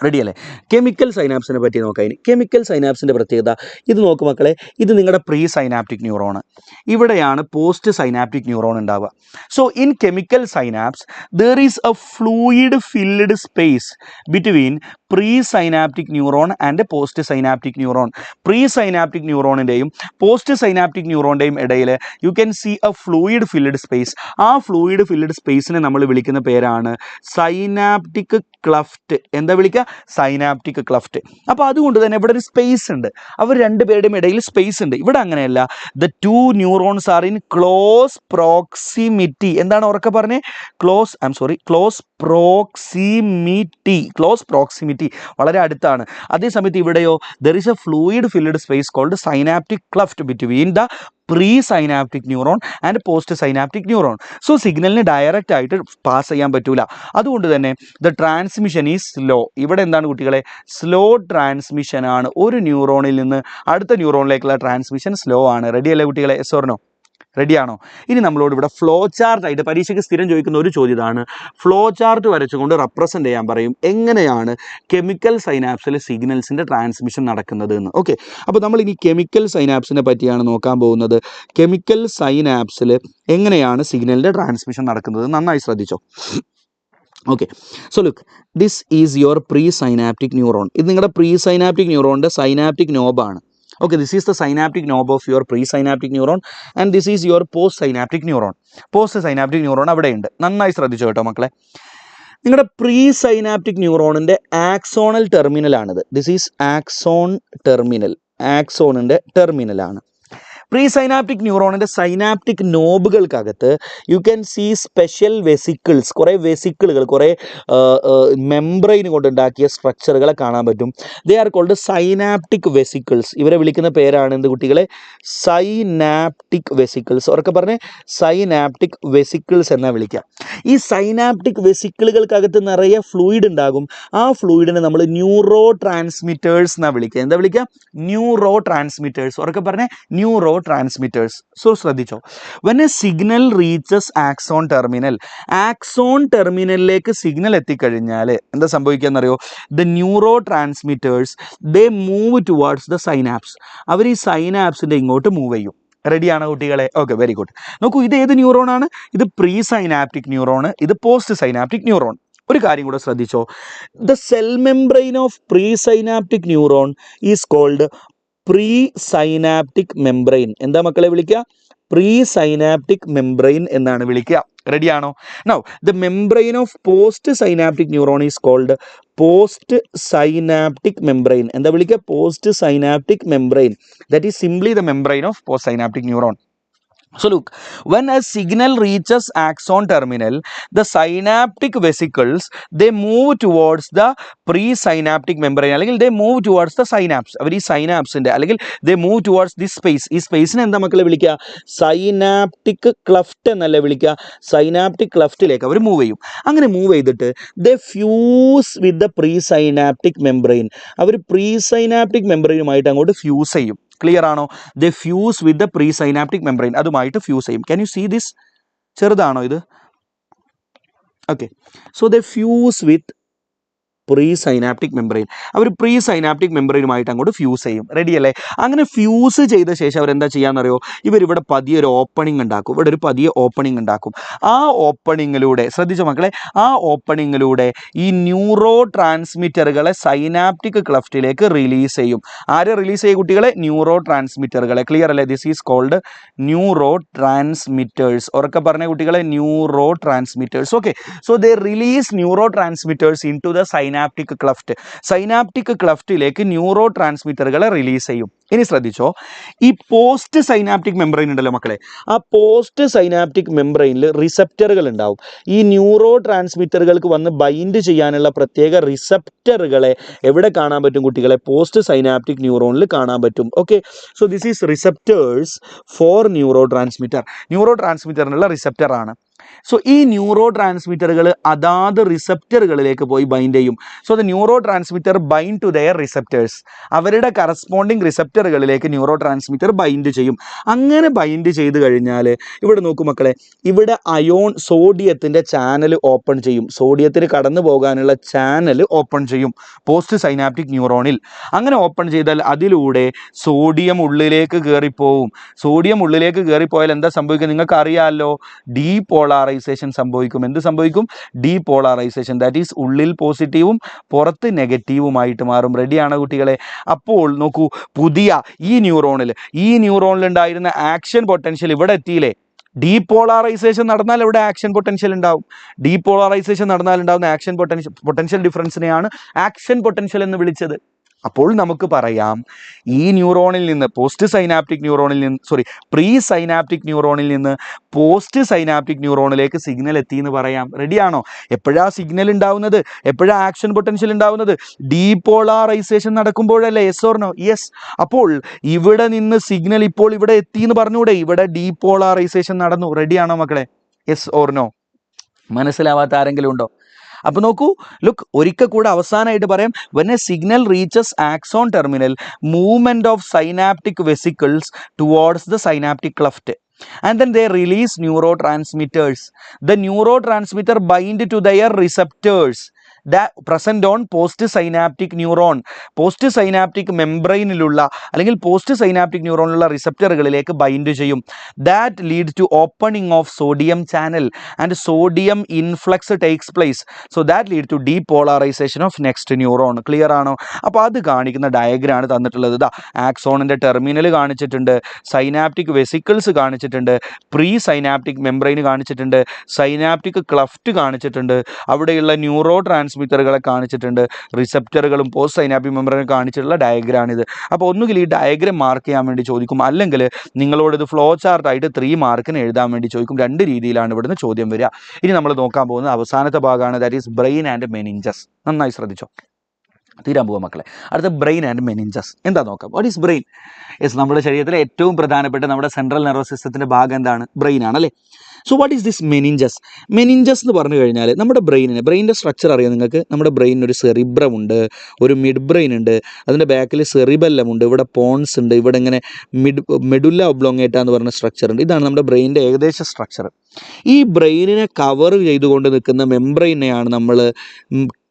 [SPEAKER 3] Ready അല്ലേ? കെമിക്കൽ സൈനാപ്സിനെ പറ്റി നോക്കാം. ഇനി കെമിക്കൽ സൈനാപ്സിൻ്റെ പ്രത്യേകത ഇത് നോക്ക് മക്കളെ. ഇത് നിങ്ങളുടെ പ്രീ സൈനാപ്റ്റിക് ന്യൂറോൺ, ഇവിടെയാണ് പോസ്റ്റ് സൈനാപ്റ്റിക് ന്യൂറോൺ ഉണ്ടാവുക. So in chemical synapse there is a fluid filled space between pre synaptic neuron and post synaptic neuron. Presynaptic ന്യൂറോണിൻ്റെയും പോസ്റ്റ് സൈനാപ്റ്റിക് ന്യൂറോണിൻ്റെയും ഇടയിൽ you can see a fluid filled space. ആ fluid filled സ്പേസിനെ നമ്മൾ വിളിക്കുന്ന പേരാണ് synaptic cleft. എന്താ വിളിക്കുക? Synaptic cleft. അപ്പോൾ അതുകൊണ്ട് തന്നെ ഇവിടെ ഒരു സ്പേസ് ഉണ്ട്, അവർ രണ്ടുപേരുടെയും ഇടയിൽ സ്പേസ് ഉണ്ട്. ഇവിടെ അങ്ങനെയല്ല. The two neurons R in close proximity. എന്താണ് ഉറക്കെ പറഞ്ഞേ? Close proximity. ക്ലോസ് പ്രോക്സിമിറ്റി, വളരെ അടുത്താണ്. അതേസമയത്ത് ഇവിടെയോ there is a fluid filled space called synaptic cleft between the pre synaptic neuron and post synaptic neuron. So സിഗ്നലിന് ഡയറക്റ്റ് ആയിട്ട് pass ചെയ്യാൻ പറ്റൂല. അതുകൊണ്ട് തന്നെ ദ ട്രാൻസ്മിഷൻ ഈസ് സ്ലോ. ഇവിടെ എന്താണ് കുട്ടികളെ? സ്ലോ ട്രാൻസ്മിഷൻ ആണ്. ഒരു ന്യൂറോണിൽ നിന്ന് അടുത്ത ന്യൂറോണിലേക്കുള്ള ട്രാൻസ്മിഷൻ സ്ലോ ആണ്. റെഡി അല്ലേ കുട്ടികളെ? Yes or no? റെഡിയാണോ? ഇനി നമ്മളോട് ഇവിടെ ഫ്ലോ ചാർട്ടായിട്ട് പരീക്ഷയ്ക്ക് സ്ഥിരം ചോദിക്കുന്ന ഒരു ചോദ്യമാണ്. ഫ്ലോ ചാർട്ട് വരച്ചുകൊണ്ട് റെപ്രസെൻ്റ് ചെയ്യാൻ പറയും എങ്ങനെയാണ് കെമിക്കൽ സൈനാപ്സിൽ സിഗ്നൽസിൻ്റെ ട്രാൻസ്മിഷൻ നടക്കുന്നത് എന്ന്. ഓക്കെ, അപ്പോൾ നമ്മൾ ഇനി കെമിക്കൽ സൈനാപ്സിനെ പറ്റിയാണ് നോക്കാൻ പോകുന്നത്. കെമിക്കൽ സൈനാപ്സിൽ എങ്ങനെയാണ് സിഗ്നലിൻ്റെ ട്രാൻസ്മിഷൻ നടക്കുന്നത്? നന്നായി ശ്രദ്ധിച്ചോ. Okay, so look, this is your pre synaptic neuron. ഇത് നിങ്ങളുടെ പ്രീ സൈനാപ്റ്റിക് ന്യൂറോണിൻ്റെ സൈനാപ്റ്റിക് നോബാണ്. Okay, this is the synaptic knob of your presynaptic neuron and this is your postsynaptic neuron. Postsynaptic neuron അവിടെയുണ്ട്. നന്നായി ശ്രദ്ധിച്ചു കേട്ടോ മക്കളെ. നിങ്ങളുടെ പ്രീ സൈനാപ്റ്റിക് ന്യൂറോണിൻ്റെ ആക്സോണൽ ടെർമിനലാണിത്. This is axon terminal. ആക്സോണിൻ്റെ ടെർമിനലാണ്. പ്രീ സൈനാപ്റ്റിക് ന്യൂറോണിൻ്റെ സൈനാപ്റ്റിക് നോബുകൾക്കകത്ത് you can see special vesicles. കുറേ വെസിക്കിളുകൾ, കുറേ മെംബ്രെയിൻ കൊണ്ടുണ്ടാക്കിയ സ്ട്രക്ചറുകളെ കാണാൻ പറ്റും. They are called synaptic vesicles. ഇവരെ വിളിക്കുന്ന പേരാണ് എന്ത് കുട്ടികളെ? Synaptic vesicles. അവർക്ക് പറഞ്ഞേ സൈനാപ്റ്റിക് വെസിക്കിൾസ് എന്നാ വിളിക്കുക. ഈ സൈനാപ്റ്റിക് വെസിക്കിളുകൾക്കകത്ത് നിറയെ ഫ്ലൂയിഡ് ഉണ്ടാകും. ആ ഫ്ലൂയിഡിനെ നമ്മൾ ന്യൂറോ ട്രാൻസ്മിറ്റേഴ്സ് എന്നാണ് വിളിക്കുക. എന്താ വിളിക്കുക? Neurotransmitters. അവർക്ക് പറഞ്ഞേ ന്യൂറോ ട്രാൻസ്മിറ്റേഴ്സ്. സോ ശ്രദ്ധിച്ചോ, when a signal reaches axon terminal, axon ടെർമിനലിലേക്ക് സിഗ്നൽ എത്തിക്കഴിഞ്ഞാൽ എന്താ സംഭവിക്കുക എന്നറിയോ? The neurotransmitters they move towards the synapse. അവർ ഈ സൈനാപ്സിൻ്റെ ഇങ്ങോട്ട് മൂവ് ചെയ്യും. റെഡിയാണോ കുട്ടികളെ? Okay, very good. നോക്കൂ, ഇത് ഏത് ന്യൂറോണാണ്? ഇത് പ്രീ സൈനാപ്റ്റിക് ന്യൂറോൺ, ഇത് പോസ്റ്റ് സൈനാപ്റ്റിക് ന്യൂറോൺ. ഒരു കാര്യം കൂടെ ശ്രദ്ധിച്ചോ, the cell membrane of pre synaptic neuron is called pre synaptic membrane. എന്താ മക്കളെ വിളിക്കുക? പ്രീ സൈനാപ്റ്റിക് മെംബ്രെയിൻ എന്നാണ് വിളിക്കുക. റെഡിയാണോ? Now the membrane of post synaptic neuron is called post synaptic membrane. എന്താ വിളിക്കുക? Post synaptic membrane. That is simply the membrane of post synaptic neuron. So look, when a signal reaches axon terminal, the synaptic vesicles they move towards the presynaptic membrane. അല്ലെങ്കിൽ they move towards the synapse. അവർ ഈ സൈനാപ്സിൻ്റെ അല്ലെങ്കിൽ they move towards this space. ഈ സ്പേസിനെ എന്താ മക്കളെ വിളിക്കുക? Synaptic cleft എന്നല്ലേ വിളിക്കുക? Synaptic ക്ലഫ്റ്റിലേക്ക് അവർ move ചെയ്യും. അങ്ങനെ മൂവ് ചെയ്തിട്ട് they fuse with the presynaptic membrane. അവർ പ്രീസൈനാപ്റ്റിക് മെംബ്രെയിനുമായിട്ട് അങ്ങോട്ട് ഫ്യൂസ് ചെയ്യും. ക്ലിയർ ആണോ? They fuse with the pre synaptic membrane. അതുമായിട്ട് ഫ്യൂസ് ചെയ്യും. Can you see this? ചെറുതാണോ ഇത്? Okay, so they fuse with pre synaptic membrane. അവർ പ്രീ സൈനാപ്റ്റിക് മെംബ്രെയിനുമായിട്ട് അങ്ങോട്ട് ഫ്യൂസ് ചെയ്യും. റെഡി അല്ലേ? അങ്ങനെ ഫ്യൂസ് ചെയ്ത ശേഷം അവരെന്താ ചെയ്യാന്നറിയോ? ഇവരിവിടെ പതിയെ ഒരു ഓപ്പണിംഗ് ഉണ്ടാക്കും. ഇവിടെ ഒരു പതിയെ ഓപ്പണിംഗ് ഉണ്ടാക്കും. ആ ഓപ്പണിങ്ങിലൂടെ ശ്രദ്ധിച്ച മക്കളെ, ആ ഓപ്പണിങ്ങിലൂടെ ഈ ന്യൂറോ ട്രാൻസ്മിറ്ററുകളെ സൈനാപ്റ്റിക് ക്ലഫ്റ്റിലേക്ക് റിലീസ് ചെയ്യും. ആരെ റിലീസ് ചെയ്യും കുട്ടികളെ? ന്യൂറോ ട്രാൻസ്മിറ്ററുകളെ. ക്ലിയർ അല്ലേ? This is called neurotransmitters. ഉറക്കെ പറഞ്ഞ കുട്ടികളെ, neurotransmitters. Okay, so they release neurotransmitters into the synaptic cleft. Synaptic ക്ലഫ്റ്റിലേക്ക് ന്യൂറോ ട്രാൻസ്മിറ്ററുകളെ റിലീസ് ചെയ്യും. ഇനി ശ്രദ്ധിച്ചോ, ഈ പോസ്റ്റ് സൈനാപ്റ്റിക് മെംബ്രെയിൻ ഉണ്ടല്ലോ മക്കളെ, ആ പോസ്റ്റ് സൈനാപ്റ്റിക് മെംബ്രെയിനിൽ റിസപ്റ്ററുകൾ ഉണ്ടാവും. ഈ ന്യൂറോ ട്രാൻസ്മിറ്ററുകൾക്ക് വന്ന് ബൈൻഡ് ചെയ്യാനുള്ള പ്രത്യേക റിസപ്റ്ററുകളെ എവിടെ കാണാൻ പറ്റും കുട്ടികളെ? പോസ്റ്റ് സൈനാപ്റ്റിക് ന്യൂറോണിൽ കാണാൻ പറ്റും. Okay, so this is receptors for neurotransmitter. ന്യൂറോ ട്രാൻസ്മിറ്ററിനുള്ള റിസപ്റ്റർ ആണ്. സോ ഈ ന്യൂറോ ട്രാൻസ്മിറ്ററുകൾ അതാത് റിസപ്റ്ററുകളിലേക്ക് പോയി ബൈൻഡ് ചെയ്യും. So the neurotransmitter bind to their receptors. അവരുടെ കറസ്പോണ്ടിങ് റിസപ്റ്ററുകളിലേക്ക് ന്യൂറോ ട്രാൻസ്മിറ്റർ ബൈൻഡ് ചെയ്യും. അങ്ങനെ ബൈൻഡ് ചെയ്ത് കഴിഞ്ഞാൽ ഇവിടെ നോക്കൂ മക്കളെ, ഇവിടെ സോഡിയത്തിൻ്റെ ചാനൽ ഓപ്പൺ ചെയ്യും. സോഡിയത്തിന് കടന്നു പോകാനുള്ള ചാനൽ ഓപ്പൺ ചെയ്യും പോസ്റ്റ് സൈനാപ്റ്റിക് ന്യൂറോണിൽ. അങ്ങനെ ഓപ്പൺ ചെയ്താൽ അതിലൂടെ സോഡിയം ഉള്ളിലേക്ക് കയറിപ്പോവും. സോഡിയം ഉള്ളിലേക്ക് കയറിപ്പോയാൽ എന്താ സംഭവിക്കുക? നിങ്ങൾക്ക് അറിയാമല്ലോ, ഡീപോളാറൈസേഷൻ സംഭവിക്കും. എന്ത് സംഭവിക്കും? ഡീപോളാറൈസേഷൻ. ദാറ്റ് ഈസ് ഉള്ളിൽ പോസിറ്റീവും പുറത്ത് നെഗറ്റീവുമായിട്ട് മാറും. റെഡിയാണ് കുട്ടികളെ? അപ്പോൾ നോക്കൂ, പുതിയ ഈ ന്യൂറോണിൽ ഉണ്ടായിരുന്ന ആക്ഷൻ പൊട്ടൻഷ്യൽ ഇവിടെ എത്തിയില്ലേ? ഡീപോളാറൈസേഷൻ നടന്നാൽ ഇവിടെ ആക്ഷൻ പൊട്ടൻഷ്യൽ ഉണ്ടാവും. ഡീപോളാറൈസേഷൻ നടന്നാൽ ഉണ്ടാകുന്ന ആക്ഷൻ പൊട്ടൻഷ്യൽ ഡിഫറൻസിനെയാണ് ആക്ഷൻ പൊട്ടൻഷ്യൽ എന്ന് വിളിച്ചത്. അപ്പോൾ നമുക്ക് പറയാം, ഈ ന്യൂറോണിൽ നിന്ന് പ്രീ സൈനാപ്റ്റിക് ന്യൂറോണിൽ നിന്ന് പോസ്റ്റ് സൈനാപ്റ്റിക് ന്യൂറോണിലേക്ക് സിഗ്നൽ എത്തി എന്ന് പറയാം. റെഡിയാണോ? എപ്പോഴാണ് സിഗ്നൽ ഉണ്ടാവുന്നത്? എപ്പോഴാണ് ആക്ഷൻ പൊട്ടൻഷ്യൽ ഉണ്ടാവുന്നത്? ഡീപോളാറൈസേഷൻ നടക്കുമ്പോഴല്ലേ? Yes or no? യെസ്. അപ്പോൾ ഇവിടെ നിന്ന് സിഗ്നൽ ഇപ്പോൾ ഇവിടെ എത്തി എന്ന് പറഞ്ഞൂടെ? ഇവിടെ ഡീപോളാറൈസേഷൻ നടന്നു. റെഡിയാണോ മക്കളെ? Yes or no? മനസ്സിലാവാത്ത ആരെങ്കിലും ഉണ്ടോ? അപ്പോൾ നോക്കൂ, ലുക്ക്, ഒരിക്കൽ കൂടെ അവസാനമായിട്ട് പറയാം. When a signal reaches axon terminal, movement of synaptic vesicles towards the synaptic cleft, and then they release neurotransmitters. The neurotransmitter bind to their receptors that present on post synaptic neuron. Post synaptic മെംബ്രെയിനിലുള്ള അല്ലെങ്കിൽ post synaptic ന്യൂറോണിലുള്ള റിസപ്റ്ററുകളിലേക്ക് bind ചെയ്യും. That lead to opening of sodium channel and sodium influx takes place. So that lead to depolarization of next neuron. Clear ആണോ? അപ്പോൾ അത് കാണിക്കുന്ന ഡയഗ്രാണ് തന്നിട്ടുള്ളത്. ഇതാ ആക്സോണിൻ്റെ ടെർമിനൽ കാണിച്ചിട്ടുണ്ട്, സൈനാപ്റ്റിക് വെസിക്കിൾസ് കാണിച്ചിട്ടുണ്ട്, പ്രീ സൈനാപ്റ്റിക് മെംബ്രെയിൻ കാണിച്ചിട്ടുണ്ട്, സൈനാപ്റ്റിക് ക്ലഫ്റ്റ് കാണിച്ചിട്ടുണ്ട്, അവിടെയുള്ള ന്യൂറോ ട്രാൻസ്മിറ്ററുകളെ കാണിച്ചിട്ടുണ്ട്, റിസപ്റ്ററുകളും പോസ്റ്റ് സൈനാപ്റ്റിക് മെംബ്രെയിനും കാണിച്ചിട്ടുള്ള ഡയഗ്രാണിത്. അപ്പോൾ ഒന്നുകിൽ ഈ ഡയഗ്രാം മാർക്ക് ചെയ്യാൻ വേണ്ടി ചോദിക്കും, അല്ലെങ്കിൽ നിങ്ങളോട് ഇത് ഫ്ലോ ചാർട്ടായിട്ട് 3 മാർക്കിന് എഴുതാൻ വേണ്ടി ചോദിക്കും. 2 രീതിയിലാണ് ഇവിടുന്ന് ചോദ്യം വരിക. ഇനി നമ്മൾ നോക്കാൻ പോകുന്നത് അവസാനത്തെ ഭാഗമാണ്, that is brain and meninges. നന്നായി ശ്രദ്ധിച്ചോ, തീരാൻ പോവാ മക്കളെ. അടുത്ത ബ്രെയിൻ ആൻഡ് മെനിഞ്ചസ് എന്താ നോക്കാം. What is brain? യെസ്, നമ്മുടെ ശരീരത്തിലെ ഏറ്റവും പ്രധാനപ്പെട്ട നമ്മുടെ സെൻട്രൽ നെർവസ് സിസ്റ്റത്തിൻ്റെ ഭാഗം എന്താണ്? ബ്രെയിൻ ആണല്ലേ. So what is this meninges? Meninges എന്ന് പറഞ്ഞു കഴിഞ്ഞാൽ നമ്മുടെ ബ്രെയിനിൻ്റെ സ്ട്രക്ചർ അറിയാം നിങ്ങൾക്ക്. നമ്മുടെ ബ്രെയിനിന് ഒരു സെറിബ്രം ഉണ്ട്, ഒരു മിഡ് ബ്രെയിൻ ഉണ്ട്, അതിൻ്റെ ബാക്കിൽ സെറിബെല്ലം ഉണ്ട്, ഇവിടെ പോൺസ് ഉണ്ട്, ഇവിടെ ഇങ്ങനെ മെഡുല്ല ഒബ്ലോങ്ങേറ്റ എന്ന് പറഞ്ഞ സ്ട്രക്ചർ ഉണ്ട്. ഇതാണ് നമ്മുടെ ബ്രെയിനിൻ്റെ ഏകദേശ സ്ട്രക്ചർ. ഈ ബ്രെയിനിനെ കവർ ചെയ്തുകൊണ്ട് നിൽക്കുന്ന മെംബ്രെയിനെയാണ് നമ്മൾ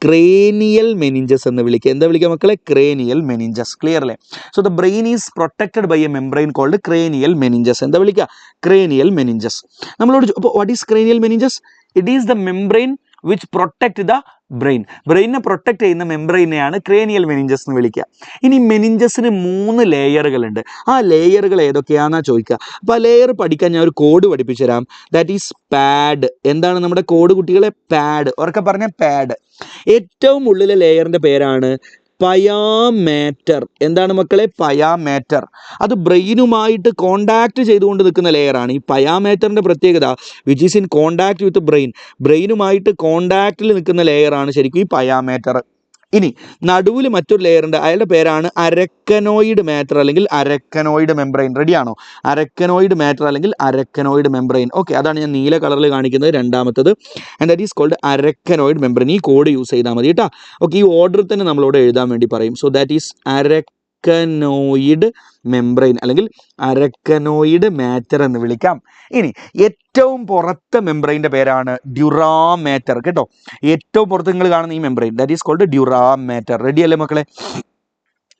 [SPEAKER 3] ക്രേനിയൽ മെനിഞ്ചസ് എന്ന് വിളിക്കുക. എന്താ വിളിക്കുക മക്കളെ? Cranial meninges. ക്ലിയർ അല്ലേ? So the brain is protected by a membrane called cranial meninges. എന്താ വിളിക്കുക? Cranial meninges. നമ്മളോട് അപ്പോൾ what is cranial meninges? It is the membrane which protect the ബ്രെയിനിനെ പ്രൊട്ടക്റ്റ് ചെയ്യുന്ന മെംബ്രെയിനെയാണ് ക്രേനിയൽ മെനിഞ്ചസ് എന്ന് വിളിക്കുക. ഇനി മെനിഞ്ചസിന് 3 ലെയറുകളുണ്ട്. ആ ലെയറുകൾ ഏതൊക്കെയാണെന്നാണ് ചോദിക്കുക. അപ്പോൾ ആ ലെയർ പഠിക്കാൻ ഞാൻ ഒരു കോഡ് പഠിപ്പിച്ചു തരാം. That is pad. എന്താണ് നമ്മുടെ കോഡ് കുട്ടികളെ? പാഡ്. ഉറക്കെ പറഞ്ഞ പാഡ്. ഏറ്റവും ഉള്ളിലെ ലെയറിൻ്റെ പേരാണ് പയാമേറ്റർ. എന്താണ് മക്കളെ? പയാമേറ്റർ. അത് ബ്രെയിനുമായിട്ട് കോണ്ടാക്ട് ചെയ്തുകൊണ്ട് നിൽക്കുന്ന ലെയറാണ്. ഈ പയാമേറ്ററിൻ്റെ പ്രത്യേകത which is in contact with ബ്രെയിനുമായിട്ട് കോണ്ടാക്റ്റിൽ നിൽക്കുന്ന ലെയറാണ് ശരിക്കും ഈ പയാമേറ്റർ. ഇനി നടുവിൽ മറ്റൊരു ലെയർ ഉണ്ട്, അയാളുടെ പേരാണ് അരക്കനോയിഡ് മാറ്റർ അല്ലെങ്കിൽ അരക്കനോയിഡ് മെംബ്രെയിൻ. റെഡിയാണോ? അരക്കനോയിഡ് മാറ്റർ അല്ലെങ്കിൽ അരക്കനോയിഡ് മെംബ്രെയിൻ. ഓക്കെ, അതാണ് ഞാൻ നീല കളറിൽ കാണിക്കുന്നത്, രണ്ടാമത്തത്. And that is called arachnoid membrane. ഈ കോഡ് യൂസ് ചെയ്താൽ മതി കേട്ടോ. ഓക്കെ, ഈ ഓർഡർ തന്നെ നമ്മളോട് എഴുതാൻ വേണ്ടി പറയും. സോ ദാറ്റ് ഈസ് അരക്കനോയിഡ് മെംബ്രെയിൻ അല്ലെങ്കിൽ അരക്കനോയിഡ് മാറ്റർ എന്ന് വിളിക്കാം. ഇനി ഏറ്റവും പുറത്തെ മെംബ്രെയിൻ്റെ പേരാണ് ഡ്യൂറാമാറ്റർ കേട്ടോ. ഏറ്റവും പുറത്ത് നിങ്ങൾ കാണുന്ന ഈ membrane that is called dura mater. Ready അല്ലേ മക്കളെ?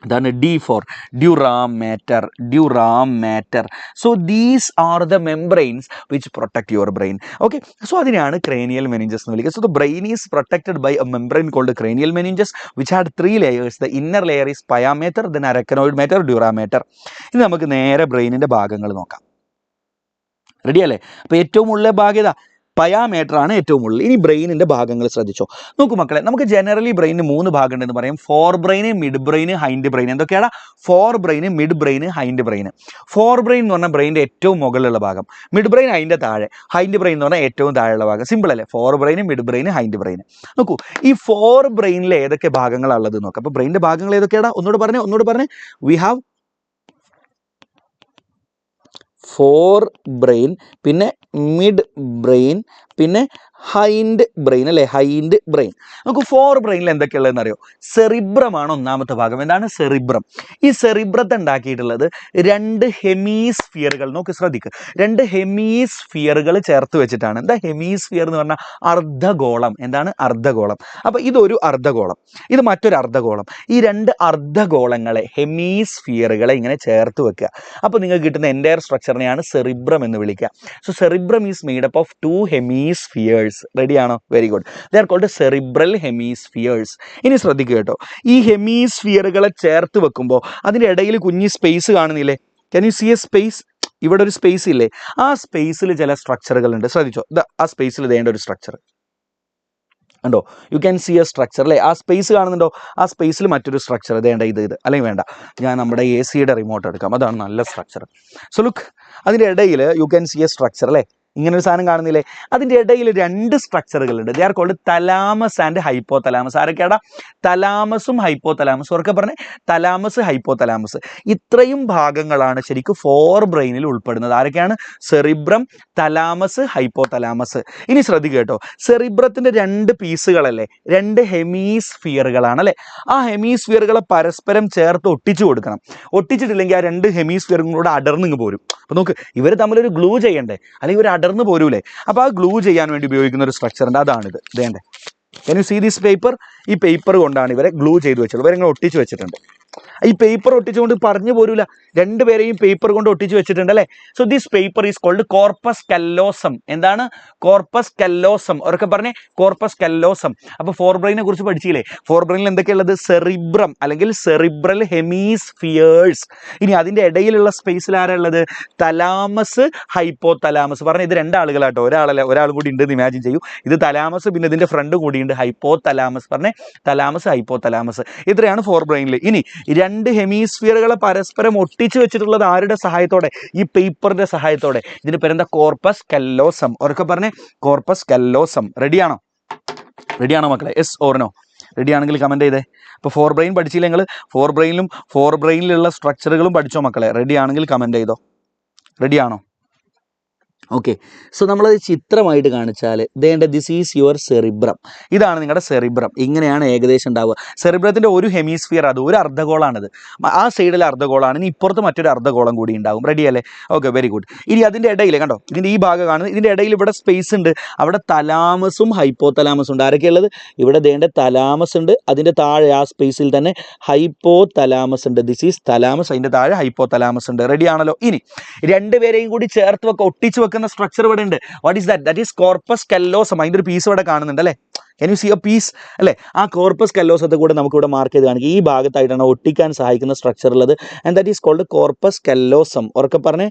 [SPEAKER 3] അതാണ് D for dura mater. Dura mater. So these are the membranes which protect your brain. Okay, so അതിനാണ് ക്രേനിയൽ മെനിഞ്ചസ് എന്ന് വിളിക്കുക. So the brain is protected by a membrane called cranial meninges which had 3 layers. The inner layer is pia mater, then arachnoid mater, dura mater. ഇനി നമുക്ക് നേരെ ബ്രെയിനിൻ്റെ ഭാഗങ്ങൾ നോക്കാം. Ready അല്ലേ? അപ്പോൾ ഏറ്റവും ഉള്ള ഭാഗ്യത പയാമേറ്റർ ആണ് ഏറ്റവും ഉള്ളിൽ. ഇനി ബ്രെയിനിൻ്റെ ഭാഗങ്ങൾ ശ്രദ്ധിച്ചോ. നോക്കൂ മക്കളെ, നമുക്ക് ജനറലി ബ്രെയിനിന് 3 ഭാഗമുണ്ടെന്ന് പറയും. Four brain, mid brain, hind brain. എന്തൊക്കെയാണ്? Four brain, mid brain, hind brain. Forebrain എന്ന് പറഞ്ഞാൽ ബ്രെയിൻ്റെ ഏറ്റവും മുകളിലുള്ള ഭാഗം, മിഡ് ബ്രെയിൻ അതിൻ്റെ താഴെ, ഹൈൻഡ് ബ്രെയിൻ എന്ന് പറഞ്ഞാൽ ഏറ്റവും താഴെയുള്ള ഭാഗം. സിമ്പിൾ അല്ലേ? Fore brain, mid brain, hind brain. നോക്കൂ, ഈ ഫോർ ബ്രെയിനിൽ ഏതൊക്കെ ഭാഗങ്ങളാണ് ഉള്ളത് നോക്കാം. അപ്പോൾ ബ്രെയിനിൻ്റെ ഭാഗങ്ങൾ ഏതൊക്കെയാണ്? ഒന്നുകൂടെ പറഞ്ഞേ. വി ഹാവ് ഫോർ ബ്രെയിൻ, പിന്നെ മിഡ് ബ്രെയിൻ, പിന്നെ ഹൈൻഡ് ബ്രെയിൻ അല്ലേ? Hind brain. നമുക്ക് ഫോർ ബ്രെയിനിൽ എന്തൊക്കെയുള്ളതെന്ന് അറിയോ? സെറിബ്രമാണ് ഒന്നാമത്തെ ഭാഗം. എന്താണ് സെറിബ്രം? ഈ സെറിബ്രത്തെ ഉണ്ടാക്കിയിട്ടുള്ളത് 2 ഹെമീസ്ഫിയറുകൾ. നോക്ക് ശ്രദ്ധിക്കുക, 2 ഹെമീസ്ഫിയറുകൾ ചേർത്ത് വെച്ചിട്ടാണ്. എന്താ ഹെമീസ്ഫിയർ എന്ന് പറഞ്ഞാൽ? അർദ്ധഗോളം. എന്താണ് അർദ്ധഗോളം? അപ്പോൾ ഇതൊരു അർദ്ധഗോളം, ഇത് മറ്റൊരു അർദ്ധഗോളം. ഈ 2 അർദ്ധഗോളങ്ങളെ, ഹെമീസ്ഫിയറുകളെ ഇങ്ങനെ ചേർത്ത് വെക്കുക. അപ്പോൾ നിങ്ങൾക്ക് കിട്ടുന്ന എൻ്റയർ സ്ട്രക്ചറിനെയാണ് സെറിബ്രം എന്ന് വിളിക്കുക. So cerebrum is made up of 2 hemispheres. റെഡിയാണോ? Very good. They are called cerebral hemispheres. ഇനി ശ്രദ്ധിക്കുക കേട്ടോ, ഈ ഹെമീസ്ഫിയറുകളെ ചേർത്ത് വെക്കുമ്പോൾ അതിൻ്റെ ഇടയിൽ കുഞ്ഞി സ്പേസ് കാണുന്നില്ലേ? Can you see a space? ഇവിടെ ഒരു സ്പേസ് ഇല്ലേ? ആ സ്പേസിൽ ചില സ്ട്രക്ചറുകൾ ഉണ്ട്. ശ്രദ്ധിച്ചോ, ആ സ്പേസിൽ വേണ്ട ഒരു സ്ട്രക്ചർ ഉണ്ടോ? U can see a structure അല്ലേ? ആ സ്പേസ് കാണുന്നുണ്ടോ? ആ സ്പേസിൽ മറ്റൊരു സ്ട്രക്ചർ വേണ്ട. ഇത് അല്ലെങ്കിൽ വേണ്ട, ഞാൻ നമ്മുടെ AC റിമോട്ട് എടുക്കാം, അതാണ് നല്ല സ്ട്രക്ചർ. സോ ലുക്ക്, അതിൻ്റെ ഇടയിൽ you can see a structure അല്ലേ? ഇങ്ങനെ ഒരു സാധനം കാണുന്നില്ലേ? അതിൻ്റെ ഇടയിൽ 2 സ്ട്രക്ചറുകളുണ്ട്. They are called thalamus and hypothalamus. ആരൊക്കെയാടാ? തലാമസും ഹൈപ്പോതലാമസും. ഉറക്കെ പറഞ്ഞേ, തലാമസ്, ഹൈപ്പോതലാമസ്. ഇത്രയും ഭാഗങ്ങളാണ് ശരിക്കും ഫോർ ബ്രെയിനിൽ ഉൾപ്പെടുന്നത്. ആരൊക്കെയാണ്? Cerebrum, thalamus, hypothalamus. ഇനി ശ്രദ്ധിക്കുക കേട്ടോ, സെറിബ്രത്തിൻ്റെ 2 പീസുകളല്ലേ? 2 ഹെമീസ്ഫിയറുകളാണ് അല്ലേ? ആ ഹെമീസ്ഫിയറുകളെ പരസ്പരം ചേർത്ത് ഒട്ടിച്ചു കൊടുക്കണം. ഒട്ടിച്ചിട്ടില്ലെങ്കിൽ ആ 2 ഹെമീസ്ഫിയറുകളൂടെ അടർന്നിങ്ങ് പോരും. അപ്പോൾ നോക്ക്, ഇവർ തമ്മിലൊരു ഗ്ലൂ ചെയ്യണ്ടേ, അല്ലെങ്കിൽ ഇവർ അടർന്ന് പോരൂലേ? അപ്പോൾ ആ ഗ്ലൂ ചെയ്യാൻ വേണ്ടി ഉപയോഗിക്കുന്ന ഒരു സ്ട്രക്ചറുണ്ട്, അതാണിത്. വേണ്ടേ? Can you see this paper? ഈ പേപ്പർ കൊണ്ടാണ് ഇവരെ ഗ്ലൂ ചെയ്ത് വെച്ചത്. ഇവരിങ്ങനെ ഒട്ടിച്ച് വെച്ചിട്ടുണ്ട്. ഈ പേപ്പർ ഒട്ടിച്ചുകൊണ്ട് പറഞ്ഞു പോരൂല, 2 പേരെയും പേപ്പർ കൊണ്ട് ഒട്ടിച്ച് വെച്ചിട്ടുണ്ട് അല്ലേ? So this paper is called corpus callosum. എന്താണ്? Corpus callosum. അവരൊക്കെ പറഞ്ഞേ, കോർപ്പസ് കല്ലോസം. അപ്പോൾ ഫോർ ബ്രെയിനെ കുറിച്ച് പഠിച്ചില്ലേ? ഫോർ ബ്രെയിനിൽ എന്തൊക്കെയുള്ളത്? സെറിബ്രം അല്ലെങ്കിൽ സെറിബ്രൽ ഹെമീസ്ഫിയേഴ്സ്. ഇനി അതിൻ്റെ ഇടയിലുള്ള സ്പേസിൽ ആരാ ഉള്ളത്? Thalamus, hypothalamus. പറഞ്ഞാൽ ഇത് 2 ആളുകളാട്ടോ, ഒരാളല്ല, ഒരാളും കൂടി ഉണ്ടെന്ന് ഇമാജിൻ ചെയ്യൂ. ഇത് തലാമസ്, പിന്നെ ഇതിൻ്റെ ഫ്രണ്ട് കൂടിയുണ്ട് ഹൈപ്പോതലാമസ്. പറഞ്ഞേ, തലാമസ്, ഹൈപ്പോതലാമസ്. ഇത്രയാണ് ഫോർ ബ്രെയിനിൽ. ഇനി 2 ഹെമീസ്ഫിയറുകളെ പരസ്പരം ഒട്ടിച്ചു വെച്ചിട്ടുള്ളത് ആരുടെ സഹായത്തോടെ? ഈ പേപ്പറിന്റെ സഹായത്തോടെ. ഇതിന് പേരെന്താ? Corpus callosum. ഉറക്കെ പറഞ്ഞേ, കോർപ്പസ് കല്ലോസം. റെഡിയാണോ? റെഡിയാണോ മക്കളെ? Yes or no? റെഡി ആണെങ്കിൽ കമൻറ്റ് ചെയ്തേ. അപ്പോൾ ഫോർ ബ്രെയിൻ പഠിച്ചില്ല നിങ്ങൾ? ഫോർ ബ്രെയിനിലുള്ള സ്ട്രക്ചറുകളും പഠിച്ചോ മക്കളെ? റെഡി ആണെങ്കിൽ കമൻറ്റ് ചെയ്തോ. റെഡിയാണോ? ഓക്കെ, സോ നമ്മളത് ചിത്രമായിട്ട് കാണിച്ചാൽ ദിസ് ഈസ് യുവർ സെറിബ്രം. ഇതാണ് നിങ്ങളുടെ സെറിബ്രം. ഇങ്ങനെയാണ് ഏകദേശം ഉണ്ടാവുക. സെറിബ്രത്തിൻ്റെ ഒരു ഹെമീസ്ഫിയർ, അത് ഒരു അർദ്ധഗോളാണിത്. ആ സൈഡിൽ അർദ്ധഗോളാണ്. ഇനി ഇപ്പുറത്ത് മറ്റൊരു അർദ്ധഗോളം കൂടി ഉണ്ടാവും. റെഡി അല്ലേ? Okay, very good. ഇനി അതിൻ്റെ ഇടയിൽ കണ്ടോ, ഇതിൻ്റെ ഈ ഭാഗം കാണുന്നത്, ഇതിൻ്റെ ഇടയിൽ ഇവിടെ സ്പേസ് ഉണ്ട്. അവിടെ തലാമസും ഹൈപ്പോതലാമസും ഉണ്ട്. ആരൊക്കെയുള്ളത്? ഇവിടെ ദേണ്ട തലാമസ് ഉണ്ട്, അതിൻ്റെ താഴെ ആ സ്പേസിൽ തന്നെ ഹൈപ്പോതലാമസ് ഉണ്ട്. ദിസ് ഈസ് തലാമസ്, അതിൻ്റെ താഴെ ഹൈപ്പോതലാമസ് ഉണ്ട്. റെഡി ആണല്ലോ? ഇനി 2 പേരെയും കൂടി ചേർത്ത് വെക്കുക, ഒട്ടിച്ച് വെക്കുന്ന സ്ട്രക്ചർ ഇവിടെ ഉണ്ട്. What is that? That is corpus callosum. അതിൻ്റെ ഒരു പീസ് ഇവിടെ കാണുന്നുണ്ട് അല്ലേ? Can you see a piece അല്ലേ? ആ കോർപ്പസ് കല്ലോസത്തെ കൂടെ നമുക്ക് ഇവിടെ മാർക്ക് ചെയ്ത് കാണിക്കുക. ഈ ഭാഗത്തായിട്ടാണ് ഒട്ടിക്കാൻ സഹായിക്കുന്ന സ്ട്രക്ചർ ഉള്ളത്. And that is called corpus callosum. ഉറക്കെ പറഞ്ഞേ,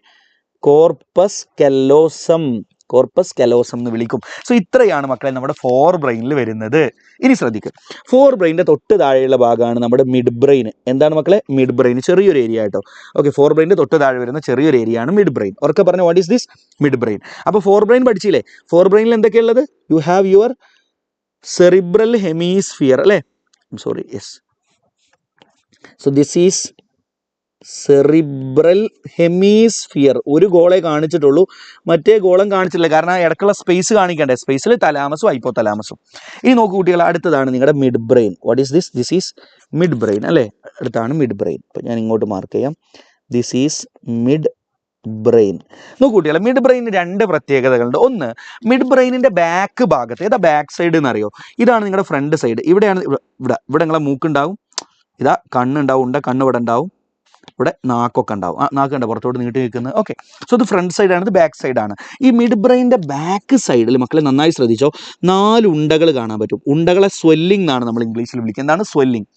[SPEAKER 3] കോർപ്പസ് കല്ലോസം. കോർപ്പസ് കലോസം എന്ന് വിളിക്കും. സോ ഇത്രയാണ് മക്കളെ നമ്മുടെ ഫോർ ബ്രെയിനിൽ വരുന്നത്. ഇനി ശ്രദ്ധിക്കുക, ഫോർ ബ്രെയിനിൻ്റെ തൊട്ട് താഴെയുള്ള ഭാഗമാണ് നമ്മുടെ മിഡ് ബ്രെയിൻ. എന്താണ് മക്കളെ? Mid brain. ചെറിയൊരു ഏരിയ ആയിട്ടോ. ഓക്കെ, ഫോർ ബ്രെയിനിൻ്റെ തൊട്ട് താഴെ വരുന്ന ചെറിയൊരു ഏരിയ ആണ് മിഡ് ബ്രെയിൻ. ഉറക്കെ പറഞ്ഞ, what is this? Midbrain. അപ്പോൾ ഫോർ ബ്രെയിൻ പഠിച്ചില്ലേ? ഫോർ ബ്രെയിനിൽ എന്തൊക്കെയുള്ളത്? You have your cerebral hemisphere അല്ലേ? Sorry, yes. So this is cerebral hemisphere. ഒരു ഗോളെ കാണിച്ചിട്ടുള്ളൂ, മറ്റേ ഗോളം കാണിച്ചില്ല, കാരണം ഇടയ്ക്കുള്ള സ്പേസ് കാണിക്കണ്ടേ. സ്പേസിൽ തലാമസും ഹൈപ്പോ തലാമസും. ഇനി നോക്കൂ കുട്ടികൾ, അടുത്തതാണ് നിങ്ങളുടെ mid brain. What is this? This is mid brain അല്ലേ. അടുത്താണ് മിഡ് ബ്രെയിൻ. അപ്പം ഞാൻ ഇങ്ങോട്ട് മാർക്ക് ചെയ്യാം. This is mid brain. നോക്കൂ കുട്ടികളെ, മിഡ് ബ്രെയിന് രണ്ട് പ്രത്യേകതകളുണ്ട്. ഒന്ന്, മിഡ് ബ്രെയിനിന്റെ ബാക്ക് ഭാഗത്ത്, ഏതാ ബാക്ക് സൈഡ് എന്നറിയോ? ഇതാണ് നിങ്ങളുടെ ഫ്രണ്ട് സൈഡ്. ഇവിടെയാണ്, ഇവിടെ നിങ്ങളെ മൂക്കുണ്ടാവും, ഇതാ കണ്ണുണ്ടാവും, കണ്ണ് ഇവിടെ ഉണ്ടാവും, ഇവിടെ നാക്കൊക്കെ ഉണ്ടാവും. നാക്കുണ്ട് പുറത്തോട്ട് നീട്ടി നിൽക്കുന്നത്. ഓക്കെ, സോ ഇത് ഫ്രണ്ട് സൈഡാണ്, ഇത് ബാക്ക് സൈഡാണ്. ഈ മിഡ് ബ്രെയിനിൻ്റെ ബാക്ക് സൈഡിൽ മക്കളെ നന്നായി ശ്രദ്ധിച്ചോ, 4 ഉണ്ടകൾ കാണാൻ പറ്റും. ഉണ്ടകളെ സ്വെല്ലിംഗ് എന്നാണ് നമ്മൾ ഇംഗ്ലീഷിൽ വിളിക്കുന്നത്. എന്താണ് സ്വെല്ലിംഗ്?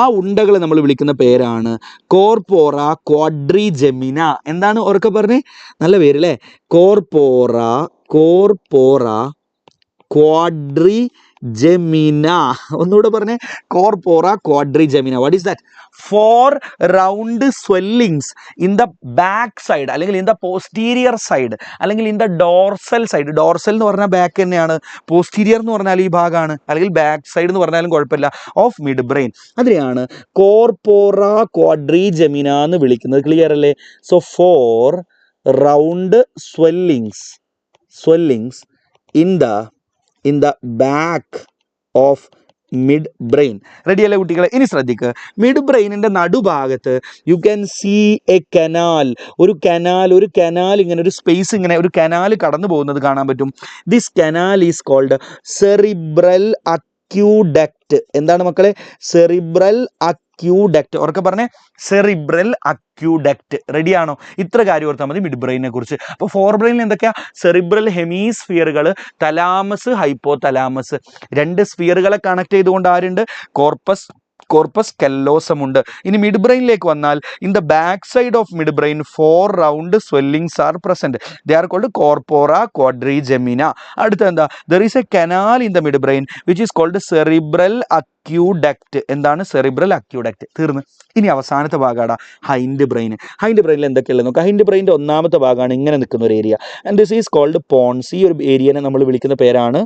[SPEAKER 3] ആ ഉണ്ടകളെ നമ്മൾ വിളിക്കുന്ന പേരാണ് കോർപോറ ക്വാഡ്രിജെമിന. എന്താണ് ഉറക്കെ പറഞ്ഞേ? നല്ല പേര് അല്ലേ. കോർപോറ ക്വാഡ്രിജെമിന. ഒന്നുകൂടെ പറഞ്ഞേ, corpora quadrigemina. What is that? 4 round swellings in the back side, അല്ലെങ്കിൽ ഇൻ ദ പോസ്റ്റീരിയർ സൈഡ്, അല്ലെങ്കിൽ in the dorsal side. Dorsal എന്ന് പറഞ്ഞാൽ ബാക്ക് തന്നെയാണ്, പോസ്റ്റീരിയർ എന്ന് പറഞ്ഞാൽ ഈ ഭാഗമാണ്, അല്ലെങ്കിൽ ബാക്ക് സൈഡ് എന്ന് പറഞ്ഞാലും കുഴപ്പമില്ല, ഓഫ് മിഡ് ബ്രെയിൻ. അതിനെയാണ് കോർപോറ ക്വാഡ്രിജെമിന എന്ന് വിളിക്കുന്നത്. ക്ലിയർ അല്ലേ? So 4 round swellings in the back of midbrain. Ready അല്ലേ കുട്ടികളെ? ഇനി ശ്രദ്ധിക്കുക, മിഡ് ബ്രെയിനിൻ്റെ നടുഭാഗത്ത് you can see a canal. ഒരു കനാൽ ഇങ്ങനെ ഒരു സ്പേസ്, ഇങ്ങനെ ഒരു കനാൽ കടന്നു പോകുന്നത് കാണാൻ പറ്റും. This canal is called cerebral aqueduct. എന്താണ് മക്കളെ? Cerebral aqueduct. ഉറക്കെ പറഞ്ഞേ, സെറിബ്രൽ അക്യൂഡക്റ്റ്. റെഡിയാണോ? ഇത്ര കാര്യം ഓർത്താൽ മതി മിഡ് ബ്രെയിനെ കുറിച്ച്. അപ്പോൾ ഫോർ ബ്രെയിനിൽ എന്തൊക്കെയാ? സെറിബ്രൽ ഹെമിസ്ഫിയറുകൾ, തലാമസ്, ഹൈപ്പോ തലാമസ്. 2 സ്ഫിയറുകളെ കണക്ട് ചെയ്തുകൊണ്ട് ആരുണ്ട്? കോർപ്പസ് കെല്ലോസം ഉണ്ട്. ഇനി മിഡ് ബ്രെയിനിലേക്ക് വന്നാൽ, in the back side of midbrain 4 round swellings are present. They are called corpora quadrigemina. അടുത്ത എന്താ? There is a canal in the midbrain which is called cerebral aqueduct. എന്താണ് cerebral aqueduct? തീർന്ന്. ഇനി അവസാനത്തെ ഭാഗമാണ് hind brain. Hind ബ്രെയിനിൽ എന്തൊക്കെയുള്ളത് നോക്കാം. Hind ബ്രെയിനിൻ്റെ ഒന്നാമത്തെ ഭാഗമാണ് ഇങ്ങനെ നിൽക്കുന്ന ഒരു area, and this is called pons. ഈ ഒരു ഏരിയനെ നമ്മൾ വിളിക്കുന്ന പേരാണ്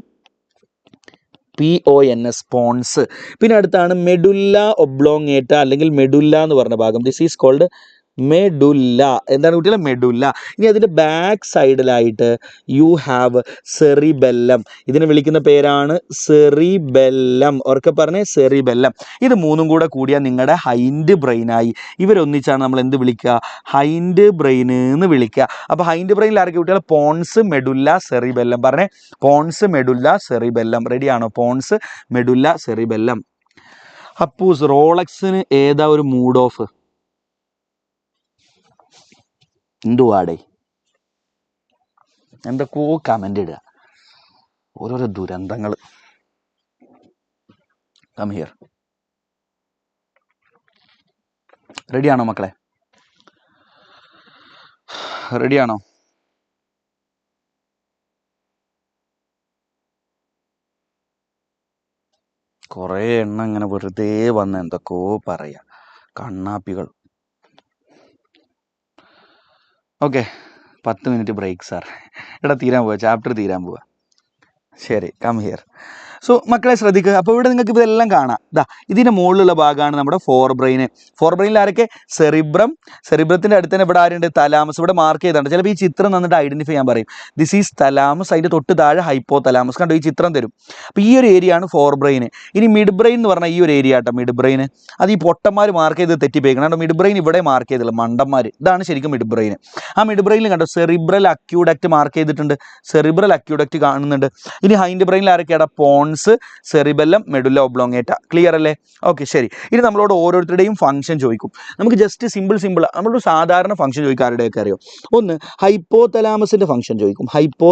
[SPEAKER 3] PONS, പോൺസ്. പിന്നെ അടുത്താണ് മെഡുല്ല ഒബ്ലോങ്ങേറ്റ, അല്ലെങ്കിൽ മെഡുല്ല എന്ന് പറഞ്ഞ ഭാഗം. This is called medulla. എന്താണ് കുട്ടികളെ? മെഡുല്ല. ഇനി അതിൻ്റെ ബാക്ക് സൈഡിലായിട്ട് യു ഹാവ് സെറിബെല്ലം. ഇതിനെ വിളിക്കുന്ന പേരാണ് സെറിബെല്ലം. ഉറക്കെ പറഞ്ഞേ, സെറിബെല്ലം. ഇത് 3 കൂടെ കൂടിയാൽ നിങ്ങളുടെ ഹൈൻഡ് ബ്രെയിനായി. ഇവരൊന്നിച്ചാണ് നമ്മൾ എന്ത് വിളിക്കുക? ഹൈൻഡ് ബ്രെയിൻ എന്ന് വിളിക്കുക. അപ്പോൾ ഹൈൻഡ് ബ്രെയിനിൽ ആരൊക്കെ കുട്ടികൾ? Pons, medulla, cerebellum. പറഞ്ഞേ, പോൺസ്, മെഡുല്ല, സെറിബെല്ലം. റെഡിയാണോ? Pons, medulla, cerebellum. അപ്പൂസ്, റോളക്സിന് ഏതാ ഒരു മൂഡ് ഓഫ്? എന്തുവാടേ? എന്തൊക്കെയോ കമൻ്റ് ഇടുക, ഓരോരോ ദുരന്തങ്ങൾ. Come here. റെഡിയാണോ മക്കളെ? റെഡിയാണോ? കുറേ എണ്ണം ഇങ്ങനെ വെറുതെ വന്ന് എന്തൊക്കെയോ പറയാ, കണ്ണാപ്പികൾ. Okay, 10 minute break sir. തീരാൻ പോവാ, ചാപ്റ്റർ തീരാൻ പോവാ. ശരി, കം ഹിയർ. സോ മക്കളെ ശ്രദ്ധിക്കുക. അപ്പോൾ ഇവിടെ നിങ്ങൾക്ക് ഇതെല്ലാം കാണാം. ഇതിൻ്റെ മുകളിലുള്ള ഭാഗമാണ് നമ്മുടെ ഫോർ ബ്രെയിൻ. ഫോർ ബ്രെയിനിൽ ആരൊക്കെ? സെറിബ്രത്തിൻ്റെ അടുത്ത് തന്നെ ഇവിടെ ആരുണ്ട്? തലാമസ്. ഇവിടെ മാർക്ക് ചെയ്താണ്. ചിലപ്പോൾ ഈ ചിത്രം തന്നിട്ട് ഐഡൻറ്റിഫൈ ചെയ്യാൻ പറയും. This is thalamus. അതിൻ്റെ തൊട്ട് താഴെ ഹൈപ്പോ തലാമസ്. കണ്ടോ, ഈ ചിത്രം തരും. അപ്പോൾ ഈ ഒരു ഏരിയ ആണ് ഫോർ ബ്രെയിൻ. ഇനി മിഡ് ബ്രെയിൻ എന്ന് പറഞ്ഞാൽ ഈ ഒരു ഏരിയ ആട്ടോ മിഡ് ബ്രെയിൻ. അത് ഈ പൊട്ടന്മാർ മാർക്ക് ചെയ്ത് തെറ്റിപ്പോയിക്കണം. കണ്ടോ, മിഡ് ബ്രെയിൻ ഇവിടെ മാർക്ക് ചെയ്തില്ല, മണ്ടന്മാർ. ഇതാണ് ശരിക്കും മിഡ് ബ്രെയിൻ. ആ മിഡ് ബ്രെയിനിൽ കണ്ടോ സെറിബ്രൽ അക്യൂഡക്റ്റ് മാർക്ക് ചെയ്തിട്ടുണ്ട്. സെറിബ്രൽ അക്യൂഡക്റ്റ് കാണുന്നുണ്ട്. ഇനി ഹൈൻഡ് ബ്രെയിനിൽ ആരൊക്കെയാണ്? Pons, cerebellum, medulla oblongata. Clear അല്ലേ? ഓക്കെ, ശരി. ഇനി നമ്മളോട് ഓരോരുത്തരുടെയും ഫംഗ്ഷൻ ചോദിക്കും. നമുക്ക് ജസ്റ്റ് സിമ്പിൾ നമ്മളൊരു സാധാരണ ഫംഗ്ഷൻ ചോദിക്കാരുടെയൊക്കെ അറിയോ? ഒന്ന്, ഹൈപ്പോ തലാമസിൻ്റെ ഫംഗ്ഷൻ ചോദിക്കും. ഹൈപ്പോ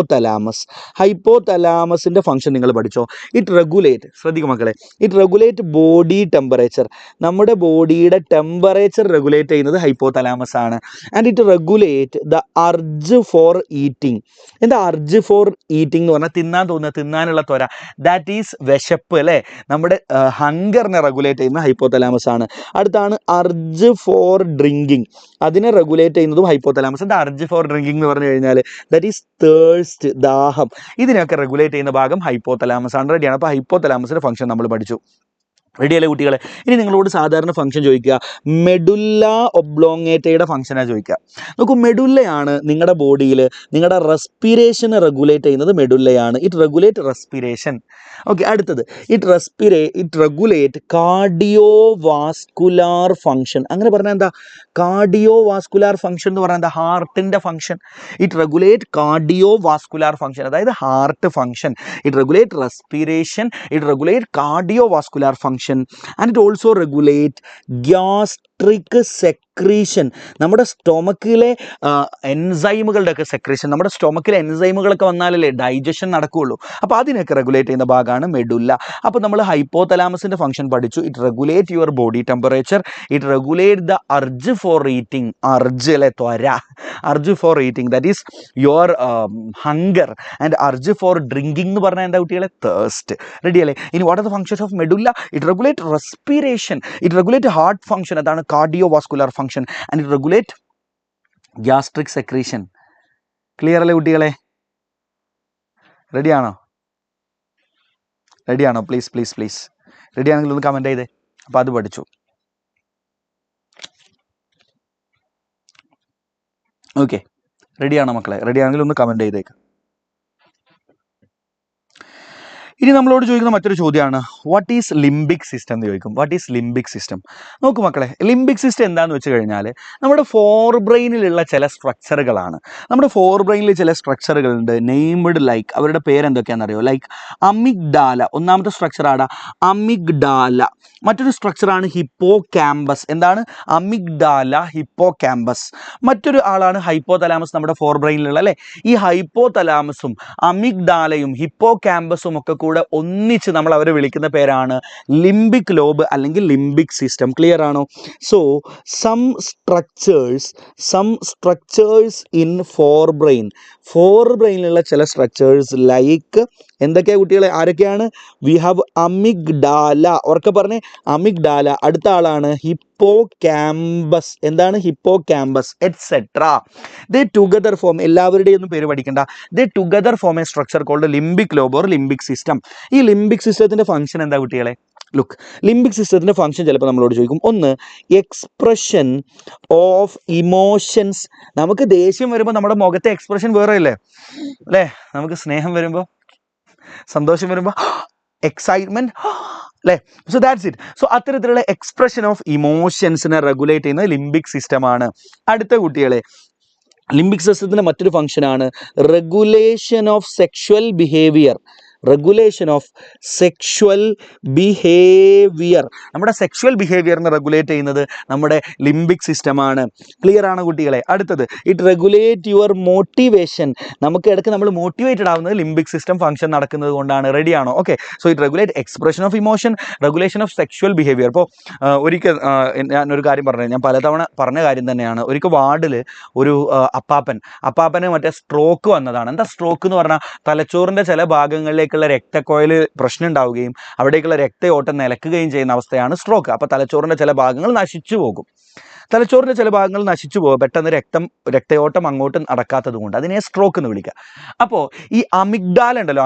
[SPEAKER 3] തലാമസിൻ്റെ ഫംഗ്ഷൻ നിങ്ങൾ പഠിച്ചോ. ഇറ്റ് റെഗുലേറ്റ്, ശ്രദ്ധിക്കും മക്കളെ, ഇറ്റ് റെഗുലേറ്റ് ബോഡി ടെമ്പറേച്ചർ. നമ്മുടെ ബോഡിയുടെ ടെമ്പറേച്ചർ റെഗുലേറ്റ് ചെയ്യുന്നത് ഹൈപ്പോ തലാമസ് ആണ്. And it regulate the urge for eating. എന്താ അർജ് ഫോർ ഈറ്റിംഗ് എന്ന് പറഞ്ഞാൽ? തിന്നാൻ തോന്നുക, തിന്നാനുള്ള ത്വര. ദാറ്റ് ഈസ് വിശപ്പ് അല്ലേ? നമ്മുടെ ഹങ്കറിനെ റെഗുലേറ്റ് ചെയ്യുന്ന ഹൈപ്പോ തലാമസ് ആണ്. അടുത്താണ് അർജ് ഫോർ ഡ്രിങ്കിങ്. അതിനെ റെഗുലേറ്റ് ചെയ്യുന്നതും ഹൈപ്പോ തലാമസ്. എന്താ അർജ് ഫോർ ഡ്രിങ്കിങ് എന്ന് പറഞ്ഞു കഴിഞ്ഞാൽ? ദാറ്റ് ഈസ് തേഴ്സ്റ്റ്, ദാഹം. ഇതിനെയൊക്കെ റെഗുലേറ്റ് ചെയ്യുന്ന ഭാഗം ഹൈപ്പോ തലാമസ് ആണ്. റെഡിയാണ്. അപ്പോൾ ഹൈപ്പോ തലാമസിന്റെ ഫംഗ്ഷൻ നമ്മൾ പഠിച്ചു. റെഡിയല്ലേ കുട്ടികളെ? ഇനി നിങ്ങളോട് സാധാരണ ഫംഗ്ഷൻ ചോദിക്കുക, മെഡുല്ല ഒബ്ലോങ്ങേറ്റയുടെ ഫംഗ്ഷനാണ് ചോദിക്കുക. നോക്കൂ, മെഡുല്ലയാണ് നിങ്ങളുടെ ബോഡിയിൽ നിങ്ങളുടെ റെസ്പിറേഷനെ റെഗുലേറ്റ് ചെയ്യുന്നത്. മെഡുല്ലയാണ്, ഇറ്റ് റെഗുലേറ്റ് റെസ്പിറേഷൻ. ഓക്കെ, അടുത്തത് it regulate cardiovascular function. അങ്ങനെ പറഞ്ഞാൽ എന്താ? കാർഡിയോ വാസ്കുലാർ ഫംഗ്ഷൻ എന്ന് പറഞ്ഞാൽ എന്താ? ഹാർട്ടിൻ്റെ function. It regulate cardiovascular function, അതായത് heart function. It regulate respiration, it regulate cardiovascular function, and it also regulate gastric secretion. നമ്മുടെ സ്റ്റൊമക്കിലെ എൻസൈമുകളുടെ ഒക്കെ സെക്രീഷൻ. നമ്മുടെ സ്റ്റൊമക്കിലെ എൻസൈമുകളൊക്കെ വന്നാലല്ലേ ഡൈജഷൻ നടക്കുകയുള്ളൂ. അപ്പോൾ അതിനൊക്കെ റെഗുലേറ്റ് ചെയ്യുന്ന ഭാഗമാണ് മെഡുല്ല. അപ്പോൾ നമ്മൾ ഹൈപ്പോതലാമസിൻ്റെ ഫംഗ്ഷൻ പഠിച്ചു. It regulate your body temperature, it regulate the urge for eating. Urge അല്ലെ, ത്വര. Urge for eating, that is your hunger. And urge for drinking എന്ന് പറഞ്ഞാൽ എന്താ കുട്ടികളെ? തേഴ്സ്റ്റ്. റെഡി അല്ലേ? ഇനി what are the functions of medulla? It regulate respiration, it regulate heart function, അതാണ് cardiovascular function, and it regulate gastric secretion. Clear അല്ലേ കുട്ടികളെ? റെഡിയാണോ? റെഡിയാണോ? പ്ലീസ് പ്ലീസ് പ്ലീസ്, റെഡി ആണെങ്കിൽ ഒന്ന് കമൻറ്റ് ചെയ്തേ. അപ്പോൾ അത് പഠിച്ചു. ഓക്കെ, റെഡിയാണോ മക്കളെ? റെഡിയാണെങ്കിൽ ഒന്ന് കമൻറ്റ് ചെയ്തേക്ക്. ഇനി നമ്മളോട് ചോദിക്കുന്ന മറ്റൊരു ചോദ്യമാണ്, വാട്ട് ഈസ് ലിംബിക് സിസ്റ്റം എന്ന് ചോദിക്കും. What is limbic system? നോക്കൂ മക്കളെ, ലിംബിക് സിസ്റ്റം എന്താണെന്ന് വെച്ച് കഴിഞ്ഞാൽ നമ്മുടെ ഫോർ ബ്രെയിനിലുള്ള ചില സ്ട്രക്ചറുകളാണ്. നമ്മുടെ ഫോർ ബ്രെയിനിൽ ചില സ്ട്രക്ചറുകളുണ്ട്, നെയ്മഡ് ലൈക്ക്, അവരുടെ പേരെന്തൊക്കെയാണെന്നറിയോ? ലൈക്ക് അമിഗ്ഡാല, ഒന്നാമത്തെ സ്ട്രക്ചറാണ് അമിഗ്ഡാല. മറ്റൊരു സ്ട്രക്ചറാണ് ഹിപ്പോ ക്യാമ്പസ്. എന്താണ്? Amygdala, Hippo campus. മറ്റൊരു ആളാണ് ഹൈപ്പോതലാമസ്, നമ്മുടെ ഫോർ ബ്രെയിനിലുള്ള അല്ലേ. ഈ ഹൈപ്പോതലാമസും അമിഗ്ഡാലയും ഹിപ്പോ ക്യാമ്പസും ഒക്കെ കൂടെ ഒന്നിച്ച് നമ്മൾ അവരെ വിളിക്കുന്ന പേരാണ് ലിംബിക് ലോബ് അല്ലെങ്കിൽ ലിംബിക് സിസ്റ്റം. ക്ലിയർ ആണോ? സോ സം സ്ട്രക്ചേഴ്സ് ഇൻ ഫോർ ബ്രെയിനിലുള്ള ചില സ്ട്രക്ചേഴ്സ് ലൈക്ക് എന്തൊക്കെയാണ് കുട്ടികളെ? ആരൊക്കെയാണ്? വി ഹാവ് അമിഗ്ഡാല, ഉറക്കെ പറഞ്ഞേ, അമിഗ്ഡാല. അടുത്ത ആളാണ് ഹിപ്പോ ക്യാമ്പസ്. എന്താണ്? Hippocampus etcetera. They together form, എല്ലാവരുടെയും ഒന്നും പേര് പഠിക്കണ്ട, they together form a structure called limbic lobe or limbic system. ഈ ലിംബിക് സിസ്റ്റത്തിൻ്റെ ഫംഗ്ഷൻ എന്താ കുട്ടികളെ? ലുക്ക്, ലിംബിക് സിസ്റ്റത്തിൻ്റെ ഫംഗ്ഷൻ ചിലപ്പോൾ നമ്മളോട് ചോദിക്കും. ഒന്ന്, എക്സ്പ്രഷൻ ഓഫ് ഇമോഷൻസ്. നമുക്ക് ദേഷ്യം വരുമ്പോൾ നമ്മുടെ മുഖത്തെ എക്സ്പ്രഷൻ വേറെ അല്ലേ? നമുക്ക് സ്നേഹം വരുമ്പോൾ, സന്തോഷം വരുമ്പോൾ എക്സൈറ്റ്മെന്റ് അല്ലേ? So that's it. സോ അത്തരത്തിലുള്ള എക്സ്പ്രഷൻ ഓഫ് ഇമോഷൻസിനെ റെഗുലേറ്റ് ചെയ്യുന്നത് ലിംബിക് സിസ്റ്റമാണ്. അടുത്ത കുട്ടികളെ, ലിംബിക് സിസ്റ്റത്തിൻ്റെ മറ്റൊരു ഫംഗ്ഷനാണ് regulation of sexual behaviour. Regulation of sexual behaviour, നമ്മുടെ സെക്ഷുവൽ ബിഹേവിയറിനെ റെഗുലേറ്റ് ചെയ്യുന്നത് നമ്മുടെ ലിംബിക് സിസ്റ്റമാണ്. ക്ലിയർ ആണ് കുട്ടികളെ? അടുത്തത്, ഇറ്റ് റെഗുലേറ്റ് യുവർ മോട്ടിവേഷൻ. നമുക്ക് ഇടയ്ക്ക് നമ്മൾ മോട്ടിവേറ്റഡ് ആവുന്നത് ലിംബിക് സിസ്റ്റം ഫംഗ്ഷൻ നടക്കുന്നത് കൊണ്ടാണ്. റെഡിയാണോ? Okay. So it regulate expression of emotion, regulation of sexual behaviour. ഇപ്പോൾ ഒരിക്കൽ ഞാനൊരു കാര്യം പറഞ്ഞു, ഞാൻ പലതവണ പറഞ്ഞ കാര്യം തന്നെയാണ്. ഒരിക്കൽ വാർഡിൽ ഒരു അപ്പാപ്പന് മറ്റേ സ്ട്രോക്ക് വന്നതാണ്. എന്താ സ്ട്രോക്ക് എന്ന് പറഞ്ഞാൽ? തലച്ചോറിൻ്റെ ചില ഭാഗങ്ങളിലേക്ക് രക്തക്കൊഴൽ പ്രശ്നം ഉണ്ടാവുകയും അവിടേക്കുള്ള രക്തയോട്ടം നിലക്കുകയും ചെയ്യുന്ന അവസ്ഥയാണ് സ്ട്രോക്ക്. അപ്പോൾ തലച്ചോറിൻ്റെ ചില ഭാഗങ്ങൾ നശിച്ചു പോകും. തലച്ചോറിൻ്റെ ചില ഭാഗങ്ങൾ നശിച്ചു പോകും, പെട്ടെന്ന് രക്തയോട്ടം അങ്ങോട്ട് നടക്കാത്തത് കൊണ്ട് അതിനെ സ്ട്രോക്ക് എന്ന് വിളിക്കുക. അപ്പോൾ ഈ അമിഗ്ഡാല ഉണ്ടല്ലോ,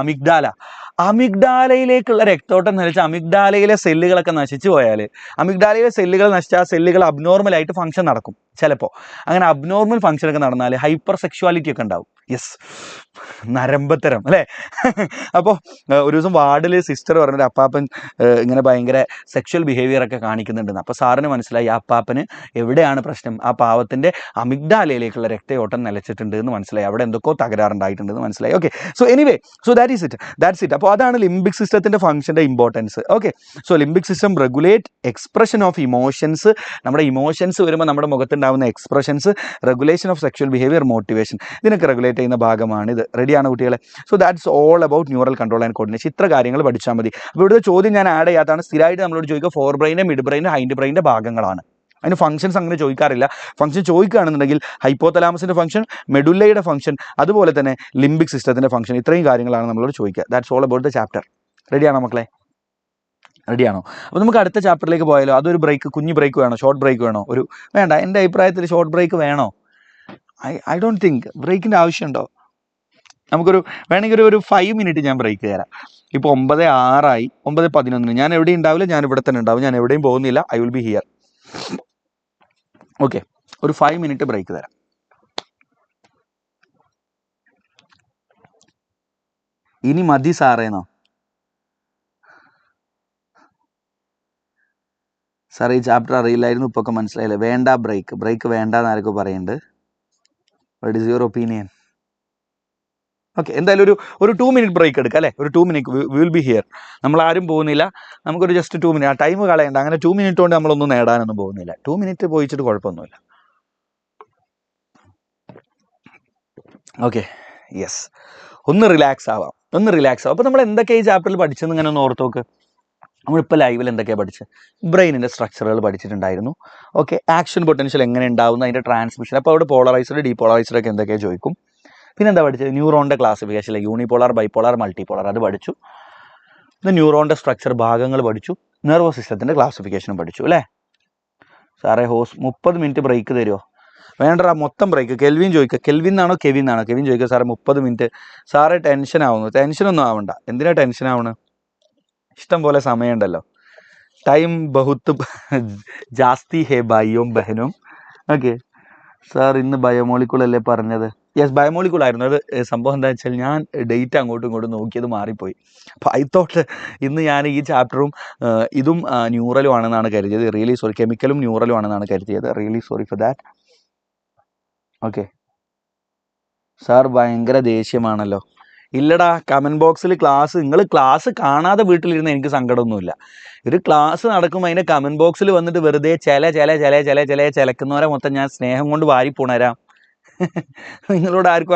[SPEAKER 3] അമിഗ്ഡാലയിലേക്കുള്ള രക്തയോട്ടം നിലച്ച് അമിഗ്ഡാലയിലെ സെല്ലുകളൊക്കെ നശിച്ചു പോയാൽ, അമിഗ്ഡാലയിലെ സെല്ലുകൾ നശിച്ചാൽ ആ സെല്ലുകൾ അബ്നോർമലായിട്ട് ഫംഗ്ഷൻ നടക്കും. ചിലപ്പോൾ അങ്ങനെ അബ്നോർമൽ ഫംഗ്ഷനൊക്കെ നടന്നാൽ ഹൈപ്പർ സെക്ഷുവാലിറ്റി ഒക്കെ ഉണ്ടാവും. യെസ്, നരമ്പത്തരം അല്ലേ? അപ്പോൾ ഒരു ദിവസം വാർഡിൽ സിസ്റ്റർ പറഞ്ഞൊരു അപ്പാപ്പൻ ഇങ്ങനെ ഭയങ്കര സെക്ഷൽ ബിഹേവിയർ ഒക്കെ കാണിക്കുന്നുണ്ടെന്ന്. അപ്പോൾ സാറിന് മനസ്സിലായി ആ അപ്പാപ്പന് എവിടെയാണ് പ്രശ്നം, ആ പാവത്തിൻ്റെ അമിഗ്ഡാലയിലേക്കുള്ള രക്തയോട്ടം നിലച്ചിട്ടുണ്ട് എന്ന് മനസ്സിലായി, അവിടെ എന്തൊക്കെയോ തകരാറുണ്ടായിട്ടുണ്ടെന്ന് മനസ്സിലായി. Okay, so anyway, so that's it. അപ്പോൾ അതാണ് ലിംബിക് സിസ്റ്റത്തിൻ്റെ ഫംഗ്ഷൻ്റെ importance. Okay, so limbic system regulate expression of emotions, നമ്മുടെ ഇമോഷൻസ് വരുമ്പോൾ നമ്മുടെ മുഖത്തുണ്ടാകുന്ന expressions, regulation of sexual behaviour, motivation, ഇതിനൊക്കെ റെഗുലേറ്റ് ചെയ്യുന്ന ഭാഗമാണ് ഇത്. റെഡിയാണ് കുട്ടികളെ? So that's all about neural control and coordination. ഇത്ര കാര്യങ്ങൾ പഠിച്ചാൽ മതി. അപ്പോൾ ഇവിടുത്തെ ചോദ്യം ഞാൻ ആഡ് ചെയ്യാത്തതാണ്. സ്ഥിരമായിട്ട് നമ്മളോട് ചോദിക്കുക ഫോർ ബ്രെയിൻ്റെ, മിഡ് ബ്രെയിൻ്റെ, ഹൈൻഡ് ബ്രെയിൻ്റെ ഭാഗങ്ങളാണ്. അതിന് ഫംഗ്ഷൻസ് അങ്ങനെ ചോദിക്കാറില്ല. ഫംഗ്ഷൻ ചോദിക്കുകയാണെന്നുണ്ടെങ്കിൽ ഹൈപ്പോതലാമസിൻ്റെ ഫംഗ്ഷൻ, മെഡുല്ലയുടെ ഫംഗ്ഷൻ, അതുപോലെ തന്നെ ലിംബിക് സിസ്റ്റത്തിൻ്റെ ഫംഗ്ഷൻ, ഇത്രയും കാര്യങ്ങളാണ് നമ്മളോട് ചോദിക്കുക. That's all about the chapter. റെഡിയാണോ മക്കളെ? റെഡിയാണോ? അപ്പോൾ നമുക്ക് അടുത്ത ചാപ്റ്ററിലേക്ക് പോയാലോ? അതൊരു കുഞ്ഞു ബ്രേക്ക് വേണോ? ഷോർട്ട് ബ്രേക്ക് വേണോ? വേണ്ട, എൻ്റെ അഭിപ്രായത്തിൽ ഷോർട്ട് ബ്രേക്ക് വേണോ? ഐ ഡോണ്ട് തിങ്ക് ബ്രേക്കിൻ്റെ ആവശ്യമുണ്ടോ? നമുക്കൊരു വേണമെങ്കിൽ ഒരു 5 മിനിറ്റ് ഞാൻ ബ്രേക്ക് തരാം. ഇപ്പോൾ 9:06 9:11 ഞാൻ എവിടെയും ഉണ്ടാവില്ല, ഞാൻ ഇവിടെ തന്നെ ഉണ്ടാവും, ഞാൻ എവിടെയും പോകുന്നില്ല. I will be here. Okay, ഒരു 5 മിനിറ്റ് ബ്രേക്ക് തരാം. ഇനി മതി സാറേന്നോ? സാർ ഈ ചാപ്റ്റർ അറിയില്ലായിരുന്നു, ഇപ്പോൾ ഒക്കെ മനസ്സിലായില്ലേ? വേണ്ട, ബ്രേക്ക് വേണ്ട എന്നാരൊക്കെ പറയുന്നുണ്ട്. What is your opinion? Okay, എന്തായാലും ഒരു 2 മിനിറ്റ് ബ്രേക്ക് എടുക്കാം അല്ലേ? ഒരു 2 മിനിറ്റ് വിൽ ബി ഹിയർ. നമ്മൾ ആരും പോകുന്നില്ല, നമുക്കൊരു ജസ്റ്റ് 2 മിനിറ്റ്. ആ ടൈം കളയണ്ട. അങ്ങനെ 2 മിനിറ്റ് കൊണ്ട് നമ്മളൊന്നും നേടാനൊന്നും പോകുന്നില്ല. 2 മിനിറ്റ് പോയിച്ചിട്ട് കുഴപ്പമൊന്നുമില്ല. ഓക്കെ, യെസ്, ഒന്ന് റിലാക്സ് ആവാം. അപ്പോൾ നമ്മൾ എന്തൊക്കെ ഈ ചാപ്റ്ററിൽ പഠിച്ചെന്ന് ഇങ്ങനെ ഒന്ന് ഓർത്ത് നോക്ക്. നമ്മളിപ്പോൾ ലൈവിൽ എന്തൊക്കെയാണ് പഠിച്ചത്? ബ്രെയിനിൻ്റെ സ്ട്രക്ചറുകൾ പഠിച്ചിട്ടുണ്ടായിരുന്നു. ഓക്കെ, ആക്ഷൻ പൊട്ടൻഷ്യൽ എങ്ങനെ ഉണ്ടാവുന്നു, അതിൻ്റെ ട്രാൻസ്മിഷൻ. അപ്പോൾ അവിടെ പോളറൈസ്ഡ് ഡീപോളറൈസ്ഡ് ഒക്കെ എന്തൊക്കെയാണ് ചോദിക്കും. പിന്നെ എന്താ പഠിച്ചത്? ന്യൂറോണിൻ്റെ ക്ലാസിഫിക്കേഷൻ, യൂണിപോളാർ, ബൈപോളാർ, മൾട്ടിപോളാർ, അത് പഠിച്ചു. പിന്നെ ന്യൂറോണിൻ്റെ സ്ട്രക്ചർ ഭാഗങ്ങൾ പഠിച്ചു. നെർവസ് സിസ്റ്റത്തിൻ്റെ ക്ലാസിഫിക്കേഷനും പഠിച്ചു അല്ലേ? സാറേ 30 മിനിറ്റ് ബ്രേക്ക് തരുമോ? വേണ്ടടാ, മൊത്തം ബ്രേക്ക്. കെൽവിൻ ചോദിക്കുക. കെൽവിൻ ചോദിക്കുക. സാറേ 30 മിനിറ്റ്. സാറേ ടെൻഷനൊന്നും ആവണ്ട. എന്തിനാ ടെൻഷൻ ആവണം? ഇഷ്ടം പോലെ സമയമുണ്ടല്ലോ. ടൈം ബഹുത്ത് ജാസ്തി ഹേ ഭായിയും ബഹനും. ഓക്കെ സാർ, ഇന്ന് ബയോമോളിക്കൂൾ അല്ലേ പറഞ്ഞത്? യെസ്, ബയോമോളിക്കൂൾ ആയിരുന്നു. അത് സംഭവം എന്താ വെച്ചാൽ ഞാൻ ഡേറ്റ് അങ്ങോട്ടും ഇങ്ങോട്ടും നോക്കിയത് മാറിപ്പോയി. അപ്പോൾ ഐ തോട്ട് ഇന്ന് ഞാൻ ഈ ചാപ്റ്ററും ഇതും ന്യൂറലും ആണെന്നാണ് കരുതിയത്. Really sorry. കെമിക്കലും ന്യൂറലും ആണെന്നാണ് കരുതിയത്. Really sorry for that. Okay sir, ഭയങ്കര ദേഷ്യമാണല്ലോ. ഇല്ലടാ, കമൻറ്റ് ബോക്സിൽ നിങ്ങൾ ക്ലാസ് കാണാതെ വീട്ടിലിരുന്ന് എനിക്ക് സങ്കടമൊന്നുമില്ല. ഒരു ക്ലാസ് നടക്കുമ്പോൾ അതിൻ്റെ കമൻറ്റ് ബോക്സിൽ വന്നിട്ട് വെറുതെ ചിലക്കുന്നവരെ മൊത്തം ഞാൻ സ്നേഹം കൊണ്ട് വാരിപ്പോണരാം. നിങ്ങളോട് ആർക്കും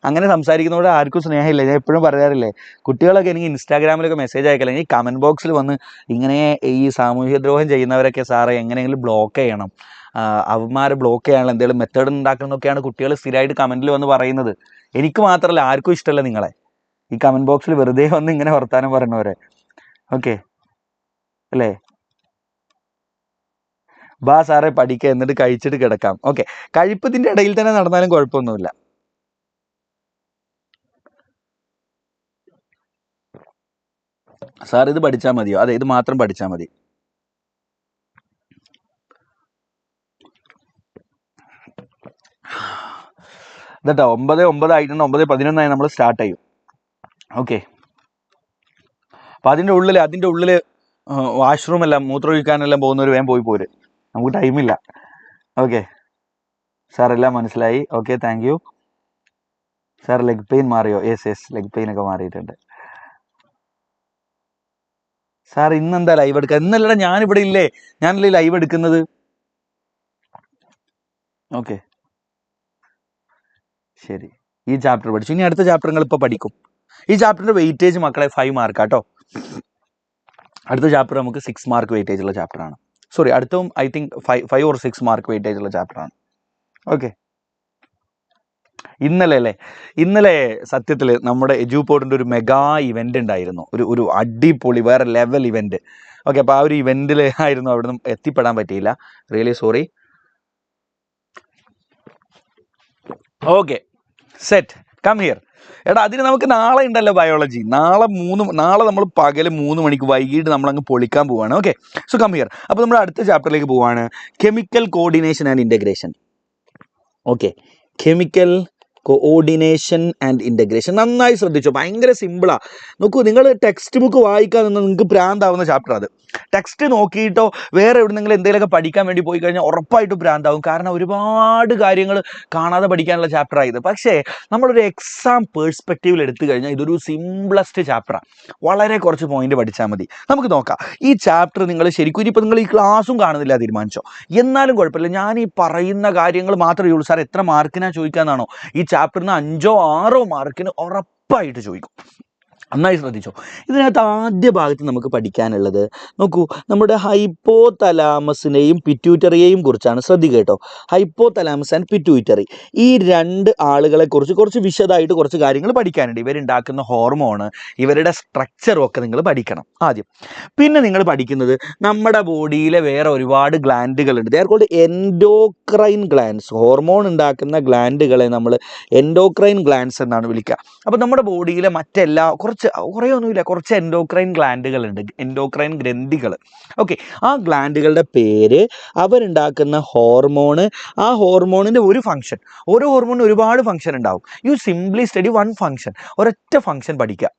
[SPEAKER 3] അങ്ങനെ സംസാരിക്കുന്നതോട് ആർക്കും സ്നേഹമില്ല. ഞാൻ എപ്പോഴും പറയാറില്ലേ, കുട്ടികളൊക്കെ എനിക്ക് ഇൻസ്റ്റാഗ്രാമിലൊക്കെ മെസ്സേജ് അയക്കല. ഈ കമൻറ്റ് ബോക്സിൽ വന്ന് ഇങ്ങനെ ഈ സാമൂഹ്യ ദ്രോഹം ചെയ്യുന്നവരൊക്കെ സാറേ എങ്ങനെയെങ്കിലും ബ്ലോക്ക് ചെയ്യണം, അവന്മാരെ ബ്ലോക്ക് ചെയ്യാനുള്ള എന്തെങ്കിലും മെത്തേഡ് ഉണ്ടാക്കുന്നൊക്കെയാണ് കുട്ടികൾ സ്ഥിരമായിട്ട് കമൻറ്റിൽ വന്ന് പറയുന്നത്. എനിക്ക് മാത്രമല്ല, ആർക്കും ഇഷ്ടമല്ല നിങ്ങളെ ഈ കമൻറ്റ് ബോക്സിൽ വെറുതെ വന്ന് ഇങ്ങനെ വർത്താനം പറയുന്നവരെ. ഓക്കെ അല്ലേ? ബാ സാറേ പഠിക്കുക, എന്നിട്ട് കഴിച്ചിട്ട് കിടക്കാം. ഓക്കെ, കഴിപ്പത്തിൻ്റെ ഇടയിൽ തന്നെ നടന്നാലും കുഴപ്പമൊന്നുമില്ല. സാർ ഇത് പഠിച്ചാൽ മതിയോ? അതെ, ഇത് മാത്രം പഠിച്ചാൽ മതി. ഇതട്ടോ 9:09 ആയിട്ടുണ്ട്. 9:11 നമ്മൾ സ്റ്റാർട്ട് ചെയ്യും. ഓക്കെ, അപ്പം അതിൻ്റെ ഉള്ളിൽ വാഷ്റൂമെല്ലാം മൂത്രമൊഴിക്കാനെല്ലാം പോകുന്നവർ വേഗം പോര്, നമുക്ക് ടൈമില്ല. ഓക്കെ സാർ, എല്ലാം മനസ്സിലായി. Okay, thank you sir. Leg pain മാറിയോ? യെസ്, ലെഗ് പെയിൻ ഒക്കെ മാറിയിട്ടുണ്ട്. സാർ ഇന്നെന്താ ലൈവ് എടുക്കുക? ഇന്നല്ലടാ, ഞാനിവിടെ ഇല്ലേ, ഞാനല്ലേ ലൈവ് എടുക്കുന്നത്. ഓക്കെ ശരി, ഈ ചാപ്റ്റർ പഠിച്ചു. ഇനി അടുത്ത ചാപ്റ്റർ നിങ്ങൾ ഇപ്പോൾ പഠിക്കും. ഈ ചാപ്റ്ററിൻ്റെ വെയിറ്റേജ് മക്കളെ 5 മാർക്ക് കേട്ടോ. അടുത്ത ചാപ്റ്റർ നമുക്ക് 6 മാർക്ക് വെയിറ്റേജ് ഉള്ള ചാപ്റ്ററാണ്. സോറി, അടുത്തതും I think 5 or 6 mark weightage ഉള്ള ചാപ്റ്ററാണ്. ഓക്കെ, ഇന്നലെ സത്യത്തിൽ നമ്മുടെ എജുപോർട്ടിൻ്റെ ഒരു മെഗാ ഇവൻ്റ് ഉണ്ടായിരുന്നു. ഒരു അടിപൊളി വേറെ ലെവൽ ഇവൻ്റ്. ഓക്കെ, അപ്പോൾ ആ ഒരു ഇവൻ്റിൽ ആയിരുന്നു, അവിടെ നിന്ന് എത്തിപ്പെടാൻ പറ്റിയില്ല. Really sorry. Okay set, come here. എടാ, അതിന് നമുക്ക് നാളെ ഉണ്ടല്ലോ ബയോളജി. നാളെ നമ്മൾ പകൽ 3 മണിക്ക്, വൈകിട്ട് നമ്മളങ്ങ് പൊളിക്കാൻ പോവാണ്. Okay, so come here. അപ്പോൾ നമ്മൾ അടുത്ത ചാപ്റ്ററിലേക്ക് പോവാണ്. Chemical coordination and integration. Okay, chemical coordination and integration. നന്നായി ശ്രദ്ധിച്ചോ, ഭയങ്കര സിമ്പിളാണ്. നോക്കൂ, നിങ്ങൾ ടെക്സ്റ്റ് ബുക്ക് വായിക്കാൻ നിന്ന് നിങ്ങൾക്ക് ഭ്രാന്താവുന്ന ചാപ്റ്റർ അത്. ടെക്സ്റ്റ് നോക്കിയിട്ടോ വേറെ എവിടെന്നെങ്കിലും എന്തെങ്കിലുമൊക്കെ പഠിക്കാൻ വേണ്ടി പോയി കഴിഞ്ഞാൽ ഉറപ്പായിട്ടും ഭ്രാന്താവും. കാരണം ഒരുപാട് കാര്യങ്ങൾ കാണാതെ പഠിക്കാനുള്ള ചാപ്റ്ററായത്. പക്ഷേ നമ്മളൊരു എക്സാം പേഴ്സ്പെക്റ്റീവിൽ എടുത്തു കഴിഞ്ഞാൽ ഇതൊരു സിമ്പിളസ്റ്റ് ചാപ്റ്ററാണ്. വളരെ കുറച്ച് പോയിന്റ് പഠിച്ചാൽ മതി. നമുക്ക് നോക്കാം. ഈ ചാപ്റ്റർ നിങ്ങൾ ശരിക്കും ഇനിയിപ്പോൾ നിങ്ങൾ ഈ ക്ലാസ്സും കാണുന്നില്ല തീരുമാനിച്ചോ, എന്നാലും കുഴപ്പമില്ല. ഞാൻ ഈ പറയുന്ന കാര്യങ്ങൾ മാത്രമേ ഉള്ളൂ. സാർ എത്ര മാർക്കിനാ ചോദിക്കാന്നാണോ? ഈ ചാപ്റ്ററിന് 5 or 6 മാർക്കിന് ഉറപ്പായിട്ട് ചോദിക്കും. നന്നായി ശ്രദ്ധിച്ചോ. ഇതിനകത്ത് ആദ്യ ഭാഗത്ത് നമുക്ക് പഠിക്കാനുള്ളത് നോക്കൂ, നമ്മുടെ ഹൈപ്പോ തലാമസിനെയും പിറ്റ്യൂട്ടറിയെയും കുറിച്ചാണ്. ശ്രദ്ധിക്കുക കേട്ടോ. ഹൈപ്പോ തലാമസ് ആൻഡ് പിറ്റ്യൂട്ടറി, ഈ രണ്ട് ആളുകളെ കുറിച്ച് കുറച്ച് വിശദമായിട്ട് കുറച്ച് കാര്യങ്ങൾ പഠിക്കാനുണ്ട്. ഇവരുണ്ടാക്കുന്ന ഹോർമോണ്, ഇവരുടെ സ്ട്രക്ചറും ഒക്കെ നിങ്ങൾ പഠിക്കണം ആദ്യം. പിന്നെ നിങ്ങൾ പഠിക്കുന്നത് നമ്മുടെ ബോഡിയിലെ വേറെ ഒരുപാട് ഗ്ലാൻഡുകളുണ്ട്. They are called endocrine glands. Hormone ഉണ്ടാക്കുന്ന ഗ്ലാൻഡുകളെ നമ്മൾ എൻഡോക്രൈൻ ഗ്ലാൻഡ്സ് എന്നാണ് വിളിക്കുക. അപ്പോൾ നമ്മുടെ ബോഡിയിലെ മറ്റെല്ലാ കുറേ ഒന്നുമില്ല, കുറച്ച് എൻഡോക്രൈൻ ഗ്ലാൻഡുകളുണ്ട്, എൻഡോക്രൈൻ ഗ്രന്ഥികൾ. ഓക്കെ, ആ ഗ്ലാൻഡുകളുടെ പേര്, അവരുണ്ടാക്കുന്ന ഹോർമോണ്, ആ ഹോർമോണിൻ്റെ ഒരു ഫംഗ്ഷൻ. ഓരോ ഹോർമോണിന് ഒരുപാട് ഫംഗ്ഷൻ ഉണ്ടാവും. U simply study one function, ഒരൊറ്റ ഫംഗ്ഷൻ പഠിക്കുക.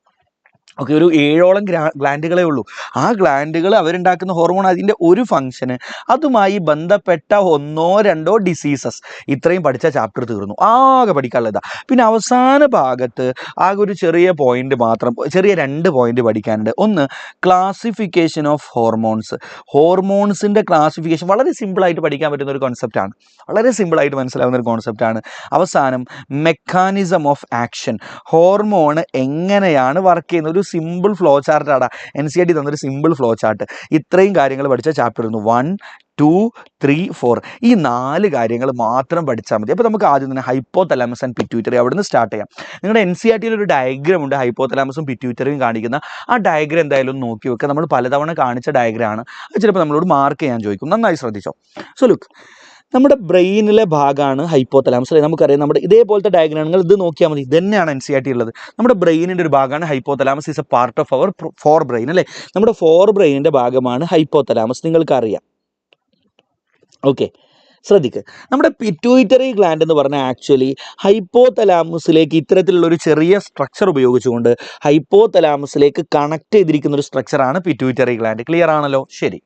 [SPEAKER 3] ഓക്കെ, ഒരു 7ഓളം ഗ്ലാൻഡുകളേ ഉള്ളൂ. ആ ഗ്ലാൻഡുകൾ അവരുണ്ടാക്കുന്ന ഹോർമോൺ, അതിൻ്റെ ഒരു ഫംഗ്ഷന്, അതുമായി ബന്ധപ്പെട്ട 1 or 2 ഡിസീസസ്, ഇത്രയും പഠിച്ച ചാപ്റ്റർ തീർന്നു. ആകെ പഠിക്കാനുള്ളതാ. പിന്നെ അവസാന ഭാഗത്ത് ആകെ ഒരു ചെറിയ പോയിന്റ് മാത്രം, ചെറിയ 2 പോയിന്റ് പഠിക്കാനുണ്ട്. ഒന്ന്, ക്ലാസിഫിക്കേഷൻ ഓഫ് ഹോർമോൺസ്. ഹോർമോൺസിൻ്റെ ക്ലാസിഫിക്കേഷൻ വളരെ സിമ്പിളായിട്ട് പഠിക്കാൻ പറ്റുന്ന ഒരു കോൺസെപ്റ്റാണ്, വളരെ സിമ്പിളായിട്ട് മനസ്സിലാവുന്ന ഒരു കോൺസെപ്റ്റാണ്. അവസാനം, മെക്കാനിസം ഓഫ് ആക്ഷൻ. ഹോർമോൺ എങ്ങനെയാണ് വർക്ക് ചെയ്യുന്നത്, ഒരു സിമ്പിൾ ഫ്ലോ ചാർട്ടാണ് NCERT തന്നൊരു സിമ്പിൾ ഫ്ലോ ചാർട്ട്. ഇത്രയും കാര്യങ്ങൾ പഠിച്ച ചാപ്റ്റർ ഇരുന്നു. 1, 2, 3, 4 ഈ 4 കാര്യങ്ങൾ മാത്രം പഠിച്ചാൽ മതി. അപ്പോൾ നമുക്ക് ആദ്യം തന്നെ ഹൈപ്പോ തലാമസ് ആൻഡ് പിറ്റ്യൂട്ടറി അവിടെ നിന്ന് സ്റ്റാർട്ട് ചെയ്യാം. നിങ്ങളുടെ NCERT ഒരു ഡയഗ്രാം ഉണ്ട്, ഹൈപ്പോ തലാമസും പിറ്റ്യൂട്ടറിയും കാണിക്കുന്ന. ആ ഡയഗ്രാം എന്തായാലും നോക്കി വെക്കുക. നമ്മൾ പലതവണ കാണിച്ച ഡയഗ്രാമാണ്. അത് ചിലപ്പോൾ നമ്മളോട് മാർക്ക് ചെയ്യാൻ ചോദിക്കും. നന്നായി ശ്രദ്ധിച്ചോ. സോ ലുക്ക്, നമ്മുടെ ബ്രെയിനിലെ ഭാഗമാണ് ഹൈപ്പോ തലാമസ് അല്ലേ. നമുക്കറിയാം, നമ്മുടെ ഇതേപോലത്തെ ഡയഗ്രാമുകൾ ഇത് നോക്കിയാൽ മതി. ഇത് തന്നെയാണ് NCERT ഉള്ളത്. നമ്മുടെ ബ്രെയിനിൻ്റെ ഒരു ഭാഗമാണ് hypothalamus. Is a part of our fore brain അല്ലേ. നമ്മുടെ ഫോർ ബ്രെയിനിൻ്റെ ഭാഗമാണ് ഹൈപ്പോ തലാമസ്, നിങ്ങൾക്കറിയാം. ഓക്കെ, ശ്രദ്ധിക്കുക. നമ്മുടെ പിറ്റ്യൂട്ടറി ഗ്ലാൻഡ് എന്ന് പറഞ്ഞാൽ ആക്ച്വലി ഹൈപ്പോ തലാമസിലേക്ക് ഇത്തരത്തിലുള്ളൊരു ചെറിയ സ്ട്രക്ചർ ഉപയോഗിച്ചുകൊണ്ട് ഹൈപ്പോ തലാമസിലേക്ക് കണക്ട് ചെയ്തിരിക്കുന്ന ഒരു സ്ട്രക്ചറാണ് പിറ്റ്യൂട്ടറി ഗ്ലാൻഡ്. ക്ലിയർ ആണല്ലോ? ശരി,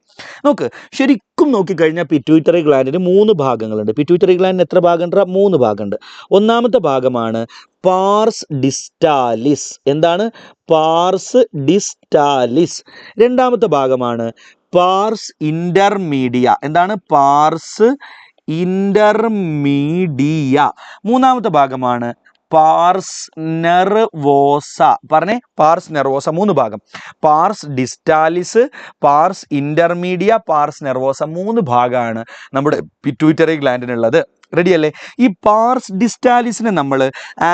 [SPEAKER 3] നോക്ക്, ശരിക്കും നോക്കിക്കഴിഞ്ഞാൽ പിറ്റ്യൂട്ടറി ഗ്ലാൻഡിന് 3 ഭാഗങ്ങളുണ്ട്. പിറ്റ്യൂട്ടറി ഗ്ലാൻഡിന് എത്ര ഭാഗമുണ്ട്? 3 ഭാഗമുണ്ട്. ഒന്നാമത്തെ ഭാഗമാണ് പാർസ് ഡിസ്റ്റാലിസ്. എന്താണ്? Pars distalis. രണ്ടാമത്തെ ഭാഗമാണ് പാർസ് ഇന്റർമീഡിയ. എന്താണ്? Pars intermedia. മൂന്നാമത്തെ ഭാഗമാണ് പാർസ് നെർവോസ. പറഞ്ഞേ, പാർസ് നെർവോസ. 3 ഭാഗം: pars distalis, pars intermedia, pars nervosa. 3 ഭാഗമാണ് നമ്മുടെ പിറ്റ്യൂട്ടറി ഗ്ലാൻഡിനുള്ളത്. റെഡി അല്ലേ? ഈ പാർസ് ഡിസ്റ്റാലിസിനെ നമ്മൾ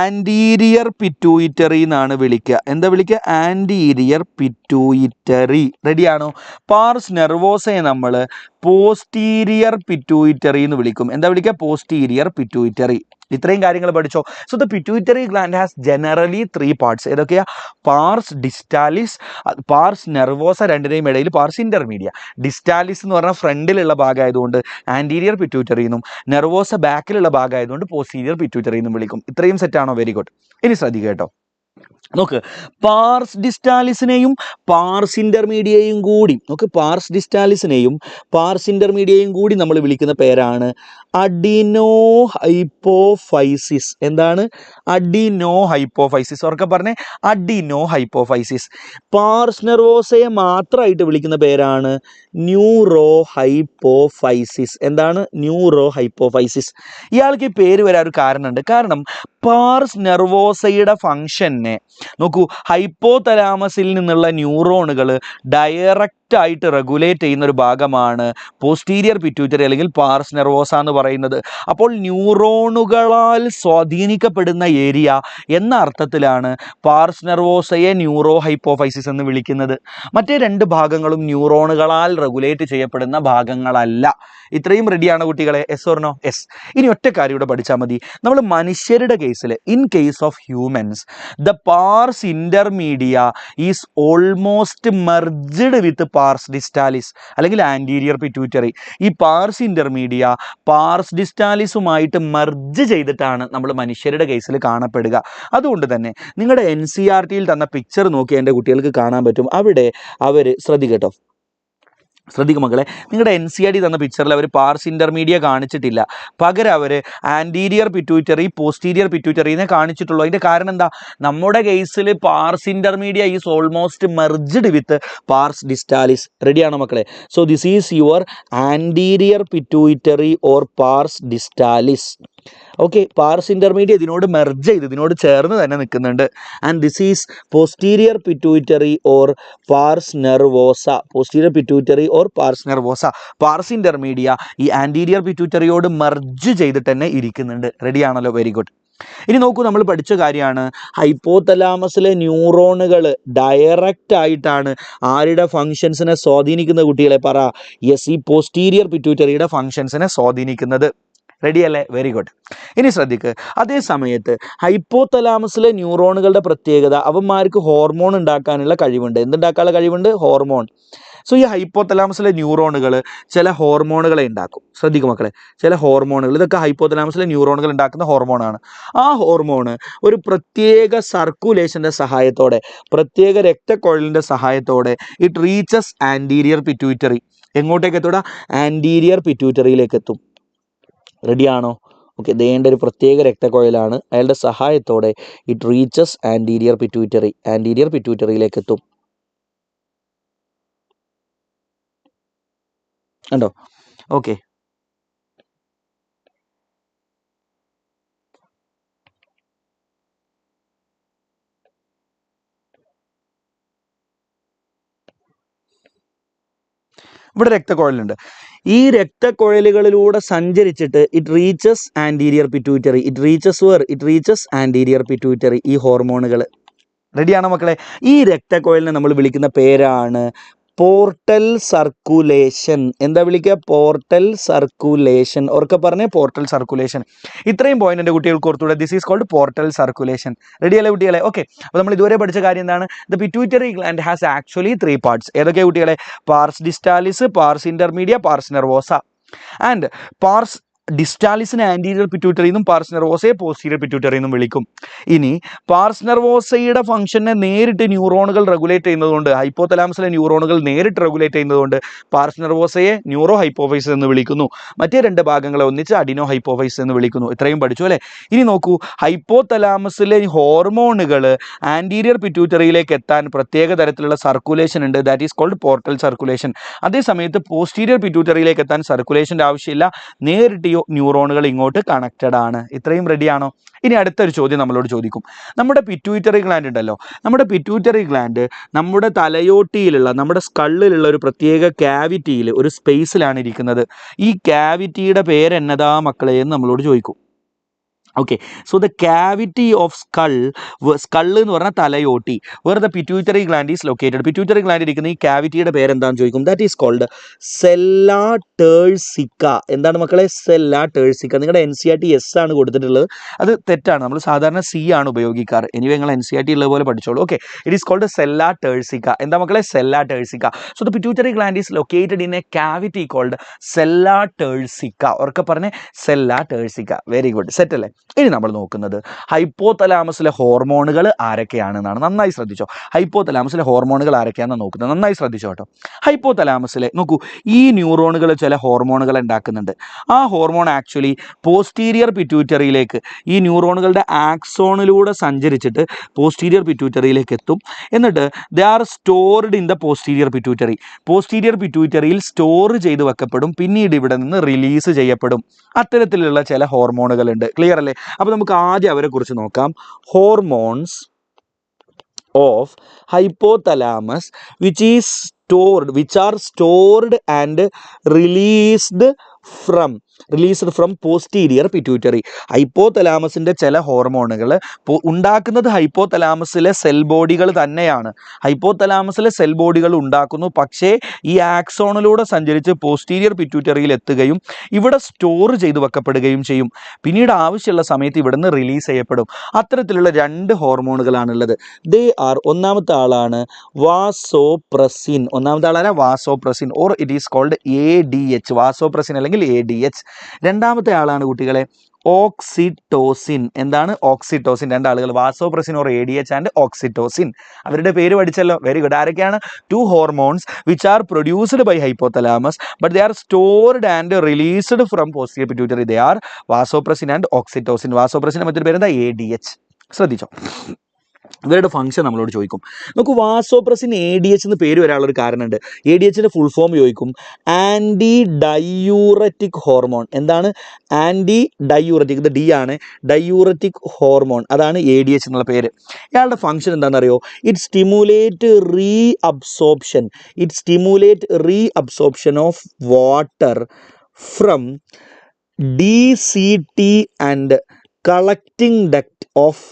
[SPEAKER 3] ആൻറ്റീരിയർ പിറ്റ്യൂട്ടറി എന്നാണ് വിളിക്കുക. എന്താ വിളിക്കുക? Anterior pituitary. റെഡിയാണോ? പാർസ് നെർവോസയെ നമ്മൾ പോസ്റ്റീരിയർ പിറ്റ്യൂട്ടറി എന്ന് വിളിക്കും. എന്താ വിളിക്കുക? Posterior pituitary. ഇത്രയും കാര്യങ്ങൾ പഠിച്ചോ. So the pituitary gland has generally 3 parts. ഏതൊക്കെയാ? പാർസ് ഡിസ്റ്റാലിസ്, പാർസ് നെർവോസ, രണ്ടിനെയും ഇടയിൽ പാർസ് ഇന്റർമീഡിയ. ഡിസ്റ്റാലിസ് എന്ന് പറഞ്ഞാൽ ഫ്രണ്ടിലുള്ള ഭാഗമായതുകൊണ്ട് ആൻറ്റീരിയർ പിറ്റ്യൂട്ടറി എന്നും, നെർവോസ ബാക്കിലുള്ള ഭാഗമായതുകൊണ്ട് പോസ്റ്റീരിയർ പിറ്റ്യൂട്ടറി എന്നും വിളിക്കും. ഇത്രയും സെറ്റാണോ? Very good. ഇനി ശ്രദ്ധിക്കുക കേട്ടോ. നോക്ക്, പാർസ് ഡിസ്റ്റാലിസിനെയും പാർസ് ഇന്റർമീഡിയയും കൂടി, നോക്ക്, പാർസ് ഡിസ്റ്റാലിസിനെയും പാർസ് ഇന്റർമീഡിയയും കൂടി നമ്മൾ വിളിക്കുന്ന പേരാണ് അഡിനോ ഹൈപ്പോഫൈസിസ്. എന്താണ്? Adeno hypophysis. ഉറക്കെ പറഞ്ഞേ, അഡിനോ ഹൈപ്പോഫൈസിസ്. പാർസ് നെർവോസയെ മാത്രമായിട്ട് വിളിക്കുന്ന പേരാണ് ന്യൂറോ ഹൈപ്പോഫൈസിസ്. എന്താണ്? Neuro hypophysis. ഇയാൾക്ക് ഈ പേര് വരാൻ ഒരു കാരണമുണ്ട്. കാരണം പാർസ് നെർവോസയുടെ ഫംഗ്ഷനെ നോക്കൂ, ഹൈപ്പോ തലാമസിൽ നിന്നുള്ള ന്യൂറോണുകൾ ഡയറക്റ്റ് ആയിട്ട് റെഗുലേറ്റ് ചെയ്യുന്ന ഒരു ഭാഗമാണ് പോസ്റ്റീരിയർ പിറ്റ്യൂട്ടറി അല്ലെങ്കിൽ പാർസ് നെർവോസ എന്ന് പറയുന്നത്. അപ്പോൾ ന്യൂറോണുകളാൽ സ്വാധീനിക്കപ്പെടുന്ന ഏരിയ എന്ന അർത്ഥത്തിലാണ് പാർസ് നെർവോസയെ ന്യൂറോ ഹൈപ്പോഫൈസിസ് എന്ന് വിളിക്കുന്നത്. മറ്റേ 2 ഭാഗങ്ങളും ന്യൂറോണുകളാൽ റെഗുലേറ്റ് ചെയ്യപ്പെടുന്ന ഭാഗങ്ങളല്ല. ഇത്രയും റെഡിയാണ് കുട്ടികളെ? Yes or no? എസ്. ഇനി ഒറ്റ കാര്യം ഇവിടെ പഠിച്ചാൽ മതി. നമ്മൾ മനുഷ്യരുടെ കേസിൽ, in case of humans, the pars intermedia is almost merged with pars distalis അല്ലെങ്കിൽ ആൻറ്റീരിയർ പിറ്റ്യൂട്ടറി. ഈ പാർസ് ഇന്റർമീഡിയ പാർസ് ഡിസ്റ്റാലിസുമായിട്ട് മെർജ് ചെയ്തിട്ടാണ് നമ്മൾ മനുഷ്യരുടെ കേസിൽ കാണപ്പെടുക. അതുകൊണ്ട് തന്നെ നിങ്ങളുടെ NCERT തന്ന പിക്ചർ നോക്കി എൻ്റെ കുട്ടികൾക്ക് കാണാൻ പറ്റും. അവിടെ അവർ ശ്രദ്ധിക്കട്ടോ, ശ്രദ്ധിക്കും മക്കളെ, നിങ്ങളുടെ NCERT തന്ന പിക്ചറിൽ അവർ പാർസ് ഇന്റർമീഡിയ കാണിച്ചിട്ടില്ല. പകരം അവർ ആൻറ്റീരിയർ പിറ്റ്യൂട്ടറി, പോസ്റ്റീരിയർ പിറ്റ്യൂട്ടറിനെ കാണിച്ചിട്ടുള്ളൂ. അതിൻ്റെ കാരണം എന്താ? നമ്മുടെ കേസിൽ pars intermedia is almost merged with pars distalis. റെഡിയാണോ മക്കളെ? So this is your anterior pituitary or pars distalis. Okay, pars intermedia ഇതിനോട് മെർജ് ചെയ്ത് ഇതിനോട് ചേർന്ന് തന്നെ നിൽക്കുന്നുണ്ട്. And this is posterior pituitary or pars nervosa. Posterior pituitary or pars nervosa. Pars intermedia ഈ anterior പിറ്റ്യൂറ്ററിയോട് മെർജ് ചെയ്തിട്ട് തന്നെ ഇരിക്കുന്നുണ്ട്. റെഡിയാണല്ലോ? Very good. ഇനി നോക്കൂ, നമ്മൾ പഠിച്ച കാര്യമാണ് ഹൈപ്പോതലാമസിലെ ന്യൂറോണുകൾ ഡയറക്റ്റ് ആയിട്ടാണ് ആരുടെ ഫങ്ഷൻസിനെ സ്വാധീനിക്കുന്ന കുട്ടികളെ പറ? യെസ്, ഈ പോസ്റ്റീരിയർ പിറ്റ്യൂറ്ററിയുടെ ഫങ്ഷൻസിനെ സ്വാധീനിക്കുന്നത്. റെഡി അല്ലേ? Very good. ഇനി ശ്രദ്ധിക്ക്, അതേ സമയത്ത് ഹൈപ്പോതലാമസിലെ ന്യൂറോണുകളുടെ പ്രത്യേകത അവന്മാർക്ക് ഹോർമോൺ ഉണ്ടാക്കാനുള്ള കഴിവുണ്ട്. എന്തുണ്ടാക്കാനുള്ള കഴിവുണ്ട്? ഹോർമോൺ. സോ ഈ ഹൈപ്പോതലാമസിലെ ന്യൂറോണുകൾ ചില ഹോർമോണുകളെ ഉണ്ടാക്കും. ശ്രദ്ധിക്കും മക്കളെ, ചില ഹോർമോണുകൾ, ഇതൊക്കെ ഹൈപ്പോതലാമസിലെ ന്യൂറോണുകൾ ഉണ്ടാക്കുന്ന ഹോർമോണാണ്. ആ ഹോർമോണ് ഒരു പ്രത്യേക സർക്കുലേഷൻ്റെ സഹായത്തോടെ, പ്രത്യേക രക്തക്കുഴലിൻ്റെ സഹായത്തോടെ ഇറ്റ് റീച്ചസ് ആൻറ്റീരിയർ പിറ്റ്യൂറ്ററി. എങ്ങോട്ടേക്ക് എത്തൂടാ? ആൻറ്റീരിയർ പിറ്റ്യൂറ്ററിയിലേക്ക് എത്തും. റെഡിയാണോ? ഓക്കെ, ദേണ്ട ഒരു പ്രത്യേക രക്തക്കുഴലാണ്. അയാളുടെ സഹായത്തോടെ it reaches anterior pituitary. Anterior പിറ്റ്യൂറ്ററിയിലേക്ക് എത്തും. ഉണ്ടോ? ഓക്കെ, ഇവിടെ രക്തക്കുഴലുണ്ട്. ഈ രക്തക്കുഴലുകളിലൂടെ സഞ്ചരിച്ചിട്ട് it reaches anterior pituitary. It reaches anterior pituitary. ഈ ഹോർമോണുകൾ. റെഡിയാണോ മക്കളെ? ഈ രക്തക്കുഴലിനെ നമ്മൾ വിളിക്കുന്ന പേരാണ് പോർട്ടൽ സർക്കുലേഷൻ. എന്താ വിളിക്കുക? Portal circulation. ഓർക്കെ പറഞ്ഞേ, പോർട്ടൽ സർക്കുലേഷൻ. ഇത്രയും പോയിന്റ് എൻ്റെ കുട്ടികൾക്ക് ഓർത്തൂടെ? This is called portal circulation. റെഡിയല്ലേ കുട്ടികളെ? ഓക്കെ, അപ്പോൾ നമ്മൾ ഇതുവരെ പഠിച്ച കാര്യം എന്താണ്? The pituitary gland has actually 3 parts. ഏതൊക്കെ കുട്ടികളെ? Pars distalis, pars intermedia, pars nervosa. And pars ഡിസ്റ്റാലിസിനെ ആൻറ്റീരിയർ പിറ്റ്യൂട്ടറി എന്നും പാർസ് നെർവോസയെ പോസ്റ്റീരിയർ പിറ്റ്യൂട്ടറി എന്നും വിളിക്കും. ഇനി പാർസ് നെർവോസയുടെ ഫംഗ്ഷനെ നേരിട്ട് ന്യൂറോണുകൾ റെഗുലേറ്റ് ചെയ്യുന്നതുകൊണ്ട്, ഹൈപ്പോതലാമസിലെ ന്യൂറോണുകൾ നേരിട്ട് റെഗുലേറ്റ് ചെയ്യുന്നതുകൊണ്ട് പാർസ് നെർവോസയെ ന്യൂറോ ഹൈപ്പോഫൈസ് എന്ന് വിളിക്കുന്നു. മറ്റേ 2 ഭാഗങ്ങളെ ഒന്നിച്ച് അഡിനോ ഹൈപ്പോഫൈസ് എന്ന് വിളിക്കുന്നു. ഇത്രയും പഠിച്ചു അല്ലേ? ഇനി നോക്കൂ, ഹൈപ്പോതലാമസിലെ ഹോർമോണുകൾ ആൻറ്റീരിയർ പിറ്റ്യൂട്ടറിയിലേക്ക് എത്താൻ പ്രത്യേക തരത്തിലുള്ള സർക്കുലേഷൻ ഉണ്ട്. That is called portal circulation. അതേസമയത്ത് പോസ്റ്റീരിയർ പിറ്റ്യൂട്ടറിയിലേക്ക് എത്താൻ സർക്കുലേഷൻ്റെ ആവശ്യമില്ല. നേരിട്ട് ന്യൂറോണുകൾ ഇങ്ങോട്ട് കണക്റ്റഡ് ആണ്. ഇത്രയും റെഡിയാണോ? ഇനി അടുത്തൊരു ചോദ്യം നമ്മളോട് ചോദിക്കും. നമ്മുടെ പിറ്റ്യൂറ്ററി ഗ്ലാൻഡ് ഉണ്ടല്ലോ, നമ്മുടെ പിറ്റ്യൂറ്ററി ഗ്ലാൻഡ് നമ്മുടെ തലയോട്ടിയിലുള്ള, നമ്മുടെ സ്കള്ളിലുള്ള ഒരു പ്രത്യേക ക്യാവിറ്റിയിൽ, ഒരു സ്പേസിലാണ് ഇരിക്കുന്നത്. ഈ ക്യാവിറ്റിയുടെ പേരെന്നതാ മക്കളെ എന്ന് നമ്മളോട് ചോദിക്കും. Okay, so the cavity of skull എന്ന് പറഞ്ഞാൽ തലയോട്ടി, where the pituitary gland is located. Pituitary gland ഇരിക്കുന്ന ഈ ക്യാവിറ്റിയുടെ പേരെന്താണെന്ന് ചോദിക്കും. That is called sella turcica. എന്താണ് മക്കളെ? സെല്ല ടേഴ്സിക്ക. നിങ്ങളുടെ NCERT എസ് ആണ് കൊടുത്തിട്ടുള്ളത്, അത് തെറ്റാണ്. നമ്മൾ സാധാരണ സി ആണ് ഉപയോഗിക്കാറ്. ഇനി നിങ്ങൾ NCERT ഉള്ളത് പോലെ പഠിച്ചോളൂ. Okay, it is called sella turcica. എന്താ മക്കളെ? Sella turcica. So the pituitary gland is located in a cavity called sella turcica. ഓർക്കെ പറഞ്ഞേ, sella turcica. Very good, set അല്ലേ? ഇനി നമ്മൾ നോക്കുന്നത് ഹൈപ്പോതലാമസിലെ ഹോർമോണുകൾ ആരൊക്കെയാണെന്നാണ്. നന്നായി ശ്രദ്ധിച്ചോ. ഹൈപ്പോതലാമസിലെ ഹോർമോണുകൾ ആരൊക്കെയാണെന്ന് നോക്കുന്നത്. നന്നായി ശ്രദ്ധിച്ചോ കേട്ടോ. ഹൈപ്പോതലാമസിലെ നോക്കൂ, ഈ ന്യൂറോണുകൾ ചില ഹോർമോണുകൾ ഉണ്ടാക്കുന്നുണ്ട്. ആ ഹോർമോൺ ആക്ച്വലി പോസ്റ്റീരിയർ പിറ്റ്യൂറ്ററിയിലേക്ക്, ഈ ന്യൂറോണുകളുടെ ആക്സോണിലൂടെ സഞ്ചരിച്ചിട്ട് പോസ്റ്റീരിയർ പിറ്റ്യൂറ്ററിയിലേക്ക് എത്തും. എന്നിട്ട് they are stored in the posterior pituitary. Posterior പിറ്റ്യൂറ്ററിയിൽ സ്റ്റോർ ചെയ്ത് വെക്കപ്പെടും, പിന്നീട് ഇവിടെ നിന്ന് റിലീസ് ചെയ്യപ്പെടും. അത്തരത്തിലുള്ള ചില ഹോർമോണുകൾ ഉണ്ട്. ക്ലിയർ അല്ലേ? അപ്പോൾ നമുക്ക് ആദ്യം അവരെ കുറിച്ച് നോക്കാം. Hormones of hypothalamus which are stored and released from posterior pituitary. ഹൈപ്പോതലാമസിൻ്റെ ചില ഹോർമോണുകൾ ഉണ്ടാക്കുന്നത് ഹൈപ്പോതലാമസിലെ സെൽ ബോഡികൾ തന്നെയാണ്. ഹൈപ്പോതലാമസിലെ സെൽ ബോഡികൾ ഉണ്ടാക്കുന്നു, പക്ഷേ ഈ ആക്സോണിലൂടെ സഞ്ചരിച്ച് പോസ്റ്റീരിയർ പിറ്റ്യൂറ്ററിയിൽ എത്തുകയും ഇവിടെ സ്റ്റോർ ചെയ്ത് വെക്കപ്പെടുകയും ചെയ്യും. പിന്നീട് ആവശ്യമുള്ള സമയത്ത് ഇവിടുന്ന് റിലീസ് ചെയ്യപ്പെടും. അത്തരത്തിലുള്ള 2 ഹോർമോണുകളാണുള്ളത്. ദേ ആർ, ഒന്നാമത്തെ ആളാണ് വാസോപ്രസിൻ. ഒന്നാമത്തെ ആളാണ് vasopressin, or it is called ADH. Vasopressin അല്ലെങ്കിൽ ADH. രണ്ടാമത്തെ ആളാണ് കുട്ടികളെ ഓക്സിറ്റോസിൻ. എന്താണ്? ഓക്സിറ്റോസിൻ. 2 ആളുകൾ, vasopressin or ADH and oxytocin. അവരുടെ പേര് പഠിച്ചല്ലോ. Very good. ആരൊക്കെയാണ്? 2 hormones which are produced by hypothalamus but they are stored and released from posterior pituitary. They are vasopressin and oxytocin. വാസോപ്രസിൻ്റെ മറ്റൊരു പേരെന്താ? ADH. ശ്രദ്ധിച്ചോ. ഇവരുടെ ഫംഗ്ഷൻ നമ്മളോട് ചോദിക്കും. നമുക്ക് വാസോപ്രസിൻ ADH എന്ന് പേര് വരാനുള്ളൊരു കാരണമുണ്ട്. ADHൻ്റെ ഫുൾ ഫോം ചോദിക്കും. Anti diuretic hormone. എന്താണ് ആൻറ്റി ഡയൂററ്റിക്? ഇത് D ആണ്. ഡയൂററ്റിക് ഹോർമോൺ, അതാണ് ADH എന്നുള്ള പേര്. ഇയാളുടെ ഫംഗ്ഷൻ എന്താണെന്നറിയോ? It stimulate reabsorption of water from DCT and collecting duct of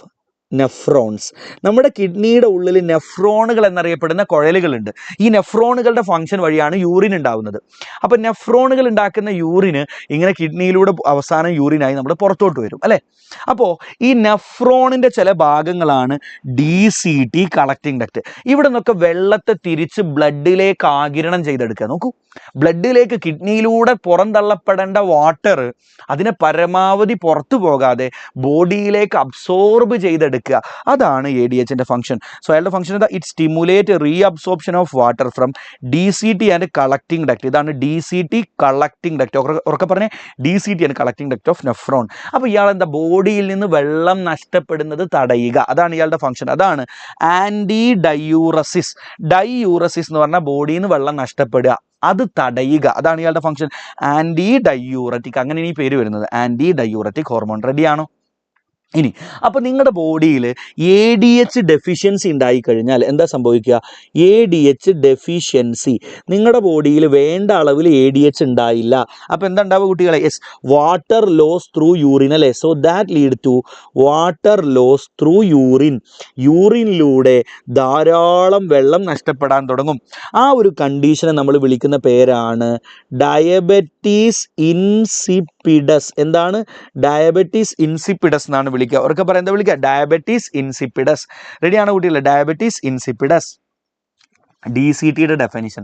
[SPEAKER 3] nephrons. നമ്മുടെ കിഡ്നിയുടെ ഉള്ളിൽ നെഫ്രോണുകൾ എന്നറിയപ്പെടുന്ന കുഴലുകളുണ്ട്. ഈ നെഫ്രോണുകളുടെ ഫംഗ്ഷൻ വഴിയാണ് യൂറിൻ ഉണ്ടാവുന്നത്. അപ്പോൾ നെഫ്രോണുകൾ ഉണ്ടാക്കുന്ന യൂറിന് ഇങ്ങനെ കിഡ്നിയിലൂടെ അവസാനം യൂറിനായി നമ്മുടെ പുറത്തോട്ട് വരും അല്ലേ. അപ്പോൾ ഈ നെഫ്രോണിൻ്റെ ചില ഭാഗങ്ങളാണ് DCT കളക്റ്റിംഗ് ഡക്റ്റ്. ഇവിടെ നിന്നൊക്കെ വെള്ളത്തെ തിരിച്ച് ബ്ലഡിലേക്ക് ആഗിരണം ചെയ്തെടുക്കുക. നോക്കൂ, ബ്ലഡിലേക്ക് കിഡ്നിയിലൂടെ പുറന്തള്ളപ്പെടേണ്ട വാട്ടർ അതിനെ പരമാവധി പുറത്തു പോകാതെ ബോഡിയിലേക്ക് അബ്സോർബ് ചെയ്തെടുക്കുക. അതാണ് ADHൻ്റെ ഫംഗ്ഷൻ. സോ അയാളുടെ ഫംഗ്ഷൻ എന്താ? It stimulate reabsorption of water from DCT and collecting duct. ഇതാണ് DCT കളക്റ്റിംഗ് ഡക്റ്റ്. ഉറക്കെ പറഞ്ഞേ, DCT and collecting duct of nephron. അപ്പോൾ ഇയാൾ എന്താ? ബോഡിയിൽ നിന്ന് വെള്ളം നഷ്ടപ്പെടുന്നത് തടയുക. അതാണ് ഇയാളുടെ ഫംഗ്ഷൻ. അതാണ് ആൻറ്റി ഡയൂറസിസ്. ഡയൂറസിസ് എന്ന് പറഞ്ഞാൽ ബോഡിയിൽ നിന്ന് വെള്ളം നഷ്ടപ്പെടുക, അത് തടയുക. അതാണ് ഇയാളുടെ ഫംഗ്ഷൻ. ആൻറ്റി ഡയൂററ്റിക്, അങ്ങനെ ഈ പേര് വരുന്നത്. Anti diuretic hormone. റെഡിയാണോ? ഇനി അപ്പോൾ നിങ്ങളുടെ ബോഡിയിൽ ADH ഡെഫിഷ്യൻസി ഉണ്ടായിക്കഴിഞ്ഞാൽ എന്താ സംഭവിക്കുക? ADH ഡെഫിഷ്യൻസി, നിങ്ങളുടെ ബോഡിയിൽ വേണ്ട അളവിൽ ADH ഉണ്ടായില്ല. അപ്പോൾ എന്താ ഉണ്ടാവുക കുട്ടികളെ? Yes, water loss through urine അല്ലേ. So that lead to water loss through urine. യൂറിനിലൂടെ ധാരാളം വെള്ളം നഷ്ടപ്പെടാൻ തുടങ്ങും. ആ ഒരു കണ്ടീഷനെ നമ്മൾ വിളിക്കുന്ന പേരാണ് ഡയബറ്റീസ് ഇൻസിപ്പിഡസ്. എന്താണ്? ഡയബറ്റീസ് ഇൻസിപ്പിഡസ് എന്നാണ് വിളിക്കുക. അവർക്ക് പറയാം, എന്താ വിളിക്കുക? Diabetes insipidus. റെഡിയാണ് കുട്ടികളെ? Diabetes insipidus. DCTയുടെ ഡെഫിനിഷൻ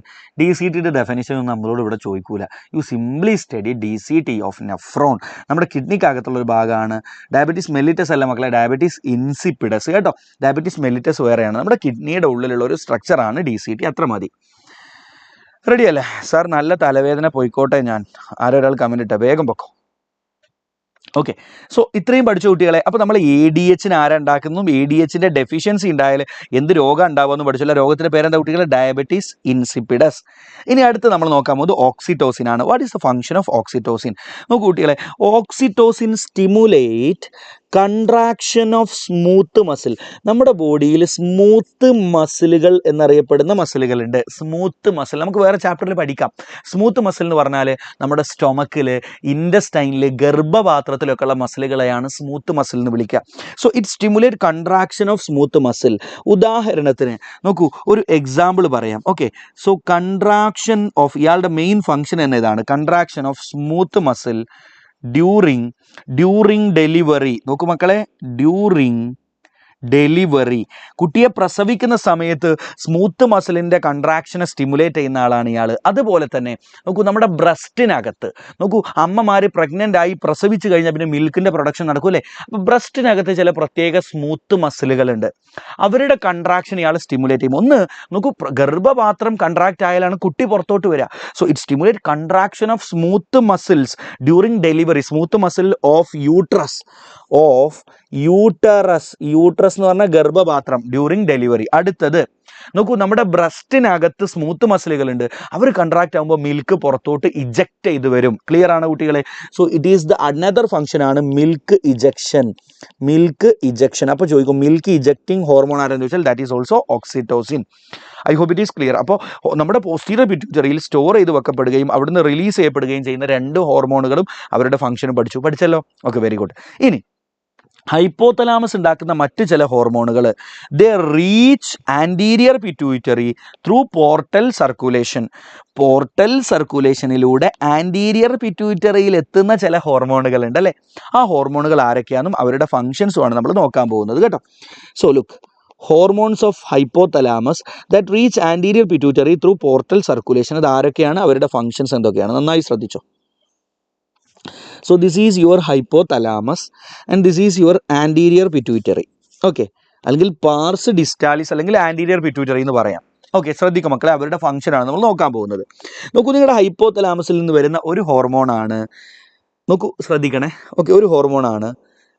[SPEAKER 3] ഒന്നും നമ്മളോട് ഇവിടെ ചോദിക്കൂല. You simply study DCT of nephron. നമ്മുടെ കിഡ്നിക്കകത്തുള്ള ഒരു ഭാഗമാണ്. ഡയബറ്റീസ് മെല്ലിറ്റസ് അല്ല മക്കളെ, ഡയബറ്റീസ് ഇൻസിപ്പിഡസ് കേട്ടോ. ഡയബറ്റീസ് മെല്ലിറ്റസ് വേറെയാണ്. നമ്മുടെ കിഡ്നിയുടെ ഉള്ളിലുള്ള ഒരു സ്ട്രക്ചറാണ് DCT. അത്ര മതി. റെഡി അല്ലേ സാർ? നല്ല തലവേദന പോയിക്കോട്ടെ. ഞാൻ ആരൊരാൾ കമൻറ്റ് ഇട്ട, വേഗം പൊക്കോ. ഓക്കെ, സോ ഇത്രയും പഠിച്ച കുട്ടികളെ. അപ്പോൾ നമ്മൾ ADHന് ആരാ ഉണ്ടാക്കുന്നു? ADHൻ്റെ ഡെഫിഷ്യൻസി ഉണ്ടായാൽ എന്ത് രോഗം ഉണ്ടാവുമെന്ന് പഠിച്ചില്ല. രോഗത്തിൻ്റെ പേരെന്താ കുട്ടികളെ? Diabetes insipidus. ഇനി അടുത്ത് നമ്മൾ നോക്കാൻ പോകുന്നത് ഓക്സിറ്റോസിൻ ആണ്. What is the function of oxytocin? നോക്കൂ കുട്ടികളെ, oxytocin stimulate contraction of smooth muscle. നമ്മുടെ ബോഡിയിൽ സ്മൂത്ത് മസിലുകൾ എന്നറിയപ്പെടുന്ന മസിലുകളുണ്ട്. സ്മൂത്ത് മസിൽ നമുക്ക് വേറെ ചാപ്റ്ററിൽ പഠിക്കാം. സ്മൂത്ത് മസിൽ എന്ന് പറഞ്ഞാൽ നമ്മുടെ സ്റ്റൊമക്കിൽ, ഇൻഡസ്റ്റൈനിൽ, ഗർഭപാത്രത്തിലൊക്കെ ഉള്ള മസിലുകളെയാണ് സ്മൂത്ത് മസിൽ എന്ന് വിളിക്കുക. So it stimulate contraction of smooth muscle. ഉദാഹരണത്തിന് നോക്കൂ, ഒരു എക്സാമ്പിൾ പറയാം. ഓക്കെ, സോ കൺട്രാക്ഷൻ ഓഫ്, ഇയാളുടെ മെയിൻ ഫംഗ്ഷൻ തന്നെ ഇതാണ്, contraction of smooth muscle during delivery. നോക്കൂ മക്കളെ, ഡ്യൂറിങ് ഡെലിവറി. കുട്ടിയെ പ്രസവിക്കുന്ന സമയത്ത് സ്മൂത്ത് മസിലിൻ്റെ കൺട്രാക്ഷനെ സ്റ്റിമുലേറ്റ് ചെയ്യുന്ന ആളാണ് ഇയാൾ. അതുപോലെ തന്നെ നോക്കൂ, നമ്മുടെ ബ്രസ്റ്റിനകത്ത് നോക്കൂ, അമ്മമാർ പ്രഗ്നൻ്റ് ആയി പ്രസവിച്ച് കഴിഞ്ഞാൽ പിന്നെ മിൽക്കിൻ്റെ പ്രൊഡക്ഷൻ നടക്കൂലേ. അപ്പോൾ ബ്രസ്റ്റിനകത്ത് ചില പ്രത്യേക സ്മൂത്ത് മസിലുകളുണ്ട്. അവരുടെ കൺട്രാക്ഷൻ ഇയാൾ സ്റ്റിമുലേറ്റ് ചെയ്യും. ഒന്ന് നോക്കൂ, ഗർഭപാത്രം കൺട്രാക്റ്റ് ആയാലാണ് കുട്ടി പുറത്തോട്ട് വരിക. So it stimulate contraction of smooth muscles during delivery. Smooth muscle of uterus എന്ന് പറഞ്ഞാൽ ഗർഭപാത്രം ഡ്യൂറിങ് ഡെലിവറി. അടുത്തത് നോക്കൂ, നമ്മുടെ ബ്രസ്റ്റിനകത്ത് സ്മൂത്ത് മസിലുകളുണ്ട്. അവർ കൺട്രാക്റ്റ് ആകുമ്പോൾ മിൽക്ക് പുറത്തോട്ട് ഇജക്റ്റ് ചെയ്ത് വരും. ക്ലിയർ ആണ് കുട്ടികളെ? So it is the another function ആണ് മിൽക്ക് ഇജക്ഷൻ. അപ്പോൾ ചോദിക്കും, മിൽക്ക് ഇജക്റ്റിംഗ് ഹോർമോൺ ആരെന്ന് ചോദിച്ചാൽ that is also oxytocin. I hope it is clear. അപ്പോൾ നമ്മുടെ പോസ്റ്റീരിയർ പിറ്റ്യൂട്ടറിയിൽ സ്റ്റോർ ചെയ്ത് വെക്കപ്പെടുകയും അവിടുന്ന് റിലീസ് ചെയ്യപ്പെടുകയും ചെയ്യുന്ന രണ്ട് ഹോർമോണുകളും അവരുടെ ഫംഗ്ഷനും പഠിച്ചല്ലോ. Okay, very good. ഇനി ഹൈപ്പോതലാമസ് ഉണ്ടാക്കുന്ന മറ്റ് ചില ഹോർമോണുകൾ, they reach anterior pituitary through portal സർക്കുലേഷനിലൂടെ ആൻറ്റീരിയർ പിറ്റ്യൂട്ടറിയിൽ എത്തുന്ന ചില ഹോർമോണുകളുണ്ട് അല്ലേ. ആ ഹോർമോണുകൾ ആരൊക്കെയാണെന്നും അവരുടെ ഫംഗ്ഷൻസുമാണ് നമ്മൾ നോക്കാൻ പോകുന്നത് കേട്ടോ. So look, hormones of hypothalamus that reach anterior pituitary through portal circulation. അത് ആരൊക്കെയാണ്, അവരുടെ ഫംഗ്ഷൻസ് എന്തൊക്കെയാണ്? നന്നായി ശ്രദ്ധിച്ചോ. So this is your hypothalamus and this is your anterior pituitary. Okay, അല്ലെങ്കിൽ പാർസ് ഡിസ്റ്റാലിസ് അല്ലെങ്കിൽ ആൻറ്റീരിയർ പിറ്റ്യൂട്ടറി എന്ന് പറയാം. ഓക്കെ, ശ്രദ്ധിക്കുക മക്കളെ, അവരുടെ ഫംഗ്ഷനാണ് നമ്മൾ നോക്കാൻ പോകുന്നത്. നോക്കൂ, നിങ്ങളുടെ ഹൈപ്പോതലാമസിൽ നിന്ന് വരുന്ന ഒരു ഹോർമോണാണ്, നോക്കൂ ശ്രദ്ധിക്കണേ. ഓക്കെ, ഒരു ഹോർമോണാണ്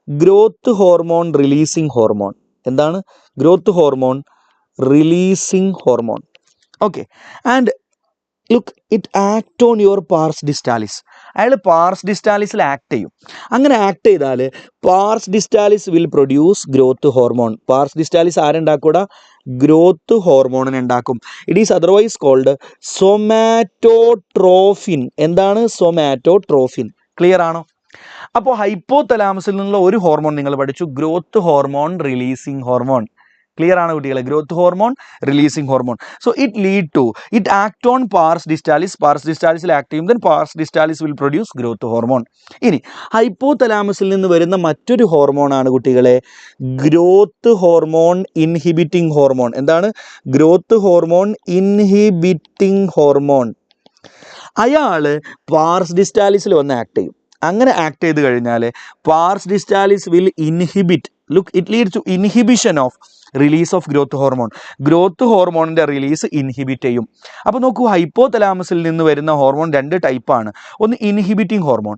[SPEAKER 3] ഗ്രോത്ത് ഹോർമോൺ റിലീസിങ് ഹോർമോൺ. എന്താണ്? Growth hormone releasing hormone. Okay, and look it act on your pars distalis. അയാൾ പാർസ് ഡിസ്റ്റാലിസിൽ ആക്ട് ചെയ്യും. അങ്ങനെ ആക്ട് ചെയ്താൽ pars distalis will produce growth hormone. Pars distalis ആരുണ്ടാക്കൂടാ? ഗ്രോത്ത് ഹോർമോണിനെ ഉണ്ടാക്കും. It is otherwise called somatotrophin. എന്താണ്? സൊമാറ്റോട്രോഫിൻ. ക്ലിയർ ആണോ? അപ്പോൾ ഹൈപ്പോതലാമസിൽ നിന്നുള്ള ഒരു ഹോർമോൺ നിങ്ങൾ പഠിച്ചു, growth hormone releasing hormone. Clear ആണ് കുട്ടികളെ? Growth hormone releasing hormone. So it act on pars distalis. Pars ഡിസ്റ്റാലിസിൽ ആക്ട് ചെയ്യും. Then pars distalis will produce growth hormone. ഇനി ഹൈപ്പോതലാമസിൽ നിന്ന് വരുന്ന മറ്റൊരു ഹോർമോൺ ആണ് കുട്ടികളെ ഗ്രോത്ത് ഹോർമോൺ ഇൻഹിബിറ്റിംഗ് ഹോർമോൺ. എന്താണ്? Growth hormone inhibiting hormone. അയാൾ പാർസ് ഡിസ്റ്റാലിസിൽ വന്ന് ആക്ട് ചെയ്യും. അങ്ങനെ ആക്ട് ചെയ്ത് കഴിഞ്ഞാൽ pars distalis will inhibit. Look it leads to inhibition of release of growth hormone. Growth ഹോർമോണിൻ്റെ റിലീസ് ഇൻഹിബിറ്റ് ചെയ്യും. അപ്പോൾ നോക്കൂ, ഹൈപ്പോതലാമസിൽ നിന്ന് വരുന്ന ഹോർമോൺ രണ്ട് ടൈപ്പാണ്. ഒന്ന് inhibiting hormone.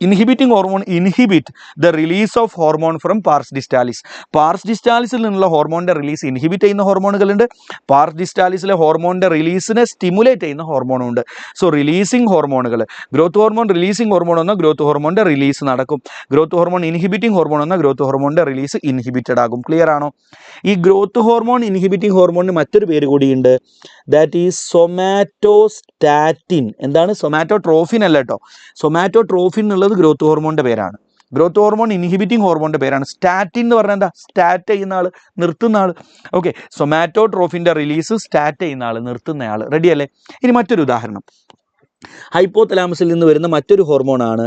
[SPEAKER 3] Inhibiting hormone inhibit the release of hormone from pars distalis. Pars ഡിസ്റ്റാലിസിൽ നിന്നുള്ള ഹോർമോണിൻ്റെ റിലീസ് ഇൻഹിബിറ്റ് ചെയ്യുന്ന ഹോർമോണുകളുണ്ട്. പാർസ് ഡിസ്റ്റാലിസിലെ ഹോർമോണിൻ്റെ റിലീസിനെ സ്റ്റിമുലേറ്റ് ചെയ്യുന്ന ഹോർമോണുണ്ട്. സോ റിലീസിങ് ഹോർമോണുകൾ, ഗ്രോത്ത് ഹോർമോൺ റിലീസിങ് ഹോർമോൺ എന്നാൽ ഗ്രോത്ത് ഹോർമോണിൻ്റെ റിലീസ് നടക്കും. ഗ്രോത്ത് ഹോർമോൺ ഇൻഹിബിറ്റിംഗ് ഹോർമോൺ എന്നാൽ ഗ്രോത്ത് ഹോർമോണിൻ്റെ റിലീസ് ഇൻഹിബിറ്റഡ് ആകും. ക്ലിയർ ആണോ? ഈ ഗ്രോത്ത് ഹോർമോൺ ഇൻഹിബിറ്റിംഗ് ഹോർമോണിന് മറ്റൊരു പേര് കൂടിയുണ്ട്. That is somatostatin. എന്താണ്? സൊമാറ്റോട്രോഫിൻ അല്ല കേട്ടോ. സൊമാറ്റോട്രോഫിൻ എന്നുള്ളത് ഗ്രോത്ത് ഹോർമോണിൻ്റെ പേരാണ്. ഗ്രോത്ത് ഹോർമോൺ ഇൻഹിബിറ്റിംഗ് ഹോർമോണിൻ്റെ പേരാണ്. സ്റ്റാറ്റിൻ എന്ന് പറഞ്ഞാൽ എന്താ? സ്റ്റാറ്റ് ചെയ്യുന്ന ആൾ, നിർത്തുന്ന ആൾ. ഓക്കെ, സൊമാറ്റോട്രോഫിൻ്റെ റിലീസ് സ്റ്റാറ്റ് ചെയ്യുന്ന ആൾ, നിർത്തുന്ന ആൾ. റെഡി അല്ലേ? ഇനി മറ്റൊരു ഉദാഹരണം, ഹൈപ്പോതലാമസിൽ നിന്ന് വരുന്ന മറ്റൊരു ഹോർമോണാണ്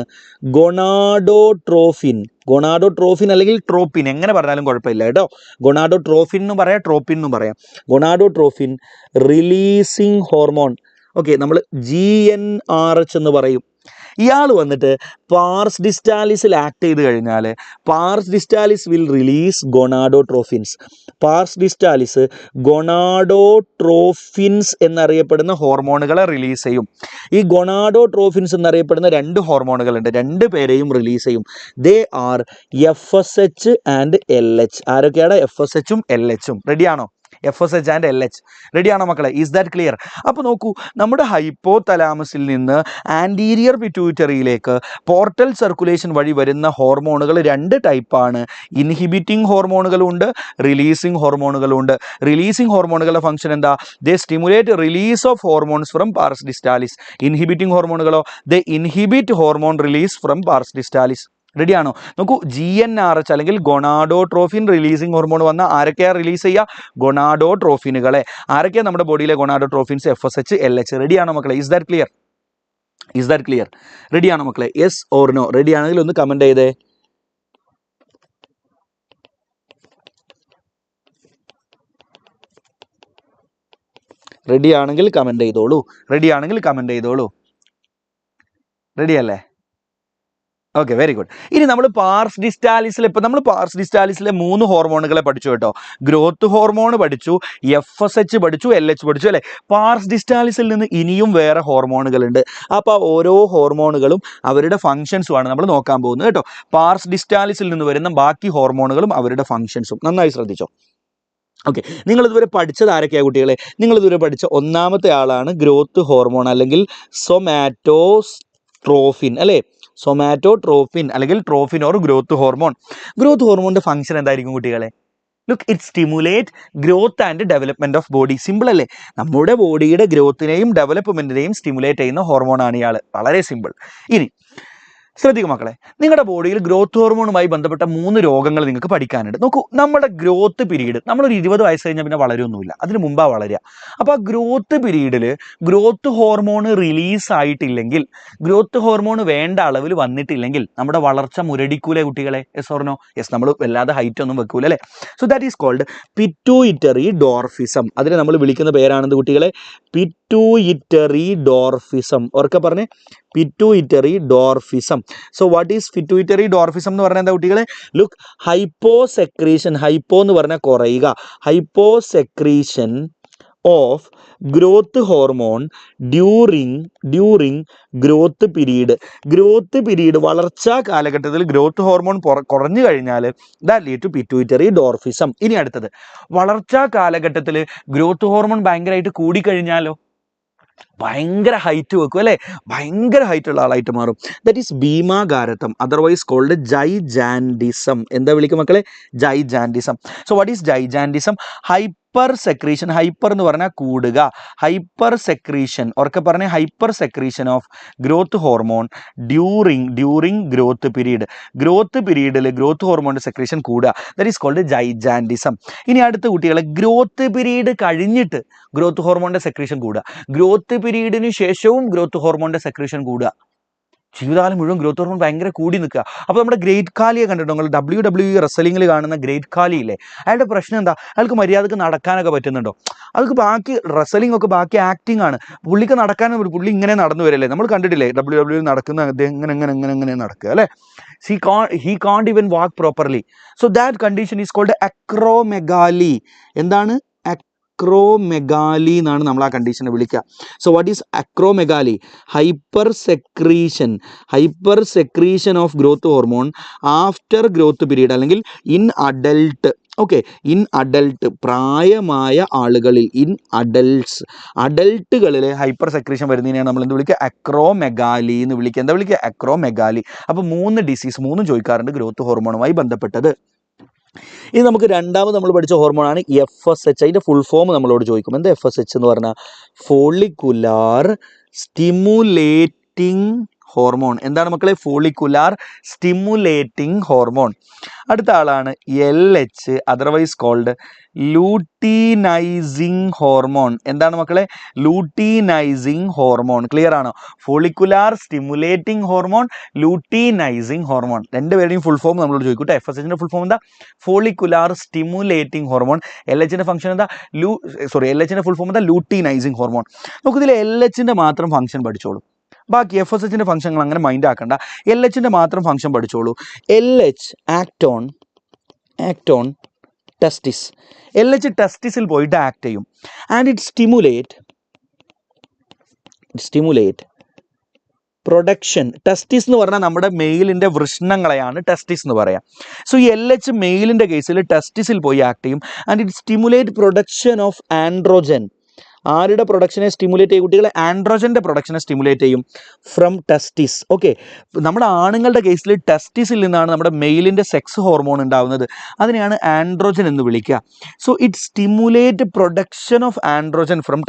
[SPEAKER 3] ഗൊണാഡോട്രോഫിൻ. ഗൊണാഡോട്രോഫിൻ അല്ലെങ്കിൽ ട്രോപ്പിൻ, എങ്ങനെ പറഞ്ഞാലും കുഴപ്പമില്ല കേട്ടോ. ഗൊണാഡോട്രോഫിൻ എന്നും പറയാം, ട്രോപ്പിൻ എന്നും പറയാം. ഗൊണാഡോട്രോഫിൻ റിലീസിങ് ഹോർമോൺ. ഓക്കെ, നമ്മൾ GnRH എന്ന് പറയും. ഇയാൾ വന്നിട്ട് പാർസ് ഡിസ്റ്റാലിസിൽ ആക്ട് ചെയ്ത് കഴിഞ്ഞാൽ pars distalis will release gonadotrophins. Pars distalis gonadotrophins എന്നറിയപ്പെടുന്ന ഹോർമോണുകളെ റിലീസ് ചെയ്യും. ഈ ഗൊണാഡോട്രോഫിൻസ് എന്നറിയപ്പെടുന്ന രണ്ട് ഹോർമോണുകളുണ്ട്, രണ്ട് പേരെയും റിലീസ് ചെയ്യും. They are FSH and LH. ആരൊക്കെയാണ്? FSH ഉം LH ഉം. റെഡിയാണോ? FSH and LH. റെഡിയാണോ മക്കളെ? Is that clear? അപ്പോൾ നോക്കൂ, നമ്മുടെ ഹൈപ്പോതലാമസിൽ നിന്ന് ആൻറ്റീരിയർ പിറ്റ്യൂട്ടറിയിലേക്ക് പോർട്ടൽ സർക്കുലേഷൻ വഴി വരുന്ന ഹോർമോണുകൾ രണ്ട് ടൈപ്പാണ്. ഇൻഹിബിറ്റിംഗ് ഹോർമോണുകളുണ്ട്, റിലീസിങ് ഹോർമോണുകളുണ്ട്. റിലീസിങ് ഹോർമോണുകളുടെ ഫംഗ്ഷൻ എന്താ? They stimulate release of hormones from pars distalis. Inhibiting ഹോർമോണുകളോ? They inhibit hormone release from pars distalis. റെഡിയാണോ? നോക്കൂ, GnRH അല്ലെങ്കിൽ ഗൊണാഡോട്രോഫിൻ റിലീസിങ് ഹോർമോൺ വന്ന ആരൊക്കെയാണ് റിലീസ് ചെയ്യുക? ഗൊണാഡോട്രോഫിനുകളെ. ആരൊക്കെയാണ് നമ്മുടെ ബോഡിയിലെ ഗൊണാഡോട്രോഫിൻസ്? FSH, LH. റെഡിയാണോ മക്കളെ? Is that clear? Is that clear? റെഡിയാണോ മക്കളെ? Yes or no? റെഡിയാണെങ്കിൽ ഒന്ന് കമൻറ്റ് ചെയ്തേ. റെഡിയാണെങ്കിൽ കമൻറ്റ് ചെയ്തോളൂ. റെഡിയാണെങ്കിൽ കമൻറ്റ് ചെയ്തോളൂ. റെഡിയല്ലേ? Okay, very good. ഇനി നമ്മൾ പാർസ് ഡിസ്റ്റാലിസിൽ, ഇപ്പോൾ നമ്മൾ പാർസ് ഡിസ്റ്റാലിസിലെ 3 ഹോർമോണുകളെ പഠിച്ചു കേട്ടോ. ഗ്രോത്ത് ഹോർമോൺ പഠിച്ചു, FSH പഠിച്ചു, LH പഠിച്ചു അല്ലേ? പാർസ് ഡിസ്റ്റാലിസിൽ നിന്ന് ഇനിയും വേറെ ഹോർമോണുകളുണ്ട്. അപ്പോൾ ഓരോ ഹോർമോണുകളും അവരുടെ ഫങ്ഷൻസുമാണ് നമ്മൾ നോക്കാൻ പോകുന്നത് കേട്ടോ. പാർസ് ഡിസ്റ്റാലിസിൽ നിന്ന് വരുന്ന ബാക്കി ഹോർമോണുകളും അവരുടെ ഫങ്ഷൻസും നന്നായി ശ്രദ്ധിച്ചോ. ഓക്കെ, നിങ്ങളിതുവരെ പഠിച്ചത് ആരൊക്കെയാണ് കുട്ടികളെ? നിങ്ങളിതുവരെ പഠിച്ച ഒന്നാമത്തെ ആളാണ് ഗ്രോത്ത് ഹോർമോൺ അല്ലെങ്കിൽ സൊമാറ്റോട്രോഫിൻ അല്ലേ? സൊമാറ്റോട്രോഫിൻ അല്ലെങ്കിൽ trophin or growth hormone. Growth ഹോർമോണിൻ്റെ ഫംഗ്ഷൻ എന്തായിരിക്കും കുട്ടികളെ? Look, it stimulate growth and development of body. Simple അല്ലേ? നമ്മുടെ ബോഡിയുടെ ഗ്രോത്തിനെയും ഡെവലപ്മെൻറ്റിനെയും സ്റ്റിമുലേറ്റ് ചെയ്യുന്ന ഹോർമോണാണ് ഇയാൾ. വളരെ സിമ്പിൾ. ഇനി ശ്രദ്ധിക്കും മക്കളെ, നിങ്ങളുടെ ബോഡിയിൽ ഗ്രോത്ത് ഹോർമോണുമായി ബന്ധപ്പെട്ട 3 രോഗങ്ങൾ നിങ്ങൾക്ക് പഠിക്കാനുണ്ട്. നോക്കൂ, നമ്മുടെ ഗ്രോത്ത് പീരീഡ്, നമ്മളൊരു 20 വയസ്സ് കഴിഞ്ഞാൽ പിന്നെ വളരെയൊന്നുമില്ല, അതിന് മുമ്പാണ് വളരുക. അപ്പോൾ ആ ഗ്രോത്ത് പീരീഡിൽ ഗ്രോത്ത് ഹോർമോൺ റിലീസ് ആയിട്ടില്ലെങ്കിൽ, ഗ്രോത്ത് ഹോർമോൺ വേണ്ട അളവിൽ വന്നിട്ടില്ലെങ്കിൽ നമ്മുടെ വളർച്ച മുരടിക്കൂലേ കുട്ടികളെ? Yes or no? യെസ്, നമ്മൾ വല്ലാതെ ഹൈറ്റ് ഒന്നും വെക്കൂല അല്ലേ? So that is called pituitary dwarfism. അതിനെ നമ്മൾ വിളിക്കുന്ന പേരാണെന്ന് കുട്ടികളെ, പിറ്റ്യൂയിറ്ററി ഡോർഫിസം. ഓർക്കെ പറഞ്ഞേ, pituitary dwarfism. So what is pituitary dwarfism എന്ന് പറഞ്ഞാൽ എന്താ കുട്ടികളെ? ലുക്ക്, ഹൈപ്പോസെക്രീഷൻ. ഹൈപ്പോ എന്ന് പറഞ്ഞാൽ കുറയുക. Hyposecretion of growth hormone during growth period വളർച്ചാ കാലഘട്ടത്തിൽ ഗ്രോത്ത് ഹോർമോൺ കുറഞ്ഞു കഴിഞ്ഞാൽ that lead to pituitary dwarfism. ഇനി അടുത്തത്, വളർച്ചാ കാലഘട്ടത്തിൽ ഗ്രോത്ത് ഹോർമോൺ ഭയങ്കരമായിട്ട് കൂടിക്കഴിഞ്ഞാലോ ഭയങ്കര ഹൈറ്റ് വെക്കും അല്ലേ, ഭയങ്കര ഹൈറ്റ് ഉള്ള ആളായിട്ട് മാറും. ദാറ്റ് ഈസ് ഭീമാകാരത്വം, അതർവൈസ് കോൾഡ് ജൈജാൻഡിസം. എന്താ വിളിക്കും മക്കളെ? Gigantism. So what is gigantism? Hyper എന്ന് പറഞ്ഞാൽ കൂടുക, ഹൈപ്പർ സെക്രീഷൻ, ഉറക്കെ പറഞ്ഞ hypersecretion of growth hormone during growth പീരീഡിൽ ഗ്രോത്ത് ഹോർമോണിൻ്റെ സെക്രീഷൻ കൂടുക. That is called gigantism. ഇനി അടുത്ത കുട്ടികളെ, ഗ്രോത്ത് പീരീഡ് കഴിഞ്ഞിട്ട് ഗ്രോത്ത് ഹോർമോണിൻ്റെ സെക്രീഷൻ കൂടുക, ഗ്രോത്ത് പീരീഡിന് ശേഷവും ഗ്രോത്ത് ഹോർമോണിൻ്റെ സെക്രീഷൻ കൂടുക, ജീവിതകാലം മുഴുവൻ ഗ്രോത്ത് ഹോർമോൺ ഭയങ്കര കൂടി നിൽക്കുക. അപ്പോൾ നമ്മുടെ ഗ്രേറ്റ് ഖാലിയെ കണ്ടിട്ടുണ്ടോ നിങ്ങൾ? WWE റെസ്ലിംഗിൽ കാണുന്ന ഗ്രേറ്റ് ഖാലി ഇല്ലേ, അയാളുടെ പ്രശ്നം എന്താ? അയാൾക്ക് മര്യാദക്ക് നടക്കാനൊക്കെ പറ്റുന്നുണ്ടോ? അതൊക്കെ ബാക്കി റെസ്ലിംഗ് ഒക്കെ ബാക്കി ആക്ടിങ് ആണ്. പുള്ളിക്ക് നടക്കാനും, പുള്ളി ഇങ്ങനെ നടന്നു വരല്ലേ, നമ്മൾ കണ്ടിട്ടില്ലേ WWE നടക്കുന്ന ഇങ്ങനെ നടക്കുക അല്ലേ. He can't even walk properly. So that condition is called acromegaly. എന്താണ്? അക്രോമെഗാലി എന്നാണ് നമ്മൾ ആ കണ്ടീഷനെ വിളിക്കുക. So what is acromegaly? Hypersecretion of growth hormone after growth period, അല്ലെങ്കിൽ in adult. Okay, in adult, പ്രായമായ ആളുകളിൽ, അഡൽട്ടുകളിൽ ഹൈപ്പർ സെക്രീഷൻ വരുന്നതിനെയാണ് നമ്മൾ എന്ത് വിളിക്കുക? അക്രോമെഗാലി എന്ന് വിളിക്കുക. എന്താ വിളിക്കുക? അക്രോമെഗാലി. അപ്പോൾ 3 ഡിസീസ് ചോദിക്കാറുണ്ട് ഗ്രോത്ത് ഹോർമോണുമായി ബന്ധപ്പെട്ടത്. ഇനി നമുക്ക് രണ്ടാമത് നമ്മൾ പഠിച്ച ഹോർമോണാണ് FSH. അതിൻ്റെ ഫുൾ ഫോം നമ്മളോട് ചോദിക്കും. എന്താ FSH എന്ന് പറഞ്ഞാൽ? Follicular stimulating hormone. എന്താണ് മക്കളെ? Follicular stimulating hormone. അടുത്ത ആളാണ് LH, otherwise called luteinizing hormone. എന്താണ് മക്കളെ? Luteinizing hormone. ക്ലിയർ ആണോ? Follicular stimulating hormone, luteinizing hormone. രണ്ടുപേരുടെയും ഫുൾ ഫോം നമ്മളോട് ചോദിക്കൂട്ടെ. FSHന്റെ ഫുൾ ഫോം എന്താ? Follicular stimulating hormone. LHന്റെ ഫംഗ്ഷൻ എന്താ? LHന്റെ ഫുൾ ഫോം എന്താ? Luteinizing hormone. നമുക്കിതിൽ LHന്റെ മാത്രം ഫംഗ്ഷൻ പഠിച്ചോളൂ, ബാക്കി FSHന്റെ ഫംഗ്ഷനുകൾ അങ്ങനെ മൈൻഡ് ആക്കണ്ട. LHന്റെ മാത്രം ഫംഗ്ഷൻ പഠിച്ചോളൂ. LH act on testis. LH ടെസ്റ്റിസിൽ പോയിട്ട് ആക്ട് ചെയ്യും. And it stimulate production. Testis എന്ന് പറഞ്ഞാൽ നമ്മുടെ മെയിലിൻ്റെ വൃഷ്ണങ്ങളെയാണ് ടെസ്റ്റിസ് എന്ന് പറയാം. സോ ഈ LH മെയിലിൻ്റെ കേസിൽ ടെസ്റ്റിസിൽ പോയി ആക്ട് ചെയ്യും. And it stimulate production of androgen. ആരുടെ പ്രൊഡക്ഷനെ സ്റ്റിമുലേറ്റ് ചെയ്യും കുട്ടികളെ? ആൻഡ്രോജൻ്റെ പ്രൊഡക്ഷനെ സ്റ്റിമുലേറ്റ് ചെയ്യും ഫ്രം ടെസ്റ്റിസ്. ഓക്കെ, നമ്മുടെ ആണുങ്ങളുടെ കേസിൽ ടെസ്റ്റിസിൽ നിന്നാണ് നമ്മുടെ മെയിലിൻ്റെ സെക്സ് ഹോർമോൺ ഉണ്ടാവുന്നത്. അതിനെയാണ് ആൻഡ്രോജൻ എന്ന് വിളിക്കുക. So it stimulate production of androgen from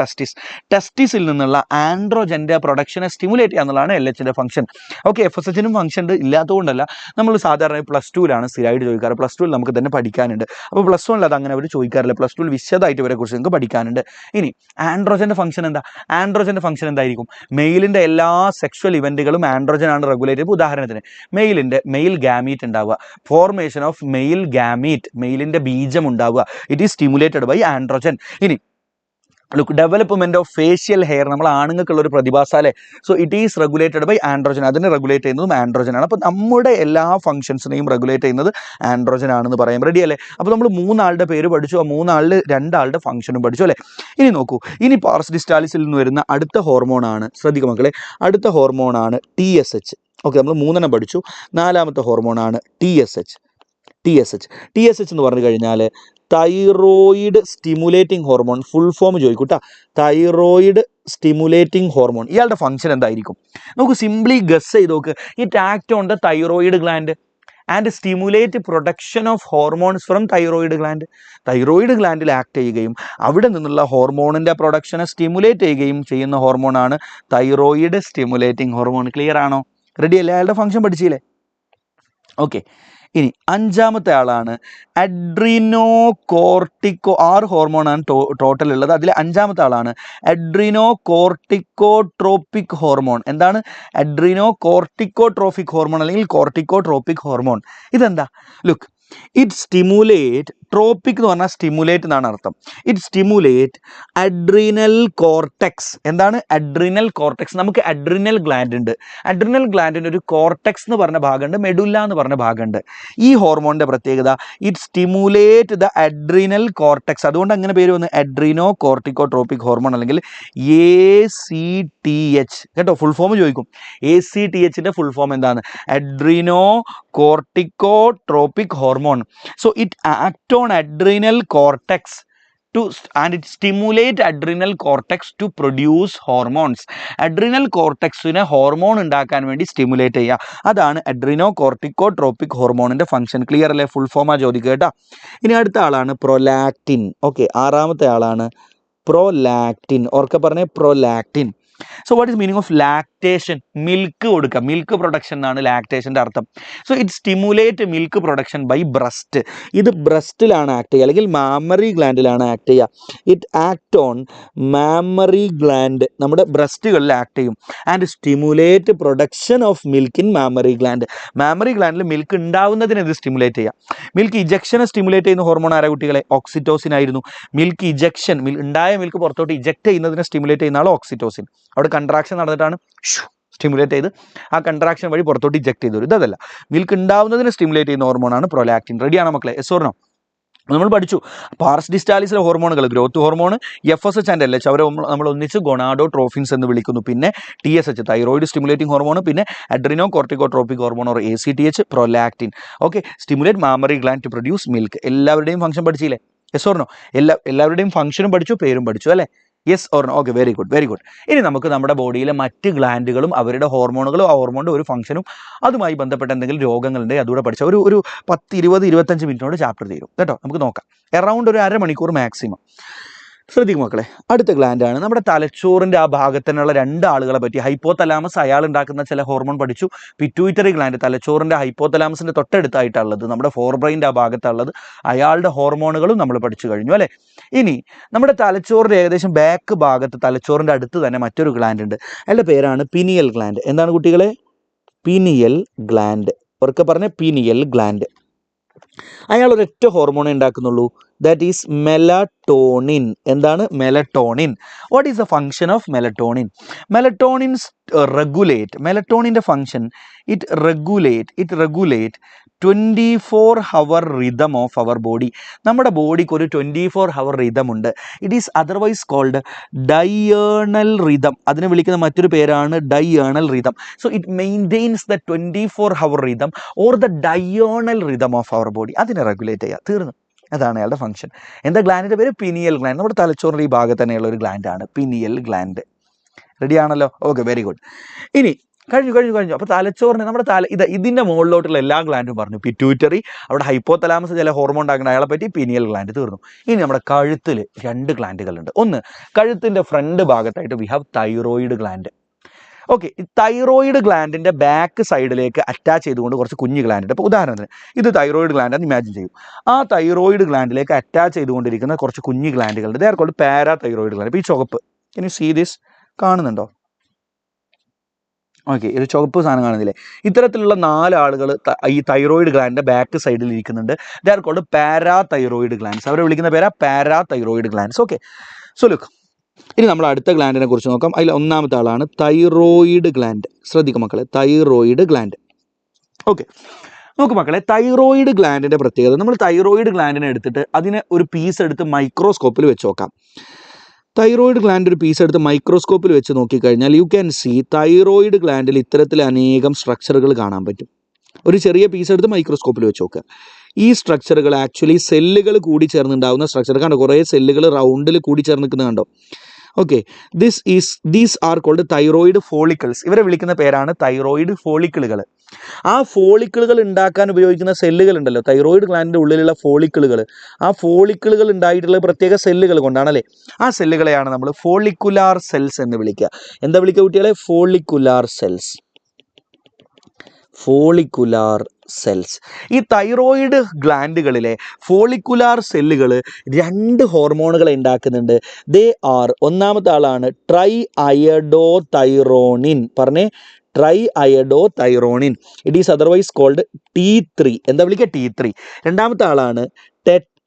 [SPEAKER 3] ടെസ്റ്റിസിൽ നിന്നുള്ള ആൻഡ്രോജൻ്റെ പ്രൊഡക്ഷനെ സ്റ്റിമുലേറ്റ് ചെയ്യുക എന്നുള്ളതാണ് LHൻ്റെ ഫംഗ്ഷൻ. ഓക്കെ, FSHനും ഫംഗ്ഷൻ ഇല്ലാത്തതുകൊണ്ടല്ല, നമ്മൾ സാധാരണ +2ലാണ് സ്ഥിരമായിട്ട് ചോദിക്കാറ്. +2ൽ നമുക്ക് തന്നെ പഠിക്കാനുണ്ട്. അപ്പോൾ +1ൽ അത് അങ്ങനെ അവർ ചോദിക്കാറില്ല. +2ൽ വിശദമായിട്ട് ഇവരെ കുറിച്ച് നിങ്ങൾക്ക് പഠിക്കാനുണ്ട്. ഇനി ആൻഡ്രോജൻ്റെ ഫംഗ്ഷൻ എന്താ? ആൻഡ്രോജൻ്റെ ഫംഗ്ഷൻ എന്തായിരിക്കും? മെയിലിൻ്റെ എല്ലാ സെക്ഷൽ ഇവൻറ്റുകളും ആൻഡ്രോജനാണ് റെഗുലേറ്റ് ചെയ്യുന്നത്. ഉദാഹരണത്തിന് മെയിൽ ഗാമീറ്റ് ഉണ്ടാവുക, ഫോർമേഷൻ ഓഫ് മെയിൽ ഗാമീറ്റ്, മെയിലിൻ്റെ ബീജം ഉണ്ടാവുക, it is stimulated by androgen. ഇനി ഡെവലപ്മെൻറ്റ് ഓഫ് ഫേഷ്യൽ ഹെയർ, നമ്മൾ ആണുങ്ങൾക്കുള്ള ഒരു പ്രതിഭാസമല്ലേ. So it is regulated by androgen. അതിനെ റെഗുലേറ്റ് ചെയ്യുന്നതും ആൻഡ്രോജനാണ്. അപ്പോൾ നമ്മുടെ എല്ലാ ഫംഗ്ഷൻസിനെയും റെഗുലേറ്റ് ചെയ്യുന്നത് ആൻഡ്രോജനാണെന്ന് പറയാം. റെഡി അല്ലേ? അപ്പോൾ നമ്മൾ 3 ആളുടെ പേര് പഠിച്ചു, ആ 3 ആളിൽ 2 ആളുടെ ഫംഗ്ഷനും പഠിച്ചു അല്ലേ. ഇനി നോക്കൂ, ഇനി പാർസ് ഡിസ്റ്റാലിസിൽ നിന്ന് വരുന്ന അടുത്ത ഹോർമോണാണ്, ശ്രദ്ധിക്കുക മക്കളെ, അടുത്ത ഹോർമോണാണ് TSH. ഓക്കെ, നമ്മൾ 3 പഠിച്ചു. 4ാമത്തെ ഹോർമോണാണ് TSH എന്ന് പറഞ്ഞു കഴിഞ്ഞാൽ thyroid stimulating hormone. Full form ചോദിക്കൂട്ടാ, തൈറോയിഡ് സ്റ്റിമുലേറ്റിംഗ് ഹോർമോൺ. ഇയാളുടെ ഫംഗ്ഷൻ എന്തായിരിക്കും? നമുക്ക് സിംപ്ലി ഗസ് ചെയ്ത് നോക്ക്. It act on the thyroid gland and stimulate production of hormones from thyroid ഗ്ലാൻഡിൽ ആക്ട് ചെയ്യുകയും അവിടെ നിന്നുള്ള ഹോർമോണിൻ്റെ പ്രൊഡക്ഷനെ സ്റ്റിമുലേറ്റ് ചെയ്യുകയും ചെയ്യുന്ന ഹോർമോണാണ് തൈറോയിഡ് സ്റ്റിമുലേറ്റിംഗ് ഹോർമോൺ. ക്ലിയർ ആണോ? റെഡി അല്ലേ? അയാളുടെ ഫംഗ്ഷൻ പഠിച്ചില്ലേ? ഓക്കെ, ഇനി 5ാമത്തെ ആളാണ് അഡ്രീനോകോർട്ടിക്കോ. 6 ഹോർമോണാണ് ടോട്ടൽ ഉള്ളത്. അതിൽ 5ാമത്തെ ആളാണ് അഡ്രീനോകോർട്ടിക്കോട്രോപ്പിക് ഹോർമോൺ. എന്താണ് അഡ്രീനോകോർട്ടിക്കോട്രോഫിക് ഹോർമോൺ അല്ലെങ്കിൽ കോർട്ടിക്കോട്രോപ്പിക് ഹോർമോൺ? ഇതെന്താ? ലുക്ക്, ഇറ്റ് സ്റ്റിമുലേറ്റ് ട്രോപ്പിക് എന്ന് പറഞ്ഞാൽ സ്റ്റിമുലേറ്റ് എന്നാണ് അർത്ഥം. It stimulate adrenal cortex. എന്താണ് അഡ്രീനൽ കോർട്ടെക്സ്? നമുക്ക് അഡ്രീനൽ ഗ്ലാൻഡ് ഉണ്ട്. അഡ്രീനൽ ഗ്ലാൻഡിൻ്റെ ഒരു കോർട്ടെക്സ് എന്ന് പറഞ്ഞ ഭാഗമുണ്ട്, മെഡുല്ല എന്ന് പറഞ്ഞ ഭാഗമുണ്ട്. ഈ ഹോർമോണിൻ്റെ പ്രത്യേകത it stimulate the adrenal cortex. അതുകൊണ്ട് അങ്ങനെ പേര് വന്നു, അഡ്രീനോ കോർട്ടിക്കോട്രോപ്പിക് ഹോർമോൺ, അല്ലെങ്കിൽ ACTH. കേട്ടോ, ഫുൾ ഫോം ചോദിക്കും. ACTHൻ്റെ ഫുൾ ഫോം എന്താണ്? Adrenocorticotropic hormone. So it act on adrenal cortex and it stimulate adrenal cortex to produce hormones. Adrenal കോർട്ടെക്സിനെ ഹോർമോൺ ഉണ്ടാക്കാൻ വേണ്ടി സ്റ്റിമുലേറ്റ് ചെയ്യുക, അതാണ് അഡ്രീനോ കോർട്ടിക്കോട്രോപ്പിക് ഹോർമോണിൻ്റെ ഫംഗ്ഷൻ. ക്ലിയർ അല്ലേ? ഫുൾ ഫോമാ ചോദിക്കുക കേട്ടോ. ഇനി അടുത്ത ആളാണ് പ്രൊലാക്റ്റിൻ. ഓക്കെ, ആറാമത്തെ ആളാണ് പ്രൊലാക്റ്റിൻ. ഓർക്കെ പറഞ്ഞേ, prolactin. So what is meaning of lactation? Milk കൊടുക്കുക, മിൽക്ക് പ്രൊഡക്ഷൻ എന്നാണ് ലാക്ടേഷൻ്റെ അർത്ഥം. So it stimulate milk production by breast. ഇത് ബ്രസ്റ്റിലാണ് ആക്ട് ചെയ്യുക, അല്ലെങ്കിൽ മാമറി ഗ്ലാൻഡിലാണ് ആക്ട് ചെയ്യുക. It act on mammary gland, നമ്മുടെ ബ്രസ്റ്റുകളിൽ ആക്ട് ചെയ്യും. And stimulate production of milk in mammary gland. Mammary ഗ്ലാൻഡിൽ മിൽക്ക് ഉണ്ടാവുന്നതിന് ഇത് സ്റ്റിമുലേറ്റ് ചെയ്യാം. മിൽക്ക് ഇജക്ഷനെ സ്റ്റിമുലേറ്റ് ചെയ്യുന്ന ഹോർമോൺ ആരാ കുട്ടികളെ? ഓക്സിറ്റോസിൻ ആയിരുന്നു. മിൽക്ക് ഇജക്ഷൻ, ഉണ്ടായ മിൽക്ക് പുറത്തോട്ട് ഇജക്ട് ചെയ്യുന്നതിനെ സ്റ്റിമുലേറ്റ് ചെയ്യുന്ന ആൾ ഓക്സിറ്റോസിൻ. അവിടെ കൺട്രാക്ഷൻ നടന്നിട്ടാണ് സ്റ്റിമുലേറ്റ് ചെയ്ത് ആ കൺട്രാക്ഷൻ വഴി പുറത്തോട്ട് ഇജക്ട് ചെയ്തു. ഇതല്ല, മിൽക്ക് ഉണ്ടാവുന്നതിന് സ്റ്റിമുലേറ്റ് ചെയ്യുന്ന ഹോർമോണാണ് പ്രൊലാക്റ്റിൻ. റെഡിയാണോ മക്കളെ? Yes or no? നമ്മൾ പഠിച്ചു പാർസ് ഡിസ്റ്റാലിസിലെ ഹോർമോണുകൾ, growth hormone, FSH and LH, അവരെ നമ്മൾ ഒന്നിച്ച് ഗൊണാഡോട്രോഫിൻസ് എന്ന് വിളിക്കുന്നു. പിന്നെ TSH തൈറോയിഡ് സ്റ്റിമുലേറ്റിംഗ് ഹോർമോൺ, പിന്നെ adrenocorticotropic hormone or ACTH, prolactin. Okay, stimulate mammary gland to produce milk. എല്ലാവരുടെയും ഫംഗ്ഷൻ പഠിച്ചില്ലേ? Yes or no? എല്ലാവരുടെയും ഫംഗ്ഷനും പഠിച്ചു, പേരും പഠിച്ചു അല്ലേ? Yes or no? Okay, very good, very good. ഇനി നമുക്ക് നമ്മുടെ ബോഡിയിലെ മറ്റ് ഗ്ലാൻഡുകളും അവരുടെ ഹോർമോണുകളും ആ ഹോർമോണിൻ്റെ ഒരു ഫംഗ്ഷനും അതുമായി ബന്ധപ്പെട്ട എന്തെങ്കിലും രോഗങ്ങളുണ്ടെങ്കിൽ അതുകൂടെ പഠിച്ച ഒരു 10, 20, 25 മിനിറ്റിനോട് ചാപ്റ്റർ തീരും കേട്ടോ. നമുക്ക് നോക്കാം. അറൗണ്ട് ഒരു അരമണിക്കൂർ മാക്സിമം. ശ്രദ്ധിക്കും മക്കളെ, അടുത്ത ഗ്ലാൻഡാണ് നമ്മുടെ തലച്ചോറിൻ്റെ ആ ഭാഗത്തിനുള്ള 2 ആളുകളെ പറ്റി. ഹൈപ്പോതലാമസ്, അയാൾ ഉണ്ടാക്കുന്ന ചില ഹോർമോൺ പഠിച്ചു. പിറ്റ്യൂട്ടറി ഗ്ലാൻഡ്, തലച്ചോറിൻ്റെ ഹൈപ്പോതലാമസിൻ്റെ തൊട്ടടുത്തായിട്ടുള്ളത്, നമ്മുടെ ഫോർ ബ്രെയിൻ്റെ ആ ഭാഗത്തുള്ളത്, അയാളുടെ ഹോർമോണുകളും നമ്മൾ പഠിച്ചു കഴിഞ്ഞു അല്ലേ. ഇനി നമ്മുടെ തലച്ചോറിൻ്റെ ഏകദേശം ബാക്ക് ഭാഗത്ത്, തലച്ചോറിൻ്റെ അടുത്ത് തന്നെ മറ്റൊരു ഗ്ലാൻഡ് ഉണ്ട്. അയാളുടെ പേരാണ് പിനിയൽ ഗ്ലാൻഡ്. എന്താണ് കുട്ടികളെ? Pineal gland. അവർക്ക് പറഞ്ഞ പിനിയൽ ഗ്ലാൻഡ്. അയാൾ ഒരൊറ്റ ഹോർമോൺ ഉണ്ടാക്കുന്നുള്ളൂ, ദാറ്റ് ഈസ് മെലറ്റോണിൻ. എന്താണ്? Melatonin. What is the function of melatonin? Melatonin regulate. മെലറ്റോണിൻ്റെ function it regulate 24-hour rhythm of our body. നമ്മുടെ ബോഡിക്ക് ഒരു 24-hour rhythm ഉണ്ട്. It is otherwise called diurnal rhythm. അതിനെ വിളിക്കുന്ന മറ്റൊരു പേരാണ് diurnal rhythm. So it maintains the 24-hour rhythm or the diurnal rhythm of our body. അതിനെ regulate ചെയ്യുക, തീർന്നു. അതാണ് അയാളുടെ ഫംഗ്ഷൻ. എന്താ ഗ്ലാൻഡിൻ്റെ പേര്? Pineal gland. നമ്മുടെ തലച്ചോറിൻ്റെ ഈ ഭാഗത്ത് തന്നെയുള്ള ഒരു ഗ്ലാൻഡാണ് പിനിയൽ ഗ്ലാൻഡ്. റെഡി ആണല്ലോ? Okay, very good. ഇനി കഴിഞ്ഞു. അപ്പോൾ തലച്ചോറിന് നമ്മുടെ ഇതിൻ്റെ മുകളിലോട്ടുള്ള എല്ലാ ഗ്ലാൻഡും പറഞ്ഞു. പിറ്റ്യൂട്ടറി, അവിടെ ഹൈപ്പോതലാമസ് ചില ഹോർമോൺ ഉണ്ടാക്കുന്ന അയാളെ പറ്റി, പിനിയൽ ഗ്ലാൻഡ്, തീർന്നു. ഇനി നമ്മുടെ കഴുത്തിൽ 2 ഗ്ലാൻഡുകളുണ്ട്. ഒന്ന്, കഴുത്തിൻ്റെ ഫ്രണ്ട് ഭാഗത്തായിട്ട് we have thyroid gland. Okay, ഈ തൈറോയിഡ് ഗ്ലാൻഡിൻ്റെ ബാക്ക് സൈഡിലേക്ക് അറ്റാച്ച് ചെയ്തുകൊണ്ട് കുറച്ച് കുഞ്ഞു ഗ്ലാൻഡ് ഉണ്ട്. അപ്പോൾ ഉദാഹരണത്തിന് ഇത് തൈറോയിഡ് ഗ്ലാൻഡാന്ന് ഇമാജിൻ ചെയ്യും. ആ തൈറോയിഡ് ഗ്ലാൻഡിലേക്ക് അറ്റാച്ച് ചെയ്തുകൊണ്ടിരിക്കുന്ന കുറച്ച് കുഞ്ഞു ഗ്ലാൻഡുകളുണ്ട്. They are called parathyroid gland. ഇപ്പോൾ ഈ ചുവപ്പ്, ഇനി സീ ദിസ്, കാണുന്നുണ്ടോ? ഓക്കെ, ഒരു ചുവപ്പ് സാധനം കാണുന്നില്ലേ? ഇത്തരത്തിലുള്ള 4 ആളുകൾ ഈ തൈറോയിഡ് ഗ്ലാൻഡിൻ്റെ ബാക്ക് സൈഡിൽ ഇരിക്കുന്നുണ്ട്. They are called parathyroid glands. അവരെ വിളിക്കുന്ന പേരാ parathyroid glands. Okay, so look, ഇനി നമ്മൾ അടുത്ത ഗ്ലാൻഡിനെ കുറിച്ച് നോക്കാം. അതിൽ ഒന്നാമത്തെ ആളാണ് തൈറോയിഡ് ഗ്ലാൻഡ്. ശ്രദ്ധിക്കും മക്കളെ, തൈറോയിഡ് ഗ്ലാൻഡ്. ഓക്കെ, നോക്ക് മക്കളെ, തൈറോയിഡ് ഗ്ലാൻഡിൻ്റെ പ്രത്യേകത, നമ്മൾ തൈറോയിഡ് ഗ്ലാൻഡിനെ എടുത്തിട്ട് അതിനെ ഒരു പീസ് എടുത്ത് മൈക്രോസ്കോപ്പിൽ വെച്ച് നോക്കാം. തൈറോയിഡ് ഗ്ലാൻഡ് ഒരു പീസ് എടുത്ത് മൈക്രോസ്കോപ്പിൽ വെച്ച് നോക്കിക്കഴിഞ്ഞാൽ യു ക്യാൻ സീ തൈറോയിഡ് ഗ്ലാൻഡിൽ ഇത്തരത്തിൽ അനേകം സ്ട്രക്ചറുകൾ കാണാൻ പറ്റും. ഒരു ചെറിയ പീസ് എടുത്ത് മൈക്രോസ്കോപ്പിൽ വെച്ച് നോക്കുക. ഈ സ്ട്രക്ചറുകൾ ആക്ച്വലി സെല്ലുകൾ കൂടി ചേർന്നുണ്ടാകുന്ന സ്ട്രക്ചർ. കണ്ടോ, കുറേ സെല്ലുകൾ റൗണ്ടിൽ കൂടി ചേർന്ന് നിൽക്കുന്നത് കണ്ടോ? Okay, these are called thyroid follicles. ഇവരെ വിളിക്കുന്ന പേരാണ് തൈറോയിഡ് ഫോളിക്കിളുകൾ. ആ ഫോളിക്കിളുകൾ ഉണ്ടാക്കാൻ ഉപയോഗിക്കുന്ന സെല്ലുകൾ ഉണ്ടല്ലോ, തൈറോയിഡ് ഗ്ലാൻഡിൻ്റെ ഉള്ളിലുള്ള ഫോളിക്കിളുകൾ, ആ ഫോളിക്കിളുകൾ ഉണ്ടായിട്ടുള്ള പ്രത്യേക സെല്ലുകൾ കൊണ്ടാണല്ലേ. ആ സെല്ലുകളെയാണ് നമ്മൾ ഫോളിക്കുലാർ സെൽസ് എന്ന് വിളിക്കുക. എന്താ വിളിക്കുക കുട്ടികളെ? Follicular cells. Follicular cells. ഈ തൈറോയിഡ് ഗ്ലാൻഡുകളിലെ ഫോളിക്കുലാർ സെല്ലുകൾ 2 ഹോർമോണുകളെ ഉണ്ടാക്കുന്നുണ്ട്. ദേ ആർ, ഒന്നാമത്തെ ആളാണ് ട്രൈ അയഡോ തൈറോണിൻ. പറഞ്ഞേ, triiodothyronine. It is otherwise called T3. എന്താ വിളിക്കുക? T3. രണ്ടാമത്തെ ആളാണ്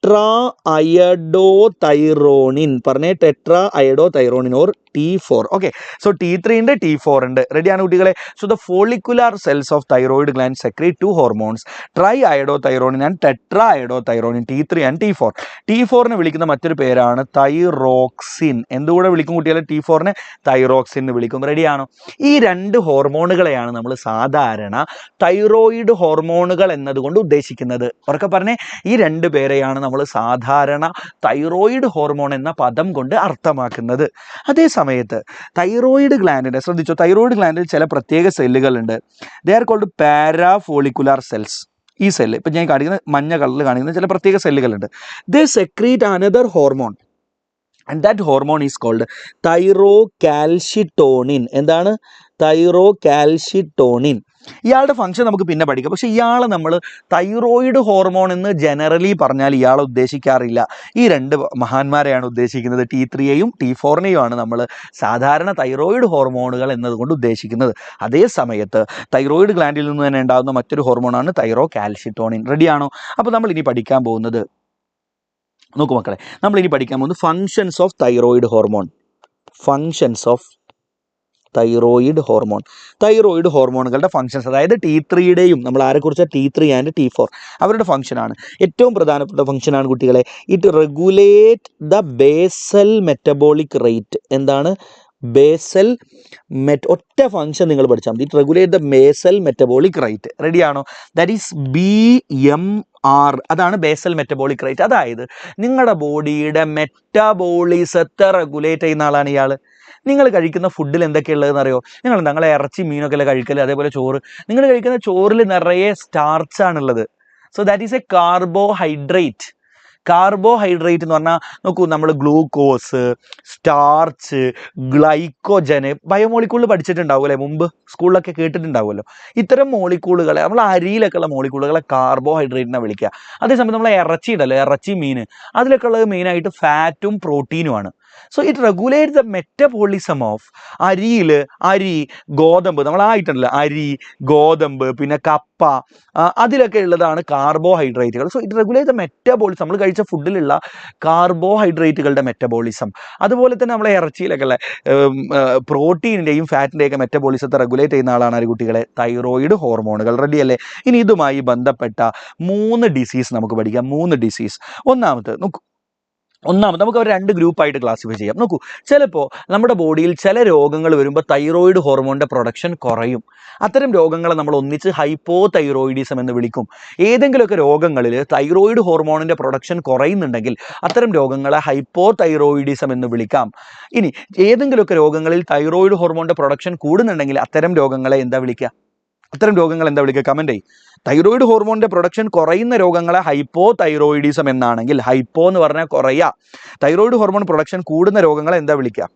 [SPEAKER 3] ടെട്രാ അയഡോതൈറോണിൻ. പറഞ്ഞേ tetraiodothyronine or T4. Okay, so T3 ഉണ്ട്, T4 ഉണ്ട്. റെഡിയാണ് കുട്ടികളെ? So the follicular cells of thyroid gland secrete 2 hormones, triiodothyronine and tetraiodothyronine, T3 and T4. T4നെ വിളിക്കുന്ന മറ്റൊരു പേരാണ് തൈറോക്സിൻ. എന്തുകൂടെ വിളിക്കും കുട്ടികളെ? T4നെ തൈറോക്സിൻ എന്ന് വിളിക്കും. റെഡിയാണോ? ഈ രണ്ട് ഹോർമോണുകളെയാണ് നമ്മൾ സാധാരണ തൈറോയിഡ് ഹോർമോണുകൾ എന്നതുകൊണ്ട് ഉദ്ദേശിക്കുന്നത്. ഉറക്കെ പറഞ്ഞേ, ഈ രണ്ട് പേരെയാണ് നമ്മൾ സാധാരണ തൈറോയിഡ് ഹോർമോൺ എന്ന പദം കൊണ്ട് അർത്ഥമാക്കുന്നത്. അതേ സമയത്ത് തൈറോയിഡ് ഗ്ലാൻഡിനെ ശ്രദ്ധിച്ചോ, തൈറോയിഡ് ഗ്ലാൻഡിൽ ചില പ്രത്യേക സെല്ലുകളുണ്ട്. They are called parafollicular cells. ഈ സെല്ല് ഇപ്പം ഞാൻ കാണിക്കുന്ന മഞ്ഞ കളറിൽ കാണിക്കുന്ന ചില പ്രത്യേക സെല്ലുകളുണ്ട്. They secrete another hormone and that hormone is called thyrocalcitonin. എന്താണ്? തൈറോകാൽഷിറ്റോണിൻ. ഇയാളുടെ ഫംഗ്ഷൻ നമുക്ക് പിന്നെ പഠിക്കാം. പക്ഷേ ഇയാളെ നമ്മൾ തൈറോയിഡ് ഹോർമോൺ എന്ന് ജനറലി പറഞ്ഞാൽ ഇയാളെ ഉദ്ദേശിക്കാറില്ല. ഈ രണ്ട് മഹാന്മാരെയാണ് ഉദ്ദേശിക്കുന്നത്. T3യെയും T4നെയും ആണ് നമ്മൾ സാധാരണ തൈറോയിഡ് ഹോർമോണുകൾ എന്നതുകൊണ്ട് ഉദ്ദേശിക്കുന്നത്. അതേ സമയത്ത് തൈറോയിഡ് ഗ്ലാൻഡിൽ നിന്ന് തന്നെ ഉണ്ടാകുന്ന മറ്റൊരു ഹോർമോണാണ് തൈറോകാൽഷിറ്റോണിൻ. റെഡിയാണോ? അപ്പോൾ നമ്മൾ ഇനി പഠിക്കാൻ പോകുന്നത്, നോക്കൂ മക്കളെ, നമ്മൾ ഇനി പഠിക്കാൻ പോകുന്നത് functions of thyroid hormone. Functions of thyroid hormone. Thyroid ഹോർമോണുകളുടെ ഫങ്ഷൻസ്, അതായത് T3യുടെയും, നമ്മൾ ആരെക്കുറിച്ചാണ്? T3 ആൻഡ് T4 അവരുടെ ഫംഗ്ഷനാണ്. ഏറ്റവും പ്രധാനപ്പെട്ട ഫംഗ്ഷനാണ് കുട്ടികളെ, it regulate the basal metabolic rate. എന്താണ്? ബേസൽ ഒറ്റ ഫംഗ്ഷൻ നിങ്ങൾ പഠിച്ചാൽ മതി. It regulate the basal metabolic rate. റെഡിയാണോ? That is BMR. അതാണ് ബേസൽ മെറ്റബോളിക് റേറ്റ്. അതായത് നിങ്ങളുടെ ബോഡിയുടെ മെറ്റബോളിസത്തെ റെഗുലേറ്റ് ചെയ്യുന്ന ആളാണ് ഇയാൾ. നിങ്ങൾ കഴിക്കുന്ന ഫുഡിൽ എന്തൊക്കെയുള്ളതെന്ന് അറിയോ? നിങ്ങളെ ഇറച്ചി മീനൊക്കെ അല്ലേ കഴിക്കല്, അതേപോലെ ചോറ്. നിങ്ങൾ കഴിക്കുന്ന ചോറിൽ നിറയെ സ്റ്റാർച്ചാണുള്ളത്. So that is a carbohydrate. Carbohydrate എന്ന് പറഞ്ഞാൽ നോക്കൂ, നമ്മൾ ഗ്ലൂക്കോസ്, സ്റ്റാർച്ച്, ഗ്ലൈക്കോജന് ബയോമോളിക്യൂളിൽ പഠിച്ചിട്ടുണ്ടാവും അല്ലേ? മുമ്പ് സ്കൂളിലൊക്കെ കേട്ടിട്ടുണ്ടാവുമല്ലോ. ഇത്തരം മോളിക്യൂളുകളെ, നമ്മൾ അരിയിലൊക്കെ ഉള്ള മോളിക്യൂളുകളെ കാർബോഹൈഡ്രേറ്റിനെ വിളിക്കുക. അതേസമയം നമ്മളെ ഇറച്ചി ഉണ്ടല്ലോ, ഇറച്ചി മീൻ, അതിലൊക്കെ ഉള്ളത് മെയിനായിട്ട് ഫാറ്റും പ്രോട്ടീനുമാണ്. So it regulate the metabolism of അരി, ഗോതമ്പ്, നമ്മളായിട്ടുണ്ടല്ലോ അരി, ഗോതമ്പ്, പിന്നെ കപ്പ, അതിലൊക്കെ ഉള്ളതാണ് കാർബോഹൈഡ്രേറ്റുകൾ. So it regulate the metabolism, നമ്മൾ കഴിച്ച ഫുഡിലുള്ള കാർബോഹൈഡ്രേറ്റുകളുടെ മെറ്റബോളിസം. അതുപോലെ തന്നെ നമ്മളെ ഇറച്ചിയിലൊക്കെ ഉള്ള പ്രോട്ടീനിൻ്റെയും ഫാറ്റിൻ്റെയൊക്കെ മെറ്റബോളിസത്തെ റെഗുലേറ്റ് ചെയ്യുന്ന ആളാണ് ആര് കുട്ടികളെ? തൈറോയിഡ് ഹോർമോണുകൾ. റെഡിയല്ലേ? ഇനി ഇതുമായി ബന്ധപ്പെട്ട 3 ഡിസീസ് നമുക്ക് പഠിക്കാം. 3 ഡിസീസ്. ഒന്നാമത് നമുക്ക് അവർ 2 ഗ്രൂപ്പായിട്ട് ക്ലാസിഫൈ ചെയ്യാം. നോക്കൂ, ചിലപ്പോൾ നമ്മുടെ ബോഡിയിൽ ചില രോഗങ്ങൾ വരുമ്പോൾ തൈറോയിഡ് ഹോർമോണിൻ്റെ പ്രൊഡക്ഷൻ കുറയും. അത്തരം രോഗങ്ങളെ നമ്മൾ ഒന്നിച്ച് ഹൈപ്പോ തൈറോയിഡിസം എന്ന് വിളിക്കും. ഏതെങ്കിലുമൊക്കെ രോഗങ്ങളിൽ തൈറോയിഡ് ഹോർമോണിൻ്റെ പ്രൊഡക്ഷൻ കുറയുന്നുണ്ടെങ്കിൽ അത്തരം രോഗങ്ങളെ ഹൈപ്പോ തൈറോയിഡിസം എന്ന് വിളിക്കാം. ഇനി ഏതെങ്കിലുമൊക്കെ രോഗങ്ങളിൽ തൈറോയിഡ് ഹോർമോണിൻ്റെ പ്രൊഡക്ഷൻ കൂടുന്നുണ്ടെങ്കിൽ അത്തരം രോഗങ്ങളെ എന്താ വിളിക്കുക? കമന്റ് ചെയ്യും. തൈറോയിഡ് ഹോർമോണിന്റെ പ്രൊഡക്ഷൻ കുറയുന്ന രോഗങ്ങളെ ഹൈപ്പോ തൈറോയിഡിസം എന്നാണെങ്കിൽ, ഹൈപ്പോ എന്ന് പറഞ്ഞാൽ കുറയുക, തൈറോയിഡ് ഹോർമോൺ പ്രൊഡക്ഷൻ കൂടുന്ന രോഗങ്ങളെ എന്താ വിളിക്കുക?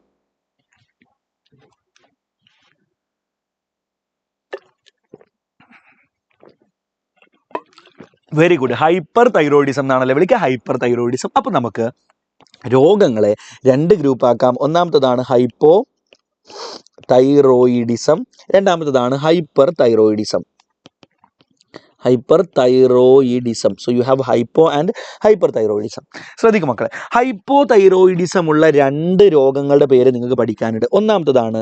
[SPEAKER 3] വെരി ഗുഡ്, ഹൈപ്പർ തൈറോയിഡിസം എന്നാണല്ലേ വിളിക്കുക, ഹൈപ്പർ തൈറോയിഡിസം. അപ്പം നമുക്ക് രോഗങ്ങളെ 2 ഗ്രൂപ്പാക്കാം. ഒന്നാമത്തതാണ് ഹൈപ്പോ തൈറോയിഡിസം, രണ്ടാമത്തതാണ് hyperthyroidism. So you have hypo and hyperthyroidism. ശ്രദ്ധിക്കും മക്കളെ, ഹൈപ്പോ തൈറോയിഡിസം ഉള്ള 2 രോഗങ്ങളുടെ പേര് നിങ്ങൾക്ക് പഠിക്കാനുണ്ട്. ഒന്നാമത്തതാണ്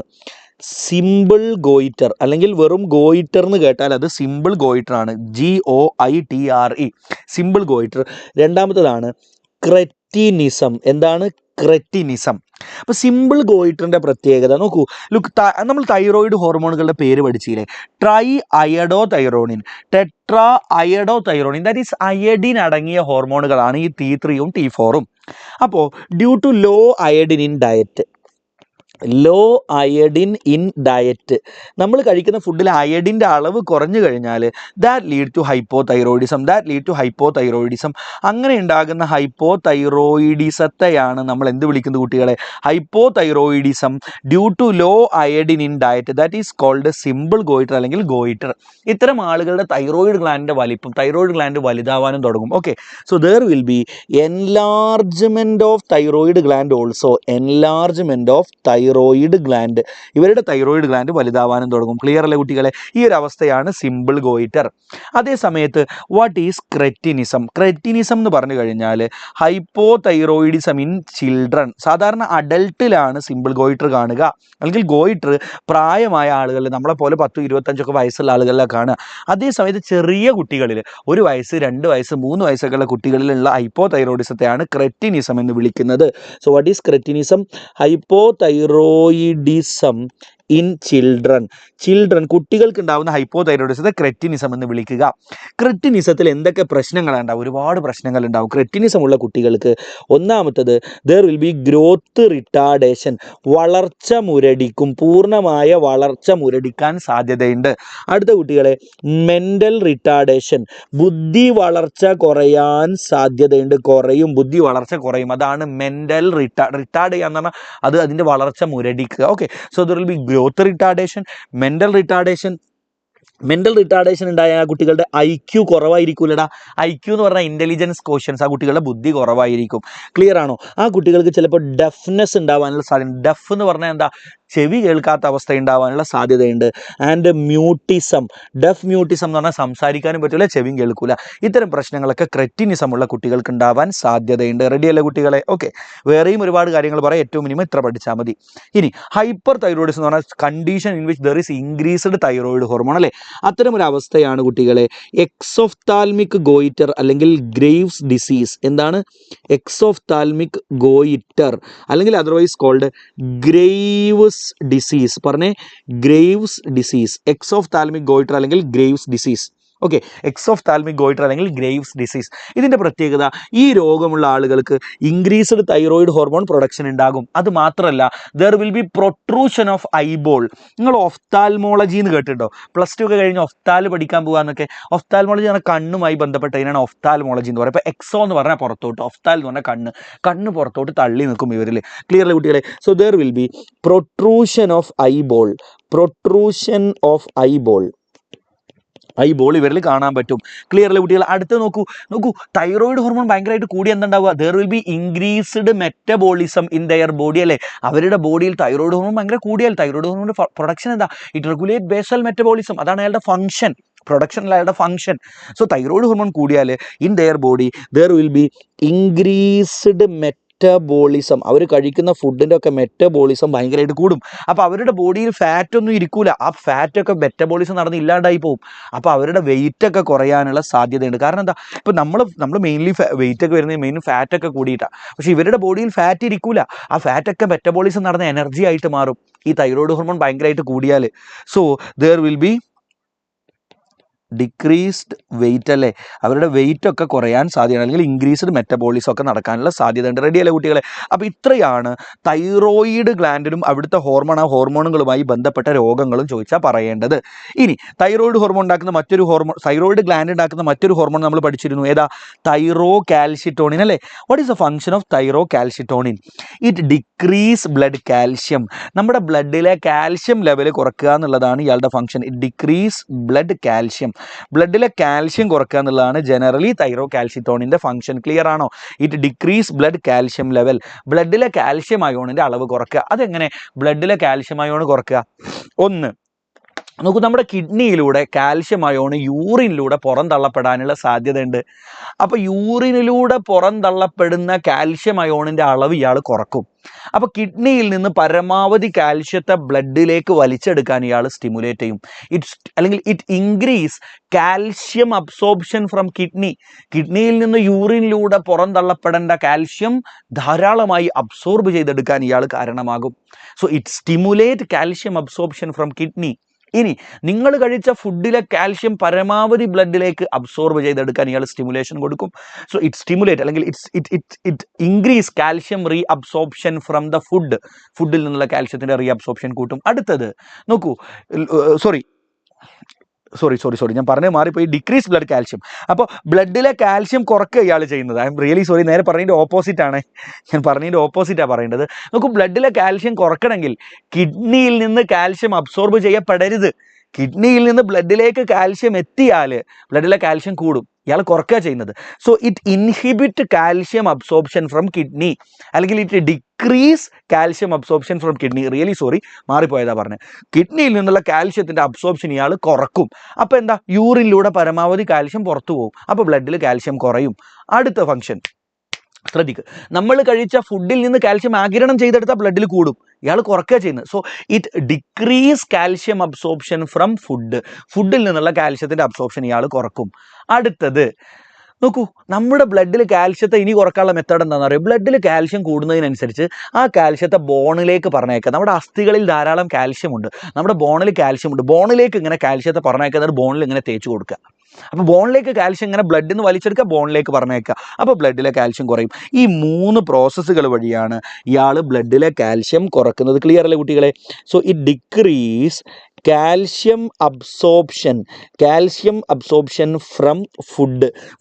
[SPEAKER 3] സിമ്പിൾ ഗോയിറ്റർ, അല്ലെങ്കിൽ വെറും ഗോയിറ്റർ എന്ന് കേട്ടാൽ അത് സിമ്പിൾ ഗോയിറ്റർ ആണ്, GOITRE, സിമ്പിൾ ഗോയിറ്റർ. രണ്ടാമത്തതാണ് ക്രെറ്റിനിസം. എന്താണ്? ക്രെറ്റിനിസം. അപ്പോൾ സിമ്പിൾ ഗോയിറ്ററിൻ്റെ പ്രത്യേകത നോക്കൂ, നമ്മൾ തൈറോയിഡ് ഹോർമോണുകളുടെ പേര് പഠിച്ചില്ലേ? Triiodothyronine, tetraiodothyronine, that is iodine അടങ്ങിയ ഹോർമോണുകളാണ് ഈ T3യും T4ഉം. അപ്പോൾ due to low iodine in diet, നമ്മൾ കഴിക്കുന്ന ഫുഡിൽ അയഡിൻ്റെ അളവ് കുറഞ്ഞു കഴിഞ്ഞാൽ that lead to hypothyroidism. അങ്ങനെ ഉണ്ടാകുന്ന ഹൈപ്പോ തൈറോയിഡിസത്തെയാണ് നമ്മൾ എന്ത് വിളിക്കുന്നത് കുട്ടികളെ? Hypothyroidism due to low iodine in diet, that is called simple goitre അല്ലെങ്കിൽ ഗോയിറ്റർ. ഇത്തരം ആളുകളുടെ തൈറോയിഡ് ഗ്ലാൻഡ് വലുതാവാനും തുടങ്ങും. Okay, so there will be enlargement of thyroid gland also, enlargement of thyroid gland, ഇവരുടെ തൈറോയിഡ് ഗ്ലാൻഡ് വലുതാവാനും തുടങ്ങും. Clear അല്ലേ കുട്ടികളെ? ഈ ഒരു അവസ്ഥയാണ് സിമ്പിൾ ഗോയിറ്റർ. അതേ സമയത്ത് വാട്ട് ഈസ് ക്രെറ്റിനിസം? ക്രെറ്റിനിസം എന്ന് പറഞ്ഞു കഴിഞ്ഞാൽ ഹൈപ്പോ തൈറോയിഡിസം ഇൻ ചിൽഡ്രൻ. സാധാരണ അഡൽട്ടിലാണ് സിമ്പിൾ ഗോയിറ്റർ കാണുക, അല്ലെങ്കിൽ ഗോയിറ്റർ പ്രായമായ ആളുകളിൽ, നമ്മളെ പോലെ 10-25 വയസ്സുള്ള ആളുകളിലാണ് കാണുക. അതേ സമയത്ത് ചെറിയ കുട്ടികളിൽ 1 വയസ്സ് 2 വയസ്സ് 3 വയസ്സൊക്കെയുള്ള കുട്ടികളിലുള്ള ഹൈപ്പോ തൈറോയിഡിസത്തെയാണ് ക്രെറ്റിനിസം എന്ന് വിളിക്കുന്നത്. So what is cretinism? Hypo thyroidism in children കുട്ടികൾക്ക് ഉണ്ടാകുന്ന ഹൈപ്പോ തൈറോയിഡിസത്തെ ക്രെറ്റിനിസം എന്ന് വിളിക്കുക. ക്രെറ്റിനിസത്തിൽ എന്തൊക്കെ പ്രശ്നങ്ങളാണ് ഉണ്ടാവും? ഒരുപാട് പ്രശ്നങ്ങൾ ഉണ്ടാവും ക്രെറ്റിനിസം ഉള്ള കുട്ടികൾക്ക്. ഒന്നാമത്തത്, there will be growth retardation, വളർച്ച മുരടിക്കും, പൂർണ്ണമായ വളർച്ച മുരടിക്കാൻ സാധ്യതയുണ്ട്. അടുത്ത കുട്ടികളെ, മെൻ്റൽ റിട്ടാർഡേഷൻ, ബുദ്ധി വളർച്ച കുറയാൻ സാധ്യതയുണ്ട്, കുറയും, ബുദ്ധി വളർച്ച കുറയും. അതാണ് മെൻ്റൽ റിട്ടാർഡ് ചെയ്യാന്ന് പറഞ്ഞാൽ അത് അതിൻ്റെ വളർച്ച മുരടിക്കുക. Okay, so there will be growth retardation, mental retardation ഉണ്ടായ ആ കുട്ടികളുടെ IQ കുറവായിരിക്കൂലടാ. IQ എന്ന് പറഞ്ഞാൽ ഇൻ്റലിജൻസ് ക്വസ്റ്റ്യൻസ്, ആ കുട്ടികളുടെ ബുദ്ധി കുറവായിരിക്കും. ക്ലിയർ ആണോ? ആ കുട്ടികൾക്ക് ചിലപ്പോൾ ഡെഫ്നെസ് ഉണ്ടാവാനുള്ള സാധ്യത. ഡെഫ് എന്ന് പറഞ്ഞാൽ എന്താ? ചെവി കേൾക്കാത്ത അവസ്ഥ ഉണ്ടാവാനുള്ള സാധ്യതയുണ്ട്. ആൻഡ് മ്യൂട്ടിസം, ഡെഫ് മ്യൂട്ടിസം എന്ന് പറഞ്ഞാൽ സംസാരിക്കാനും പറ്റില്ല, ചെവിയും കേൾക്കൂല. ഇത്തരം പ്രശ്നങ്ങളൊക്കെ ക്രെറ്റിനിസം ഉള്ള കുട്ടികൾക്ക് ഉണ്ടാവാൻ സാധ്യതയുണ്ട്. റെഡിയല്ലേ കുട്ടികളെ? ഓക്കെ, വേറെയും ഒരുപാട് കാര്യങ്ങൾ പറയാം, ഏറ്റവും മിനിമം ഇത്ര പഠിച്ചാൽ മതി. ഇനി ഹൈപ്പർ തൈറോയിഡിസം എന്ന് പറഞ്ഞാൽ condition in which there is increased thyroid hormone അല്ലേ? അത്തരം ഒരു അവസ്ഥയാണ് കുട്ടികളെ എക്സോഫ്താൽമിക് ഗോയിറ്റർ അല്ലെങ്കിൽ ഗ്രേവ്സ് ഡിസീസ്. എന്താണ് എക്സോഫ്താൽമിക് ഗോയിറ്റർ, അല്ലെങ്കിൽ അതർവൈസ് കോൾഡ് ഗ്രേവ്സ് ഡിസീസ്? പറഞ്ഞേ, ഗ്രേവ്സ് ഡിസീസ്, എക്സോഫ്താൽമിക് ഗോയിറ്റർ അല്ലെങ്കിൽ Graves disease. Okay, exophthalmic goitre അല്ലെങ്കിൽ ഗ്രേവ്സ് ഡിസീസ്. ഇതിൻ്റെ പ്രത്യേകത, ഈ രോഗമുള്ള ആളുകൾക്ക് ഇൻക്രീസ്ഡ് തൈറോയിഡ് ഹോർമോൺ പ്രൊഡക്ഷൻ ഉണ്ടാകും. അത് മാത്രമല്ല, there will B protrusion of eyeball. നിങ്ങൾ ഒഫ്താൽമോളജി എന്ന് കേട്ടിട്ടുണ്ടോ? +2 ഒക്കെ കഴിഞ്ഞ് ഒഫ്താൽ പഠിക്കാൻ പോകാന്നൊക്കെ. ഒഫ്താൽമോളജി പറഞ്ഞാൽ കണ്ണുമായി ബന്ധപ്പെട്ട ഇതിനാണ് ഒഫ്താൽമോളജി എന്ന് പറയുക. ഇപ്പോൾ എക്സോ എന്ന് പറഞ്ഞാൽ പുറത്തോട്ട്, ഒഫ്താൽ എന്ന് പറഞ്ഞാൽ കണ്ണ് പുറത്തോട്ട് തള്ളി നിൽക്കും ഇവരിൽ. ക്ലിയർലി കുട്ടികളെ? So there will B protrusion of eyeball ഇവരിൽ കാണാൻ പറ്റും. ക്ലിയർലി കുട്ടികൾ? അടുത്ത് നോക്കൂ, തൈറോയിഡ് ഹോർമോൺ ഭയങ്കരമായിട്ട് കൂടി എന്തുണ്ടാവുക? There will be increased metabolism in their body അല്ലേ? അവരുടെ ബോഡിയിൽ തൈറോയിഡ് ഹോർമോൺ ഭയങ്കര കൂടിയാൽ തൈറോയിഡ് ഹോർമോണിന്റെ പ്രൊഡക്ഷൻ എന്താ? It regulate basal metabolism. അതാണ് അയാളുടെ ഫംഗ്ഷൻ, പ്രൊഡക്ഷനിൽ അയാളുടെ ഫംഗ്ഷൻ. സോ തൈറോയിഡ് ഹോർമോൺ കൂടിയാൽ in their body there will be increased metabolism. അവർ കഴിക്കുന്ന ഫുഡിൻ്റെ ഒക്കെ മെറ്റബോളിസം ഭയങ്കരമായിട്ട് കൂടും. അപ്പോൾ അവരുടെ ബോഡിയിൽ ഫാറ്റൊന്നും ഇരിക്കൂല, ആ ഫാറ്റൊക്കെ മെറ്റബോളിസം നടന്ന് ഇല്ലാണ്ടായി പോകും. അപ്പോൾ അവരുടെ വെയിറ്റൊക്കെ കുറയാനുള്ള സാധ്യതയുണ്ട്. കാരണം എന്താ? ഇപ്പോൾ നമ്മൾ മെയിൻലി വെയിറ്റൊക്കെ വരുന്നത് മെയിൻ ഫാറ്റൊക്കെ കൂടിയിട്ടാണ്. പക്ഷേ ഇവരുടെ ബോഡിയിൽ ഫാറ്റ് ഇരിക്കൂല, ആ ഫാറ്റൊക്കെ മെറ്റബോളിസം നടന്ന എനർജി ആയിട്ട് മാറും ഈ തൈറോയിഡ് ഹോർമോൺ ഭയങ്കരമായിട്ട് കൂടിയാൽ. So there will be decreased weight അല്ലേ? അവരുടെ വെയിറ്റ് ഒക്കെ കുറയാൻ സാധ്യത, അല്ലെങ്കിൽ ഇൻക്രീസ്ഡ് മെറ്റബോളിസം ഒക്കെ നടക്കാനുള്ള സാധ്യത ഉണ്ട്. റെഡി അല്ലേ കുട്ടികളെ? അപ്പോൾ ഇത്രയാണ് തൈറോയിഡ് ഗ്ലാൻഡിനും അവിടുത്തെ ഹോർമോണുകളുമായി ബന്ധപ്പെട്ട രോഗങ്ങളും ചോദിച്ചാൽ പറയേണ്ടത്. ഇനി തൈറോയിഡ് ഗ്ലാൻഡ് ഉണ്ടാക്കുന്ന മറ്റൊരു ഹോർമോൺ നമ്മൾ പഠിച്ചിരുന്നു. ഏതാ? തൈറോ കാൽഷിറ്റോണിൻ അല്ലേ? What is the function of thyrocalcitonin? It decrease blood calcium. നമ്മുടെ ബ്ലഡിലെ കാൽഷ്യം ലെവൽ കുറയ്ക്കുക എന്നുള്ളതാണ് ഇയാളുടെ function. It decrease blood calcium. ബ്ലഡിലെ കാൽഷ്യം കുറയ്ക്കുക എന്നുള്ളതാണ് ജനറലി തൈറോ കാൽഷിറ്റോണിൻ്റെ ഫംഗ്ഷൻ. ക്ലിയർ ആണോ? It decrease blood calcium level. ബ്ലഡിലെ കാൽഷ്യം അയോണിൻ്റെ അളവ് കുറയ്ക്കുക. അതെങ്ങനെ ബ്ലഡിലെ കാൽഷ്യം അയോൺ കുറയ്ക്കുക? ഒന്ന് നോക്കൂ, നമ്മുടെ കിഡ്നിയിലൂടെ കാൽഷ്യം അയോൺ യൂറിനിലൂടെ പുറന്തള്ളപ്പെടാനുള്ള സാധ്യതയുണ്ട്. അപ്പോൾ യൂറിനിലൂടെ പുറന്തള്ളപ്പെടുന്ന കാൽഷ്യം അയോണിൻ്റെ അളവ് ഇയാൾ കുറക്കും. അപ്പോൾ കിഡ്നിയിൽ നിന്ന് പരമാവധി കാൽഷ്യത്തെ ബ്ലഡിലേക്ക് വലിച്ചെടുക്കാൻ ഇയാൾ സ്റ്റിമുലേറ്റ് ചെയ്യും. It increase calcium absorption from കിഡ്നിയിൽ നിന്ന് യൂറിനിലൂടെ പുറന്തള്ളപ്പെടേണ്ട കാൽഷ്യം ധാരാളമായി അബ്സോർബ് ചെയ്തെടുക്കാൻ ഇയാൾ കാരണമാകും. So it stimulate calcium absorption from kidney. ഇനി നിങ്ങൾ കഴിച്ച ഫുഡിലെ കാൽഷ്യം പരമാവധി ബ്ലഡിലേക്ക് അബ്സോർബ് ചെയ്തെടുക്കാൻ ഇയാൾ സ്റ്റിമുലേഷൻ കൊടുക്കും. സോ ഇറ്റ് സ്റ്റിമുലേറ്റ് അല്ലെങ്കിൽ it increase calcium re absorption from the ഫുഡിൽ നിന്നുള്ള കാൽഷ്യത്തിൻ്റെ റീ അബ്സോർപ്ഷൻ കൂട്ടും. അടുത്തത് നോക്കൂ, സോറി ഞാൻ പറഞ്ഞത് മാറിപ്പോയി. Decrease blood calcium. അപ്പോൾ ബ്ലഡിലെ കാൽഷ്യം കുറയ്ക്കുക ഇയാൾ ചെയ്യുന്നത്. ഐ എം റിയലി സോറി, നേരെ പറഞ്ഞതിൻ്റെ ഓപ്പോസിറ്റാണ്. ഞാൻ പറഞ്ഞതിൻ്റെ ഓപ്പോസിറ്റാണ് പറയേണ്ടത്. നോക്കൂ, ബ്ലഡിലെ കാൽഷ്യം കുറയ്ക്കണമെങ്കിൽ കിഡ്നിയിൽ നിന്ന് കാൽഷ്യം അബ്സോർബ് ചെയ്യപ്പെടരുത്. കിഡ്നിയിൽ നിന്ന് ബ്ലഡിലേക്ക് കാൽഷ്യം എത്തിയാൽ ബ്ലഡിലെ കാൽഷ്യം കൂടും, ഇയാൾ കുറയ്ക്കുക ചെയ്യുന്നത്. So it inhibit calcium absorption from kidney, അല്ലെങ്കിൽ it decrease calcium absorption from kidney. Really sorry, മാറിപ്പോയതാ പറഞ്ഞത്. കിഡ്നിയിൽ നിന്നുള്ള കാൽഷ്യത്തിൻ്റെ അബ്സോർപ്ഷൻ ഇയാൾ കുറക്കും. അപ്പോൾ എന്താ, യൂറിനിലൂടെ പരമാവധി കാൽഷ്യം പുറത്തു പോകും. അപ്പോൾ ബ്ലഡിൽ കാൽഷ്യം കുറയും. അടുത്ത ഫംഗ്ഷൻ ശ്രദ്ധിക്കുക, നമ്മൾ കഴിച്ച ഫുഡിൽ നിന്ന് കാൽഷ്യം ആഗിരണം ചെയ്തെടുത്താൽ ബ്ലഡിൽ കൂടും, ഇയാൾ കുറയ്ക്കുക ചെയ്യുന്നത്. So it decrease calcium absorption from ഫുഡിൽ നിന്നുള്ള കാൽഷ്യത്തിൻ്റെ അബ്സോർപ്ഷൻ ഇയാൾ കുറക്കും. അടുത്തത് നോക്കൂ, നമ്മുടെ ബ്ലഡിൽ കാൽഷ്യത്തെ ഇനി കുറക്കാനുള്ള മെത്തേഡ് എന്താണെന്ന് അറിയാം. ബ്ലഡിൽ കാൽഷ്യം കൂടുന്നതിനനുസരിച്ച് ആ കാൽഷ്യത്തെ ബോണിലേക്ക് പറഞ്ഞേക്കുക. നമ്മുടെ അസ്ഥികളിൽ ധാരാളം കാൽഷ്യമുണ്ട്, നമ്മുടെ ബോണിൽ കാൽഷ്യമുണ്ട്. ബോണിലേക്ക് ഇങ്ങനെ കാൽഷ്യത്തെ പറഞ്ഞേക്കുന്നത് ബോണിൽ ഇങ്ങനെ തേച്ച് കൊടുക്കുക. അപ്പോൾ ബോണിലേക്ക് കാൽഷ്യം ഇങ്ങനെ ബ്ലഡിൽ നിന്ന് വലിച്ചെടുക്കുക, ബോണിലേക്ക് പറഞ്ഞേക്കുക. അപ്പോൾ ബ്ലഡിലെ കാൽഷ്യം കുറയും. ഈ 3 പ്രോസസ്സുകൾ വഴിയാണ് ഇയാൾ ബ്ലഡിലെ കാൽഷ്യം കുറക്കുന്നത്. ക്ലിയർ അല്ലേ കുട്ടികളെ? So it decrease calcium absorption from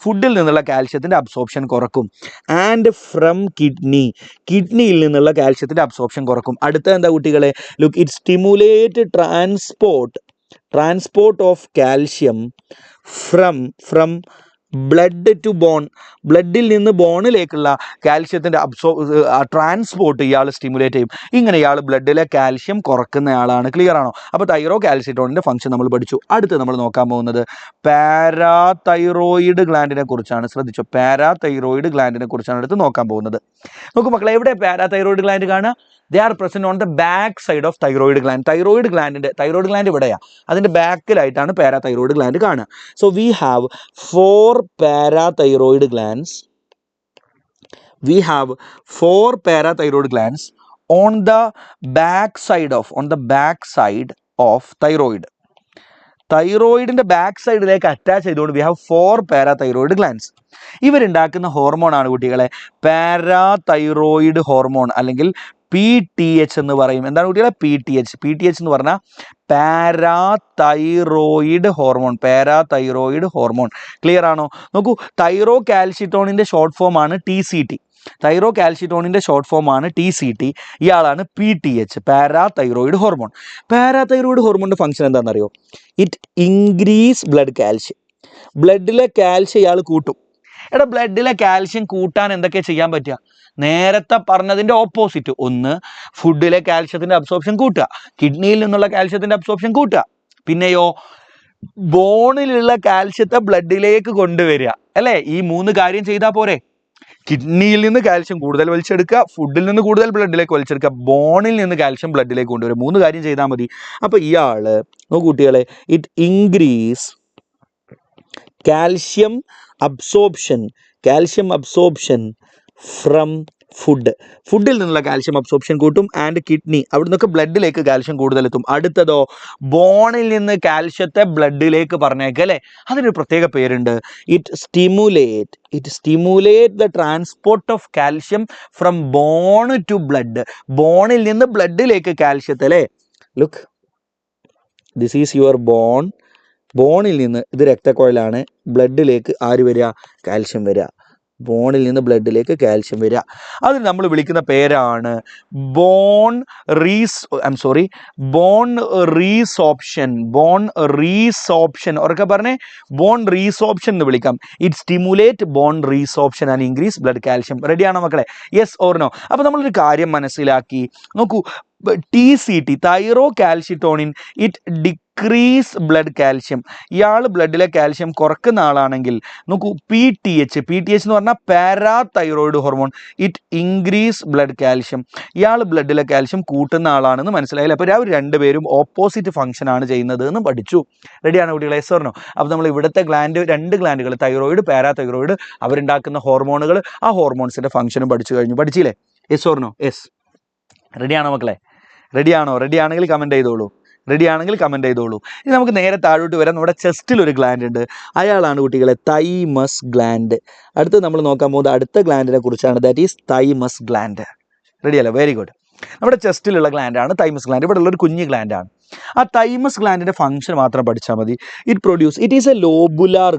[SPEAKER 3] ഫുഡിൽ നിന്നുള്ള കാൽഷ്യത്തിൻ്റെ അബ്സോർപ്ഷൻ കുറക്കും. ആൻഡ് ഫ്രം കിഡ്നിയിൽ നിന്നുള്ള കാൽഷ്യത്തിൻ്റെ അബ്സോർപ്ഷൻ കുറക്കും. അടുത്ത എന്താ കുട്ടികളെ? Look, it stimulate transport of calcium from blood to bone. ബ്ലഡിൽ നിന്ന് ബോണിലേക്കുള്ള കാൽഷ്യത്തിൻ്റെ ട്രാൻസ്പോർട്ട് ഇയാൾ സ്റ്റിമുലേറ്റ് ചെയ്യും. ഇങ്ങനെ ഇയാൾ ബ്ലഡിലെ കാൽഷ്യം കുറക്കുന്നയാളാണ്. ക്ലിയർ ആണോ? അപ്പോൾ തൈറോ കാൽസിറ്റോണിൻ്റെ ഫംഗ്ഷൻ നമ്മൾ പഠിച്ചു. അടുത്ത് നമ്മൾ നോക്കാൻ പോകുന്നത് പാരാതൈറോയിഡ് ഗ്ലാൻഡിനെ കുറിച്ചാണ്. ശ്രദ്ധിച്ചു, പാരാതൈറോയിഡ് ഗ്ലാൻഡിനെ കുറിച്ചാണ് അടുത്ത് നോക്കാൻ പോകുന്നത്. നോക്കൂ മക്കളെ, എവിടെ പാരാതൈറോയിഡ് ഗ്ലാൻഡ് കാണുക? They are present on the back side of thyroid gland. Thyroid gland ഇവിടെയാണ്, അതിൻ്റെ ബാക്കിലായിട്ടാണ് പാരാതൈറോയിഡ് ഗ്ലാൻഡ് കാണുക. So we have 4 parathyroid glands on the back side of thyroid. തൈറോയിഡിൻ്റെ ബാക്ക് സൈഡിലേക്ക് അറ്റാച്ച് ചെയ്തുകൊണ്ട് വി ഹാവ് 4 പാരാതൈറോയിഡ് ഗ്ലാൻഡ്സ്. ഇവരുണ്ടാക്കുന്ന ഹോർമോണാണ് കുട്ടികളെ parathyroid hormone, അല്ലെങ്കിൽ PTH എന്ന് പറയും. എന്താണ് കുട്ടികളെ? PTH എന്ന് പറഞ്ഞാൽ പാരാതൈറോയിഡ് ഹോർമോൺ. ക്ലിയർ ആണോ? നോക്കൂ, തൈറോ കാൽസിറ്റോണിൻ്റെ ഷോർട്ട് ഫോം ആണ് TCT. ഇയാളാണ് PTH, പാരാതൈറോയിഡ് ഹോർമോൺ. പാരാതൈറോയിഡ് ഹോർമോണിൻ്റെ ഫംഗ്ഷൻ എന്താണെന്നറിയോ? It increase blood calcium. ബ്ലഡിലെ കാൽഷ്യം ഇയാൾ കൂട്ടും. ബ്ലഡിലെ കാൽഷ്യം കൂട്ടാൻ എന്തൊക്കെ ചെയ്യാൻ പറ്റുക? നേരത്തെ പറഞ്ഞതിൻ്റെ ഓപ്പോസിറ്റ്. ഒന്ന്, ഫുഡിലെ കാൽഷ്യത്തിൻ്റെ അബ്സോർപ്ഷൻ കൂട്ടുക, കിഡ്നിയിൽ നിന്നുള്ള കാൽഷ്യത്തിൻ്റെ അബ്സോർപ്ഷൻ കൂട്ടുക. പിന്നെയോ ബോണിലുള്ള കാൽഷ്യത്തെ ബ്ലഡിലേക്ക് കൊണ്ടുവരിക, അല്ലേ? ഈ 3 കാര്യം ചെയ്താൽ പോരെ? കിഡ്നിയിൽ നിന്ന് കാൽഷ്യം കൂടുതൽ വലിച്ചെടുക്കുക, ഫുഡിൽ നിന്ന് കൂടുതൽ ബ്ലഡിലേക്ക് വലിച്ചെടുക്കുക, ബോണിൽ നിന്ന് കാൽഷ്യം ബ്ലഡിലേക്ക് കൊണ്ടുവരിക. 3 കാര്യം ചെയ്താൽ മതി. അപ്പോൾ ഇയാൾ നോക്കൂ കുട്ടികളെ, it increase calcium absorption from ഫുഡിൽ നിന്നുള്ള കാൽഷ്യം അബ്സോർപ്ഷൻ കൂട്ടും. ആൻഡ് കിഡ്നി, അവിടെ നിന്നൊക്കെ ബ്ലഡിലേക്ക് കാൽഷ്യം കൂടുതലെത്തും. അടുത്തതോ ബോണിൽ നിന്ന് കാൽഷ്യത്തെ ബ്ലഡിലേക്ക് പറഞ്ഞേക്കുക, അല്ലേ? അതിനൊരു പ്രത്യേക പേരുണ്ട്. It stimulate the transport of calcium from bone to blood. ബോണിൽ നിന്ന് ബ്ലഡിലേക്ക് കാൽഷ്യത്തെ, അല്ലേ? ലുക്ക്, ദിസ് ഈസ് യുവർ ബോണിൽ നിന്ന്, ഇത് രക്തക്കുഴലാണ്, ബ്ലഡിലേക്ക് ആര് വരിക? കാൽഷ്യം വരിക. ബോണിൽ നിന്ന് ബ്ലഡിലേക്ക് കാൽഷ്യം വരിക. അതിന് നമ്മൾ വിളിക്കുന്ന പേരാണ് ബോൺ റീസോപ്ഷൻ. ഉറക്കെ പറഞ്ഞേ, ബോൺ റീസോപ്ഷൻ എന്ന് വിളിക്കാം. It stimulate bone resorption and increase blood calcium. റെഡിയാണോ മക്കളെ? Yes or no? അപ്പോൾ നമ്മളൊരു കാര്യം മനസ്സിലാക്കി. നോക്കൂ, TCT, thyrocalcitonin, it decrease blood calcium. ഇയാൾ ബ്ലഡിലെ കാൽഷ്യം കുറക്കുന്ന ആളാണെങ്കിൽ നോക്കൂ, PTH എന്ന് പറഞ്ഞാൽ parathyroid hormone, it increase blood calcium. ഇയാൾ ബ്ലഡിലെ കാൽഷ്യം കൂട്ടുന്ന ആളാണെന്ന് മനസ്സിലായില്ല. അപ്പോൾ അവർ രണ്ടുപേരും ഓപ്പോസിറ്റ് ഫംഗ്ഷൻ ആണ് ചെയ്യുന്നത് എന്ന് പഠിച്ചു. റെഡിയാണ് കുട്ടികളെ? Yes or no? അപ്പോൾ നമ്മൾ ഇവിടുത്തെ 2 ഗ്ലാൻഡുകൾ, തൈറോയിഡ്, പാരാതൈറോയിഡ്, അവരുണ്ടാക്കുന്ന ഹോർമോണുകൾ, ആ ഹോർമോൺസിൻ്റെ ഫംഗ്ഷനും പഠിച്ചു കഴിഞ്ഞു. പഠിച്ചില്ലേ? Yes or no? യെസ്. റെഡിയാണോ മക്കളെ? റെഡിയാണെങ്കിൽ കമൻറ്റ് ചെയ്തോളൂ. ഇനി നമുക്ക് നേരെ താഴോട്ട് വരാം. നമ്മുടെ ചെസ്റ്റിൽ ഒരു ഗ്ലാൻഡ് ഉണ്ട്, അയാളാണ് കുട്ടികളെ തൈമസ് ഗ്ലാൻഡ്. അടുത്ത് നമ്മൾ നോക്കാൻ പോകുന്നത് അടുത്ത ഗ്ലാൻഡിനെ കുറിച്ചാണ്. That is thymus gland. റെഡിയല്ലേ? Very good. നമ്മുടെ ചെസ്റ്റിലുള്ള ഗ്ലാൻഡാണ് തൈമസ് ഗ്ലാൻഡ്. ഇവിടെ ഉള്ളൊരു കുഞ്ഞ് ഗ്ലാൻഡാണ്. ആ തൈമസ് ഗ്ലാൻഡിൻ്റെ ഫംഗ്ഷൻ മാത്രം പഠിച്ചാൽ മതി. It is a lobular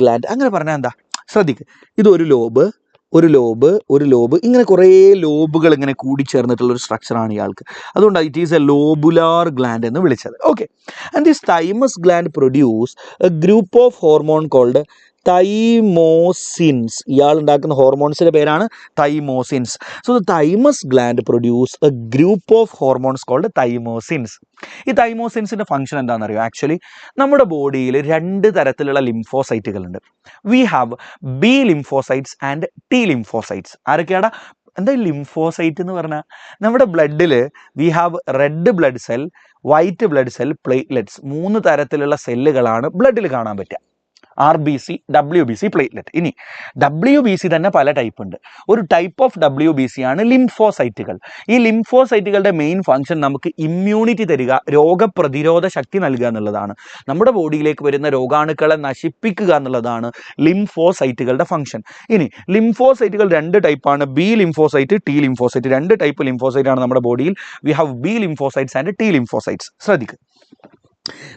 [SPEAKER 3] gland. അങ്ങനെ പറഞ്ഞാൽ എന്താ? ശ്രദ്ധിക്കുക, ഇതൊരു ലോബ്, ഒരു ലോബ് ഇങ്ങനെ കുറേ ലോബുകൾ ഇങ്ങനെ കൂടിച്ചേർന്നിട്ടുള്ള ഒരു സ്ട്രക്ചറാണ് ഇയാൾക്ക്. അതുകൊണ്ടാണ് it is a lobular gland എന്ന് വിളിച്ചത്. Okay, and this thymus gland produce a group of hormone called thymosins. ഇയാൾ ഉണ്ടാക്കുന്ന ഹോർമോൺസിൻ്റെ പേരാണ് thymosins. So the thymus gland produce a group of hormones called thymosins. ഈ തൈമോസിൻസിൻ്റെ ഫംഗ്ഷൻ എന്താണെന്നറിയോ? ആക്ച്വലി നമ്മുടെ ബോഡിയിൽ 2 തരത്തിലുള്ള ലിംഫോസൈറ്റുകളുണ്ട്. We have B lymphocytes and T lymphocytes. ആരൊക്കെയാടാ? എന്താ ലിംഫോസൈറ്റ് എന്ന് പറഞ്ഞാൽ? നമ്മുടെ ബ്ലഡിൽ we have red blood cell, white blood cell, platelets. 3 തരത്തിലുള്ള സെല്ലുകളാണ് ബ്ലഡിൽ കാണാൻ പറ്റുക. RBC, WBC, platelet. ഇനി WBC തന്നെ പല ടൈപ്പ് ഉണ്ട്. ഒരു ടൈപ്പ് ഓഫ് WBC ആണ് ലിംഫോസൈറ്റുകൾ. ഈ ലിംഫോസൈറ്റുകളുടെ മെയിൻ ഫംഗ്ഷൻ നമുക്ക് ഇമ്മ്യൂണിറ്റി തരിക, രോഗപ്രതിരോധ ശക്തി നൽകുക എന്നുള്ളതാണ്. നമ്മുടെ ബോഡിയിലേക്ക് വരുന്ന രോഗാണുക്കളെ നശിപ്പിക്കുക എന്നുള്ളതാണ് ലിംഫോസൈറ്റുകളുടെ ഫംഗ്ഷൻ. ഇനി ലിംഫോസൈറ്റുകൾ 2 ടൈപ്പാണ്, B lymphocyte, T lymphocyte. 2 type lymphocyte ആണ് നമ്മുടെ ബോഡിയിൽ. V have B lymphocytes and T lymphocytes. ശ്രദ്ധിക്കുക,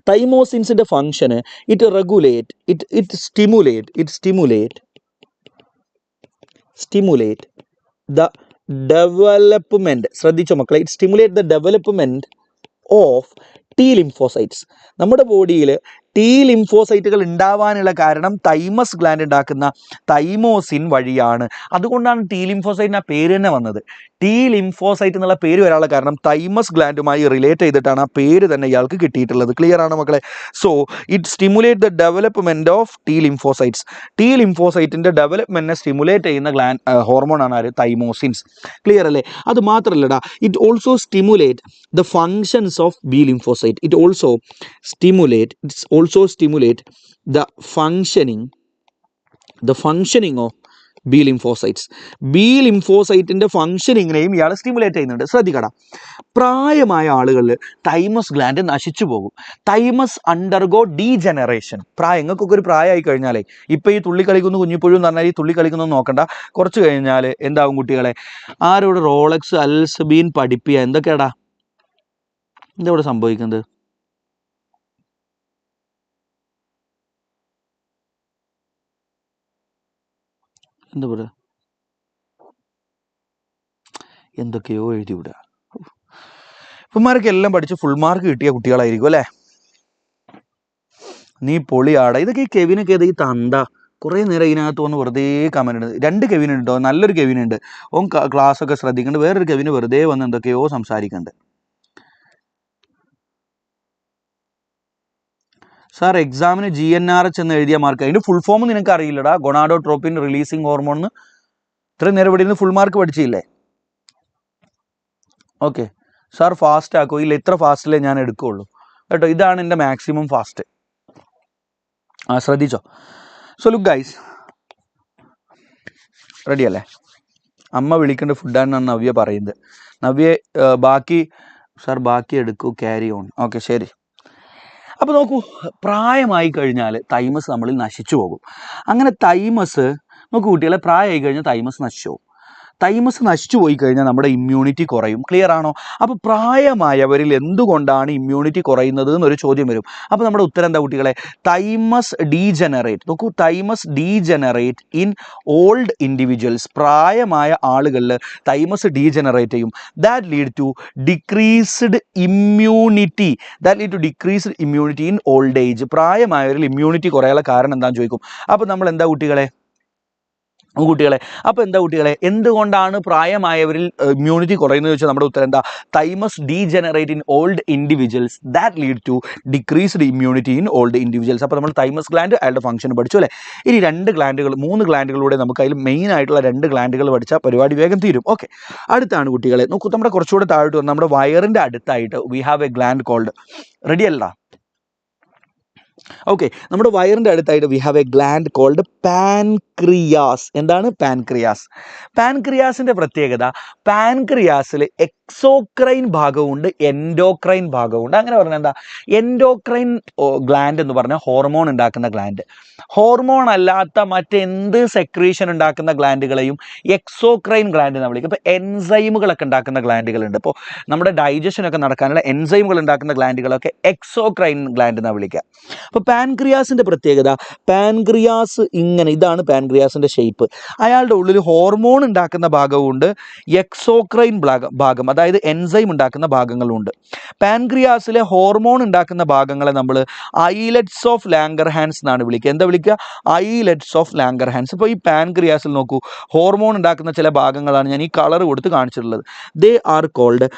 [SPEAKER 3] തൈമോസിൻസിന്റെ ഫംഗ്ഷന് it regulate, it stimulate the development. ശ്രദ്ധിച്ചോ മക്കളെ, it stimulate the development of T lymphocytes. നമ്മുടെ ബോഡിയിൽ ടി ലിംഫോസൈറ്റുകൾ ഉണ്ടാവാനുള്ള കാരണം തൈമസ് ഗ്ലാൻഡ് ഉണ്ടാക്കുന്ന തൈമോസിൻ വഴിയാണ്. അതുകൊണ്ടാണ് ടി ലിംഫോസൈറ്റിന് ആ പേര് തന്നെ വന്നത്. ടി ലിംഫോസൈറ്റ് എന്നുള്ള പേര് വരാനുള്ള കാരണം തൈമസ് ഗ്ലാൻഡുമായി റിലേറ്റ് ചെയ്തിട്ടാണ് ആ പേര് തന്നെ ഇയാൾക്ക് കിട്ടിയിട്ടുള്ളത്. ക്ലിയർ ആണോ മക്കളെ? So it stimulate the development of T lymphocytes. T ലിംഫോസൈറ്റിന്റെ ഡെവലപ്മെന്റിനെ സ്റ്റിമുലേറ്റ് ചെയ്യുന്ന ഹോർമോണാണ് ആര്? തൈമോസിൻസ്. ക്ലിയർ അല്ലേ? അത് മാത്രമല്ലടാ, it also stimulate the functions of B lymphocyte. It also stimulate the functioning of B lymphocytes. B ലിംഫോസൈറ്റിൻ്റെ ഫംഗ്ഷനിങ്ങിനെയും ഇയാൾ സ്റ്റിമുലേറ്റ് ചെയ്യുന്നുണ്ട്. ശ്രദ്ധിക്കടാ, പ്രായമായ ആളുകളിൽ തൈമസ് ഗ്ലാൻഡ് നശിച്ചു പോകും. Thymus undergo degeneration. നിങ്ങൾക്കൊക്കെ ഒരു പ്രായമായി കഴിഞ്ഞാലേ, ഇപ്പോൾ ഈ തുള്ളി കളിക്കുന്നു കുഞ്ഞിപ്പുഴു എന്ന് പറഞ്ഞാൽ ഈ തുള്ളി കളിക്കുന്നൊന്നും നോക്കണ്ട. കുറച്ച് കഴിഞ്ഞാൽ എന്താവും കുട്ടികളെ? ആരോട് റോളക്സ് അൽസബീൻ പഠിപ്പിക്കുക? എന്തൊക്കെയാടാ എന്താ ഇവിടെ സംഭവിക്കുന്നത്? എന്താ പറയുക? എന്തൊക്കെയോ എഴുതി വിടുക. ഇപ്പന്മാരൊക്കെ എല്ലാം പഠിച്ച് ഫുൾ മാർക്ക് കിട്ടിയ കുട്ടികളായിരിക്കും അല്ലേ? നീ പൊളിയാടാ. ഇതൊക്കെ ഈ കെവിനൊക്കെ ഏത് ഈ തണ്ട കുറേ നേരം ഇതിനകത്ത് വന്ന് വെറുതെ കമന്റ് ഉണ്ട്. 2 കെവിൻ ഉണ്ടോ? നല്ലൊരു കെവിൻ ഉണ്ട്, ഓൻ ക്ലാസ്സൊക്കെ ശ്രദ്ധിക്കുന്നുണ്ട്. വേറൊരു കെവിന് വെറുതെ വന്ന് എന്തൊക്കെയോ സംസാരിക്കുന്നുണ്ട്. സാർ എക്സാമിന് GNRH എന്ന് എഴുതിയ മാർക്ക്, അതിൻ്റെ ഫുൾ ഫോം നിനക്ക് അറിയില്ലടാ. ഗൊണാഡോട്രോപ്പിൻ റിലീസിങ് ഹോർമോൺ എന്ന്. ഇത്രയും നേരം ഇവിടെ ഇരുന്ന് ഫുൾ മാർക്ക് പഠിച്ചില്ലേ? ഓക്കെ സാർ, ഫാസ്റ്റ് ആക്കോ? ഇല്ല, ഇത്ര ഫാസ്റ്റിലേ ഞാൻ എടുക്കുകയുള്ളൂ കേട്ടോ. ഇതാണ് എൻ്റെ മാക്സിമം ഫാസ്റ്റ്. ശ്രദ്ധിച്ചോ. സോ ലുക്ക് ഗൈസ്, റെഡി അല്ലേ? അമ്മ വിളിക്കേണ്ട ഫുഡാണെന്നാണ് നവ്യ പറയുന്നത്. നവ്യ ബാക്കി എടുക്കൂ, ക്യാരി ഓൺ. ഓക്കെ ശരി. അപ്പോൾ നോക്കൂ, പ്രായമായി കഴിഞ്ഞാൽ തൈമസ് നമ്മളിൽ നശിച്ചു പോകും. അങ്ങനെ തൈമസ് നോക്കൂ കുട്ടികളെ, പ്രായമായി കഴിഞ്ഞാൽ തൈമസ് നശിച്ചു പോകും. തൈമസ് നശിച്ചു പോയി കഴിഞ്ഞാൽ നമ്മുടെ ഇമ്മ്യൂണിറ്റി കുറയും. ക്ലിയർ ആണോ? അപ്പോൾ പ്രായമായവരിൽ എന്തുകൊണ്ടാണ് ഇമ്മ്യൂണിറ്റി കുറയുന്നത് എന്നൊരു ചോദ്യം വരും. അപ്പോൾ നമ്മുടെ ഉത്തരം എന്താ കുട്ടികളെ? Thymus degenerate. നോക്കൂ, thymus degenerate in old individuals. പ്രായമായ ആളുകളിൽ തൈമസ് ഡീജനറേറ്റ് ചെയ്യും. That lead to decreased immunity. In old age. പ്രായമായവരിൽ ഇമ്മ്യൂണിറ്റി കുറയാനുള്ള കാരണം എന്താണെന്ന് ചോദിക്കും. അപ്പോൾ നമ്മൾ എന്താ കുട്ടികളെ? അപ്പോൾ എന്താ കുട്ടികളെ, എന്തുകൊണ്ടാണ് പ്രായമായവരിൽ ഇമ്മ്യൂണിറ്റി കുറയുന്നത് ചോദിച്ചാൽ നമ്മുടെ ഉത്തരം എന്താ? Thymus degenerate in old individuals. That lead to decreased immunity in old individuals. അപ്പോൾ നമ്മൾ തൈമസ് ഗ്ലാൻഡ് അയാളുടെ ഫംഗ്ഷൻ പഠിച്ചു അല്ലേ? ഇനി 3 ഗ്ലാൻഡുകളിലൂടെ നമുക്ക് അതിൽ മെയിൻ ആയിട്ടുള്ള 2 ഗ്ലാൻഡുകൾ പഠിച്ചാൽ പരിപാടി വേഗം തീരും. ഓക്കെ, അടുത്താണ് കുട്ടികളെ, നോക്കൂ, നമ്മുടെ കുറച്ചുകൂടെ താഴോട്ട് വന്ന് നമ്മുടെ വയറിൻ്റെ അടുത്തായിട്ട് we have a gland called, ready അല്ല? ഓക്കെ, നമ്മുടെ വയറിൻ്റെ അടുത്തായിട്ട് we have a gland called pancreas. എന്താണ് പാൻക്രിയാസ്? പാൻക്രിയാസിൻ്റെ പ്രത്യേകത, പാൻക്രിയാസിൽ എക്സോക്രൈൻ ഭാഗമുണ്ട്, എൻഡോക്രൈൻ ഭാഗമുണ്ട്. അങ്ങനെ പറഞ്ഞാൽ എന്താ? എൻഡോക്രൈൻ ഗ്ലാൻഡ് എന്ന് പറഞ്ഞാൽ ഹോർമോൺ ഉണ്ടാക്കുന്ന ഗ്ലാൻഡ്. ഹോർമോൺ അല്ലാത്ത മറ്റെന്ത് സെക്രീഷൻ ഉണ്ടാക്കുന്ന ഗ്ലാൻഡുകളെയും എക്സോക്രൈൻ ഗ്ലാൻഡ് എന്ന് വിളിക്കും. ഇപ്പോൾ എൻസൈമുകളൊക്കെ ഉണ്ടാക്കുന്ന ഗ്ലാൻഡുകളുണ്ട്. ഇപ്പോൾ നമ്മുടെ ഡൈജഷനൊക്കെ നടക്കാനുള്ള എൻസൈമുകൾ ഉണ്ടാക്കുന്ന ഗ്ലാൻഡുകളൊക്കെ എക്സോക്രൈൻ ഗ്ലാൻഡ് എന്നാണ് വിളിക്കുക. അപ്പോൾ പാൻക്രിയാസിൻ്റെ പ്രത്യേകത, പാൻക്രിയാസ് ഇങ്ങനെ, ഇതാണ് പാൻക്രിയാസിൻ്റെ ഷേപ്പ്. അയാളുടെ ഉള്ളിൽ ഹോർമോൺ ഉണ്ടാക്കുന്ന ഭാഗമുണ്ട്, എക്സോക്രൈൻ ഭാഗം അതായത് എൻസൈം ഉണ്ടാക്കുന്ന ഭാഗങ്ങളുണ്ട്. പാൻക്രിയാസിലെ ഹോർമോൺ ഉണ്ടാക്കുന്ന ഭാഗങ്ങളെ നമ്മൾ ഐലറ്റ്സ് ഓഫ് ലാംഗർഹാൻസ് എന്നാണ് വിളിക്കുക. എന്താ വിളിക്കുക? Islets of Langerhans. ഇപ്പോൾ ഈ പാൻക്രിയാസിൽ നോക്കൂ, ഹോർമോൺ ഉണ്ടാക്കുന്ന ചില ഭാഗങ്ങളാണ് ഞാൻ ഈ കളർ കൊടുത്ത് കാണിച്ചിട്ടുള്ളത്. They are called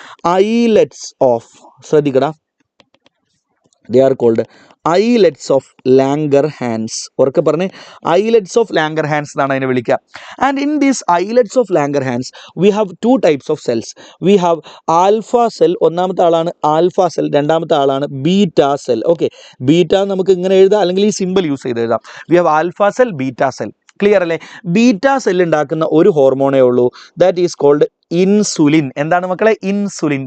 [SPEAKER 3] islets of, ശ്രദ്ധിക്കടാ, they are called islets of Langerhans. ഉറക്കെ പറഞ്ഞ്, islets of Langerhans എന്നാണ് അതിനെ വിളിക്കുക. And in these islets of Langerhans we have two types of cells. We have alpha cell, ഒന്നാമത്തെ ആളാണ് ആൽഫ സെൽ, രണ്ടാമത്തെ ആളാണ് ബീറ്റ സെൽ. ഓക്കെ, ബീറ്റ നമുക്ക് ഇങ്ങനെ എഴുതാം, അല്ലെങ്കിൽ ഈ സിമ്പിൾ യൂസ് ചെയ്ത് എഴുതാം. We have alpha cell, beta cell. Clear അല്ലേ? ബീറ്റ സെൽ ഉണ്ടാക്കുന്ന ഒരു ഹോർമോണേ ഉള്ളൂ, ദാറ്റ് ഈസ് കോൾഡ് ഇൻസുലിൻ. എന്താണ് മക്കളെ? Insulin.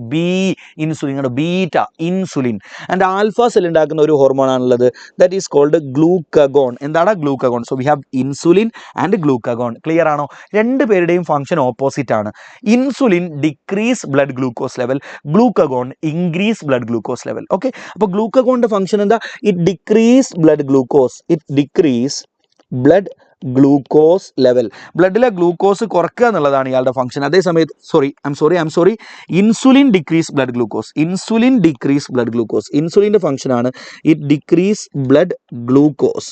[SPEAKER 3] Insulin, beta insulin. And alpha cell ഉണ്ടാക്കുന്ന ഒരു ഹോർമോൺ ആണുള്ളത്, ദാറ്റ് ഈസ് കോൾഡ് ഗ്ലൂക്കഗോൺ. എന്താണ് glucagon? So we have insulin and glucagon. Clear ആണോ? രണ്ട് പേരുടെയും ഫംഗ്ഷൻ ഓപ്പോസിറ്റ് ആണ്. Insulin decrease blood glucose level, glucagon increase blood glucose level. Okay, അപ്പോൾ ഗ്ലൂക്കഗോണിന്റെ ഫംഗ്ഷൻ എന്താ? It decrease blood glucose, it decrease blood glucose level. ബ്ലഡിലെ glucose കുറക്കുക എന്നുള്ളതാണ് ഇയാളുടെ ഫംഗ്ഷൻ. അതേ സമയത്ത് insulin decrease blood glucose, insulin decrease blood glucose. ഇൻസുലിൻ്റെ ഫംഗ്ഷൻ ആണ് ഇറ്റ് ഡിക്രീസ് ബ്ലഡ് ഗ്ലൂക്കോസ്,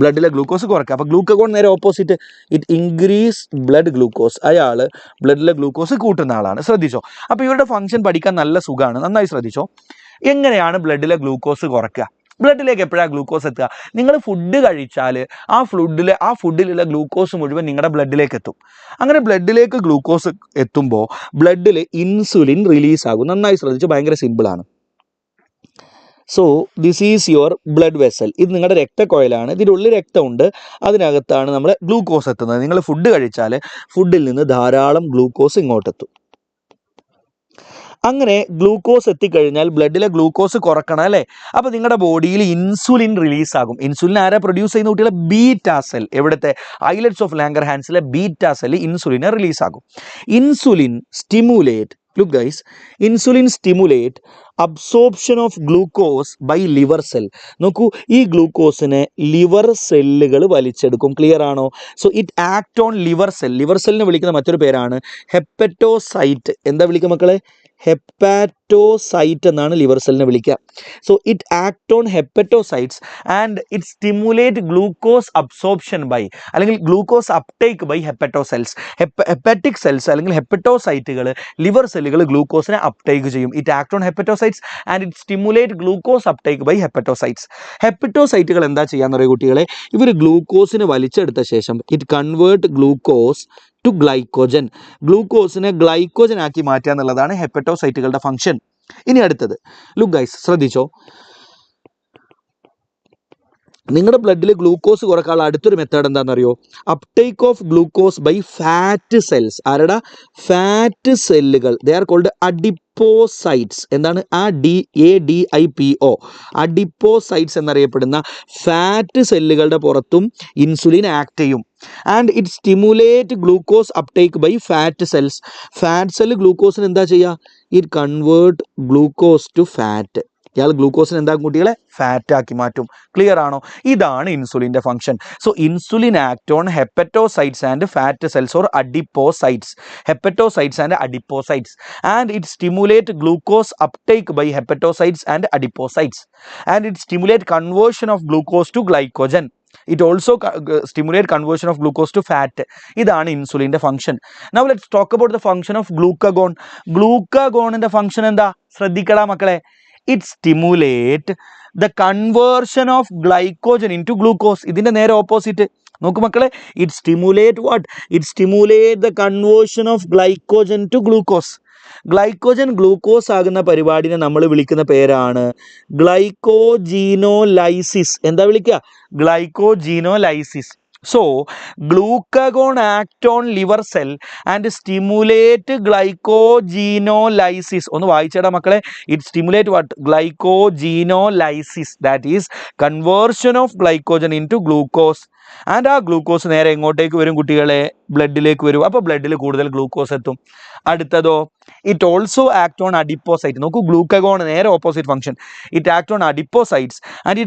[SPEAKER 3] ബ്ലഡിലെ ഗ്ലൂക്കോസ് കുറക്കുക. അപ്പോൾ ഗ്ലൂക്കഗോൺ നേരെ opposite, it increase blood glucose. അയാൾ ബ്ലഡിലെ ഗ്ലൂക്കോസ് കൂട്ടുന്ന ആളാണ്. ശ്രദ്ധിച്ചോ? അപ്പോൾ ഇവരുടെ ഫംഗ്ഷൻ പഠിക്കാൻ നല്ല സുഖമാണ്. നന്നായി ശ്രദ്ധിച്ചോ. എങ്ങനെയാണ് ബ്ലഡിലെ ഗ്ലൂക്കോസ് കുറയ്ക്കുക? ബ്ലഡിലേക്ക് എപ്പോഴാണ് ഗ്ലൂക്കോസ് എത്തുക? നിങ്ങൾ ഫുഡ് കഴിച്ചാൽ ആ ഫുഡിലുള്ള ഗ്ലൂക്കോസ് മുഴുവൻ നിങ്ങളുടെ ബ്ലഡിലേക്ക് എത്തും. അങ്ങനെ ബ്ലഡിലേക്ക് ഗ്ലൂക്കോസ് എത്തുമ്പോൾ ബ്ലഡിൽ ഇൻസുലിൻ റിലീസ് ആകും. നന്നായി ശ്രദ്ധിച്ചു, ഭയങ്കര സിമ്പിളാണ്. So this is your blood vessel. ഇത് നിങ്ങളുടെ രക്തക്കൊഴലാണ്. ഇതിൻ്റെ ഉള്ളിൽ രക്തമുണ്ട്, അതിനകത്താണ് നമ്മൾ ഗ്ലൂക്കോസ് എത്തുന്നത്. നിങ്ങൾ ഫുഡ് കഴിച്ചാൽ ഫുഡിൽ നിന്ന് ധാരാളം ഗ്ലൂക്കോസ് ഇങ്ങോട്ടെത്തും. അങ്ങനെ ഗ്ലൂക്കോസ് എത്തിക്കഴിഞ്ഞാൽ ബ്ലഡിലെ ഗ്ലൂക്കോസ് കുറക്കണം അല്ലേ? അപ്പോൾ നിങ്ങളുടെ ബോഡിയിൽ ഇൻസുലിൻ റിലീസ് ആകും. ഇൻസുലിൻ ആരാ പ്രൊഡ്യൂസ് ചെയ്യുന്ന കുട്ടികളെ? Beta cell. എവിടുത്തെ? ഐലറ്റ്സ് ഓഫ് ലാംഗർഹാൻസിലെ ബീറ്റ സെൽ ഇൻസുലിനെ റിലീസ് ആകും. Insulin stimulate, look guys, insulin stimulate absorption of glucose by liver cell. നോക്കൂ, ഈ ഗ്ലൂക്കോസിനെ ലിവർ സെല്ലുകൾ വലിച്ചെടുക്കും. ക്ലിയർ ആണോ? So it act on liver cell. Liver സെല്ലിനെ വിളിക്കുന്ന മറ്റൊരു പേരാണ് ഹെപ്പറ്റോസൈറ്റ്. എന്താ വിളിക്കുക മക്കളെ? ഹെപ്പാറ്റോസൈറ്റ് എന്നാണ് ലിവർ സെല്ലിനെ വിളിക്കുക. So it act on hepatocytes and it stimulate glucose absorption by, അല്ലെങ്കിൽ glucose uptake by hepatocells. Hepatic cells അല്ലെങ്കിൽ ഹെപ്പറ്റോസൈറ്റുകൾ, ലിവർ സെല്ലുകൾ ഗ്ലൂക്കോസിനെ അപ്ടേക്ക് ചെയ്യും. It act on hepatocytes and it stimulate glucose uptake by hepatocytes. ഹെപ്പറ്റോസൈറ്റുകൾ എന്താ ചെയ്യാന്ന് പറയുക കുട്ടികളെ? ഇവർ ഗ്ലൂക്കോസിനെ വലിച്ചെടുത്ത ശേഷം it convert glucose to glycogen. ഗ്ലൂക്കോസിനെ ഗ്ലൈക്കോജൻ ആക്കി മാറ്റുക എന്നുള്ളതാണ് ഹെപ്പറ്റോസൈറ്റുകളുടെ ഫംഗ്ഷൻ. ഇനി അടുത്തത്, ലുക്ക് ഗൈസ്, ശ്രദ്ധിച്ചോ, നിങ്ങളുടെ ബ്ലഡിൽ ഗ്ലൂക്കോസ് കുറക്കാനുള്ള അടുത്തൊരു മെത്തേഡ് എന്താണെന്നറിയോ? Uptake of glucose by fat cells. ആരുടെ? ഫാറ്റ് സെല്ലുകൾ. They are called adipocytes. എന്താണ്? ADIPO, അഡിപ്പോസൈറ്റ്സ് എന്നറിയപ്പെടുന്ന ഫാറ്റ് സെല്ലുകളുടെ പുറത്തും ഇൻസുലിൻ ആക്ട് ചെയ്യും. And it stimulate glucose uptake by fat cells. Fat cell ഗ്ലൂക്കോസിന് എന്താ ചെയ്യുക? It convert glucose to fat. ഇയാൾ ഗ്ലൂക്കോസിന് എന്താ കുട്ടികളെ? ഫാറ്റ് ആക്കി മാറ്റും. ക്ലിയർ ആണോ? ഇതാണ് ഇൻസുലിൻ്റെ function. So insulin act on hepatocytes and fat cells or adipocytes. Hepatocytes and adipocytes and it stimulate glucose uptake by hepatocytes and adipocytes and it stimulate conversion of glucose to glycogen. It also stimulate conversion of glucose to fat. ഇതാണ് ഇൻസുലിൻ്റെ function. Now let's talk about the function of glucagon. ഗ്ലൂക്കഗോണിൻ്റെ function എന്താ? ശ്രദ്ധിക്കടാ മക്കളെ. It stimulate the conversion of glycogen into glucose. ഇതിൻ്റെ നേരെ opposite നോക്കൂ മക്കളെ. It stimulate what? It stimulate the conversion of glycogen to glucose. Glycogen glucose ആകുന്ന പരിപാടിനെ നമ്മൾ വിളിക്കുന്ന പേരാണ് ഗ്ലൈക്കോജീനോലൈസിസ്. എന്താ വിളിക്കുക? ഗ്ലൈക്കോജീനോലൈസിസ്. So, glucagon act on liver cell and stimulate glycogenolysis. ഒന്ന് വായിച്ചേടാ മക്കളെ. It stimulate what? Glycogenolysis. That is conversion of glycogen into glucose. And ആ ഗ്ലൂക്കോസ് നേരെ എങ്ങോട്ടേക്ക് വരും കുട്ടികളെ? ബ്ലഡിലേക്ക് വരും. അപ്പോൾ ബ്ലഡിൽ കൂടുതൽ ഗ്ലൂക്കോസ് എത്തും. അടുത്തതോ, it also act on adipocyte. നോക്കൂ, ഗ്ലൂക്കഗോൺ നേരെ opposite function. It act on adipocytes and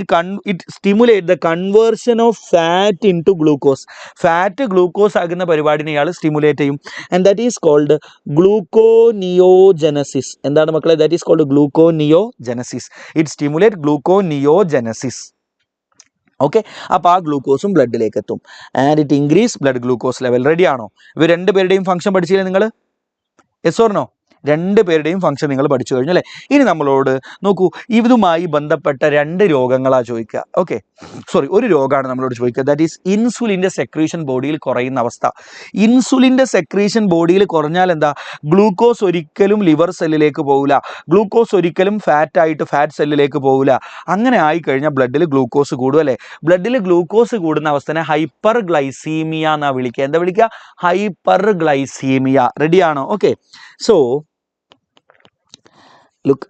[SPEAKER 3] it stimulate the conversion of fat into glucose. Fat glucose ആകുന്ന പരിപാടിനെ ഇയാൾ സ്റ്റിമുലേറ്റ് ചെയ്യും. And that is called gluconeogenesis. എന്താണ് മക്കളെ? That is called gluconeogenesis. It stimulate gluconeogenesis. Okay, അപ്പോൾ ആ ഗ്ലൂക്കോസും ബ്ലഡിലേക്ക് എത്തും. And it increase blood glucose level. Ready ആണോ? ഇവർ രണ്ടുപേരുടെയും ഫംഗ്ഷൻ പഠിച്ചില്ലേ നിങ്ങൾ? Yes or no? രണ്ടുപേരുടെയും ഫംഗ്ഷൻ നിങ്ങൾ പഠിച്ചു കഴിഞ്ഞു അല്ലേ? ഇനി നമ്മളോട് നോക്കൂ, ഇതുമായി ബന്ധപ്പെട്ട 2 രോഗങ്ങളാണ് ചോദിക്കുക. ഓക്കെ, സോറി, ഒരു രോഗമാണ് നമ്മളോട് ചോദിക്കുക. ദാറ്റ് ഈസ് ഇൻസുലിൻ്റെ സെക്രീഷൻ ബോഡിയിൽ കുറയുന്ന അവസ്ഥ. ഇൻസുലിൻ്റെ സെക്രീഷൻ ബോഡിയിൽ കുറഞ്ഞാൽ എന്താ? ഗ്ലൂക്കോസ് ഒരിക്കലും ലിവർ സെല്ലിലേക്ക് പോകില്ല. ഗ്ലൂക്കോസ് ഒരിക്കലും ഫാറ്റായിട്ട് ഫാറ്റ് സെല്ലിലേക്ക് പോകില്ല. അങ്ങനെ ആയിക്കഴിഞ്ഞാൽ ബ്ലഡിൽ ഗ്ലൂക്കോസ് കൂടും അല്ലേ? ബ്ലഡിൽ ഗ്ലൂക്കോസ് കൂടുന്ന അവസ്ഥനെ ഹൈപ്പർ ഗ്ലൈസീമിയ എന്നാണ് വിളിക്കുക. എന്താ വിളിക്കുക? Hyperglycaemia. റെഡിയാണോ? ഓക്കെ, സോ look,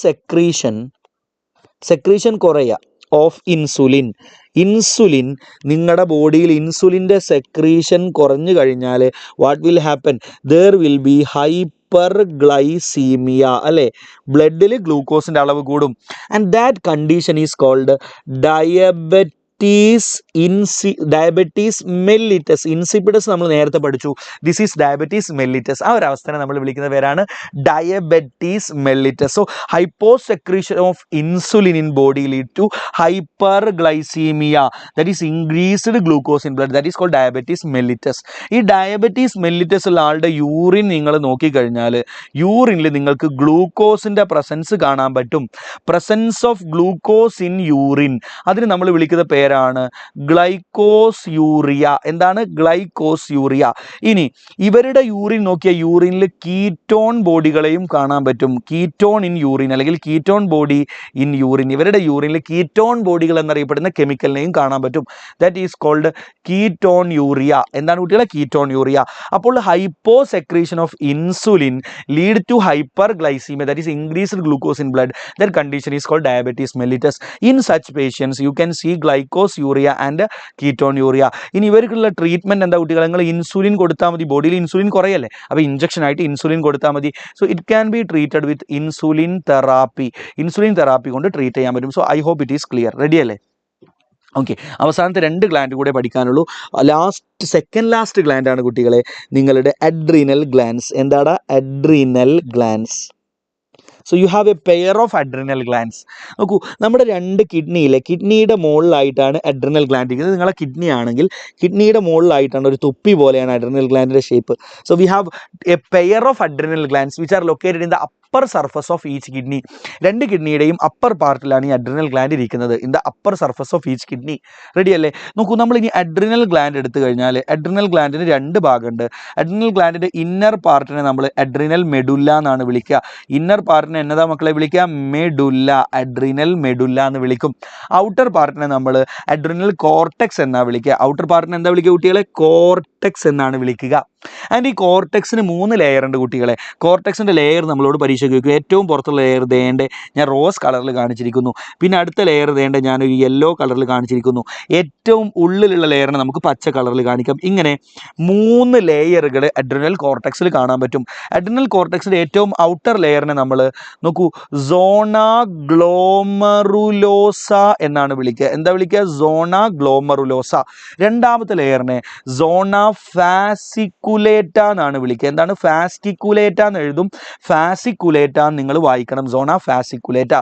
[SPEAKER 3] secretion കുറയുക ഓഫ് ഇൻസുലിൻ നിങ്ങളുടെ ബോഡിയിൽ ഇൻസുലിൻ്റെ സെക്രീഷൻ കുറഞ്ഞു കഴിഞ്ഞാൽ what will happen? There will be hyperglycaemia അല്ലേ? ബ്ലഡിൽ ഗ്ലൂക്കോസിൻ്റെ അളവ് കൂടും. And that condition is called diabetes mellitus. Insipidus നമ്മൾ നേരത്തെ പഠിച്ചു. This is diabetes mellitus. ആ ഒരു അവസ്ഥനെ നമ്മൾ വിളിക്കുന്ന പേരാണ് diabetes mellitus. So hyposecretion of insulin in body lead to hyperglycaemia, that is increased glucose in blood. That is called diabetes mellitus. ഈ ഡയബറ്റീസ് മെല്ലിറ്റസ് ഉള്ള ആളുടെ യൂറിൻ നിങ്ങൾ നോക്കിക്കഴിഞ്ഞാൽ യൂറിനിൽ നിങ്ങൾക്ക് ഗ്ലൂക്കോസിൻ്റെ പ്രസൻസ് കാണാൻ പറ്റും. Presence of glucose in urine, അതിന് നമ്മൾ വിളിക്കുന്ന പേരാണ് ഗ്ലൈക്കോസ് യൂറിയ. എന്താണ്? Glycosuria. ഇനി ഇവരുടെ യൂറിൻ നോക്കിയ യൂറിനിൽ കീറ്റോൺ ബോഡികളെയും കാണാൻ പറ്റും. കീറ്റോൺ ഇൻ യൂറിൻ അല്ലെങ്കിൽ കീറ്റോൺ ബോഡി ഇൻ യൂറിൻ. ഇവരുടെ യൂറിനിൽ കീറ്റോൺ ബോഡികൾ എന്നറിയപ്പെടുന്ന കെമിക്കലിനെയും കാണാൻ പറ്റും. That is called ketonuria. എന്താണ് കുട്ടികളെ? Ketonuria. അപ്പോൾ hyposecretion of insulin lead to hyperglycaemia, that is increased glucose in blood. That condition is called diabetes mellitus. In such patients you can see glycosuria and ketonuria. ഇനി ഇവർക്കുള്ള treatment എന്താ കുട്ടികൾ? നിങ്ങൾ insulin കൊടുത്താൽ മതി. ബോഡിയിൽ insulin കുറയല്ലേ, അപ്പോൾ injection ആയിട്ട് ഇൻസുലിൻ കൊടുത്താൽ മതി. So it can be treated with insulin therapy. Insulin therapy കൊണ്ട് ട്രീറ്റ് ചെയ്യാൻ പറ്റും. So I hope it is clear. Ready അല്ലേ? ഓക്കെ, അവസാനത്തെ 2 ഗ്ലാൻഡ് കൂടെ പഠിക്കാനുള്ളൂ. സെക്കൻഡ് ലാസ്റ്റ് ഗ്ലാൻഡാണ് കുട്ടികളെ നിങ്ങളുടെ അഡ്രീനൽ ഗ്ലാൻഡ്സ്. എന്താടാ? Adrenal glands. So you have a pair of adrenal glands. നോക്കൂ, നമ്മുടെ 2 കിഡ്നിയുടെ മുകളിലായിട്ടാണ് അഡ്രിനൽ ഗ്ലാൻഡ് ഇരിക്കുന്നത്. നിങ്ങളെ കിഡ്നി ആണെങ്കിൽ കിഡ്നിയുടെ മുകളിലായിട്ടാണ് ഒരു തുപ്പി പോലെയാണ് അഡ്രിനൽ ഗ്ലാൻഡിൻ്റെ shape. So we have a pair of adrenal glands which are located in the upper surface of each kidney. 2 കിഡ്നിയുടെയും അപ്പർ പാർട്ടിലാണ് ഈ അഡ്രിനൽ ഗ്ലാൻഡ് ഇരിക്കുന്നത്, in the upper surface of each kidney. Ready അല്ലേ? നോക്കൂ, നമ്മൾ ഇനി adrenal gland എടുത്തു കഴിഞ്ഞാൽ അഡ്രിനൽ ഗ്ലാൻഡിന് 2 ഭാഗമുണ്ട്. അഡ്രിനൽ ഗ്ലാൻഡിൻ്റെ ഇന്നർ പാർട്ടിനെ നമ്മൾ അഡ്രിനൽ മെഡുല്ല എന്നാണ് വിളിക്കുക. ഇന്നർ പാർട്ടിനെ എന്നതാ മക്കളെ വിളിക്കുക? മെഡുല്ല. അഡ്രിനൽ മെഡുല്ല എന്ന് വിളിക്കും. ഔട്ടർ പാർട്ടിനെ നമ്മൾ അഡ്രിനൽ കോർട്ടെക്സ് എന്നാണ് വിളിക്കുക. ഔട്ടർ പാർട്ടിനെ എന്താ വിളിക്കുക കുട്ടികളെ? കോർട്ടെക്സ് എന്നാണ് വിളിക്കുക. ആൻഡ് ഈ കോർട്ടെക്സിന് 3 ലെയർ ഉണ്ട് കുട്ടികളെ. കോർട്ടെക്സിൻ്റെ ലെയർ നമ്മളോട് പരീക്ഷയ്ക്ക് വയ്ക്കും. ഏറ്റവും പുറത്തുള്ള ലെയർ ദേണ്ട് ഞാൻ റോസ് കളറിൽ കാണിച്ചിരിക്കുന്നു. പിന്നെ അടുത്ത ലെയർ ദേണ്ട് ഞാനൊരു യെല്ലോ കളറിൽ കാണിച്ചിരിക്കുന്നു. ഏറ്റവും ഉള്ളിലുള്ള ലെയറിനെ നമുക്ക് പച്ച കളറിൽ കാണിക്കാം. ഇങ്ങനെ 3 ലെയറുകൾ അഡ്രിനൽ കോർട്ടെക്സിൽ കാണാൻ പറ്റും. അഡ്രിനൽ കോർട്ടെക്സിൻ്റെ ഏറ്റവും ഔട്ടർ ലെയറിനെ നമ്മൾ നോക്കൂ സോണ ഗ്ലോമറുലോസ എന്നാണ് വിളിക്കുക. എന്താ വിളിക്കുക? സോണ ഗ്ലോമറുലോസ. രണ്ടാമത്തെ ലെയറിനെ സോണ ഫാസിക്കുലേറ്റ എന്നാണ് വിളിക്കുക. എന്താണ്? ഫാസ്റ്റിക്കുലേറ്റ എന്ന് എഴുതും. ഫാസിക്കുലേറ്റ നിങ്ങൾ വായിക്കണം. സോണ ഫാസിക്കുലേറ്റ.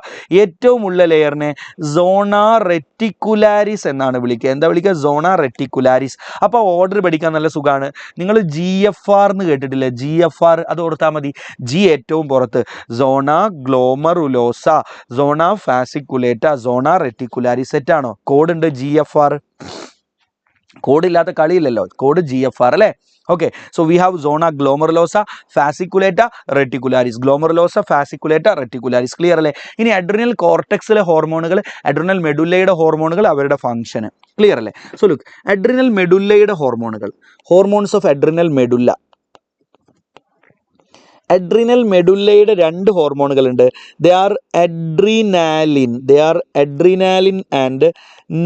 [SPEAKER 3] ഏറ്റവും ഉള്ള ലെയറിനെ സോണ റെറ്റിക്കുലാരിസ് എന്നാണ് വിളിക്കുക. എന്താ വിളിക്കുക? സോണ റെറ്റിക്കുലാരിസ്. അപ്പോൾ ഓർഡർ പഠിക്കാൻ നല്ല സുഖമാണ്. നിങ്ങൾ GFR എന്ന് കേട്ടിട്ടില്ലേ? GFR അത് ഓർത്താൽ മതി. ജി ഏറ്റവും പുറത്ത്, സോണ ഗ്ലോമറുലോസ, സോണ ഫാസിക്കുലേറ്റ, സോണ റെറ്റിക്കുലാരിസ്. സെറ്റാണോ? കോഡുണ്ട് GFR. കോഡില്ലാത്ത കളിയില്ലല്ലോ. കോഡ് GFR അല്ലേ? Okay, so we have zona glomerulosa, fasciculata, reticularis. Glomerulosa, fasciculata, reticularis. Clear അല്ലേ? ഇനി അഡ്രിനൽ കോർട്ടെക്സിലെ ഹോർമോണുകൾ, അഡ്രിനൽ മെഡുല്ലയുടെ ഹോർമോണുകൾ, അവരുടെ ഫംഗ്ഷൻ. ക്ലിയർ അല്ലേ? സോ ലുക്ക്, അഡ്രിനൽ മെഡുല്ലയുടെ ഹോർമോണുകൾ, hormones of adrenal medulla. Adrenal മെഡുല്ലയുടെ രണ്ട് ഹോർമോണുകളുണ്ട്. They are adrenaline and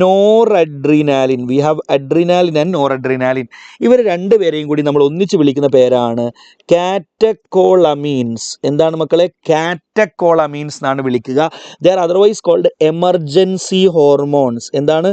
[SPEAKER 3] noradrenaline. We have adrenaline and noradrenaline. ഇവർ രണ്ടുപേരെയും കൂടി നമ്മൾ ഒന്നിച്ച് വിളിക്കുന്ന പേരാണ് കാറ്റക്കോളമീൻസ്. എന്താണ് മക്കളെ? കാറ്റക്കോളമീൻസ് എന്നാണ് വിളിക്കുക. They are otherwise called emergency hormones. എന്താണ്?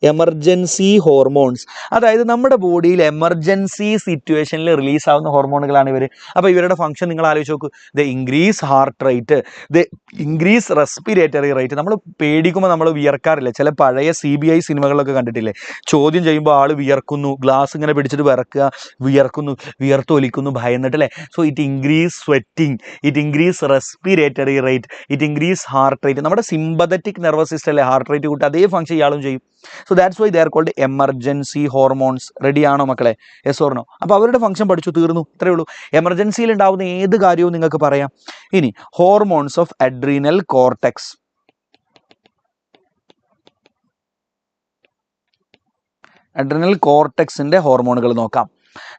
[SPEAKER 3] Emergency hormones. അതായത് നമ്മുടെ ബോഡിയിൽ എമർജൻസി സിറ്റുവേഷനിൽ റിലീസ് ആവുന്ന ഹോർമോണുകളാണ് ഇവർ. അപ്പോൾ ഇവരുടെ ഫംഗ്ഷൻ നിങ്ങൾ ആലോചിച്ച് നോക്കൂ. The increase heart rate, the increase respiratory rate. നമ്മൾ പേടിക്കുമ്പോൾ നമ്മൾ വിയർക്കാറില്ല. ചില പഴയ CBI സിനിമകളിലൊക്കെ കണ്ടിട്ടില്ലേ? ചോദ്യം ചെയ്യുമ്പോൾ ആൾ വിയർക്കുന്നു, ഗ്ലാസ് ഇങ്ങനെ പിടിച്ചിട്ട് വിറക്കുക, വിയർക്കുന്നു, വിയർത്തൊലിക്കുന്നു, ഭയന്നിട്ടല്ലേ. So it increase sweating, it increase respiratory rate, it increase heart rate. നമ്മുടെ സിമ്പതറ്റിക് നെർവസ് സിസ്റ്റം അല്ലേ ഹാർട്ട് റേറ്റ് കൂട്ടുക, അതേ ഫംഗ്ഷൻ ഇയാളും ചെയ്യും. So that's why they are called emergency hormones. Ready ആണോ മക്കളെ? Yes or no? അപ്പോൾ അവരുടെ ഫംഗ്ഷൻ പഠിച്ചു, തീർന്നു, ഇത്രയേ ഉള്ളൂ. എമർജൻസിയിൽ ഉണ്ടാവുന്ന ഏത് കാര്യവും നിങ്ങൾക്ക് പറയാം. ഇനി hormones of adrenal cortex. Adrenal കോർട്ടെക്സിന്റെ ഹോർമോണുകൾ നോക്കാം.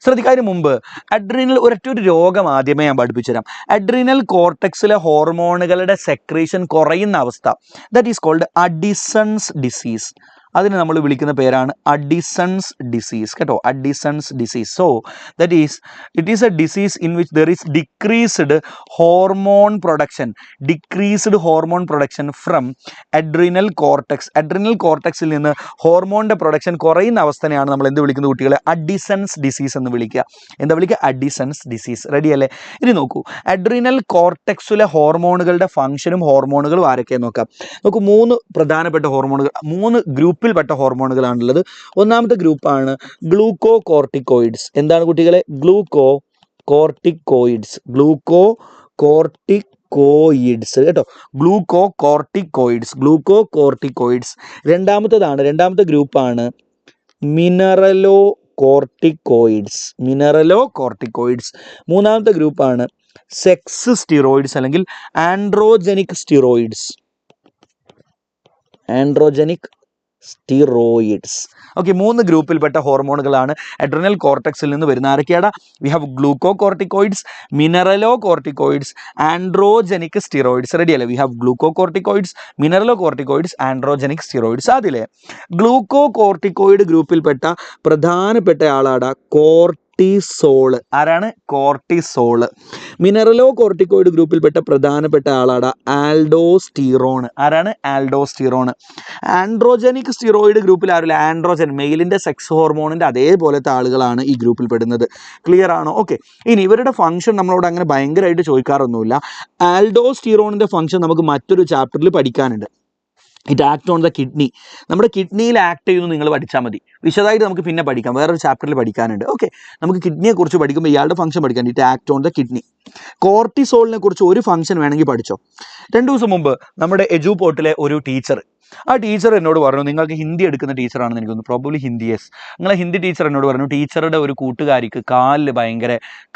[SPEAKER 3] ശ്രദ്ധിക്കാതിന് മുമ്പ് അഡ്രീനൽ ഒരൊറ്റൊരു രോഗം ആദ്യമേ ഞാൻ പഠിപ്പിച്ചു തരാം. അഡ്രീനൽ കോർട്ടെക്സിലെ ഹോർമോണുകളുടെ സെക്രീഷൻ കുറയുന്ന അവസ്ഥ, that is called Addison's disease. അതിനെ നമ്മൾ വിളിക്കുന്ന പേരാണ് അഡിസൺസ് ഡിസീസ്. കേട്ടോ, Addison's disease. So that is it is a disease in which there is decreased hormone production from adrenal cortex. Adrenal കോർട്ടെക്സിൽ നിന്ന് ഹോർമോണിൻ്റെ പ്രൊഡക്ഷൻ കുറയുന്ന അവസ്ഥയാണ് നമ്മൾ എന്ത് വിളിക്കുന്നത് കുട്ടികളെ? അഡിസൺസ് ഡിസീസ് എന്ന് വിളിക്കുക. എന്താ വിളിക്കുക? Addison's disease. റെഡി അല്ലേ? ഇനി നോക്കൂ, അഡ്രീനൽ കോർട്ടെക്സിലെ ഹോർമോണുകളുടെ ഫംഗ്ഷനും ഹോർമോണുകളും ആരൊക്കെയെന്ന് നോക്കാം. നോക്കൂ, മൂന്ന് പ്രധാനപ്പെട്ട ഹോർമോണുകൾ, മൂന്ന് ഗ്രൂപ്പിൽപ്പെട്ട ഹോർമോണുകളാണുള്ളത്. ഒന്നാമത്തെ ഗ്രൂപ്പാണ് ഗ്ലൂക്കോ കോർട്ടിക്കോയിഡ്സ്. എന്താണ് കുട്ടികളെ? ഗ്ലൂക്കോ കോർട്ടിക്കോയിഡ്സ് കേട്ടോ, ഗ്ലൂക്കോ കോർട്ടിക്കോയിഡ്സ്. രണ്ടാമത്തെ ഗ്രൂപ്പാണ് മിനറലോ കോർട്ടിക്കോയിഡ്സ്. മൂന്നാമത്തെ ഗ്രൂപ്പാണ് സെക്സ് സ്റ്റിറോയിഡ്സ് അല്ലെങ്കിൽ ആൻഡ്രോജനിക് സ്റ്റിറോയിഡ്സ്. ഓക്കെ, മൂന്ന് ഗ്രൂപ്പിൽപ്പെട്ട ഹോർമോണുകളാണ് അഡ്രിനൽ കോർട്ടെക്സിൽ നിന്ന് വരുന്ന. ആരൊക്കെയാണ്? We have glucocorticoids, mineralocorticoids, androgenic steroids. Ready അല്ലേ? We have glucocorticoids, mineralocorticoids, androgenic steroids. അതിലെ ഗ്ലൂക്കോ കോർട്ടിക്കോയിഡ് ഗ്രൂപ്പിൽപ്പെട്ട പ്രധാനപ്പെട്ട ആളാണ് കോർട്ടിസോൾ. ആരാണ്? കോർട്ടിസോൾ. മിനറലോ കോർട്ടിക്കോയിഡ് ഗ്രൂപ്പിൽപ്പെട്ട പ്രധാനപ്പെട്ട ആളാണ് ആൽഡോസ്റ്റിറോൺ. ആരാണ്? ആൽഡോസ്റ്റിറോൺ. ആൻഡ്രോജനിക് സ്റ്റിറോയിഡ് ഗ്രൂപ്പിൽ ആരില്ല? ആൻഡ്രോജൻ, മെയിലിൻ്റെ സെക്സ് ഹോർമോണിൻ്റെ അതേപോലത്തെ ആളുകളാണ് ഈ ഗ്രൂപ്പിൽ പെടുന്നത്. ക്ലിയർ ആണോ? ഓക്കെ, ഇനി ഇവരുടെ ഫംഗ്ഷൻ നമ്മളോട് അങ്ങനെ ഭയങ്കരമായിട്ട് ചോദിക്കാറൊന്നുമില്ല. ആൽഡോസ്റ്റിറോണിൻ്റെ ഫംഗ്ഷൻ നമുക്ക് മറ്റൊരു ചാപ്റ്ററിൽ പഠിക്കാനുണ്ട്. It act on the kidney. നമ്മുടെ കിഡ്നിയിൽ ആക്ട് ചെയ്യുന്നു നിങ്ങൾ പഠിച്ചാൽ മതി. വിശദമായിട്ട് നമുക്ക് പിന്നെ പഠിക്കാം, വേറൊരു ചാപ്റ്ററിൽ പഠിക്കാനുണ്ട്. ഓക്കെ, നമുക്ക് കിഡ്നിയെ കുറിച്ച് പഠിക്കുമ്പോൾ ഇയാളുടെ ഫംഗ്ഷൻ പഠിക്കാൻ. It act on the kidney. കോർട്ടിസോളിനെ കുറിച്ച് ഒരു ഫംഗ്ഷൻ വേണമെങ്കിൽ പഠിച്ചോ. 2 ദിവസം മുമ്പ് നമ്മുടെ എജുപോർട്ടിലെ ഒരു ടീച്ചർ, ആ ടീച്ചർ എന്നോട് പറഞ്ഞു, നിങ്ങൾക്ക് ഹിന്ദി എടുക്കുന്ന ടീച്ചറാണെന്ന് എനിക്ക് തോന്നുന്നു, പ്രോബബ്ലി ഹിന്ദി. യെസ്, നിങ്ങളെ ഹിന്ദി ടീച്ചർ എന്നോട് പറഞ്ഞു ടീച്ചറുടെ ഒരു കൂട്ടുകാരിക്ക്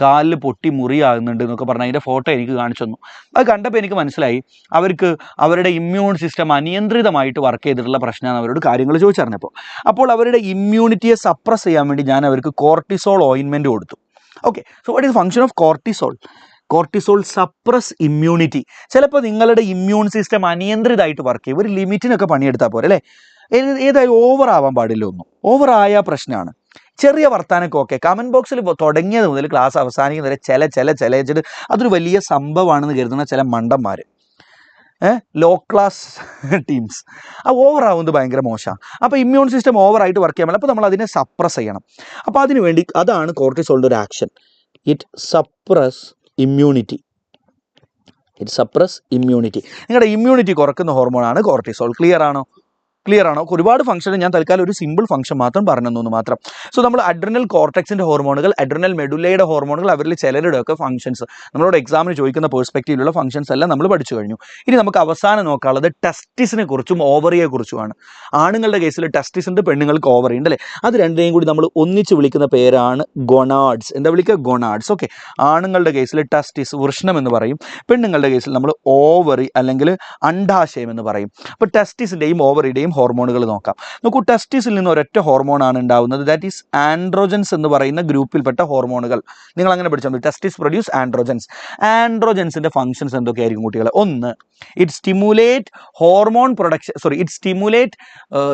[SPEAKER 3] കാലിൽ പൊട്ടി മുറിയാകുന്നുണ്ട് എന്നൊക്കെ പറഞ്ഞ് അതിൻ്റെ ഫോട്ടോ എനിക്ക് കാണിച്ചു തന്നു. അത് കണ്ടപ്പോൾ എനിക്ക് മനസ്സിലായി അവർക്ക് അവരുടെ ഇമ്മ്യൂൺ സിസ്റ്റം അനിയന്ത്രിതമായിട്ട് വർക്ക് ചെയ്തിട്ടുള്ള പ്രശ്നമാണ് അവരോട് കാര്യങ്ങൾ ചോദിച്ചറിഞ്ഞപ്പോൾ. അപ്പോൾ അവരുടെ ഇമ്മ്യൂണിറ്റിയെ സപ്രസ് ചെയ്യാൻ വേണ്ടി ഞാൻ അവർക്ക് കോർട്ടിസോൾ ഓയിൻമെൻറ്റ് കൊടുത്തു. Okay, so what is function of cortisol? Cortisol suppress immunity. ചിലപ്പോൾ നിങ്ങളുടെ ഇമ്മ്യൂൺ സിസ്റ്റം അനിയന്ത്രിതമായിട്ട് വർക്ക് ചെയ്യും. ഒരു ലിമിറ്റിനൊക്കെ പണിയെടുത്താൽ പോലെ അല്ലേ? ഏതായാലും ഓവർ ആവാൻ പാടില്ല. ഒന്നും ഓവറായ പ്രശ്നമാണ്. ചെറിയ വർത്താനൊക്കെ ഓക്കെ. കമൻറ്റ് ബോക്സിൽ തുടങ്ങിയത് മുതൽ ക്ലാസ് അവസാനിക്കുന്നവരെ ചില അതൊരു വലിയ സംഭവമാണെന്ന് കരുതുന്ന ചില മണ്ടന്മാർ, ലോ ക്ലാസ് ടീംസ്, ആ ഓവർ ആവുന്നത് ഭയങ്കര മോശമാണ്. അപ്പോൾ ഇമ്മ്യൂൺ സിസ്റ്റം ഓവറായിട്ട് വർക്ക് ചെയ്യാൻ പറ്റില്ല. അപ്പോൾ നമ്മൾ അതിനെ സപ്രസ് ചെയ്യണം. അപ്പോൾ അതിന് വേണ്ടി അതാണ് കോർട്ടിസോളിൻ്റെ ഒരു ആക്ഷൻ. It suppress immunity. നിങ്ങളുടെ ഇമ്മ്യൂണിറ്റി കുറക്കുന്ന ഹോർമോണാണ് കോർട്ടിസോൾ. ക്ലിയർ ആണോ? ക്ലിയർ ആണോ? ഒരുപാട് ഫംഗ്ഷൻ ഞാൻ തൽക്കാലം ഒരു സിമ്പിൾ ഫംഗ്ഷൻ മാത്രം പറഞ്ഞു തന്നു മാത്രം. സോ നമ്മൾ അഡ്രിനൽ കോർട്ടെക്സിൻ്റെ ഹോർമോണുകൾ, അഡ്രിനൽ മെഡുലയുടെ ഹോർമോണുകൾ, അവരിൽ ചിലരുടെയൊക്കെ ഫംഗ്ഷൻസ് നമ്മളോട് എക്സാമിന് ചോദിക്കുന്ന പേഴ്സ്പെക്റ്റീവിലുള്ള ഫംഗ്ഷൻസ് എല്ലാം നമ്മൾ പഠിച്ചു കഴിഞ്ഞു. ഇനി നമുക്ക് അവസാനം നോക്കാനുള്ളത് ടെസ്റ്റിസിനെ കുറിച്ചും ഓവറിയെ കുറിച്ചുമാണ്. ആണുങ്ങളുടെ കേസിൽ ടെസ്റ്റിസ് ഉണ്ട്, പെണ്ണുങ്ങൾക്ക് ഓവറി ഉണ്ട് അല്ലേ? അത് രണ്ടിനെയും കൂടി നമ്മൾ ഒന്നിച്ച് വിളിക്കുന്ന പേരാണ് ഗൊണാഡ്സ്. എന്താ വിളിക്കുക? ഗൊണാഡ്സ്. ഓക്കെ, ആണുങ്ങളുടെ കേസിൽ ടെസ്റ്റിസ് വൃഷ്ണം എന്ന് പറയും, പെണ്ണുങ്ങളുടെ കേസിൽ നമ്മൾ ഓവറി അല്ലെങ്കിൽ അണ്ഡാശയം എന്ന് പറയും. അപ്പോൾ ടെസ്റ്റിസിൻ്റെയും ഓവറിയുടെയും ഹോർമോണുകൾ നോക്കാം. നോക്കൂ, ടെസ്റ്റിസിൽ നിന്ന് ഒരൊറ്റ ഹോർമോണാണ് ഉണ്ടാവുന്നത്, ദാറ്റ് ഈസ് ആൻഡ്രോജൻസ് എന്ന് പറയുന്ന ഗ്രൂപ്പിൽപ്പെട്ട ഹോർമോണുകൾ. നിങ്ങൾ അങ്ങനെ പഠിച്ചാൽ മതി. ടെസ്റ്റിസ് പ്രൊഡ്യൂസ് ആൻഡ്രോജൻസ്. ആൻഡ്രോജൻസിൻ്റെ ഫംഗ്ഷൻസ് എന്തൊക്കെയായിരിക്കും കുട്ടികളെ? ഒന്ന്, it stimulate hormone production, it stimulate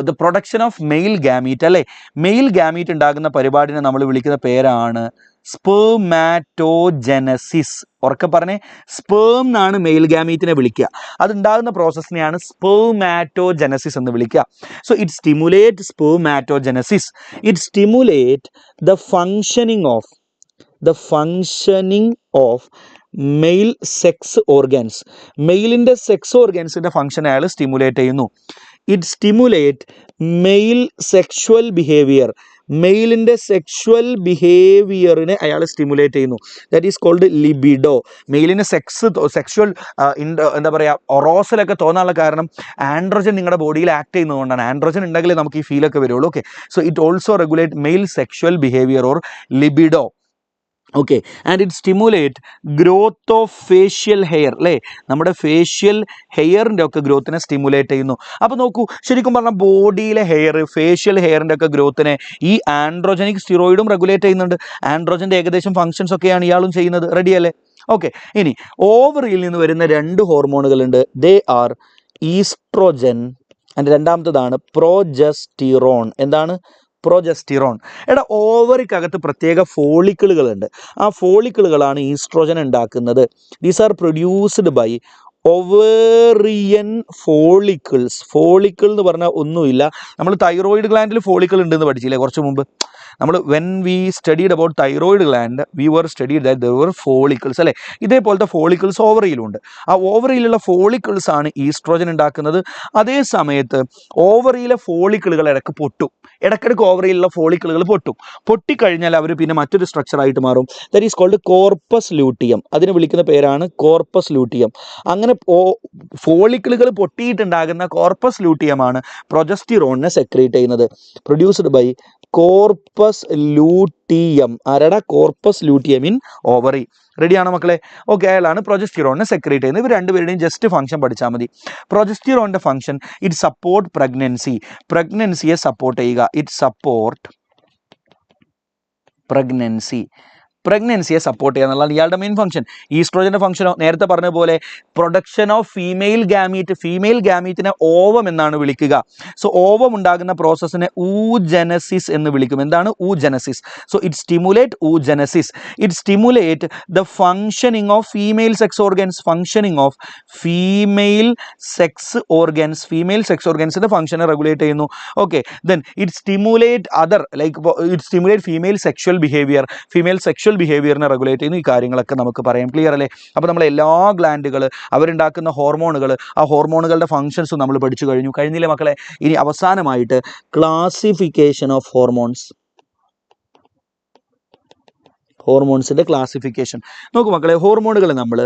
[SPEAKER 3] the production of male gamete അല്ലേ? മെയിൽ ഗാമീറ്റ് ഉണ്ടാകുന്ന പരിപാടിനെ നമ്മൾ വിളിക്കുന്ന പേരാണ് സ്പെർമാറ്റോജനസിസ്. ഉറക്കെ പറഞ്ഞേ, സ്പേം എന്നാണ് മെയിൽ ഗാമീറ്റിനെ വിളിക്കുക. അതുണ്ടാകുന്ന പ്രോസസ്സിനെയാണ് സ്പെർമാറ്റോജനസിസ് എന്ന് വിളിക്കുക. So it stimulate spermatogenesis. It stimulate the functioning of male sex organs. മെയിലിൻ്റെ സെക്സ് ഓർഗൻസിൻ്റെ ഫംഗ്ഷൻ അയാൾ സ്റ്റിമുലേറ്റ് ചെയ്യുന്നു. It stimulate male sexual behaviour. മെയിലിൻ്റെ സെക്ഷുവൽ ബിഹേവിയറിനെ അയാൾ സ്റ്റിമുലേറ്റ് ചെയ്യുന്നു. That is called libido. മെയിലിന് സെക്ഷുവൽ എന്താ പറയുക, ഒറോസലൊക്കെ തോന്നാനുള്ള കാരണം ആൻഡ്രോജൻ നിങ്ങളുടെ ബോഡിയിൽ ആക്ട് ചെയ്യുന്നതുകൊണ്ടാണ്. ആൻഡ്രോജൻ ഉണ്ടെങ്കിലേ നമുക്ക് ഈ ഫീലൊക്കെ വരുള്ളൂ. Okay, so it also regulate male sexual behaviour or libido. Okay, and it stimulate growth of facial hair അല്ലേ? നമ്മുടെ ഫേഷ്യൽ ഹെയറിൻ്റെ ഒക്കെ ഗ്രോത്തിനെ സ്റ്റിമുലേറ്റ് ചെയ്യുന്നു. അപ്പോൾ നോക്കൂ, ശരിക്കും പറഞ്ഞാൽ ബോഡിയിലെ ഫേഷ്യൽ ഹെയറിൻ്റെ ഒക്കെ ഗ്രോത്തിനെ ഈ ആൻഡ്രോജനിക് സ്റ്റിറോയിഡും റെഗുലേറ്റ് ചെയ്യുന്നുണ്ട്. ആൻഡ്രോജൻ്റെ ഏകദേശം ഫങ്ഷൻസ് ഒക്കെയാണ് ഇയാളും ചെയ്യുന്നത്. റെഡിയല്ലേ? ഓക്കെ, ഇനി ഓവറിയിൽ നിന്ന് വരുന്ന രണ്ട് ഹോർമോണുകളുണ്ട്. ദേ ആർ ഈസ്ട്രോജൻ ആൻഡ് രണ്ടാമത്തതാണ് പ്രോജസ്റ്റിറോൺ. എന്താണ്? പ്രൊജസ്റ്റിറോൺ. ഓവറിക്കകത്ത് പ്രത്യേക ഫോളിക്കിളുകളുണ്ട്. ആ ഫോളിക്കിളുകളാണ് ഈസ്ട്രോജൻ ഉണ്ടാക്കുന്നത്. These are produced by ovarian follicles. Follicle എന്ന് പറഞ്ഞാൽ ഒന്നുമില്ല, നമ്മൾ തൈറോയിഡ് ഗ്ലാൻഡിൽ ഫോളിക്കിൾ ഉണ്ടെന്ന് പഠിച്ചില്ലേ കുറച്ച് മുമ്പ്? നമ്മൾ when we studied about thyroid gland we were studied that there were follicles അല്ലേ? ഇതേപോലത്തെ ഫോളിക്കിൾസ് ഓവറിയിലുണ്ട്. ആ ഓവറിയിലുള്ള ഫോളിക്കിൾസ് ആണ് ഈസ്ട്രോജൻ ഉണ്ടാക്കുന്നത്. അതേ സമയത്ത് ഓവറിയിലെ ഫോളിക്കിളുകൾ ഇടയ്ക്കിടയ്ക്ക് ഓവറിയിലുള്ള ഫോളിക്കിളുകൾ പൊട്ടിക്കഴിഞ്ഞാൽ അവർ പിന്നെ മറ്റൊരു സ്ട്രക്ചറായിട്ട് മാറും. That is called corpus luteum. അതിന് വിളിക്കുന്ന പേരാണ് കോർപ്പസ് ലൂട്ടിയം. അങ്ങനെ ഫോളിക്കിളുകൾ പൊട്ടിയിട്ടുണ്ടാകുന്ന കോർപ്പസ് ലൂട്ടിയമാണ് പ്രൊജസ്റ്റിറോണിനെ സെക്രീറ്റ് ചെയ്യുന്നത്. Produced by corpus luteum. ആരാടാ? Corpus luteum in ovary. റെഡിയാണോ മക്കളെ? ഓക്കെ, അയാളാണ് പ്രൊജസ്റ്റിറോണിനെ സെക്രീറ്റ് ചെയ്യുന്നത്. ഇവർ രണ്ടുപേരുടെയും ജസ്റ്റ് ഫംഗ്ഷൻ പഠിച്ചാൽ മതി. പ്രൊജസ്റ്റിറോണിൻ്റെ ഫംഗ്ഷൻ ഇറ്റ് സപ്പോർട്ട് പ്രഗ്നൻസിയെ സപ്പോർട്ട് ചെയ്യുക. ഇറ്റ് സപ്പോർട്ട് പ്രഗ്നൻസിയെ സപ്പോർട്ട് ചെയ്യുക എന്നുള്ളതാണ് ഇയാളുടെ മെയിൻ ഫംഗ്ഷൻ. ഈസ്ട്രോജൻ്റെ ഫംഗ്ഷനോ നേരത്തെ പറഞ്ഞ പോലെ പ്രൊഡക്ഷൻ ഓഫ് ഫീമെയിൽ ഗാമീറ്റിനെ ഓവം എന്നാണ് വിളിക്കുക. സോ ഓവം ഉണ്ടാകുന്ന പ്രോസസ്സിനെ ഊജനസിസ് എന്ന് വിളിക്കും. എന്താണ്? Oogenesis. So it stimulate oogenesis. It stimulate the functioning of female sex ഓർഗൻസിൻ്റെ ഫംഗ്ഷനെ റെഗുലേറ്റ് ചെയ്യുന്നു. Okay, then it stimulate female sexual ബിഹേവിയറിനെ റെഗുലേറ്റ് ചെയ്യുന്നു. ഈ കാര്യങ്ങളൊക്കെ നമുക്ക് പറയാം. ക്ലിയർ അല്ലേ? അപ്പോൾ നമ്മൾ എല്ലാ ഗ്ലാൻഡുകൾ, അവരുണ്ടാക്കുന്ന ഹോർമോണുകൾ, ആ ഹോർമോണുകളുടെ ഫങ്ഷൻസും നമ്മൾ പഠിച്ചു കഴിഞ്ഞില്ലേ മക്കളെ? ഇനി അവസാനമായിട്ട് ക്ലാസിഫിക്കേഷൻ ഓഫ് ഹോർമോൺസിൻ്റെ ക്ലാസിഫിക്കേഷൻ നോക്കൂ മക്കളെ. ഹോർമോണുകൾ നമ്മൾ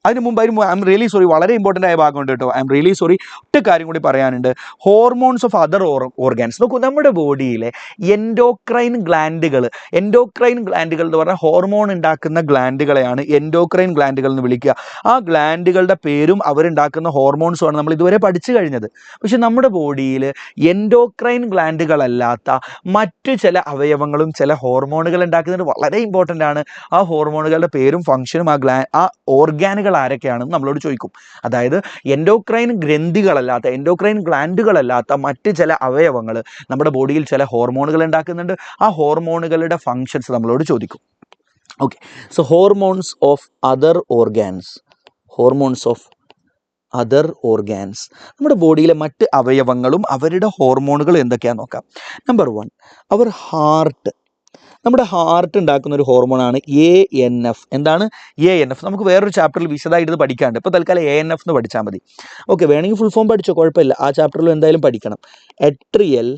[SPEAKER 3] അതിന് മുമ്പ് ഐ എം റിയലി സോറി, വളരെ ഇമ്പോർട്ടൻ്റ് ആയ ഭാഗമുണ്ട് കേട്ടോ. ഐ എം റിയലി സോറി, ഒറ്റ കാര്യം കൂടി പറയാനുണ്ട്. Hormones of other organs. നോക്കൂ, നമ്മുടെ ബോഡിയിലെ എൻഡോക്രൈൻ ഗ്ലാൻഡുകൾ എന്ന് പറഞ്ഞാൽ ഹോർമോൺ ഉണ്ടാക്കുന്ന ഗ്ലാൻഡുകളെയാണ് എൻഡോക്രൈൻ ഗ്ലാൻഡുകൾ എന്ന് വിളിക്കുക. ആ ഗ്ലാൻഡുകളുടെ പേരും അവരുണ്ടാക്കുന്ന ഹോർമോൺസുമാണ് നമ്മൾ ഇതുവരെ പഠിച്ചു കഴിഞ്ഞത്. പക്ഷെ നമ്മുടെ ബോഡിയിൽ എൻഡോക്രൈൻ ഗ്ലാൻഡുകളല്ലാത്ത മറ്റു ചില അവയവങ്ങളും ചില ഹോർമോണുകൾ ഉണ്ടാക്കുന്നത് വളരെ ഇമ്പോർട്ടൻ്റ് ആണ്. ആ ഹോർമോണുകളുടെ പേരും ഫംഗ്ഷനും ആ ഓർഗാനുകൾ ആരൊക്കെയാണെന്ന് നമ്മളോട് ചോദിക്കും. അതായത് എൻഡോക്രൈൻ ഗ്ലാൻഡുകളല്ലാത്ത മറ്റ് ചില അവയവങ്ങൾ നമ്മുടെ ബോഡിയിൽ ചില ഹോർമോണുകൾ ഉണ്ടാക്കുന്നുണ്ട്. ആ ഹോർമോണുകളുടെ ഫങ്ഷൻസ് നമ്മളോട് ചോദിക്കും. Okay, so hormones of other organs നമ്മുടെ ബോഡിയിലെ മറ്റ് അവയവങ്ങളും അവരുടെ ഹോർമോണുകൾ എന്തൊക്കെയാണെന്ന് നോക്കാം. നമ്പർ 1, അവർ ഹാർട്ട്. നമ്മുടെ ഹാർട്ട് ഉണ്ടാക്കുന്ന ഒരു ഹോർമോണാണ് ANF. എന്താണ് ANF? നമുക്ക് വേറൊരു ചാപ്റ്ററിൽ വിശദമായിട്ട് ഇത് പഠിക്കാണ്ട്. ഇപ്പോൾ തൽക്കാലം ANF എന്ന് പഠിച്ചാൽ മതി. ഓക്കെ, വേണമെങ്കിൽ ഫുൾ ഫോം പഠിച്ചോ, കുഴപ്പമില്ല. ആ ചാപ്റ്ററിൽ എന്തായാലും പഠിക്കണം. Atrial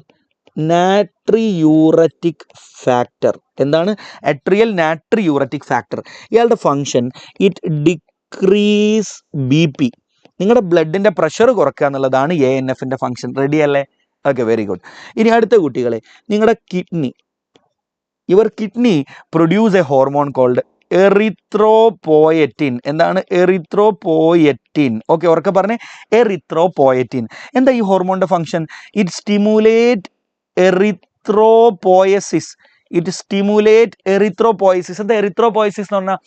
[SPEAKER 3] natriuretic factor. എന്താണ് എട്രിയൽ നാട്രിയൂററ്റിക് ഫാക്ടർ? ഇയാളുടെ ഫങ്ഷൻ ഇറ്റ് ഡിക്രീസ് BP. നിങ്ങളുടെ ബ്ലഡിൻ്റെ പ്രഷർ കുറയ്ക്കുക എന്നുള്ളതാണ് ANFൻ്റെ ഫങ്ഷൻ. റെഡി അല്ലേ? Okay, very good. ഇനി അടുത്ത കുട്ടികളെ, നിങ്ങളുടെ kidney, your kidney produce a hormone called erythropoietin. എന്താണ് എറിത്രോപോയറ്റിൻ? ഓക്കെ, ഉറക്കെ പറഞ്ഞേ, എറിത്രോപോയറ്റിൻ. എന്താ ഈ ഹോർമോണിൻ്റെ function? It stimulate erythropoiesis. It stimulate erythropoiesis. എന്താ എറിത്രോപോയസിസ് എന്ന് പറഞ്ഞാൽ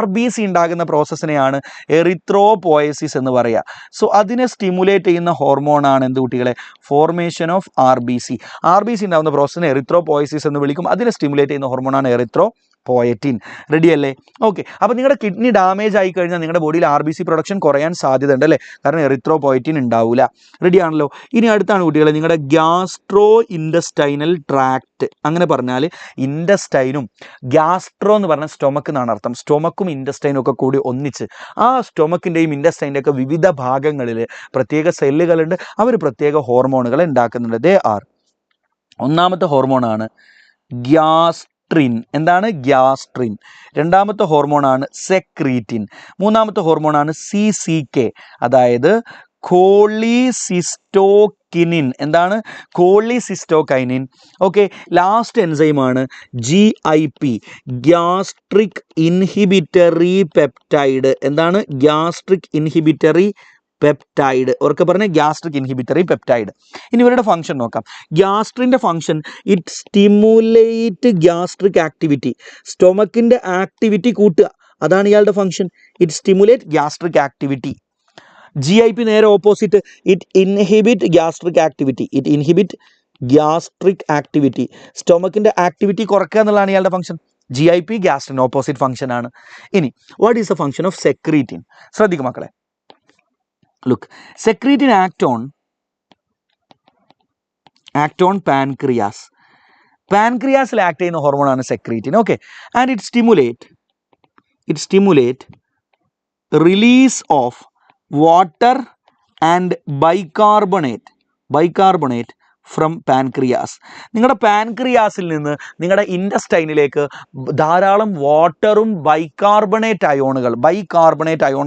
[SPEAKER 3] RBC ഉണ്ടാകുന്ന പ്രോസസ്സിനെയാണ് എറിത്രോപോയസിസ് എന്ന് പറയുക. സോ അതിനെ സ്റ്റിമുലേറ്റ് ചെയ്യുന്ന ഹോർമോണാണ് എന്ത് കുട്ടികളെ? Formation of RBC. RBC ഉണ്ടാകുന്ന പ്രോസസ്സിനെ എറിത്രോപോയസിസ് എന്ന് വിളിക്കും. അതിനെ സ്റ്റിമുലേറ്റ് ചെയ്യുന്ന ഹോർമോണാണ് എറിത്രോപോയറ്റിൻ. റെഡി അല്ലേ? ഓക്കെ, അപ്പോൾ നിങ്ങളുടെ കിഡ്നി ഡാമേജ് ആയി കഴിഞ്ഞാൽ നിങ്ങളുടെ ബോഡിയിൽ RBC പ്രൊഡക്ഷൻ കുറയാൻ സാധ്യത ഉണ്ട് അല്ലേ? കാരണം എറിത്രോപോയറ്റിൻ ഉണ്ടാവില്ല. റെഡി ആണല്ലോ? ഇനി അടുത്താണ് കുട്ടികളെ, നിങ്ങളുടെ ഗ്യാസ്ട്രോ ഇൻഡസ്റ്റൈനൽ ട്രാക്ട്. അങ്ങനെ പറഞ്ഞാൽ ഇൻഡസ്റ്റൈനും ഗ്യാസ്ട്രോ എന്ന് പറഞ്ഞാൽ സ്റ്റൊമക്ക് എന്നാണ് അർത്ഥം. സ്റ്റൊമക്കും ഇൻഡസ്റ്റൈനും ഒക്കെ കൂടി ഒന്നിച്ച് ആ സ്റ്റൊമക്കിൻ്റെയും ഇൻഡസ്റ്റൈൻ്റെ ഒക്കെ വിവിധ ഭാഗങ്ങളിൽ പ്രത്യേക സെല്ലുകളുണ്ട്. അവർ പ്രത്യേക ഹോർമോണുകൾ ഉണ്ടാക്കുന്നുണ്ട്. They are. ഒന്നാമത്തെ ഹോർമോണാണ് ഗ്യാസ്ട്രിൻ. എന്താണ് ഗ്യാസ്ട്രിൻ? രണ്ടാമത്തെ ഹോർമോണാണ് സെക്രീറ്റിൻ. മൂന്നാമത്തെ ഹോർമോണാണ് CCK, അതായത് കോളിസിസ്റ്റോകിനിൻ. എന്താണ് കോളിസിസ്റ്റോകൈനിൻ? ഓക്കെ, ലാസ്റ്റ് എൻസൈമാണ് GIP, ഗ്യാസ്ട്രിക് ഇൻഹിബിറ്ററി പെപ്റ്റൈഡ്. എന്താണ് ഗ്യാസ്ട്രിക് ഇൻഹിബിറ്ററി പെപ്റ്റൈഡ്? ഉറക്കെ പറഞ്ഞ ഗ്യാസ്ട്രിക് ഇൻഹിബിറ്ററി പെപ്റ്റൈഡ്. ഇനി ഇവരുടെ ഫംഗ്ഷൻ നോക്കാം. ഗ്യാസ്ട്രിൻ്റെ function it stimulate gastric activity. സ്റ്റൊമക്കിൻ്റെ ആക്ടിവിറ്റി കൂട്ടുക, അതാണ് ഇയാളുടെ function. It stimulate gastric activity. GIP നേരെ opposite, it inhibit gastric activity. It inhibit gastric activity. സ്റ്റൊമക്കിൻ്റെ ആക്ടിവിറ്റി കുറയ്ക്കുക എന്നുള്ളതാണ് ഇയാളുടെ function. GIP gastrin opposite function ആണ്. ഇനി what is the function of secretin? ശ്രദ്ധിക്കും മക്കളെ. Look, secretin act on pancreas. പാൻക്രിയാസിൽ ആക്ട് ചെയ്യുന്ന ഹോർമോണാണ് secretin. Okay, and it stimulate release of water and bicarbonate from pancreas. നിങ്ങളുടെ പാൻക്രിയാസിൽ നിന്ന് നിങ്ങളുടെ ഇൻഡസ്റ്റൈനിലേക്ക് ധാരാളം വാട്ടറും ബൈകാർബണേറ്റ് അയോൺ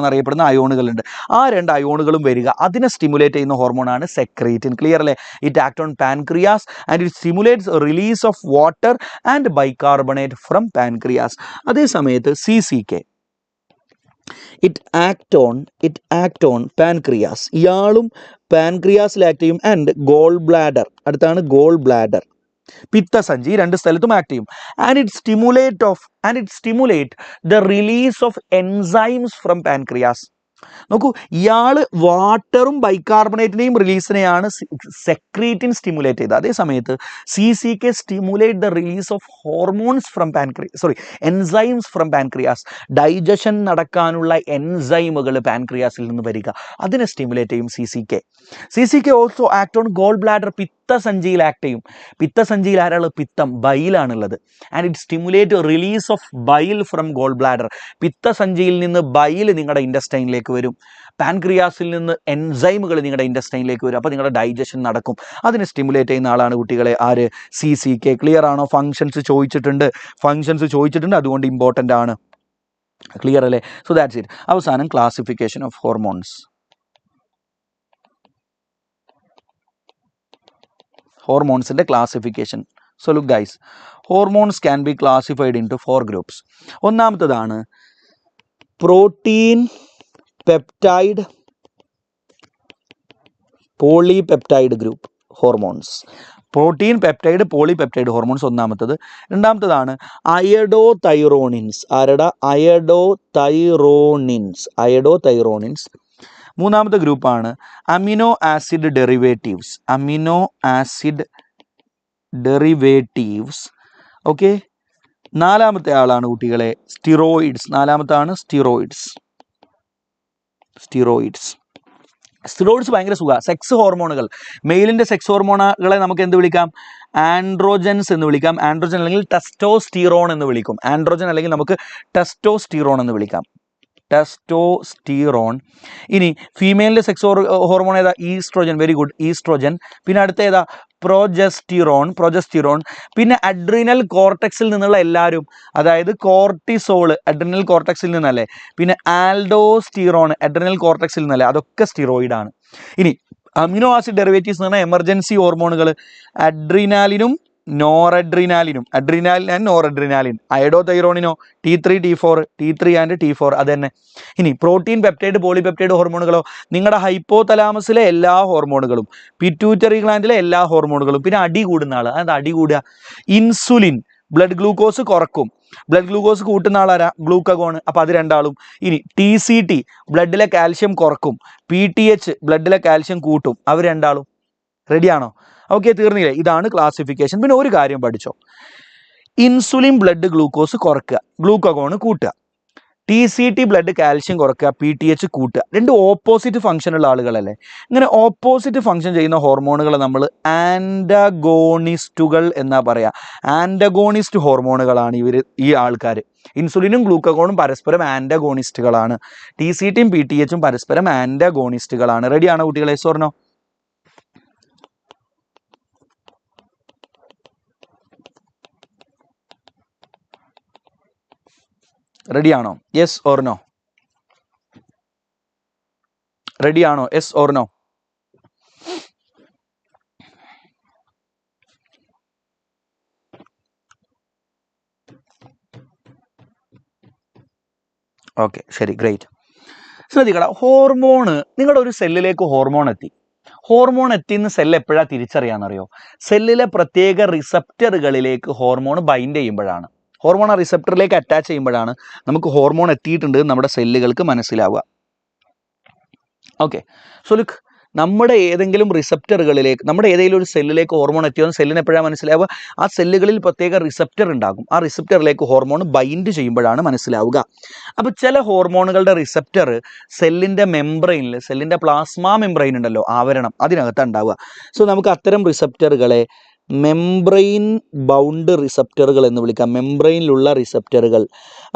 [SPEAKER 3] എന്നറിയപ്പെടുന്ന അയോണുകളുണ്ട്. ആ 2 അയോണുകളും വരിക, അതിനെ സ്റ്റിമുലേറ്റ് ചെയ്യുന്ന ഹോർമോണാണ് സെക്രീറ്റിൻ. ക്ലിയർ അല്ലേ? It act on pancreas and it stimulates release of water and bicarbonate from pancreas. അതേ സമയത്ത് CCK it act on pancreas. ഇയാളും പാൻക്രിയാസിൽ ആക്ട് ചെയ്യും. And goal bladder. അടുത്താണ് ഗോൾ ബ്ലാഡർ, പിത്തസഞ്ചി, 2 സ്ഥലത്തും ആക്ട് ചെയ്യും. And it stimulate the release of enzymes from pancreas. നോക്കൂ, ഇയാൾ വാട്ടറും ബൈകാർബണേറ്റിനെയും റിലീസിനെയാണ് സെക്രീറ്റിൻ സ്റ്റിമുലേറ്റ് ചെയ്തത്. അതേ സമയത്ത് CCK stimulate the release of hormones from enzymes from pancreas. Digestion നടക്കാനുള്ള എൻസൈമുകൾ പാൻക്രിയാസിൽ നിന്ന് വരിക, അതിനെ സ്റ്റിമുലേറ്റ് ചെയ്യും CCK also act on gall bladder. പിത്തസഞ്ചിയിൽ ആക്ട് ചെയ്യും. പിത്തസഞ്ചിയിൽ ആരാൾ? പിത്തം, ബൈലാണുള്ളത്. And it stimulate release of bile from gall bladder. പിത്തസഞ്ചിയിൽ നിന്ന് ബൈൽ നിങ്ങളുടെ ഇൻഡസ്റ്റൈനിലേക്ക് വരും. പാൻക്രിയാസിൽ നിന്ന് എൻസൈമുകൾ നിങ്ങളുടെ ഇൻഡസ്റ്റൈനിലേക്ക് വരും. അപ്പോൾ നിങ്ങളുടെ ഡൈജഷൻ നടക്കും. അതിനെ സ്റ്റിമുലേറ്റ് ചെയ്യുന്ന ആളാണ് കുട്ടികളെ ആര്? CCK. ക്ലിയർ ആണോ? ഫങ്ഷൻസ് ചോദിച്ചിട്ടുണ്ട്, അതുകൊണ്ട് ഇമ്പോർട്ടൻ്റ് ആണ്. ക്ലിയർ അല്ലേ? So that's it. അവസാനം ക്ലാസിഫിക്കേഷൻ ഓഫ് ഹോർമോൺസിൻ്റെ classification. So look guys, hormones can be classified into 4 groups. ഒന്നാമത്തതാണ് protein peptide polypeptide group hormones. Protein peptide polypeptide hormones ഒന്നാമത്തത്. രണ്ടാമത്തതാണ് അയഡോതൈറോണിൻസ്. ആരുടെ? അയഡോതൈറോണിൻസ്. മൂന്നാമത്തെ ഗ്രൂപ്പാണ് അമിനോ ആസിഡ് ഡെറിവേറ്റീവ്സ്. ഓക്കെ, നാലാമത്തെ ആളാണ് കുട്ടികളെ സ്റ്റിറോയിഡ്സ്. സ്റ്റിറോയിഡ്സ് ഭയങ്കര സുഖ. സെക്സ് ഹോർമോണുകൾ, മെയിലിൻ്റെ സെക്സ് ഹോർമോണുകളെ നമുക്ക് എന്ത് വിളിക്കാം? ആൻഡ്രോജൻസ് എന്ന് വിളിക്കാം. ആൻഡ്രോജൻ അല്ലെങ്കിൽ ടെസ്റ്റോസ്റ്റിറോൺ എന്ന് വിളിക്കും. ആൻഡ്രോജൻ അല്ലെങ്കിൽ നമുക്ക് ടെസ്റ്റോസ്റ്റിറോൺ എന്ന് വിളിക്കാം. ടെസ്റ്റോസ്റ്റിറോൺ. ഇനി ഫീമെയിലിൻ്റെ സെക്സ് ഹോർമോൺ ഏതാ? ഈസ്ട്രോജൻ. Very good, oestrogen. പിന്നെ അടുത്ത ഏതാ? പ്രൊജസ്റ്റിറോൺ. പിന്നെ അഡ്രിനൽ കോർട്ടെക്സിൽ നിന്നുള്ള എല്ലാവരും, അതായത് കോർട്ടിസോൾ അഡ്രിനൽ കോർട്ടെക്സിൽ നിന്നല്ലേ, പിന്നെ ആൽഡോസ്റ്റിറോൺ അഡ്രിനൽ കോർട്ടെക്സിൽ നിന്നല്ലേ, അതൊക്കെ സ്റ്റിറോയിഡാണ്. ഇനി അമിനോ ആസിഡ് ഡെറിവേറ്റീവ്സ് എന്ന് പറഞ്ഞാൽ എമർജൻസി ഹോർമോണുകൾ അഡ്രിനാലിനും നോറഡ്രിനാലിനും, അഡ്രിനാലിൻ ആൻഡ് നോറഡ്രിനാലിൻ. അയഡോതൈറോണിനോ T3 T4 T3 and T4 അത് തന്നെ. ഇനി പ്രോട്ടീൻ, പെപ്റ്റൈഡ്, പോളിപെപ്റ്റൈഡ് ഹോർമോണുകളോ നിങ്ങളുടെ ഹൈപ്പോതലാമസിലെ എല്ലാ ഹോർമോണുകളും, പിറ്റ്യൂട്ടറി ഗ്ലാൻഡിലെ എല്ലാ ഹോർമോണുകളും. പിന്നെ അടി കൂടുന്ന ആൾ, അത് അടി കൂടുക. ഇൻസുലിൻ ബ്ലഡ് ഗ്ലൂക്കോസ് കുറക്കും. ബ്ലഡ് ഗ്ലൂക്കോസ് കൂട്ടുന്ന ആളാരാ? ഗ്ലൂക്കഗോൺ. അപ്പോൾ അത് രണ്ടാളും. ഇനി TCT ബ്ലഡിലെ കാൽഷ്യം കുറക്കും. PTH ബ്ലഡിലെ കാൽഷ്യം കൂട്ടും. അവർ രണ്ടാളും. റെഡിയാണോ? ഓക്കെ, തീർന്നില്ലേ? ഇതാണ് ക്ലാസിഫിക്കേഷൻ. പിന്നെ ഒരു കാര്യം പഠിച്ചോ, ഇൻസുലിൻ ബ്ലഡ് ഗ്ലൂക്കോസ് കുറക്കുക, ഗ്ലൂക്കഗോൺ കൂട്ടുക. TCT ബ്ലഡ് കാൽഷ്യം കുറക്കുക, PTH കൂട്ടുക. രണ്ട് ഓപ്പോസിറ്റ് ഫംഗ്ഷനുള്ള ആളുകളല്ലേ. ഇങ്ങനെ ഓപ്പോസിറ്റ് ഫംഗ്ഷൻ ചെയ്യുന്ന ഹോർമോണുകളെ നമ്മൾ ആൻറ്റഗോണിസ്റ്റുകൾ എന്നാ പറയുക. ആൻറ്റഗോണിസ്റ്റ് ഹോർമോണുകളാണ് ഈ ആൾക്കാർ. ഇൻസുലിനും ഗ്ലൂക്കഗോണും പരസ്പരം ആൻറ്റഗോണിസ്റ്റുകളാണ്. TCTയും PTHും പരസ്പരം ആൻറ്റഗോണിസ്റ്റുകളാണ്. റെഡിയാണോ കുട്ടികളെ? സ്വർണ്ണോ? റെഡിയാണോ? Yes or no? റെഡിയാണോ? Yes or no? ഓക്കെ, ശരി, ഗ്രേറ്റ്. ശ്രദ്ധിക്കട, ഹോർമോണ്, നിങ്ങളുടെ ഒരു സെല്ലിലേക്ക് ഹോർമോൺ എത്തി. ഹോർമോൺ എത്തിയെന്ന് സെല്ല് എപ്പോഴാണ് തിരിച്ചറിയാമെന്നറിയോ? സെല്ലിലെ പ്രത്യേക റിസപ്റ്ററുകളിലേക്ക് ഹോർമോൺ ബൈൻഡ് ചെയ്യുമ്പോഴാണ്, ഹോർമോൺ ആ റിസപ്റ്ററിലേക്ക് അറ്റാച്ച് ചെയ്യുമ്പോഴാണ് നമുക്ക് ഹോർമോൺ എത്തിയിട്ടുണ്ട് നമ്മുടെ സെല്ലുകൾക്ക് മനസ്സിലാവുക. ഓക്കെ, സോ ലുക്ക്, നമ്മുടെ ഏതെങ്കിലും റിസപ്റ്ററുകളിലേക്ക്, നമ്മുടെ ഏതെങ്കിലും ഒരു സെല്ലിലേക്ക് ഹോർമോൺ എത്തിയോന്ന് സെല്ലിന് എപ്പോഴാണ് മനസ്സിലാവുക? ആ സെല്ലുകളിൽ പ്രത്യേക റിസപ്റ്റർ ഉണ്ടാകും. ആ റിസപ്റ്ററിലേക്ക് ഹോർമോൺ ബൈൻഡ് ചെയ്യുമ്പോഴാണ് മനസ്സിലാവുക. അപ്പോൾ ചില ഹോർമോണുകളുടെ റിസപ്റ്റർ സെല്ലിൻ്റെ മെംബ്രെയിനിൽ, സെല്ലിൻ്റെ പ്ലാസ്മ മെംബ്രെയിൻ ഉണ്ടല്ലോ, ആവരണം, അതിനകത്ത് ഉണ്ടാവുക. സോ നമുക്ക് അത്തരം റിസപ്റ്ററുകളെ മെംബ്രെയിൻ ബൗണ്ട് റിസപ്റ്ററുകൾ എന്ന് വിളിക്കാം. മെംബ്രെയിനിലുള്ള റിസപ്റ്ററുകൾ.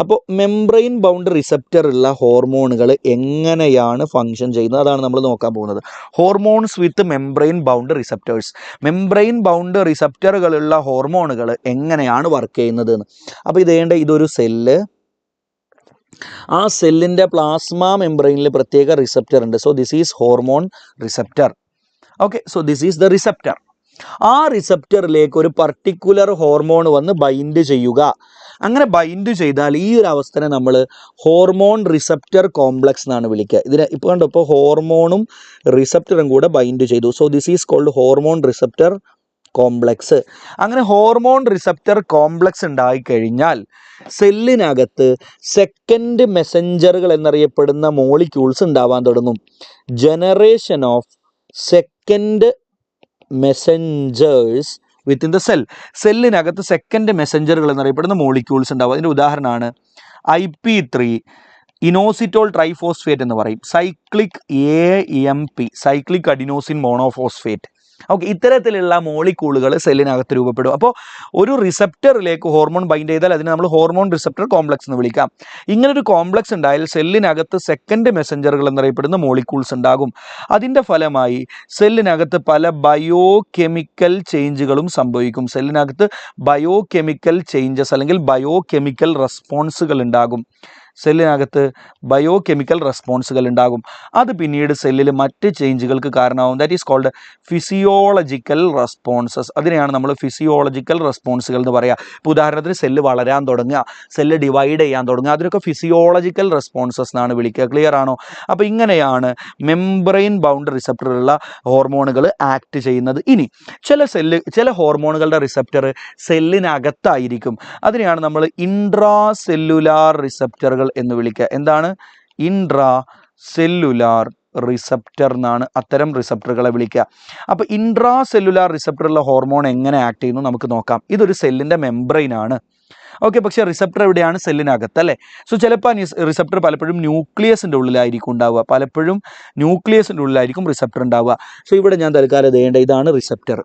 [SPEAKER 3] അപ്പോൾ മെംബ്രെയിൻ ബൗണ്ട് റിസപ്റ്ററുള്ള ഹോർമോണുകൾ എങ്ങനെയാണ് ഫങ്ഷൻ ചെയ്യുന്നത്, അതാണ് നമ്മൾ നോക്കാൻ പോകുന്നത്. Hormones with membrane bound receptors. Membrane bound റിസപ്റ്ററുകളുള്ള ഹോർമോണുകൾ എങ്ങനെയാണ് വർക്ക് ചെയ്യുന്നത് എന്ന്. അപ്പോൾ ഇതൊരു സെല്ല്. ആ സെല്ലിൻ്റെ പ്ലാസ്മ മെംബ്രെയിനിൽ പ്രത്യേക റിസപ്റ്റർ ഉണ്ട്. So this is hormone receptor. Okay, so this is the receptor. ആ റിസപ്റ്ററിലേക്ക് ഒരു പർട്ടിക്കുലർ ഹോർമോൺ വന്ന് ബൈൻഡ് ചെയ്യുക. അങ്ങനെ ബൈൻഡ് ചെയ്താൽ ഈ ഒരു അവസ്ഥനെ നമ്മൾ ഹോർമോൺ റിസപ്റ്റർ കോംപ്ലക്സ് എന്നാണ് വിളിക്കുക. ഇതിനെ ഇപ്പോൾ കണ്ടോ, ഇപ്പോൾ ഹോർമോണും റിസപ്റ്ററും കൂടെ ബൈൻഡ് ചെയ്തു. So this is called hormone receptor complex. അങ്ങനെ ഹോർമോൺ റിസപ്റ്റർ കോംപ്ലക്സ് ഉണ്ടായിക്കഴിഞ്ഞാൽ സെല്ലിനകത്ത് സെക്കൻഡ് മെസ്സഞ്ചറുകൾ എന്നറിയപ്പെടുന്ന മോളിക്യൂൾസ് ഉണ്ടാവാൻ തുടങ്ങും. Generation of second messengers within the cell. സെല്ലിനകത്ത് സെക്കൻഡ് മെസ്സഞ്ചറുകൾ എന്നറിയപ്പെടുന്ന മോളിക്യൂൾസ് ഉണ്ടാവും. അതിൻ്റെ ഉദാഹരണമാണ് IP3 ഇനോസിറ്റോൾ ട്രൈഫോസ്ഫേറ്റ് എന്ന് പറയും. Cyclic AMP cyclic adenosine monophosphate. Okay, ഇത്തരത്തിലുള്ള മോളിക്യൂളുകൾ സെല്ലിനകത്ത് രൂപപ്പെടും. അപ്പോൾ ഒരു റിസപ്റ്ററിലേക്ക് ഹോർമോൺ ബൈൻഡ് ചെയ്താൽ അതിനെ നമ്മൾ ഹോർമോൺ റിസപ്റ്റർ കോംപ്ലക്സ് എന്ന് വിളിക്കാം. ഇങ്ങനൊരു കോംപ്ലക്സ് ഉണ്ടായാൽ സെല്ലിനകത്ത് സെക്കൻഡ് മെസ്സഞ്ചറുകൾ എന്നറിയപ്പെടുന്ന മോളിക്യൂൾസ് ഉണ്ടാകും. അതിൻ്റെ ഫലമായി സെല്ലിനകത്ത് പല ബയോ കെമിക്കൽ ചേഞ്ചുകളും സംഭവിക്കും. സെല്ലിനകത്ത് ബയോ കെമിക്കൽ ചേഞ്ചസ് അല്ലെങ്കിൽ ബയോ കെമിക്കൽ റെസ്പോൺസുകൾ ഉണ്ടാകും. സെല്ലിനകത്ത് ബയോ കെമിക്കൽ റെസ്പോൺസുകൾ ഉണ്ടാകും. അത് പിന്നീട് സെല്ലിൽ മറ്റ് ചേഞ്ചുകൾക്ക് കാരണമാകും. That is called physiological responses. അതിനെയാണ് നമ്മൾ ഫിസിയോളജിക്കൽ റെസ്പോൺസുകൾ എന്ന് പറയുക. ഇപ്പോൾ ഉദാഹരണത്തിന് സെല്ല് വളരാൻ തുടങ്ങുക, സെല്ല് ഡിവൈഡ് ചെയ്യാൻ തുടങ്ങുക, അതിനൊക്കെ ഫിസിയോളജിക്കൽ റെസ്പോൺസസ് എന്നാണ് വിളിക്കുക. ക്ലിയർ ആണോ? അപ്പോൾ ഇങ്ങനെയാണ് മെംബ്രെയിൻ ബൗണ്ട് റിസപ്റ്ററുള്ള ഹോർമോണുകൾ ആക്ട് ചെയ്യുന്നത്. ഇനി ചില ഹോർമോണുകളുടെ റിസപ്റ്റർ സെല്ലിനകത്തായിരിക്കും. അതിനെയാണ് നമ്മൾ ഇൻട്രാ സെല്ലുലാർ റിസപ്റ്ററുകൾ എന്ന് വിളിക്കുക. എന്താണ്? ഇൻട്രാ സെല്ലുലാർ റിസപ്റ്റർ എന്നാണ് അത്തരം റിസപ്റ്ററുകളെ വിളിക്കുക. അപ്പോൾ ഇൻട്രാ സെല്ലുലാർ റിസപ്റ്ററുള്ള ഹോർമോൺ എങ്ങനെ ആക്ട് ചെയ്യുന്നു നമുക്ക് നോക്കാം. ഇതൊരു സെല്ലിൻ്റെ മെംബ്രെയിൻ ആണ്. ഓക്കെ, പക്ഷേ റിസപ്റ്റർ എവിടെയാണ്? സെല്ലിനകത്ത് അല്ലേ. സോ ചിലപ്പോൾ റിസപ്റ്റർ പലപ്പോഴും ന്യൂക്ലിയസിൻ്റെ ഉള്ളിലായിരിക്കും ഉണ്ടാവുക. പലപ്പോഴും ന്യൂക്ലിയസിൻ്റെ ഉള്ളിലായിരിക്കും റിസപ്റ്റർ ഉണ്ടാവുക. സോ ഇവിടെ ഞാൻ തൽക്കാലം ഇതാണ് റിസപ്റ്റർ.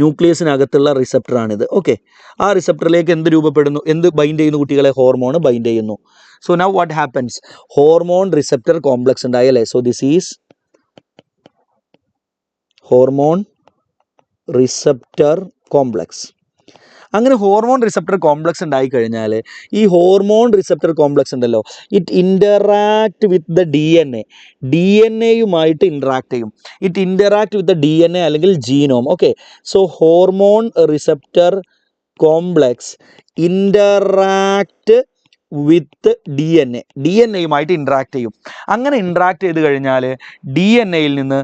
[SPEAKER 3] ന്യൂക്ലിയസിനകത്തുള്ള റിസപ്റ്ററാണിത്. ഓക്കെ, ആ റിസപ്റ്ററിലേക്ക് എന്ത് രൂപപ്പെടുന്നു, എന്ത് ബൈൻഡ് ചെയ്യുന്നു കുട്ടികളെ? ഹോർമോൺ ബൈൻഡ് ചെയ്യുന്നു. So now what happens? Hormone receptor complex ഉണ്ടായി അല്ലേ? So this is hormone receptor complex. അങ്ങനെ ഹോർമോൺ റിസപ്റ്റർ കോംപ്ലക്സ് ഉണ്ടായി കഴിഞ്ഞാൽ ഈ ഹോർമോൺ റിസപ്റ്റർ കോംപ്ലക്സ് ഉണ്ടല്ലോ, it interact with the D N എയുമായിട്ട് ഇൻട്രാക്ട് ചെയ്യും. It interact with the D N A അല്ലെങ്കിൽ genome. Okay, so hormone receptor complex interact with D N എയുമായിട്ട് interact ചെയ്യും. അങ്ങനെ ഇൻട്രാക്ട് ചെയ്ത് കഴിഞ്ഞാൽ ഡി എൻ എയിൽ നിന്ന്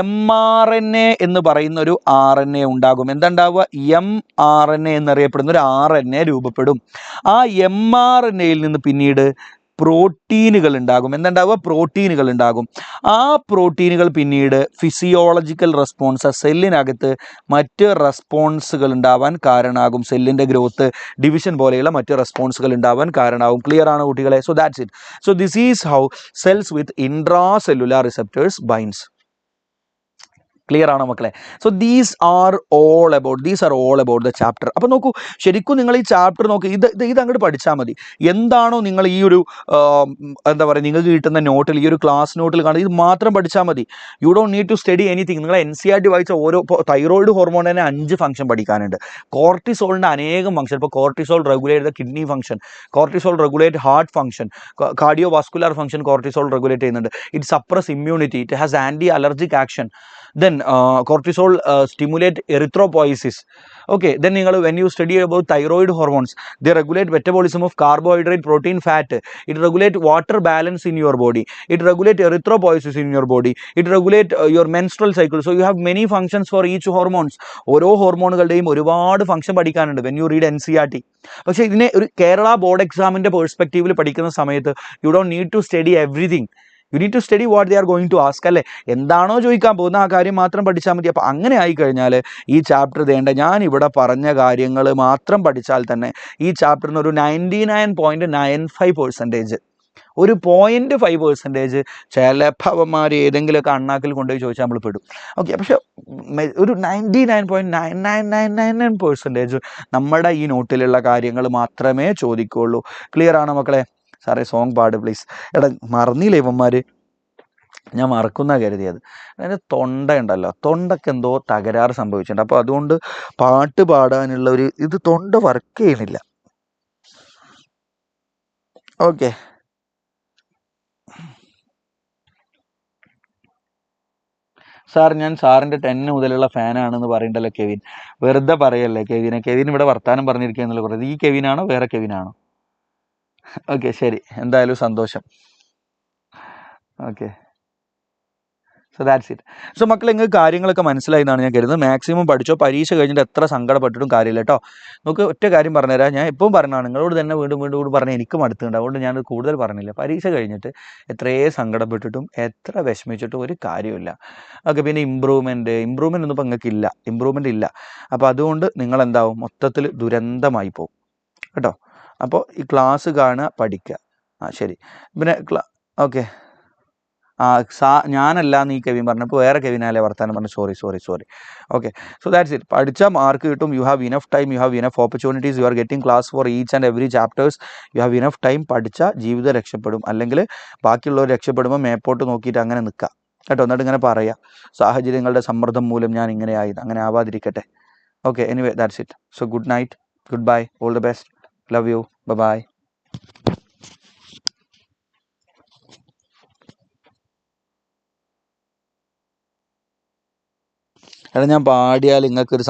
[SPEAKER 3] mRNA എന്ന് പറയുന്ന ഒരു RNA ഉണ്ടാകും. എന്താ ഉണ്ടാവുക? mRNA എന്നറിയപ്പെടുന്ന ഒരു RNA രൂപപ്പെടും. ആ mRNAയിൽ നിന്ന് പിന്നീട് പ്രോട്ടീനുകൾ ഉണ്ടാകും. എന്തുണ്ടാവുക? പ്രോട്ടീനുകൾ ഉണ്ടാകും. ആ പ്രോട്ടീനുകൾ പിന്നീട് ഫിസിയോളജിക്കൽ റെസ്പോൺസ്, സെല്ലിനകത്ത് മറ്റ് റെസ്പോൺസുകൾ ഉണ്ടാവാൻ കാരണമാകും. സെല്ലിൻ്റെ ഗ്രോത്ത്, ഡിവിഷൻ പോലെയുള്ള മറ്റ് റെസ്പോൺസുകൾ ഉണ്ടാവാൻ കാരണമാകും. ക്ലിയർ ആണ് കുട്ടികളെ? So that's it. So this is how cells with intra cellular receptors binds. Clear ആണോ മക്കളെ? So these are all about the chapter. അപ്പോൾ നോക്കൂ, ശരിക്കും നിങ്ങൾ ഈ ചാപ്റ്റർ നോക്കി ഇത് അങ്ങോട്ട് പഠിച്ചാൽ മതി. എന്താണോ നിങ്ങൾ ഈ ഒരു എന്താ പറയുക, നിങ്ങൾക്ക് കിട്ടുന്ന നോട്ടിൽ, ഈ ഒരു ക്ലാസ് നോട്ടിൽ കാണുന്നത്, ഇത് മാത്രം പഠിച്ചാൽ മതി. You don't need to study anything. നിങ്ങൾ NCERT വായിച്ച ഓരോ, ഇപ്പോൾ തൈറോയിഡ് ഹോർമോൺ തന്നെ 5 ഫംഗ്ഷൻ പഠിക്കാനുണ്ട്. കോർട്ടിസോളിൻ്റെ അനേകം ഫംഗ്ഷൻ. ഇപ്പോൾ cortisol regulate the kidney function, cortisol regulate heart function, cardiovascular function cortisol regulate ചെയ്യുന്നുണ്ട്. It suppress immunity, it has anti allergic action. Then cortisol stimulate erythropoiesis. Okay, then when you study about thyroid hormones, they regulate metabolism of carbohydrate, protein, fat. It regulate water balance in your body. It regulate erythropoiesis in your body. It regulate your menstrual cycle. So you have many functions for each hormones. ഓരോ ഹോർമോണുകളുടെയും ഒരുപാട് function പഠിക്കാനുണ്ട് when you read NCERT. പക്ഷേ ഇതിനെ ഒരു Kerala board എക്സാമിൻ്റെ പെർസ്പെക്റ്റീവിൽ പഠിക്കുന്ന സമയത്ത് you don't need to study everything. You need to study what they are going to ask. അല്ലേ? എന്താണോ ചോദിക്കാൻ പോകുന്ന ആ കാര്യം മാത്രം പഠിച്ചാൽ മതി. അപ്പോൾ അങ്ങനെ ആയിക്കഴിഞ്ഞാൽ ഈ ചാപ്റ്റർ വേണ്ട, ഞാൻ ഇവിടെ പറഞ്ഞ കാര്യങ്ങൾ മാത്രം പഠിച്ചാൽ തന്നെ ഈ ചാപ്റ്ററിന് ഒരു 99.95%, ഒരു 0.5% ചിലപ്പോൾ അവന്മാർ ഏതെങ്കിലുമൊക്കെ അണ്ണാക്കിൽ കൊണ്ടുപോയി ചോദിച്ചാൽ നമ്മൾ പെടും. ഓക്കെ, പക്ഷെ ഒരു 99.9999% നമ്മുടെ ഈ നോട്ടിലുള്ള കാര്യങ്ങൾ മാത്രമേ ചോദിക്കുകയുള്ളൂ. ക്ലിയർ ആണോ മക്കളെ? സാറേ സോങ് പാട് പ്ലീസ്. എടാ മറന്നില്ലേ ഇവന്മാർ? ഞാൻ മറക്കുന്ന കരുതിയത്. അതിൻ്റെ തൊണ്ടയുണ്ടല്ലോ, തൊണ്ടയ്ക്ക് എന്തോ തകരാറ് സംഭവിച്ചിട്ടുണ്ട്. അപ്പോൾ അതുകൊണ്ട് പാട്ട് പാടാനുള്ള ഒരു ഇത് തൊണ്ട വർക്ക് ചെയ്യണില്ല. ഓക്കെ, സാർ ഞാൻ സാറിൻ്റെ 10 മുതലുള്ള ഫാനാണെന്ന് പറയണ്ടല്ലോ കെവിൻ. വെറുതെ പറയല്ലേ കെവിനെ. കെവിൻ ഇവിടെ വർത്താനം പറഞ്ഞിരിക്കുക എന്നുള്ള പറയുന്നത്. ഈ കെവിനാണോ വേറെ കെവിനാണോ? ഓക്കെ, ശരി, എന്തായാലും സന്തോഷം. Okay, so that's it. So മക്കൾ, നിങ്ങൾക്ക് കാര്യങ്ങളൊക്കെ മനസ്സിലായി എന്നാണ് ഞാൻ കരുതുന്നത്. മാക്സിമം പഠിച്ചോ. പരീക്ഷ കഴിഞ്ഞിട്ട് എത്ര സങ്കടപ്പെട്ടിട്ടും കാര്യമില്ല കേട്ടോ. നമുക്ക് ഒറ്റ കാര്യം പറഞ്ഞുതരാം. ഞാൻ എപ്പോഴും പറഞ്ഞാണ്, നിങ്ങളോട് തന്നെ വീണ്ടും പറഞ്ഞാൽ എനിക്കും അടുത്തുണ്ട്. അതുകൊണ്ട് ഞാൻ കൂടുതൽ പറഞ്ഞില്ല. പരീക്ഷ കഴിഞ്ഞിട്ട് എത്രയേ സങ്കടപ്പെട്ടിട്ടും എത്ര വിഷമിച്ചിട്ടും ഒരു കാര്യമില്ല. ഓക്കെ, പിന്നെ ഇമ്പ്രൂവ്മെൻറ്റ് ഒന്നും ഇപ്പോൾ നിങ്ങൾക്കില്ല, ഇമ്പ്രൂവ്മെൻ്റ് ഇല്ല. അപ്പോൾ അതുകൊണ്ട് നിങ്ങളെന്താവും, മൊത്തത്തിൽ ദുരന്തമായി പോകും കേട്ടോ. അപ്പോൾ ഈ ക്ലാസ് കാണുക, പഠിക്കുക. ശരി. പിന്നെ ഓക്കെ, ഞാനല്ല നീ കെവിൻ പറഞ്ഞപ്പോൾ വേറെ കെവിനാലേ വർത്താനം പറഞ്ഞു. Sorry. Okay, so that's it. പഠിച്ചാൽ മാർക്ക് കിട്ടും. You have enough time, you have enough opportunities. You are getting class for each and every chapters. You have enough time. പഠിച്ചാൽ ജീവിതം രക്ഷപ്പെടും. അല്ലെങ്കിൽ ബാക്കിയുള്ളവർ രക്ഷപ്പെടുമ്പോൾ മേപ്പോട്ട് നോക്കിയിട്ട് അങ്ങനെ നിൽക്കുക കേട്ടോ. എന്നിട്ട് ഇങ്ങനെ പറയുക, സാഹചര്യങ്ങളുടെ സമ്മർദ്ദം മൂലം ഞാൻ ഇങ്ങനെ ആയി. അങ്ങനെ ആവാതിരിക്കട്ടെ. Okay, anyway that's it. So good night, goodbye, all the best, love you, bye. എടാ ഞാൻ പാടിയാൽ നിങ്ങൾക്കൊരു